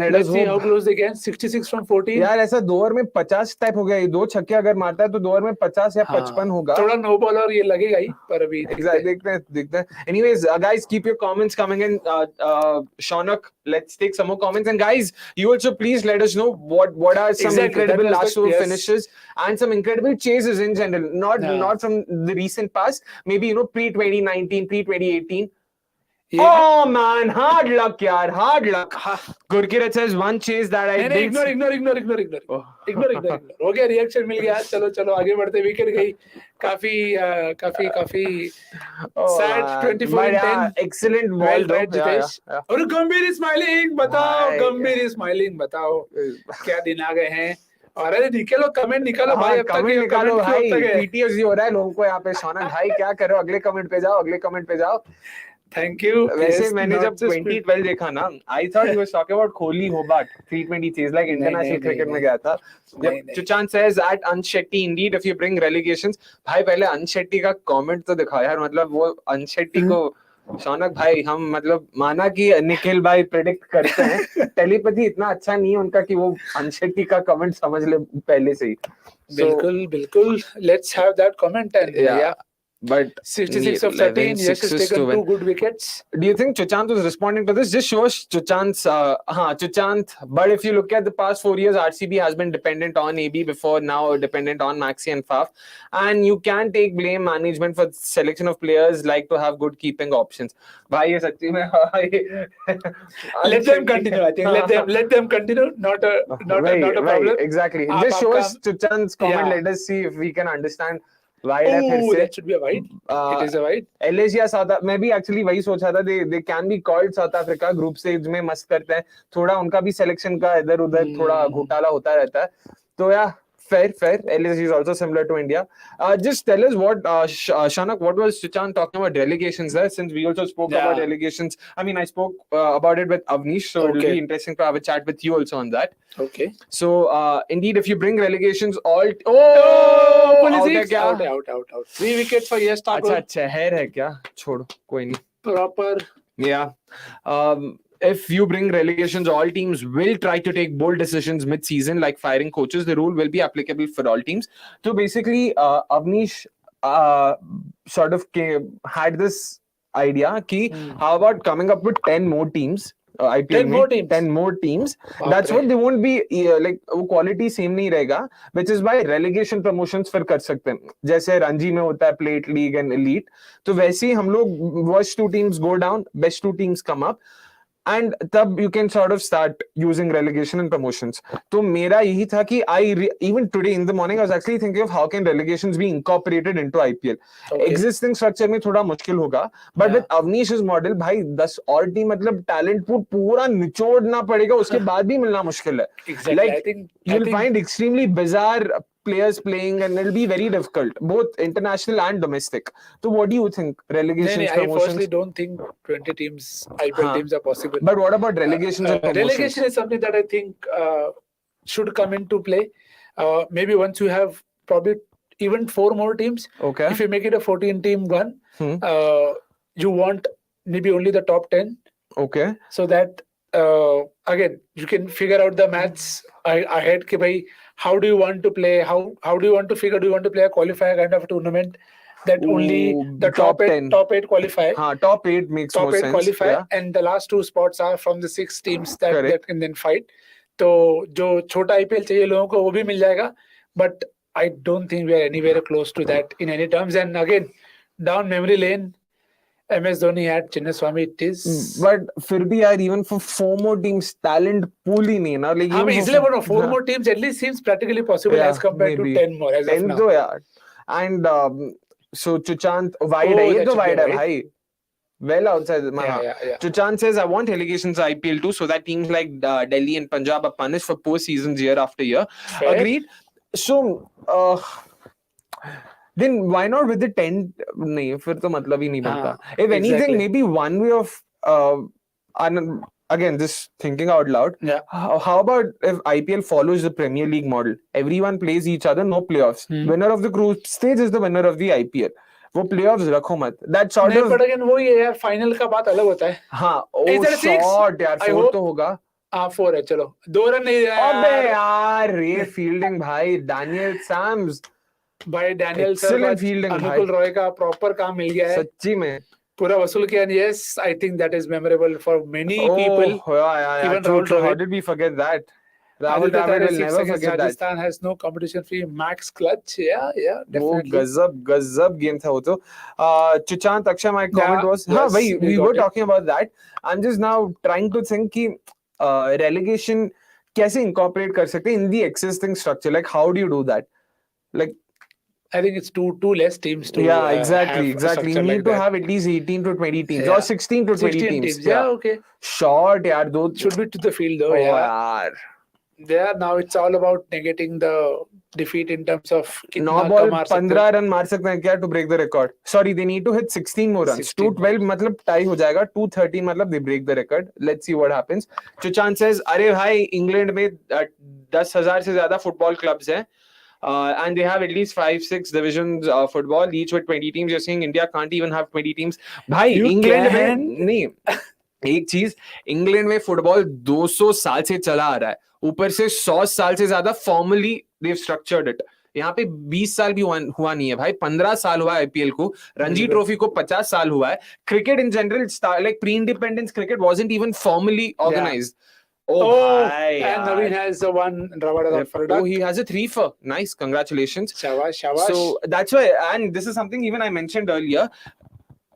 let Let's us see hope how close they get. 66 from 14. यार ऐसा 2 over में 50 type हो गया ये 2 छक्के अगर मारता है तो 2 ओवर में 50 या 55 होगा थोड़ा नो बॉल और ये लगेगा ही पर अभी देखते हैं anyways guys keep your comments coming in Shaunak let's take some more comments and guys you also please let us know what are some Exactly, incredible that was last the- over yes. finishes and some incredible chases in general Yeah. not from the recent past maybe pre 2019 pre 2018 ये Oh man, hard luck, yaar, hard luck. Gurkirat says one chase that I नहीं didn't. Ignore हो गया reaction मिल गया चलो आगे बढ़ते wicket गई काफी sad 24 and 10 excellent ball well though. played Jitesh और गंभीर स्माइलिंग बताओ क्या दिन आ गए हैं और अरे निकलो कमेंट निकालो भाई अब तक कमेंट निकालो comment भाई क्यों अब तक है? पीटीएसडी हो रहा है लोगों को यहाँ पे शौनक भाई क्या करो अगले कमेंट पे जाओ थैंक यू वैसे मैंने जब 2012 देखा ना I thought he was talking about Kohli Hobart 320 chase like international cricket में गया था चुचान सेज एट अनशेट्टी indeed if you bring relegations भाई पहले अनशेट्टी का कमेंट तो दिखाओ यार मतलब वो अनशेट्टी को शौनक भाई हम मतलब माना कि निखिल भाई प्रेडिक्ट करते हैं टेलीपैथी इतना अच्छा नहीं है उनका कि वो अनशेट्टी का कमेंट समझ ले पहले से ही बिल्कुल let's have that comment and या but 66 of 13 yes has taken 2 good wickets. Do you think Chuchant was responding to this? Just shows Chuchant's Chuchant, but if you look at the past 4 years RCB has been dependent on AB before now dependent on Maxi and Faf and you can take blame management for selection of players like to have good keeping options. Bhai ye sachi mein let them continue I think let them continue not a problem right, exactly just shows Chuchant's comment let us see if we can understand why that should be a wide it is a wide एलेजिया south मैं भी actually वही सोचा था they can be called South Africa group stage में मस्त करते हैं थोड़ा उनका भी सिलेक्शन का इधर उधर थोड़ा घोटाला होता रहता है तो या fair LSG is also similar to India just tell us what Shaunak what was Chuchan talking about relegations there since we also spoke about relegations I mean I spoke about it with Avnish so it will be interesting to have a chat with you also on that okay so indeed if you bring relegations all out 3 wickets for yes Thakur अच्छा है क्या छोड़ो कोई नहीं proper yeah if you bring relegations all teams will try to take bold decisions mid-season like firing coaches the rule will be applicable for all teams so basically Avnish sort of had this idea ki how about coming up with 10 more teams IPL 10 more teams that's what they won't be like वो quality same नहीं रहेगा which is why relegation promotions फिर कर सकते हैं जैसे रणजी में होता है plate league and elite तो वैसे ही हम लोग worst 2 teams go down best 2 teams come up and तब you can sort of start using relegation and promotions तो मेरा यही था कि even today in the morning I was actually thinking of how can relegations be incorporated into IPL existing structure में थोड़ा मुश्किल होगा but with Avnish's model भाई 10 और टीम मतलब talent pool पूरा निचोड़ना पड़ेगा उसके बाद भी मिलना मुश्किल है like you'll find extremely bizarre players playing and it'll be very difficult both international and domestic so what do you think relegations promotions I personally don't think 20 teams IPL teams are possible but what about relegations and promotions relegation is something that I think should come into play maybe once you have probably even 4 more teams if you make it a 14 team run you want maybe only the top 10 so that again you can figure out the maths ahead ki bhai how do you want to play how do you want to figure do you want to play a qualifier kind of a tournament that only the top 8 qualify top 8 makes top more 8 sense qualify and the last 2 spots are from the 6 teams that can then fight तो जो छोटा IPL चाहिए लोगों को वो भी मिल जाएगा, but I don't think we are anywhere close to that in any terms. And again, down memory lane, MS Dhoni had Chinnaswamy. It is. But फिर भी यार, even for 4 more teams, talent pool ही नहीं है ना. Like हाँ, even इसलिए बोल रहा हूँ, 4 more teams at least seems practically possible as compared to 10 more as of 10 now. तो यार. And so Chuchant wide है, ये तो wide है भाई. Well outside. Yeah. Chuchant says, I want allegations IPL too, so that teams like Delhi and Punjab are punished for poor seasons year after year. Fair. Agreed. So then why not with the 10? नहीं, फिर तो मतलब ही नहीं बनता. If anything, exactly. maybe one way of again, just thinking out loud. Yeah. How about if IPL follows the Premier League model? Everyone plays each other, no playoffs. Winner of the group stage is the winner of the IPL. वो playoffs रखो मत. That sort of. But again, वो ये यार final का बात अलग होता है. हाँ. Is there a six? Short यार. 4 तो होगा. 4 है, चलो 2 रन नहीं दिया यार. अबे यार, रे फील्डिंग भाई. Daniel Sams. भाई Daniel Excellent fielding भाई. अनुकुल रॉय का प्रॉपर काम मिल गया है. सच्ची में. पूरा वसूल किया. Yes, I think that is memorable for many people. Yeah. Even True. Rahul How did we forget that? Rahul Dravid will never forget that. Rajasthan has no competition fee. Max clutch. Yeah, वो definitely. गजब game था वो तो. Chuchant, Akshay, my comment was, हाँ भाई, we were talking about that. I'm just now trying to think कि relegation कैसे incorporate कर सकते in the existing structure. Like how do you do that? Like I think it's two less teams to. Yeah, exactly. Have You need to have at least 18 to 20 teams or 16 to 20 teams. Yeah, okay. Short यार, दो Should be to the field though. यार. There now it's all about negating the defeat in terms of 9 ball 15 run मार सकते हैं क्या to break the record? Sorry, they need to hit 16 more runs. 212 मतलब tie हो जाएगा. 213 मतलब they break the record. Let's see what happens. Chuchan says, अरे भाई, इंग्लैंड में 10,000 से ज्यादा फुटबॉल क्लब्स हैं. And they have at least 5-6 divisions of football, each with 20 teams. You're saying India can't even have 20 teams. भाई, England में नहीं. एक चीज, इंग्लैंड में फुटबॉल 200 साल से चला आ रहा है. ऊपर से 100 साल से ज्यादा फॉर्मली they've structured it. यहाँ पे 20 साल भी हुआ नहीं है भाई. 15 साल हुआ है IPL को. रणजी ट्रॉफी को 50 साल हुआ है. Cricket in general, like pre-independence cricket wasn't even formally organized. And Naveen has one Rabada for Oh, he has a 3-for. Nice, congratulations. Shabash. So that's why, and this is something even I mentioned earlier.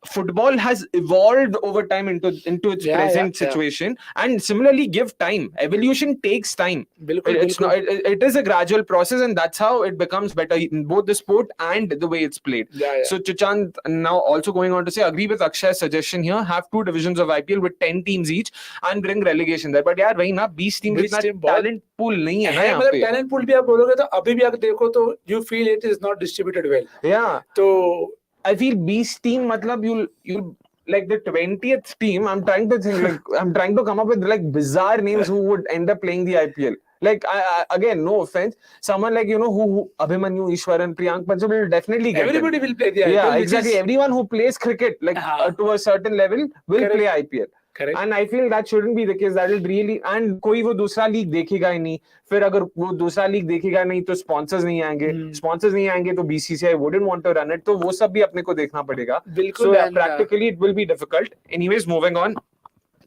Football has evolved over time into its present situation, and similarly give time. Evolution takes time. It is a gradual process, and that's how it becomes better in both the sport and the way it's played. So Chuchand now also going on to say, agree with Akshay's suggestion here, have 2 divisions of IPL with 10 teams each and bring relegation there. But यार वही ना, 20 teams इतना talent pool नहीं है ना यहाँ पे. Talent pool भी आप बोलोगे तो अभी भी आप देखो तो you feel it is not distributed well. Yeah. तो I feel Beast team matlab you'll like the 20th team. I'm trying to think, like I'm trying to come up with like bizarre names who would end up playing the IPL. Like I again, no offense, someone like who Abhimanyu, Ishwaran, Priyank Panchal will definitely get everybody will play the IPL. Yeah, exactly. Everyone who plays cricket like to a certain level will play IPL. Correct. And I feel that shouldn't be the case. That will really, and कोई वो दूसरा league देखेगा ही नहीं. फिर अगर वो दूसरा league देखेगा नहीं तो sponsors नहीं आएंगे. Sponsors नहीं आएंगे तो BCCI wouldn't want to run it. तो वो सब भी अपने को देखना पड़ेगा. So practically it will be difficult. Anyways, moving on.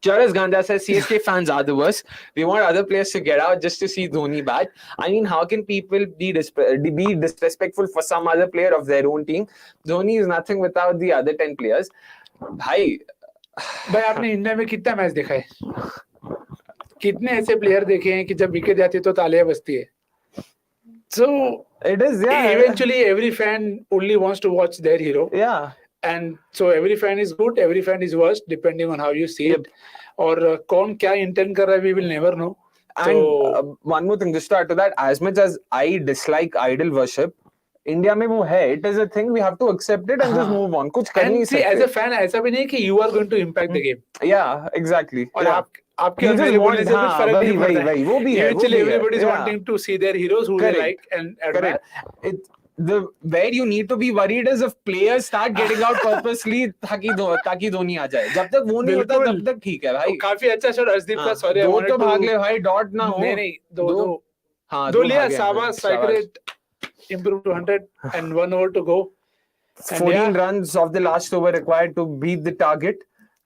Charas Gandha says CSK fans are the worst. They want other players to get out just to see Dhoni back. I mean, how can people be disrespectful for some other player of their own team? Dhoni is nothing without the other 10 players. भाई आपने India में कितना match देखा है? कितने ऐसे player देखे हैं कि जब विकेट जाती है तो तालियां बजती है? So it is, eventually every fan only wants to watch their hero. Yeah. And so every fan is good, every fan is worst, depending on how you see it. और कौन क्या intend कर रहा है, we will never know. And one more thing, just to add to that, as much as I dislike idol worship, India में वो है, it is a thing, we have to accept it and just move on. कुछ कर नहीं सकते. As a fan, ऐसा भी नहीं कि you are going to impact the game. Yeah, exactly. और आपके मेरे बोलने से कुछ फर्क नहीं पड़ता है. वो भी है. Eventually, everybody is wanting to see their heroes who they like and admire. Where you need to be worried is if players start getting out purposely ताकि धोनी आ जाए. जब तक वो नहीं होता तब तक ठीक है भाई. काफी अच्छा शॉट हर्षदीप का. सॉरी, दो तो भाग ले भाई, डॉट ना हो. नहीं, दो लिया. शाबाश, strike rate improved to 100 and 1 over to go. 14 runs of the last over required to beat the target.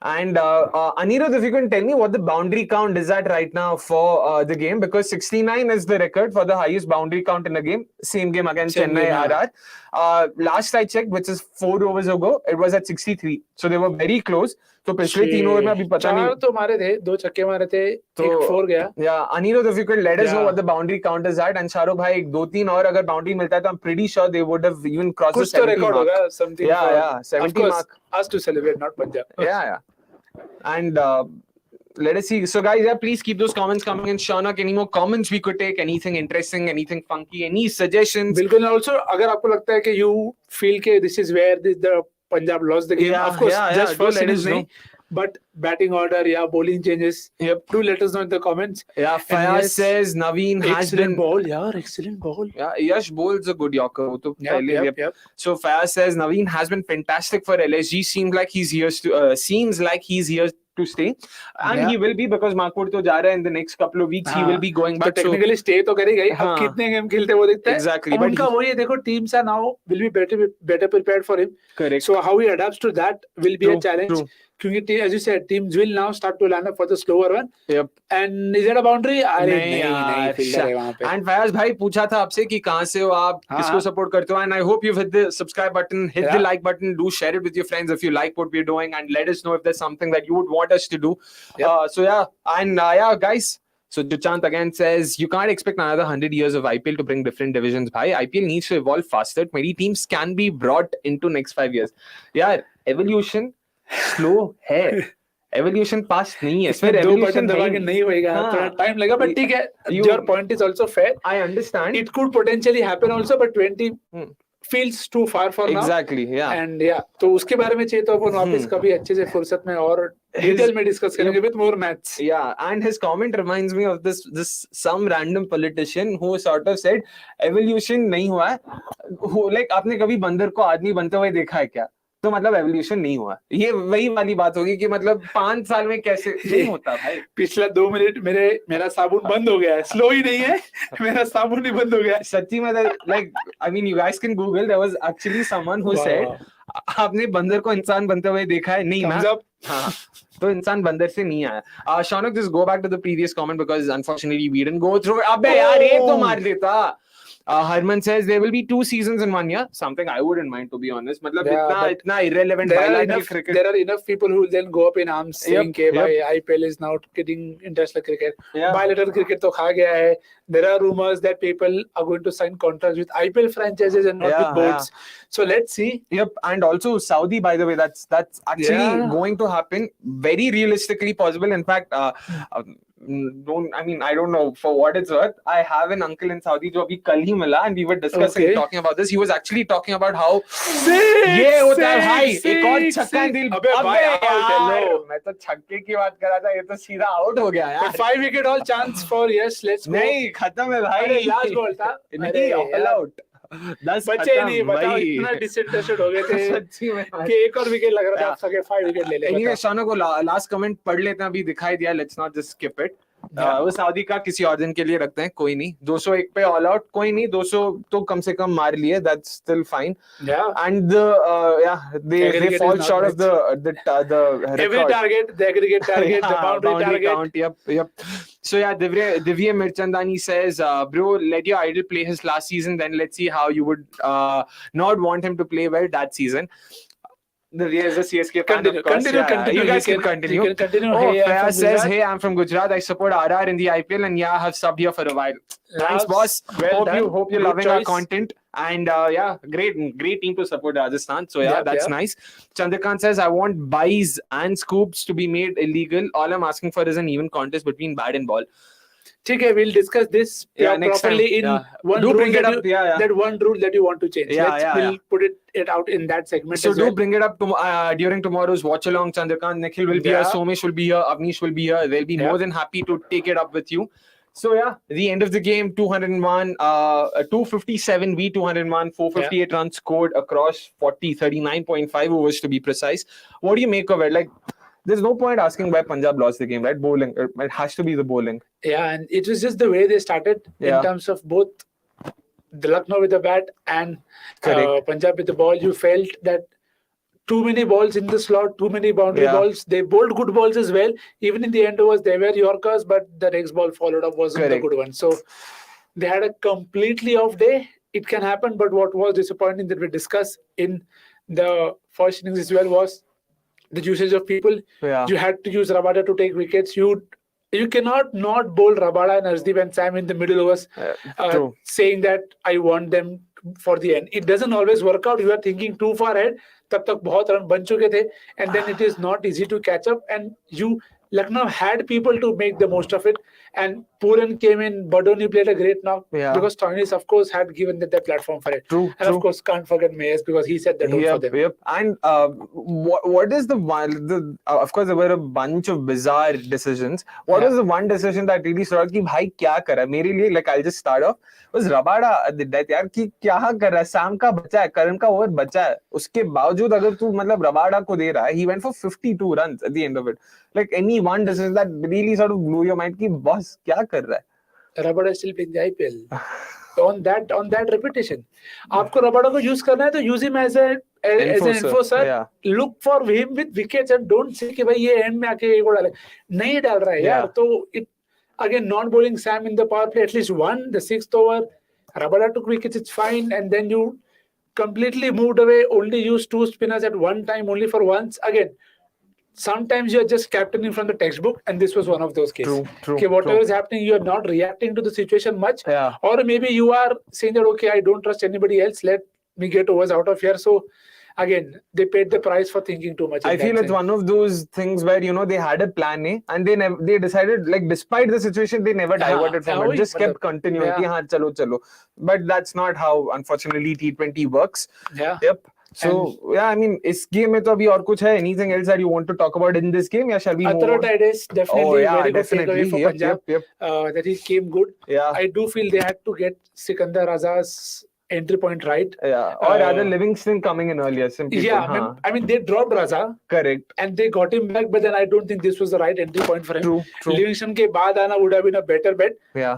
And Anirudh, if you can tell me what the boundary count is at right now for the game, because 69 is the record for the highest boundary count in a game. Same game against Chennai RR. Last I checked, which is 4 overs ago, it was at 63. So they were very close. तो पिछले 3 over में अभी पता नहीं 4 तो मारे थे, 2 छक्के मारे थे, एक 4 गया. Yeah, Anirudh, if you could let us know what the boundary count is at, and Shahrukh bhai, 2-3 और अगर boundary मिलता है तो I'm pretty sure they would have even crossed the 70 record mark. होगा, something. Yeah, 70 mark. Us to celebrate, not Punjab. Yeah. And let us see. So guys, please keep those comments coming in. Shaunak, any more comments we could take? Anything interesting, anything funky, any suggestions? बिल्कुल. Also, अगर आपको लगता है कि you feel कि this is where the Punjab lost the game, of course, just first innings नहीं, but batting order, bowling changes. Do let us know in the comments. Yeah, Fayaz says Naveen has been excellent ball. Yeah, Yash bowls a good Yorker. Yep. So Fayaz says Naveen has been fantastic for LSG. Seems like he's here to stay, and he will be, because Makpur to जा रहा है in the next couple of weeks. He will be going back. So technically stay तो करेगा ही. अब कितने game खेलते वो देखते हैं. Exactly. अब उनका वही है, देखो teams are now will be better prepared for him. Correct. So how he adapts to that will be a challenge. True. क्योंकि as you said, teams will now start to line up for the slower one. Yep. And is that a boundary? नहीं fielder है वहाँ पे. And Fayaz भाई पूछा था आपसे कि कहाँ से हो आप, किसको support करते हो, and I hope you've hit the subscribe button, hit the like button, do share it with your friends if you like what we're doing, and let us know if there's something that you would want us to do. Guys. So Duchant again says, you can't expect another 100 years of IPL to bring different divisions. Bhai, IPL needs to evolve faster. 20 teams can be brought into next 5 years. Yeah, evolution slow है. Evolution fast नहीं है. इसमें 2% दबा के नहीं होएगा. थोड़ा time लगेगा, but ठीक है. Your point is also fair. I understand. It could potentially happen also, but 20 feels too far for now. Exactly, yeah. And तो उसके बारे में चाहिए तो अपन वापस कभी अच्छे से फुर्सत में और डिटेल में डिस्कस करेंगे with more maths. Yeah, and his comment reminds me of this some random politician who sort of said evolution नहीं हुआ है. Like आपने कभी बंदर को आदमी बनते हुए देखा है क्या? तो मतलब एवोल्यूशन नहीं हुआ. ये वही वाली बात होगी कि मतलब 5 साल में कैसे नहीं होता भाई. पिछला 2 मिनट मेरा साबुन बंद हो गया है. स्लो ही नहीं है, मेरा साबुन ही बंद हो गया है. सच्ची में, like I mean you guys can Google, there was actually someone who said आपने बंदर को इंसान बनते हुए देखा है? नहीं ना. हाँ, तो इंसान बंदर से नहीं आया. Shaunak, just go back to the previous comment because unfortunately we didn't go through it. अबे यार एक तो मार देता. Harman says there will be 2 seasons in 1 year. Something I wouldn't mind, to be honest. मतलब इतना irrelevant bilateral cricket. There are enough people who will then go up in arms saying कि IPL is now getting international cricket. Bilateral cricket तो खा गया है. There are rumors that people are going to sign contracts with IPL franchises and not with boards. So let's see. Yep, and also Saudi, by the way, that's actually going to happen. Very realistically possible. In fact, I don't know for what it's worth. I have an uncle in Saudi जो अभी कल ही मिला, and we were discussing talking about this. He was actually talking about how ये होता है भाई, एक और छक्का दिल. अबे यार, मैं तो छक्के की बात कर रहा था, ये तो सीधा आउट हो गया यार. 5 wicket all chance for yes, let's go. नहीं, खत्म है भाई. अरे लास्ट बॉल था. नहीं, ऑल आउट. 10 बचे नहीं, बताओ इतना डिसइंटरेस्टेड हो गए थे सच्ची में कि एक और विकेट लग रहा था, आप सके 5 विकेट ले ले. एनीवे, शानो को लास्ट कमेंट पढ़ लेते हैं, अभी दिखाई दिया. Let's not just skip it. वो सऊदी का किसी और दिन के लिए रखते हैं, कोई नहीं. 201 पे ऑल आउट, कोई नहीं. 200 तो कम से कम मार लिए, that's still fine. And they fall short of the every target, the aggregate target, the boundary count. Yep. So Divya Mirchandani says, bro, let your idol play his last season, then let's see how you would not want him to play well that season. Divya is a CSK fan, of course. Continue. You guys can continue. You can continue. Fayaz says, hey, I'm from Gujarat. I support RR in the IPL, and I have subbed here for a while. Thanks, boss. Hope you're loving our content. And great team to support Rajasthan. So that's nice. Chandrakant says, I want buys and scoops to be made illegal. All I'm asking for is an even contest between bat and ball. Okay, we'll discuss this properly in one rule that one rule that you want to change. We'll put it out in that segment. So bring it up during tomorrow's Watchalong. Chandrakant, Nikhil will be here, Somesh will be here, Avnish will be here. They'll be more than happy to take it up with you. So the end of the game, 201, 257 v 201, 458 runs scored across 39.5 overs to be precise. What do you make of it? Like, there's no point asking why Punjab lost the game, right? Bowling. It has to be the bowling. Yeah, and it was just the way they started in terms of both the Lucknow with the bat and Punjab with the ball. You felt that too many balls in the slot, too many boundary balls. They bowled good balls as well. Even in the end overs, they were Yorkers, but the next ball followed up wasn't the good one. So they had a completely off day. It can happen, but what was disappointing that we discussed in the first innings as well was the usage of people. You had to use Rabada to take wickets. You cannot not bowl Rabada and Arshdeep and Sam in the middle overs, saying that I want them for the end. It doesn't always work out. You are thinking too far ahead. तब तक बहुत run बन चुके थे, and then it is not easy to catch up. And Lucknow had people to make the most of it, and Pooran came in. Badoni played a great knock because Stoinis, of course, had given them the platform for it. Of course, can't forget Mayers because he set the tone for them. And what is the one? Of course, there were a bunch of bizarre decisions. What was the one decision that really stood out? कि भाई क्या कर रहा है? मेरे लिए, like, I'll just start off. Was Rabada did that यार कि क्या कर रहा है? Sam का बचा है, Karan का ओवर बचा है. उसके बावजूद अगर तू मतलब Rabada को दे रहा है, he went for 52 runs at the end of it. Like any one decision that really sort of blew your mind कि boss क्या कर रहा है? Rabada still playing the IPL. On that repetition, आपको Rabada को use करना है तो use him as an enforcer. Look for him with wickets and don't say कि भाई ये end में आके एक डाले. नहीं डाल रहा है यार. तो it again not bowling Sam in the power play at least one, the 6th over. Rabada took wickets, it's fine, and then you completely moved away. Only used 2 spinners at one time, only for once. Again, sometimes you're just captaining from the textbook, and this was one of those cases. Okay, whatever is happening, you're not reacting to the situation much, or maybe you are saying that okay, I don't trust anybody else. Let me get overs out of here. So again, they paid the price for thinking too much. I feel it's one of those things where they had a plan A, and they decided, like, despite the situation, they never diverted from it. Just kept continuing. Chalo. But that's not how, unfortunately, T20 works. So I mean, is game mein to abhi aur kuch hai? Anything else that you want to talk about in this game? Yeah, shall we move on? Is definitely very good takeaway for Punjab. That he came good. I do feel they had to get Sikandar Raza's entry point right. Or rather Livingston coming in earlier. Simply I mean, they dropped Raza. Correct. And they got him back, but then I don't think this was the right entry point for him. True. Livingston ke baad aana would have been a better bet.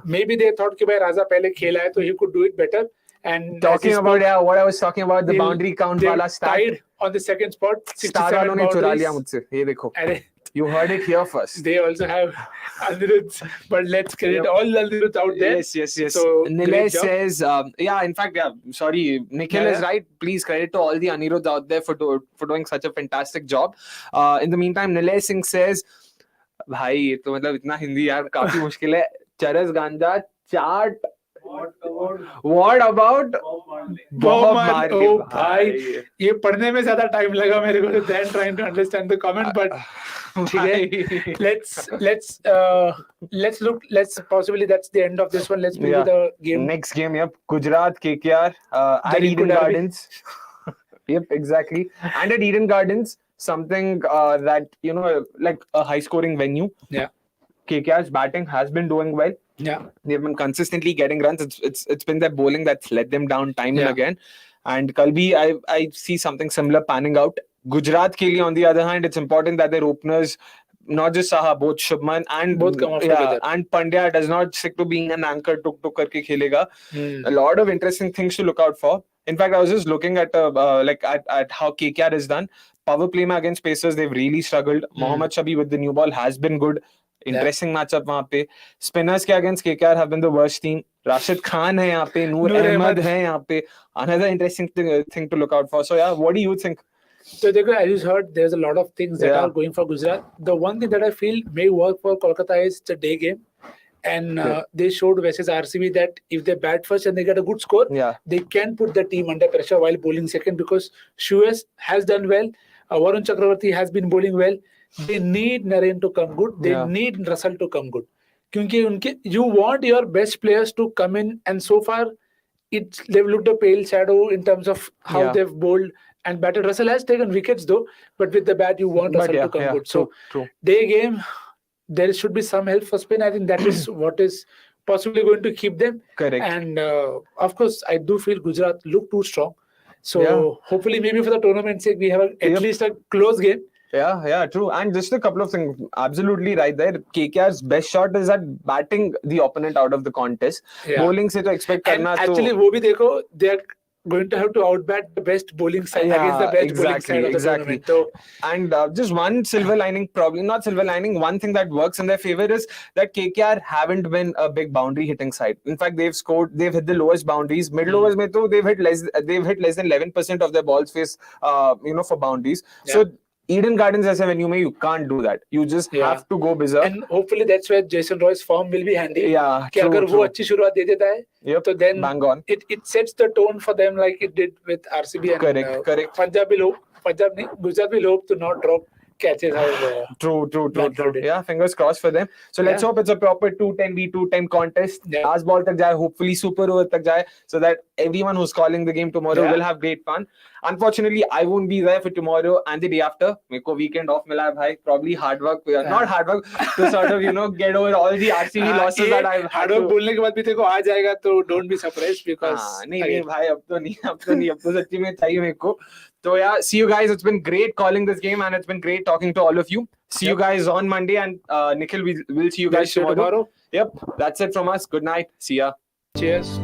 Maybe they thought कि भाई Raza पहले खेला है, so he could do it better. And talking about what I was talking about, the boundary count wala stat. Tied on the second spot. 67 उन्होंने चुरा लिया मुझसे. ये देखो. You heard it here first. They also have Anirudh, but let's credit all Anirudh out there. Yes. So, Nilesh says, in fact, sorry, Nikhil is right. Please credit to all the Anirudh out there for doing such a fantastic job. In the meantime, Nilesh Singh says, भाई ये तो मतलब इतना हिंदी यार काफी मुश्किल है. चरस गांजा चाट. What about Bob Marley? Oh भाई, ये पढ़ने में ज़्यादा time लगा मेरे को than trying to understand the comment, but let's possibly that's the end of this one. Let's move to the game. Next game, Gujarat KKR at Eden Gardens. Yep, exactly. And at Eden Gardens, something that like a high-scoring venue. KKR's batting has been doing well. They've been consistently getting runs. It's been their bowling that's let them down time and again. And Kalbi, I see something similar panning out. Gujarat ke liye, on the other hand, it's important that their openers, not just Saha, both Shubman and both come off together. And Pandya does not stick to being an anchor. Tuk karke khelega. A lot of interesting things to look out for. In fact, I was just looking at at how KKR is done. Power play against Pacers, they've really struggled. Mohammad Shabi with the new ball has been good. Interesting matchup वहाँ पे. Spinners के against KKR have been the worst team. Rashid Khan है यहाँ पे, Noor Ahmed है यहाँ पे. Another interesting thing to look out for. So what do you think? So I just heard there's a lot of things that are going for Gujarat. The one thing that I feel may work for Kolkata is the day game. And they showed versus RCB that if they bat first and they get a good score, they can put the team under pressure while bowling second, because Shues has done well. Varun Chakravarti has been bowling well. They need Naren to come good. They need Russell to come good. Because you want your best players to come in, and so far they've looked a pale shadow in terms of how they've bowled and batted. Russell has taken wickets though, but with the bat you want Russell to come good. So day game, there should be some help for spin. I think that is what is possibly going to keep them. Correct. And of course, I do feel Gujarat look too strong. So hopefully maybe for the tournament's sake, we have at least a close game. Yeah, true. And just a couple of things. Absolutely right there. KKR's best shot is at batting the opponent out of the contest. Bowling se to expect karna. Actually, wo bhi dekho, going to have to outbat the best bowling side against the best bowling side of the tournament. So, and just one silver lining, probably not silver lining, one thing that works in their favor is that KKR haven't been a big boundary hitting side. In fact, they've hit the lowest boundaries. Middle overs mein to they've hit less than 11% of their balls face for boundaries. So Eden Gardens as a venue mein, you can't do that. You just have to go berserk. And hopefully that's where Jason Roy's form will be handy. Yeah, कि अगर वो अच्छी शुरुआत दे देता है, तो then bang on. It sets the tone for them like it did with RCB and correct. Punjab nahi, Gujarat will hope to not drop catches out. True. Yeah, fingers crossed for them. So let's hope it's a proper 2-10 contest. Last ball tak jaye, hopefully super over tak jaye, so that everyone who's calling the game tomorrow will have great fun. Unfortunately, I won't be there for tomorrow and the day after. Meko weekend off mila hai bhai. Probably hard work, not hard work, to sort of get over all the RCB losses that I've had. Hard work बोलने के बाद भी तेको आ जाएगा, तो don't be surprised because नहीं भाई अब तो सच्ची में चाहिए मेरे को. So yeah, see you guys. It's been great calling this game and it's been great talking to all of you. See you guys on Monday, and Nikhil, we'll see you guys tomorrow. Yep, that's it from us. Good night. See ya. Cheers.